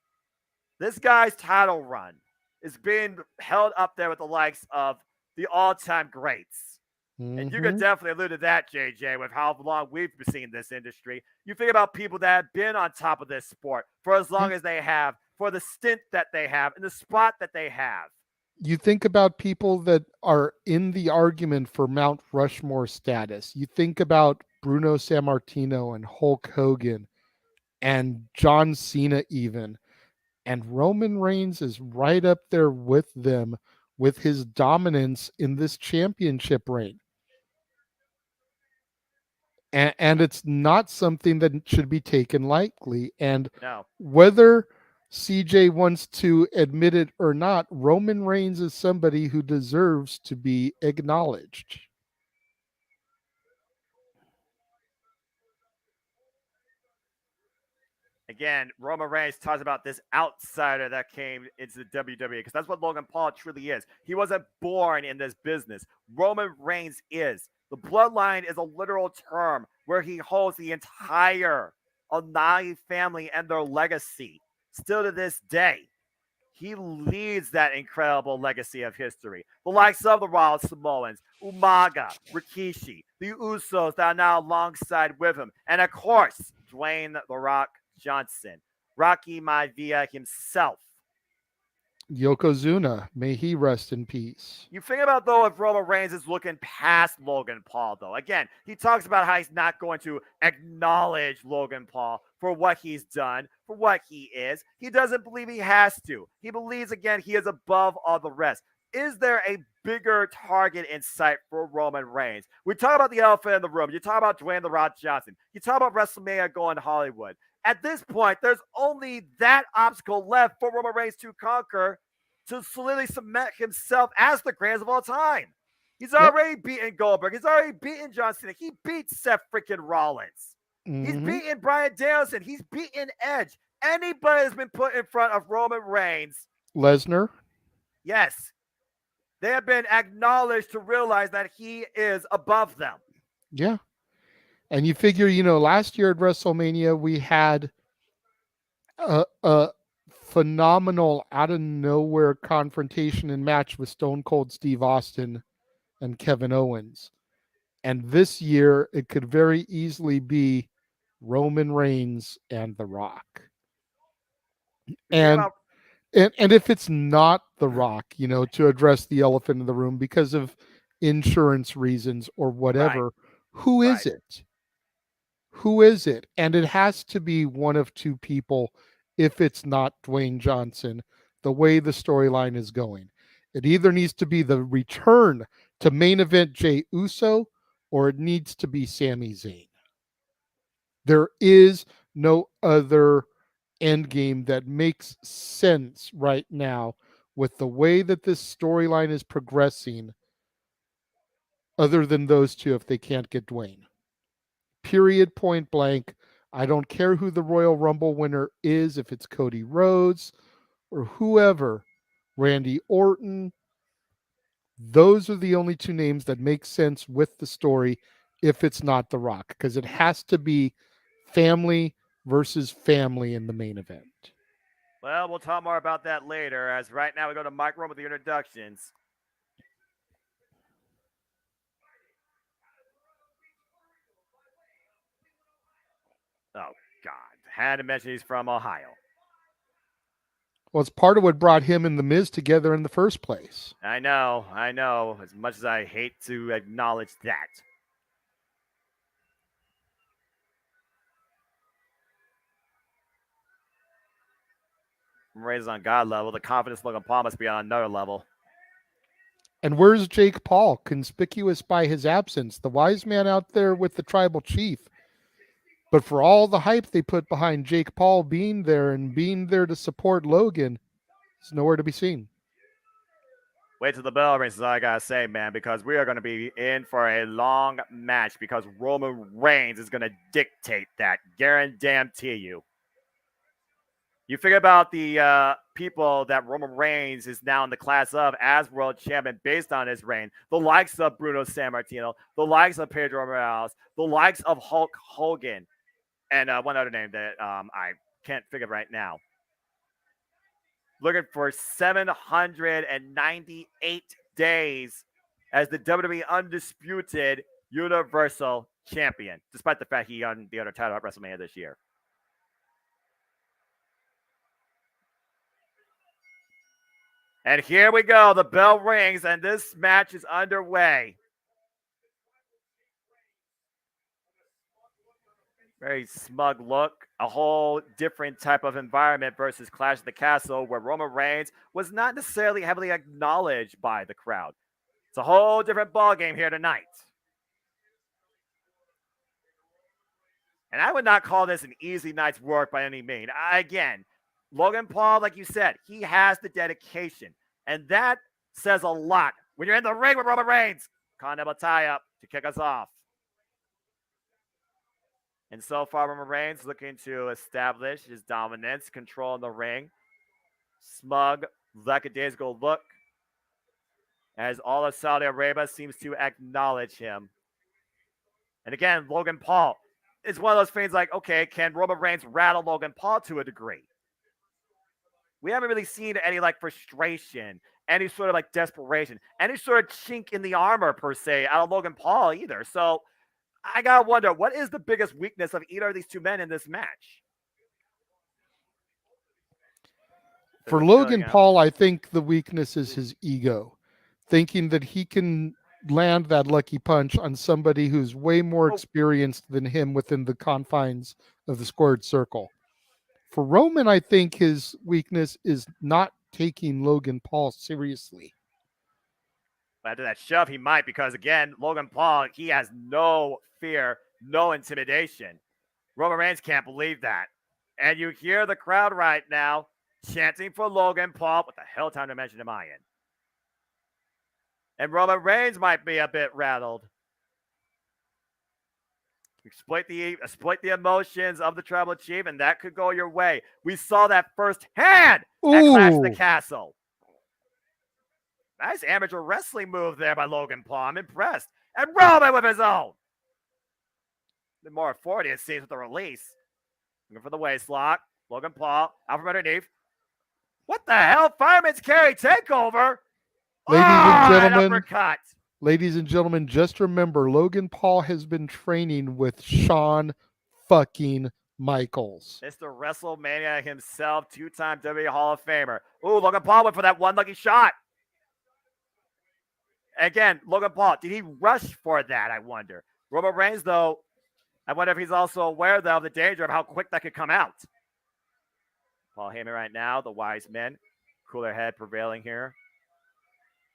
This guy's title run is being held up there with the likes of the all-time greats. Mm-hmm. And you can definitely allude to that, JJ, with how long we've seen this industry. You think about people that have been on top of this sport for as long as they have, for the stint that they have, and the spot that they have. You think about people that are in the argument for Mount Rushmore status. You think about Bruno Sammartino and Hulk Hogan and John Cena even. And Roman Reigns is right up there with them with his dominance in this championship reign. And it's not something that should be taken lightly. And whether CJ wants to admit it or not, Roman Reigns is somebody who deserves to be acknowledged. Again, Roman Reigns talks about this outsider that came into the WWE, because that's what Logan Paul truly is. He wasn't born in this business. Roman Reigns is. The bloodline is a literal term where he holds the entire Onai family and their legacy. Still to this day, he leads that incredible legacy of history. The likes of the Royal Samoans, Umaga, Rikishi, the Usos that are now alongside with him, and of course, Dwayne "The Rock" Johnson. Rocky Maivia himself. Yokozuna, may he rest in peace. You think about, though, if Roman Reigns is looking past Logan Paul, though. Again, he talks about how he's not going to acknowledge Logan Paul for what he's done, for what he is. He doesn't believe he has to. He believes, again, he is above all the rest. Is there a bigger target in sight for Roman Reigns? We talk about the elephant in the room. You talk about Dwayne "The Rock" Johnson. You talk about WrestleMania going to Hollywood. At this point, there's only that obstacle left for Roman Reigns to conquer to solidly cement himself as the greatest of all time. He's already beaten Goldberg. He's already beaten John Cena. He beat Seth freaking Rollins. He's beaten Bryan Danielson. He's beaten Edge. Anybody that's been put in front of Roman Reigns. Lesnar? Yes. They have been acknowledged to realize that he is above them. Yeah. And you figure, last year at WrestleMania, we had a phenomenal out of nowhere confrontation and match with Stone Cold Steve Austin and Kevin Owens. And this year, it could very easily be Roman Reigns and The Rock. And if it's not The Rock, to address the elephant in the room because of insurance reasons or whatever, who is it? Who is it? And it has to be one of two people if it's not Dwayne Johnson, the way the storyline is going. It either needs to be the return to main event Jey Uso, or it needs to be Sami Zayn. There is no other end game that makes sense right now with the way that this storyline is progressing, other than those two if they can't get Dwayne. Period, point blank. I don't care who the Royal Rumble winner is, if it's Cody Rhodes or whoever, Randy Orton. Those are the only two names that make sense with the story if it's not The Rock, because it has to be family versus family in the main event. Well, we'll talk more about that later, as right now we go to Mike Rome with the introductions. Oh, God. Had to mention he's from Ohio. Well, it's part of what brought him and The Miz together in the first place. I know. As much as I hate to acknowledge that. Raised on God level. The confidence Logan Paul must be on another level. And where's Jake Paul, conspicuous by his absence? The wise man out there with the tribal chief. But for all the hype they put behind Jake Paul being there and being there to support Logan, it's nowhere to be seen. Wait till the bell rings is all I gotta say, man, because we are going to be in for a long match because Roman Reigns is going to dictate that. Guarantee you. You figure about the people that Roman Reigns is now in the class of as world champion based on his reign. The likes of Bruno Sammartino, the likes of Pedro Morales, the likes of Hulk Hogan, and one other name that I can't figure right now. Looking for 798 days as the WWE Undisputed Universal Champion, despite the fact he won the other title at WrestleMania this year. And here we go. The bell rings, and this match is underway. Very smug look. A whole different type of environment versus Clash of the Castle, where Roman Reigns was not necessarily heavily acknowledged by the crowd. It's a whole different ballgame here tonight. And I would not call this an easy night's work by any means. Again, Logan Paul, like you said, he has the dedication. And that says a lot when you're in the ring with Roman Reigns. Continental tie-up to kick us off. And so far, Roman Reigns looking to establish his dominance, control in the ring. Smug, lackadaisical look. As all of Saudi Arabia seems to acknowledge him. And again, Logan Paul. It's one of those things like, okay, can Roman Reigns rattle Logan Paul to a degree? We haven't really seen any frustration, any sort of desperation, any sort of chink in the armor per se out of Logan Paul either. So I gotta wonder, what is the biggest weakness of either of these two men in this match? For Logan Paul, I think the weakness is his ego, thinking that he can land that lucky punch on somebody who's way more experienced than him within the confines of the squared circle. For Roman, I think his weakness is not taking Logan Paul seriously. After that shove, he might, because again, Logan Paul, he has no fear, no intimidation. Roman Reigns can't believe that. And you hear the crowd right now chanting for Logan Paul. What the hell time dimension am I in? And Roman Reigns might be a bit rattled. Exploit the emotions of the Tribal Chief, and that could go your way. We saw that firsthand at Clash of the Castle. Nice amateur wrestling move there by Logan Paul. I'm impressed. And Roman with his own. The more authority it seems with the release. Looking for the waist lock. Logan Paul out from underneath. What the hell? Fireman's carry takeover. Ladies and gentlemen, just remember, Logan Paul has been training with Shawn fucking Michaels. Mr. WrestleMania himself, two-time WWE Hall of Famer. Ooh, Logan Paul went for that one lucky shot. Again, Logan Paul, did he rush for that, I wonder? Roman Reigns, though, I wonder if he's also aware, though, of the danger of how quick that could come out. Paul Heyman right now, the wise men. Cooler head prevailing here.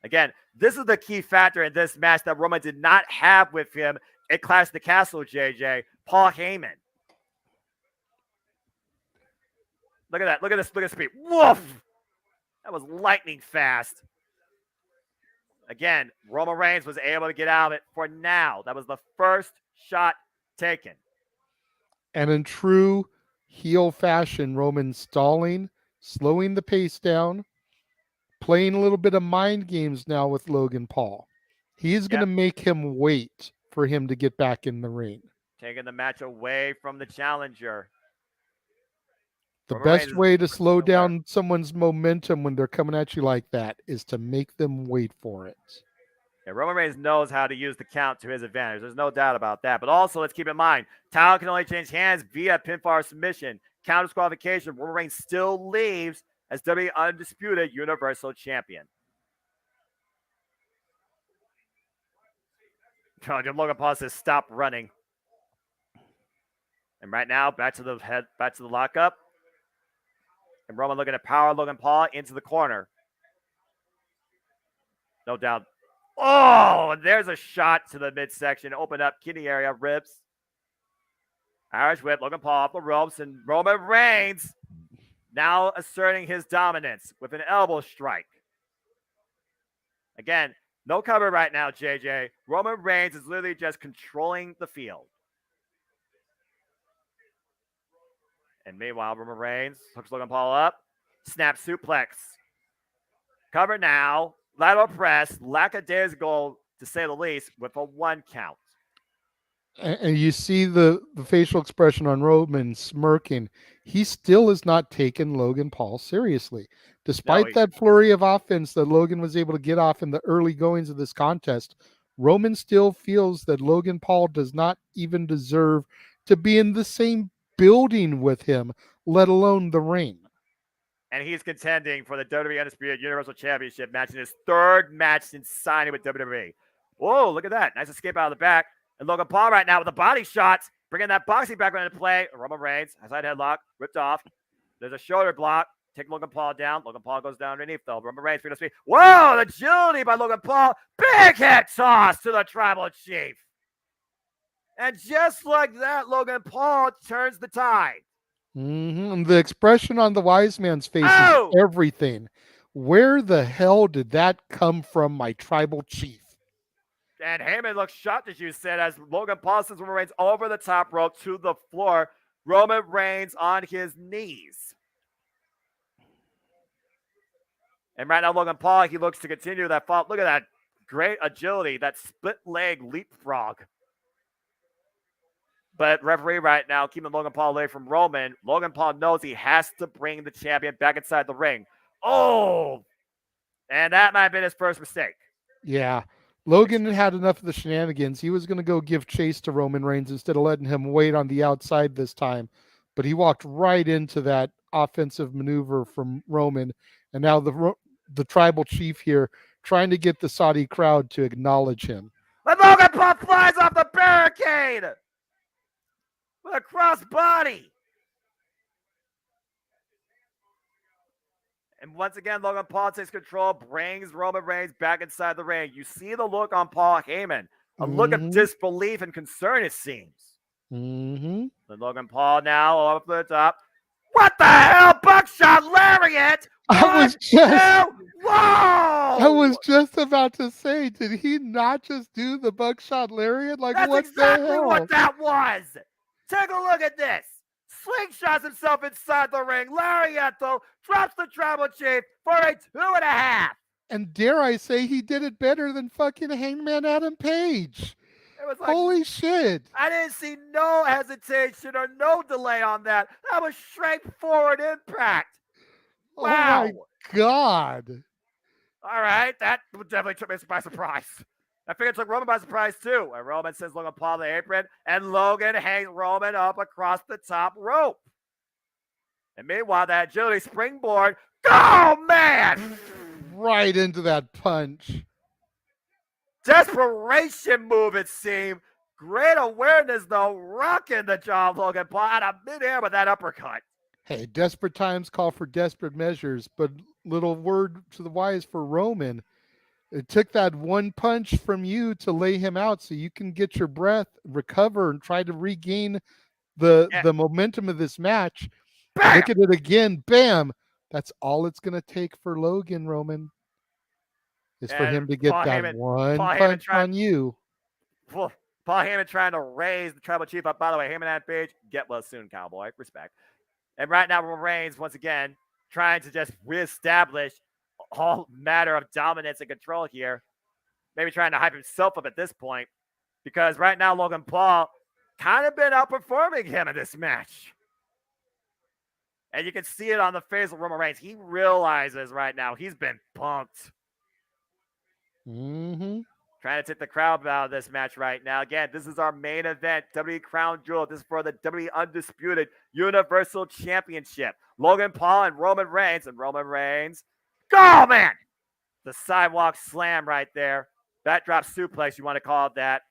Again, this is the key factor in this match that Roman did not have with him at Clash of the Castle, JJ. Paul Heyman. Look at that. Look at this. Look at the speed. Woof! That was lightning fast. Again, Roman Reigns was able to get out of it for now. That was the first shot taken. And in true heel fashion, Roman stalling, slowing the pace down, playing a little bit of mind games now with Logan Paul. He is going to make him wait for him to get back in the ring. Taking the match away from the challenger. The best way to slow down someone's momentum when they're coming at you like that is to make them wait for it. Yeah, Roman Reigns knows how to use the count to his advantage. There's no doubt about that. But also, let's keep in mind, title can only change hands via pinfall or submission. Count disqualification. Roman Reigns still leaves as WWE Undisputed Universal Champion. Logan Paul says, stop running. And right now, back to the lockup. And Roman looking to power Logan Paul into the corner. No doubt. Oh, and there's a shot to the midsection. Open up kidney area, ribs. Irish whip, Logan Paul off the ropes, and Roman Reigns now asserting his dominance with an elbow strike. Again, no cover right now, JJ. Roman Reigns is literally just controlling the field. And meanwhile, Roman Reigns hooks Logan Paul up. Snap suplex. Cover now. Lateral press. Lackadaisical, to say the least, with a 1 count. And you see the facial expression on Roman smirking. He still is not taking Logan Paul seriously. Despite that flurry of offense that Logan was able to get off in the early goings of this contest, Roman still feels that Logan Paul does not even deserve to be in the same building with him, let alone the ring. And he's contending for the WWE Undisputed Universal Championship match in his 3rd match since signing with WWE. Whoa, look at that. Nice escape out of the back. And Logan Paul right now with the body shots, bringing that boxing background into play. Roman Reigns, side headlock, ripped off. There's a shoulder block. Take Logan Paul down. Logan Paul goes down underneath, though. Roman Reigns, freedom speed. Whoa, the agility by Logan Paul. Big head toss to the Tribal Chief. And just like that, Logan Paul turns the tide. Mm-hmm. The expression on the wise man's face is everything. Where the hell did that come from, my Tribal Chief? And Heyman looks shocked, as you said, as Logan Paul sends Roman Reigns over the top rope to the floor. Roman Reigns on his knees. And right now, Logan Paul, he looks to continue that fall. Look at that great agility, that split leg leapfrog. But referee right now, keeping Logan Paul away from Roman. Logan Paul knows he has to bring the champion back inside the ring. Oh! And that might have been his first mistake. Yeah. Logan had enough of the shenanigans. He was going to go give chase to Roman Reigns instead of letting him wait on the outside this time. But he walked right into that offensive maneuver from Roman, and now the tribal chief here trying to get the Saudi crowd to acknowledge him. And Logan Paul flies off the barricade with a cross body. And once again, Logan Paul takes control, brings Roman Reigns back inside the ring. You see the look on Paul Heyman, a look of disbelief and concern, it seems. Mm-hmm. And Logan Paul now up the top. What the hell? Buckshot lariat! I was Whoa! just about to say, did he not just do the buckshot lariat? Like, That's what exactly the hell? what that was. Take a look at this. Slingshots himself inside the ring. Lariato drops the tribal chief for a 2.5. And dare I say, he did it better than fucking Hangman Adam Page. It was like, holy shit. I didn't see no hesitation or no delay on that. That was straightforward impact. Wow. Oh my God. All right. That definitely took me by surprise. I figured it took Roman by surprise too. And Roman sends Logan Paul to the apron, and Logan hangs Roman up across the top rope. And meanwhile, that agility springboard, oh man! Right into that punch. Desperation move, it seemed. Great awareness, though, rocking the jaw of Logan Paul out of midair with that uppercut. Hey, desperate times call for desperate measures, but little word to the wise for Roman. It took that one punch from you to lay him out so you can get your breath, recover, and try to regain the momentum of this match. Bam! Look at it again. Bam! That's all it's going to take for Logan, Roman. Is for him to get that one punch on you. Paul Heyman trying to raise the tribal chief up. By the way, Heyman and Page, get well soon, cowboy. Respect. And right now, Roman Reigns, once again, trying to just reestablish all matter of dominance and control here. Maybe trying to hype himself up at this point. Because right now, Logan Paul kind of been outperforming him in this match. And you can see it on the face of Roman Reigns. He realizes right now he's been punked. Mm-hmm. Trying to take the crowd out of this match right now. Again, this is our main event, WWE Crown Jewel. This is for the WWE Undisputed Universal Championship. Logan Paul and Roman Reigns. Go, man! The sidewalk slam right there. Backdrop suplex, you want to call it that.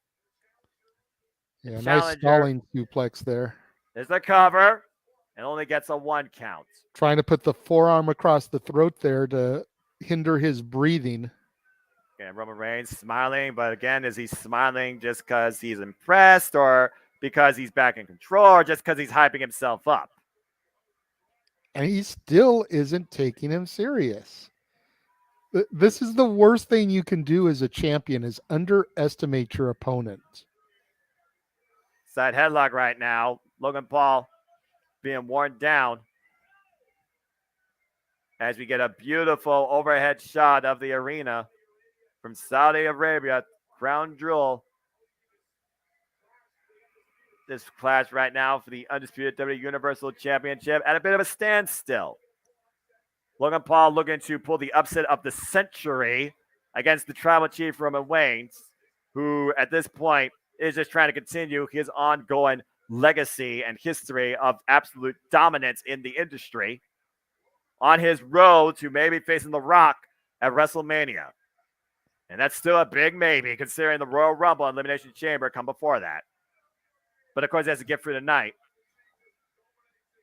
Yeah, nice stalling suplex there. There's the cover. And only gets a 1 count. Trying to put the forearm across the throat there to hinder his breathing. Again, Roman Reigns smiling, but again, is he smiling just because he's impressed or because he's back in control or just because he's hyping himself up? And he still isn't taking him serious. This is the worst thing you can do as a champion is underestimate your opponent. Side headlock right now. Logan Paul being worn down as we get a beautiful overhead shot of the arena from Saudi Arabia, Crown Jewel. This clash right now for the undisputed WWE Universal Championship at a bit of a standstill. Logan Paul looking to pull the upset of the century against the tribal chief Roman Reigns, who at this point is just trying to continue his ongoing legacy and history of absolute dominance in the industry on his road to maybe facing The Rock at WrestleMania. And that's still a big maybe considering the Royal Rumble and Elimination Chamber come before that. But of course, he has to get through the night.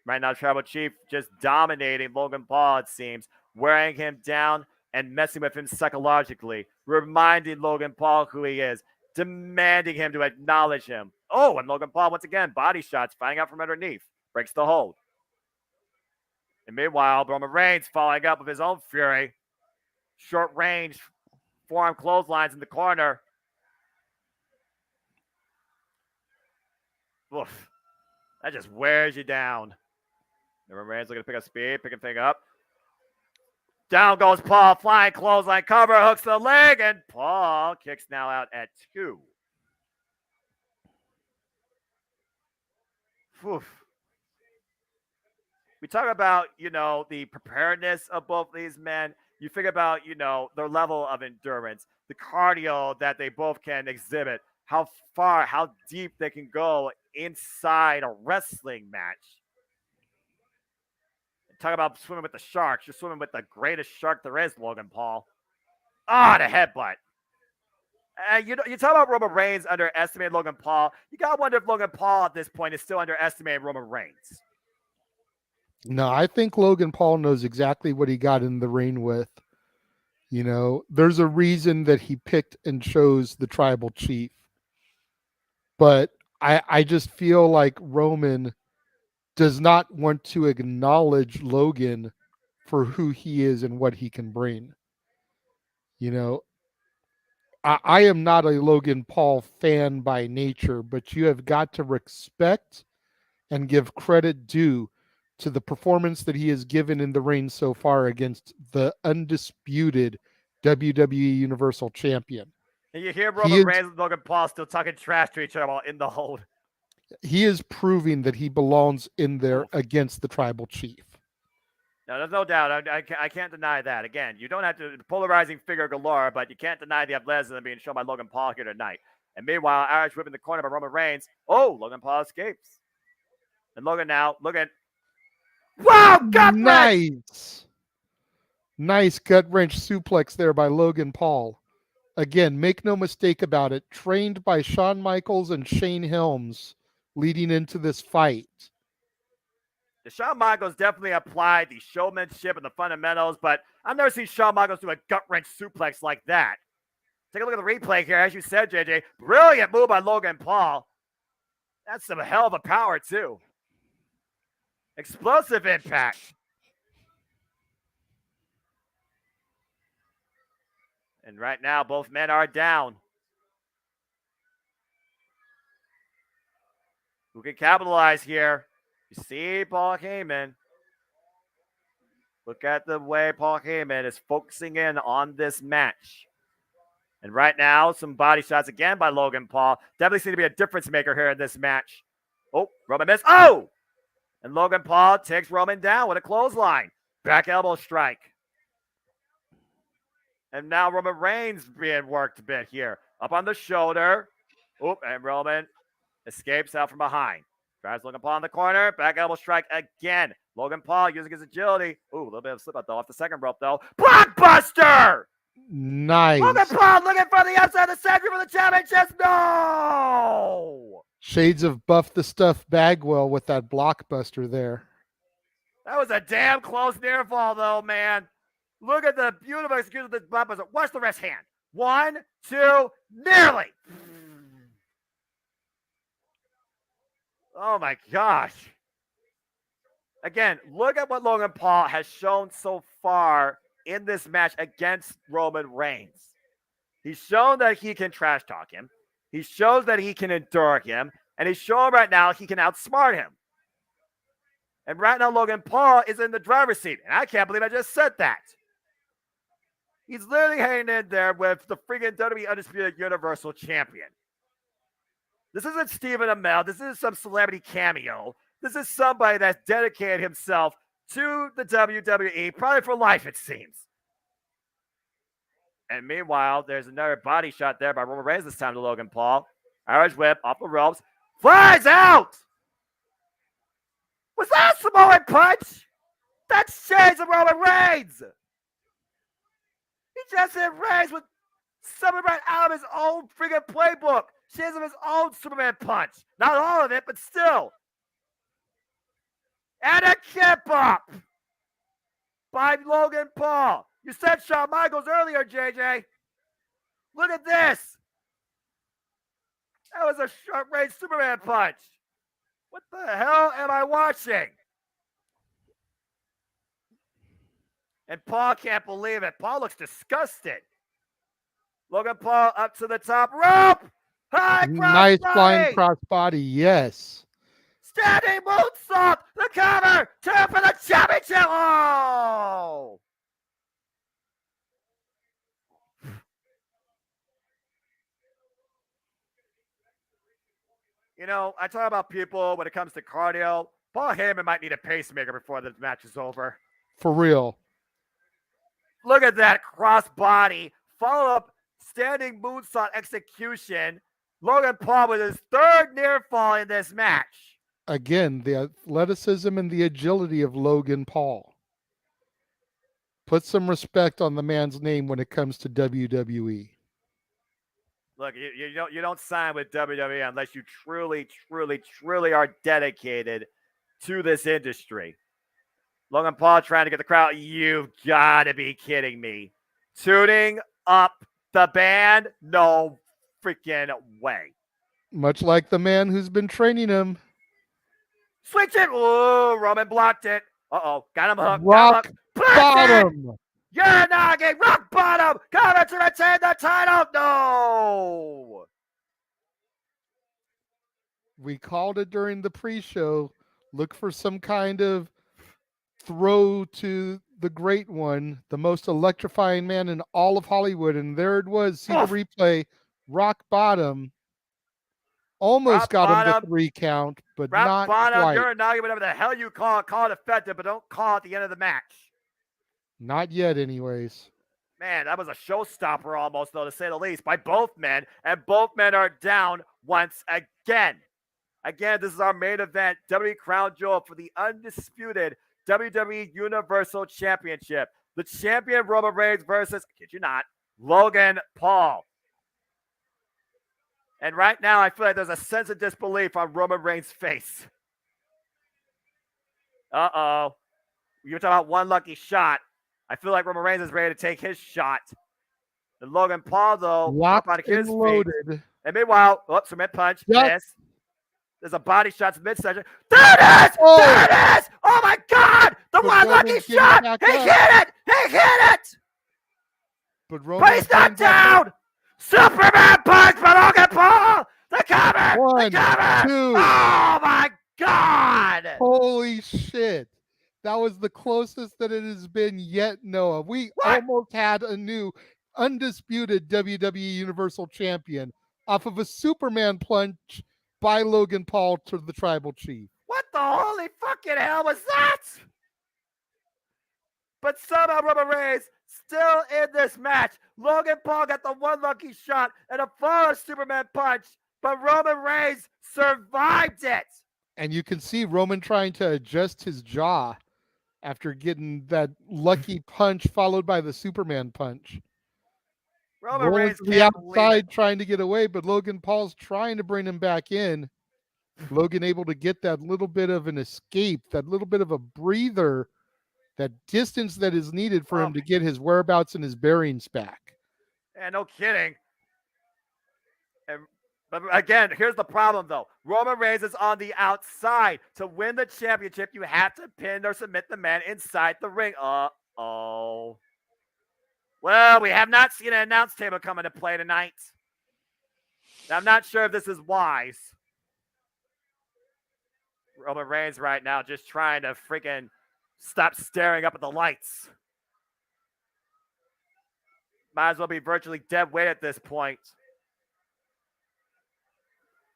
Right now, Tribal Chief just dominating Logan Paul, it seems, wearing him down and messing with him psychologically, reminding Logan Paul who he is, demanding him to acknowledge him. Oh, and Logan Paul, once again, body shots, finding out from underneath. Breaks the hold. And meanwhile, Roman Reigns following up with his own fury. Short range, forearm clotheslines in the corner. Oof. That just wears you down. Roman Reigns looking to pick up speed, picking thing up. Down goes Paul, flying clothesline cover, hooks the leg, and Paul kicks now out at 2. Oof. We talk about, the preparedness of both these men. You think about, their level of endurance, the cardio that they both can exhibit, how far, how deep they can go inside a wrestling match. Talk about swimming with the sharks. You're swimming with the greatest shark there is, Logan Paul. The headbutt. You talk about Roman Reigns underestimating Logan Paul. You got to wonder if Logan Paul at this point is still underestimating Roman Reigns. No, I think Logan Paul knows exactly what he got in the ring with. You know, there's a reason that he picked and chose the tribal chief. But I just feel like Roman does not want to acknowledge Logan for who he is and what he can bring. You know, I am not a Logan Paul fan by nature, but you have got to respect and give credit due to the performance that he has given in the ring so far against the undisputed WWE Universal Champion. And you hear Roman Reigns and Logan Paul still talking trash to each other while in the hold. He is proving that he belongs in there against the tribal chief. No, there's no doubt. I can't deny that. Again, you don't have to polarizing figure galore, but you can't deny the athleticism being shown by Logan Paul here tonight. And meanwhile, Irish whip in the corner by Roman Reigns. Oh, Logan Paul escapes. And Logan now, look at. Wow, gut wrench! Nice gut wrench suplex there by Logan Paul. Again, make no mistake about it, trained by Shawn Michaels and Shane Helms leading into this fight. Shawn Michaels definitely applied the showmanship and the fundamentals, but I've never seen Shawn Michaels do a gut wrench suplex like that. Take a look at the replay here. As you said, JJ, brilliant move by Logan Paul. That's some hell of a power, too. Explosive impact. And right now, both men are down. Who can capitalize here? You see Paul Heyman. Look at the way Paul Heyman is focusing in on this match. And right now, some body shots again by Logan Paul. Definitely seem to be a difference maker here in this match. Oh, Roman missed. Oh! And Logan Paul takes Roman down with a clothesline. Back elbow strike. And now Roman Reigns being worked a bit here. Up on the shoulder. Oop, and Roman escapes out from behind. Drives Logan Paul in the corner. Back elbow strike again. Logan Paul using his agility. Ooh, a little bit of slip out though off the second rope though. Blockbuster! Nice. Logan Paul looking for the outside of the century for the championship. No! Shades of Buff the Stuff Bagwell with that blockbuster there. That was a damn close near fall though, man. Look at the beautiful execution of this blockbuster. Watch the rest hand. 1, 2, nearly. Oh my gosh. Again, look at what Logan Paul has shown so far in this match against Roman Reigns. He's shown that he can trash talk him. He shows that he can endure him. And he's shown right now he can outsmart him. And right now, Logan Paul is in the driver's seat. And I can't believe I just said that. He's literally hanging in there with the freaking WWE Undisputed Universal Champion. This isn't Stephen Amell. This isn't some celebrity cameo. This is somebody that's dedicated himself to the WWE, probably for life, it seems. And meanwhile, there's another body shot there by Roman Reigns this time to Logan Paul. Irish whip off the ropes. Flies out! Was that a Samoan punch? That's shades of Roman Reigns! He just hit Reigns with something right out of his own freaking playbook. Shades of his own Superman punch. Not all of it, but still. And a kip up by Logan Paul. You said Shawn Michaels earlier, JJ. Look at this. That was a short-range Superman punch. What the hell am I watching? And Paul can't believe it. Paul looks disgusted. Logan Paul up to the top rope. High cross nice body. flying crossbody, yes. Standing moonsault. The cover. Turn for the championship. Oh! You know, I talk about people when it comes to cardio. Paul Heyman might need a pacemaker before this match is over. For real. Look at that crossbody. Follow up standing moonsault execution. Logan Paul with his third near fall in this match. Again, the athleticism and the agility of Logan Paul. Put some respect on the man's name when it comes to WWE. Look, you don't sign with WWE unless you truly are dedicated to this industry. Logan Paul trying to get the crowd. You've got to be kidding me. Tuning up the band? No freaking way. Much like the man who's been training him. Switch it. Ooh, Roman blocked it. Uh-oh. Got him hooked. Rock bottom. You're not getting rock bottom. Coming to retain the title. No. We called it during the pre-show. Look for some kind of throw to the great one, the most electrifying man in all of Hollywood. And there it was. See the replay. Rock bottom. Almost got him the 3 count, but not quite. You're not whatever the hell you call it effective, but don't call it the end of the match. Not yet, anyways. Man, that was a showstopper almost, though, to say the least, by both men, and both men are down once again. Again, this is our main event, WWE Crown Jewel for the undisputed WWE Universal Championship. The champion Roman Reigns versus, I kid you not, Logan Paul. And right now, I feel like there's a sense of disbelief on Roman Reigns' face. Uh-oh. You're talking about one lucky shot. I feel like Roman Reigns is ready to take his shot. And Logan Paul, though, locked up on his and loaded. Feet. And meanwhile, cement punch, miss. There's a body shot to midsection. There it is! Oh. There it is! Oh, my God! The one lucky shot! He hit it! He hit it! But he's not down! Superman punch by Logan Paul! The cover! 1, the cover! 2. Oh, my God! Holy shit. That was the closest that it has been yet, Noah. We almost had a new undisputed WWE Universal Champion off of a Superman plunge by Logan Paul to the Tribal Chief. What the holy fucking hell was that? But somehow Roman Reigns still in this match. Logan Paul got the one lucky shot and a follow Superman punch, but Roman Reigns survived it. And you can see Roman trying to adjust his jaw after getting that lucky punch followed by the Superman punch. Roman Reigns to the outside trying to get away, but Logan Paul's trying to bring him back in. Logan able to get that little bit of an escape, that little bit of a breather, that distance that is needed for him to get his whereabouts and his bearings back. Yeah, no kidding. But again, here's the problem, though. Roman Reigns is on the outside. To win the championship, you have to pin or submit the man inside the ring. Uh-oh. Well, we have not seen an announce table come into play tonight. I'm not sure if this is wise. Roman Reigns right now just trying to freaking stop staring up at the lights. Might as well be virtually dead weight at this point.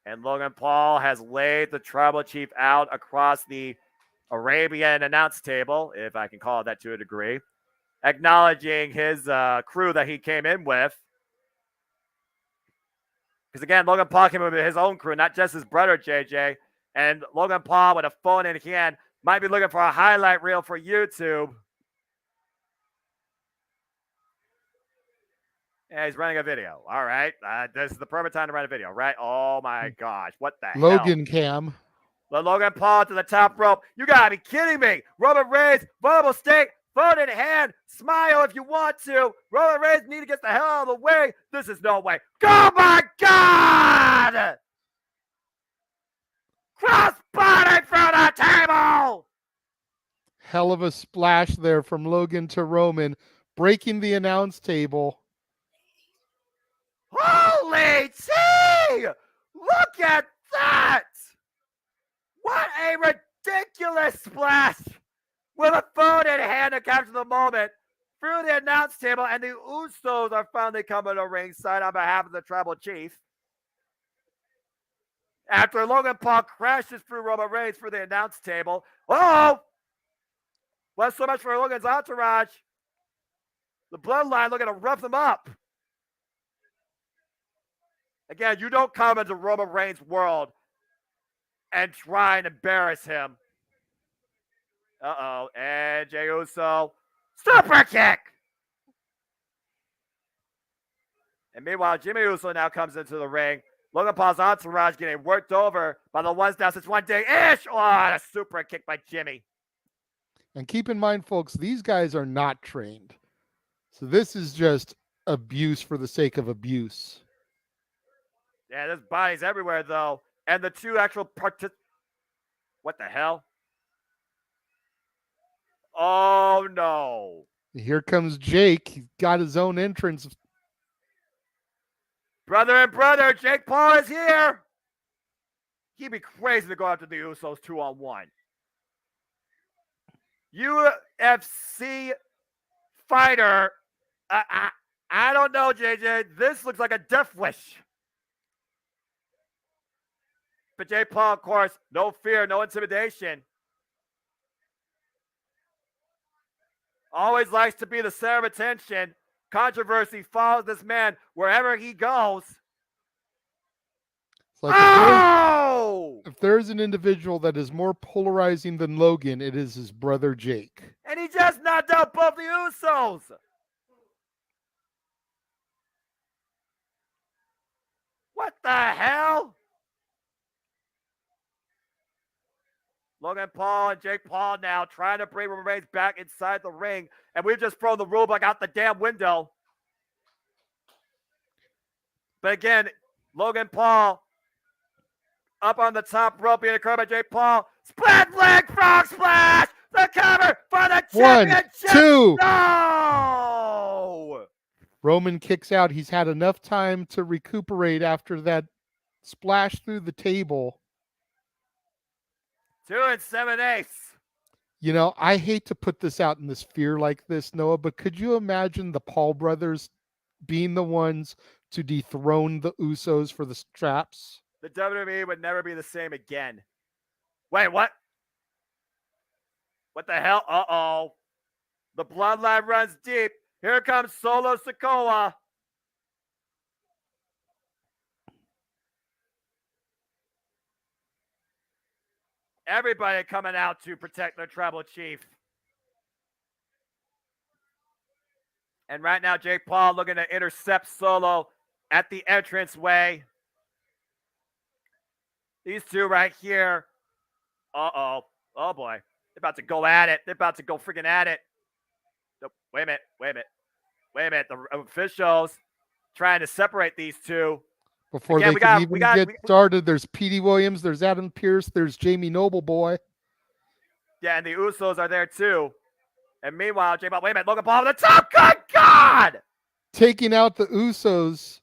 And Logan Paul has laid the Tribal Chief out across the Arabian announce table, if I can call it that to a degree, acknowledging his crew that he came in with. Because again, Logan Paul came in with his own crew, not just his brother, JJ. And Logan Paul, with a phone in hand, might be looking for a highlight reel for YouTube. Yeah, he's running a video. All right. This is the perfect time to run a video, right? Oh, my gosh. What the hell? Logan Cam. But Logan Paul to the top rope. You got to be kidding me. Roman Reigns, vulnerable state, phone in hand. Smile if you want to. Roman Reigns need to get the hell out of the way. This is no way. Oh, my God! Crossbody through the table! Hell of a splash there from Logan to Roman, breaking the announce table. Holy tea! Look at that! What a ridiculous splash! With a phone in hand to capture the moment through the announce table, and the Usos are finally coming to ringside on behalf of the Tribal Chief. After Logan Paul crashes through Roman Reigns through the announce table. Oh! Well, so much for Logan's entourage. The bloodline looking to rough them up. Again, you don't come into Roman Reigns' world and try and embarrass him. Uh-oh. And Jey Uso. Super kick! And meanwhile, Jimmy Uso now comes into the ring. Logan Paul's entourage getting worked over by the ones down since one day-ish. Oh, and a super kick by Jimmy. And keep in mind, folks, these guys are not trained. So this is just abuse for the sake of abuse. Yeah, there's bodies everywhere, though. And the two actual What the hell? Oh, no. Here comes Jake. He's got his own entrance. Brother and brother, Jake Paul is here. He'd be crazy to go after the Usos 2-on-1. UFC fighter. I don't know, JJ. This looks like a death wish. But Jake Paul, of course, no fear, no intimidation. Always likes to be the center of attention. Controversy follows this man wherever he goes. It's like if there's an individual that is more polarizing than Logan, it is his brother Jake. And he just knocked out both the Usos. What the hell? Logan Paul and Jake Paul now trying to bring Roman Reigns back inside the ring. And we've just thrown the rulebook out the damn window. But again, Logan Paul up on the top rope being occurred by Jake Paul. Split leg frog splash! The cover for the championship! 1, 2. No! Roman kicks out. He's had enough time to recuperate after that splash through the table. 2 7/8. You know, I hate to put this out in this fear like this, Noah, but could you imagine the Paul brothers being the ones to dethrone the Usos for the straps? The WWE would never be the same again. Wait, what? What the hell? Uh-oh. The bloodline runs deep. Here comes Solo Sikoa. Everybody coming out to protect their tribal chief. And right now, Jake Paul looking to intercept Solo at the entranceway. These two right here. Uh-oh. Oh, boy. They're about to go at it. They're about to go freaking at it. Wait a minute. Wait a minute. Wait a minute. The officials trying to separate these two. Before they can even get started, there's Petey Williams, there's Adam Pearce, there's Jamie Nobleboy. Yeah, and the Usos are there too. And meanwhile, wait a minute, Logan Paul on the top. Good God! Taking out the Usos.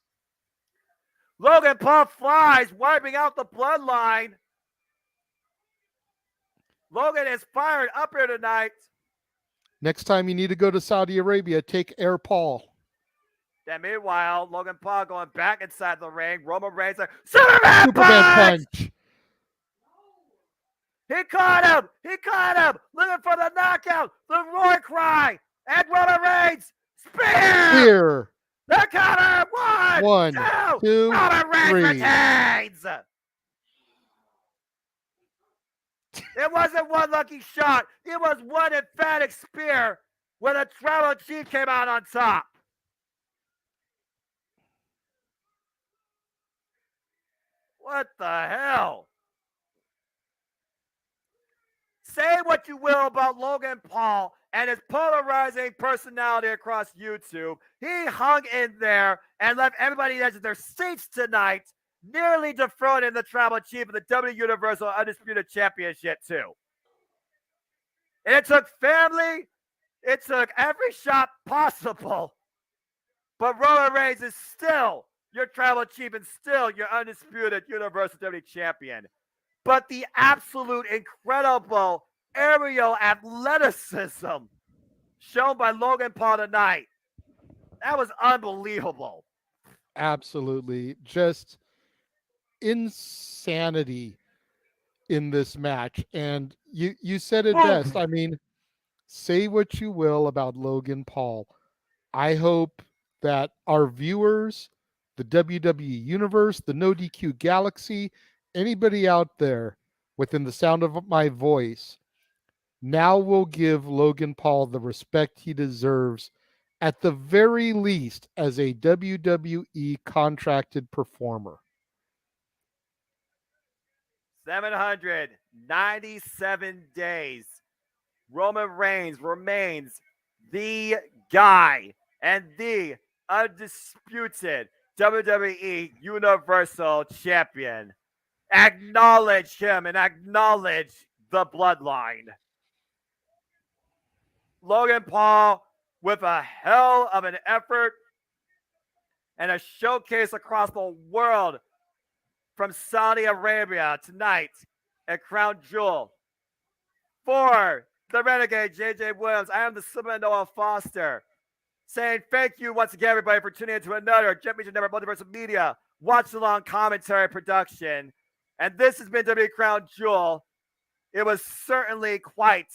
Logan Paul flies, wiping out the bloodline. Logan is fired up here tonight. Next time you need to go to Saudi Arabia, take Air Paul. Then meanwhile, Logan Paul going back inside the ring. Roman Reigns, Superman punch! He caught him! He caught him! Looking for the knockout! The roar cry! And Roman Reigns! Spear! The cover! One, two, Roman Reigns retains! It wasn't one lucky shot. It was one emphatic spear when the tribal chief came out on top. What the hell? Say what you will about Logan Paul and his polarizing personality across YouTube. He hung in there and left everybody edge of their seats tonight, nearly dethroning the tribal chief of the W Universal Undisputed Championship too. And it took family, it took every shot possible, but Roman Reigns is still your tribal chief and still your undisputed Universal WWE Champion. But the absolute incredible aerial athleticism shown by Logan Paul tonight, that was unbelievable. Absolutely. Just insanity in this match. And you said it best. I mean, say what you will about Logan Paul. I hope that our viewers, the WWE Universe, the No DQ Galaxy, anybody out there within the sound of my voice, now will give Logan Paul the respect he deserves, at the very least, as a WWE contracted performer. 797 days. Roman Reigns remains the guy and the undisputed WWE Universal Champion. Acknowledge him and acknowledge the bloodline. Logan Paul, with a hell of an effort and a showcase across the world from Saudi Arabia tonight at Crown Jewel. For the Renegade, JJ Williams, I am the Simon Noah Foster, saying thank you once again, everybody, for tuning in to another Jet Media Network Multiverse of Media watch-along commentary production. And this has been WWE Crown Jewel. It was certainly quite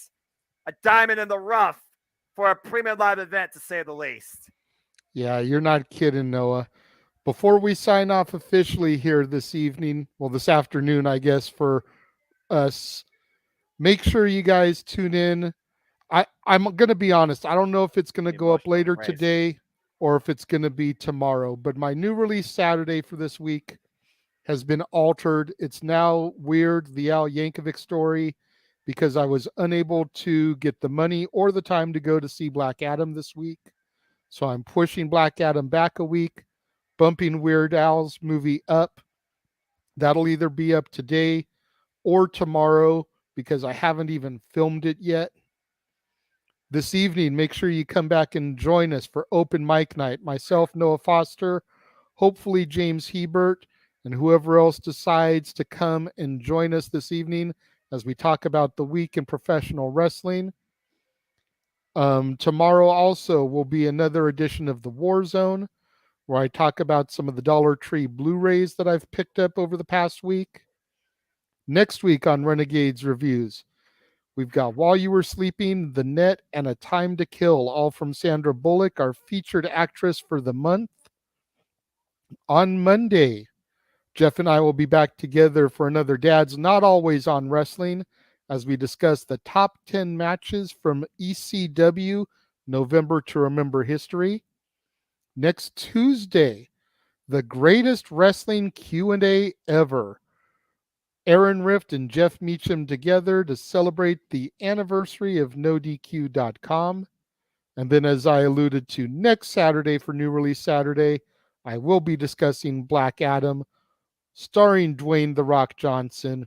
a diamond in the rough for a premium live event, to say the least. Yeah, you're not kidding, Noah. Before we sign off officially here this evening, well, this afternoon, I guess, for us, make sure you guys tune in. I'm going to be honest. I don't know if it's going to go up later today or if it's going to be tomorrow, but my new release Saturday for this week has been altered. It's now Weird, the Al Yankovic story, because I was unable to get the money or the time to go to see Black Adam this week. So I'm pushing Black Adam back a week, bumping Weird Al's movie up. That'll either be up today or tomorrow because I haven't even filmed it yet. This evening, make sure you come back and join us for open mic night. Myself, Noah Foster, hopefully James Hebert, and whoever else decides to come and join us this evening as we talk about the week in professional wrestling. Tomorrow also will be another edition of the War Zone, where I talk about some of the Dollar Tree Blu-rays that I've picked up over the past week. Next week on Renegades Reviews, we've got While You Were Sleeping, The Net, and A Time to Kill, all from Sandra Bullock, our featured actress for the month. On Monday, Jeff and I will be back together for another Dad's Not Always on Wrestling as we discuss the top 10 matches from ECW November to Remember History. Next Tuesday, the greatest wrestling Q&A ever. Aaron Rift and Jeff Meacham together to celebrate the anniversary of NoDQ.com. And then, as I alluded to, next Saturday for New Release Saturday, I will be discussing Black Adam, starring Dwayne "The Rock" Johnson.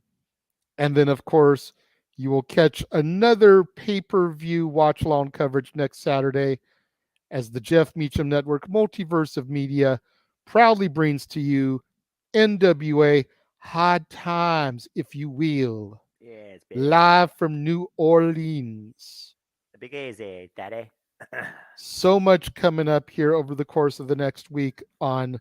And then, of course, you will catch another pay-per-view watch-along coverage next Saturday as the Jeff Meacham Network Multiverse of Media proudly brings to you NWA Hard Times, if you will. Yes, live from New Orleans. The big easy, daddy. So much coming up here over the course of the next week on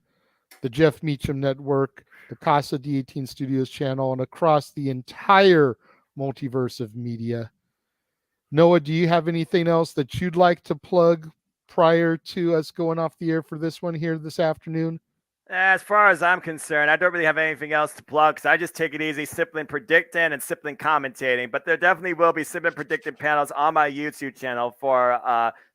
the Jeff Meacham Network, the Casa D18 Studios channel, and across the entire multiverse of media. Noah, do you have anything else that you'd like to plug prior to us going off the air for this one here this afternoon? As far as I'm concerned, I don't really have anything else to plug because I just take it easy, Sibling predicting and Sibling commentating. But there definitely will be Sibling predicting panels on my YouTube channel for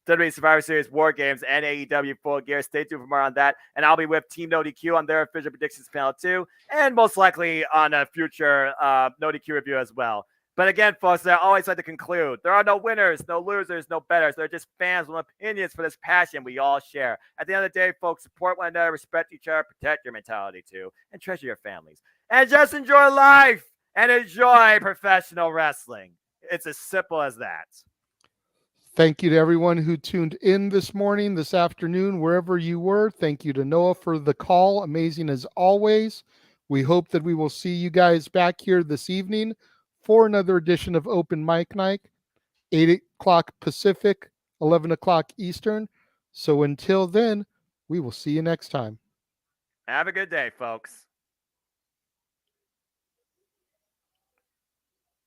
WWE Survivor Series War Games and AEW Full Gear. Stay tuned for more on that. And I'll be with Team NoDQ on their official predictions panel too, and most likely on a future NoDQ review as well. But again, folks, I always like to conclude, there are no winners, no losers, no betters. They're just fans with opinions for this passion we all share. At the end of the day, folks, support one another, respect each other, protect your mentality too, and treasure your families. And just enjoy life and enjoy professional wrestling. It's as simple as that. Thank you to everyone who tuned in this morning, this afternoon, wherever you were. Thank you to Noah for the call. Amazing as always. We hope that we will see you guys back here this evening for another edition of Open Mic Night, 8 o'clock Pacific, 11 o'clock Eastern. So until then, we will see you next time. Have a good day, folks.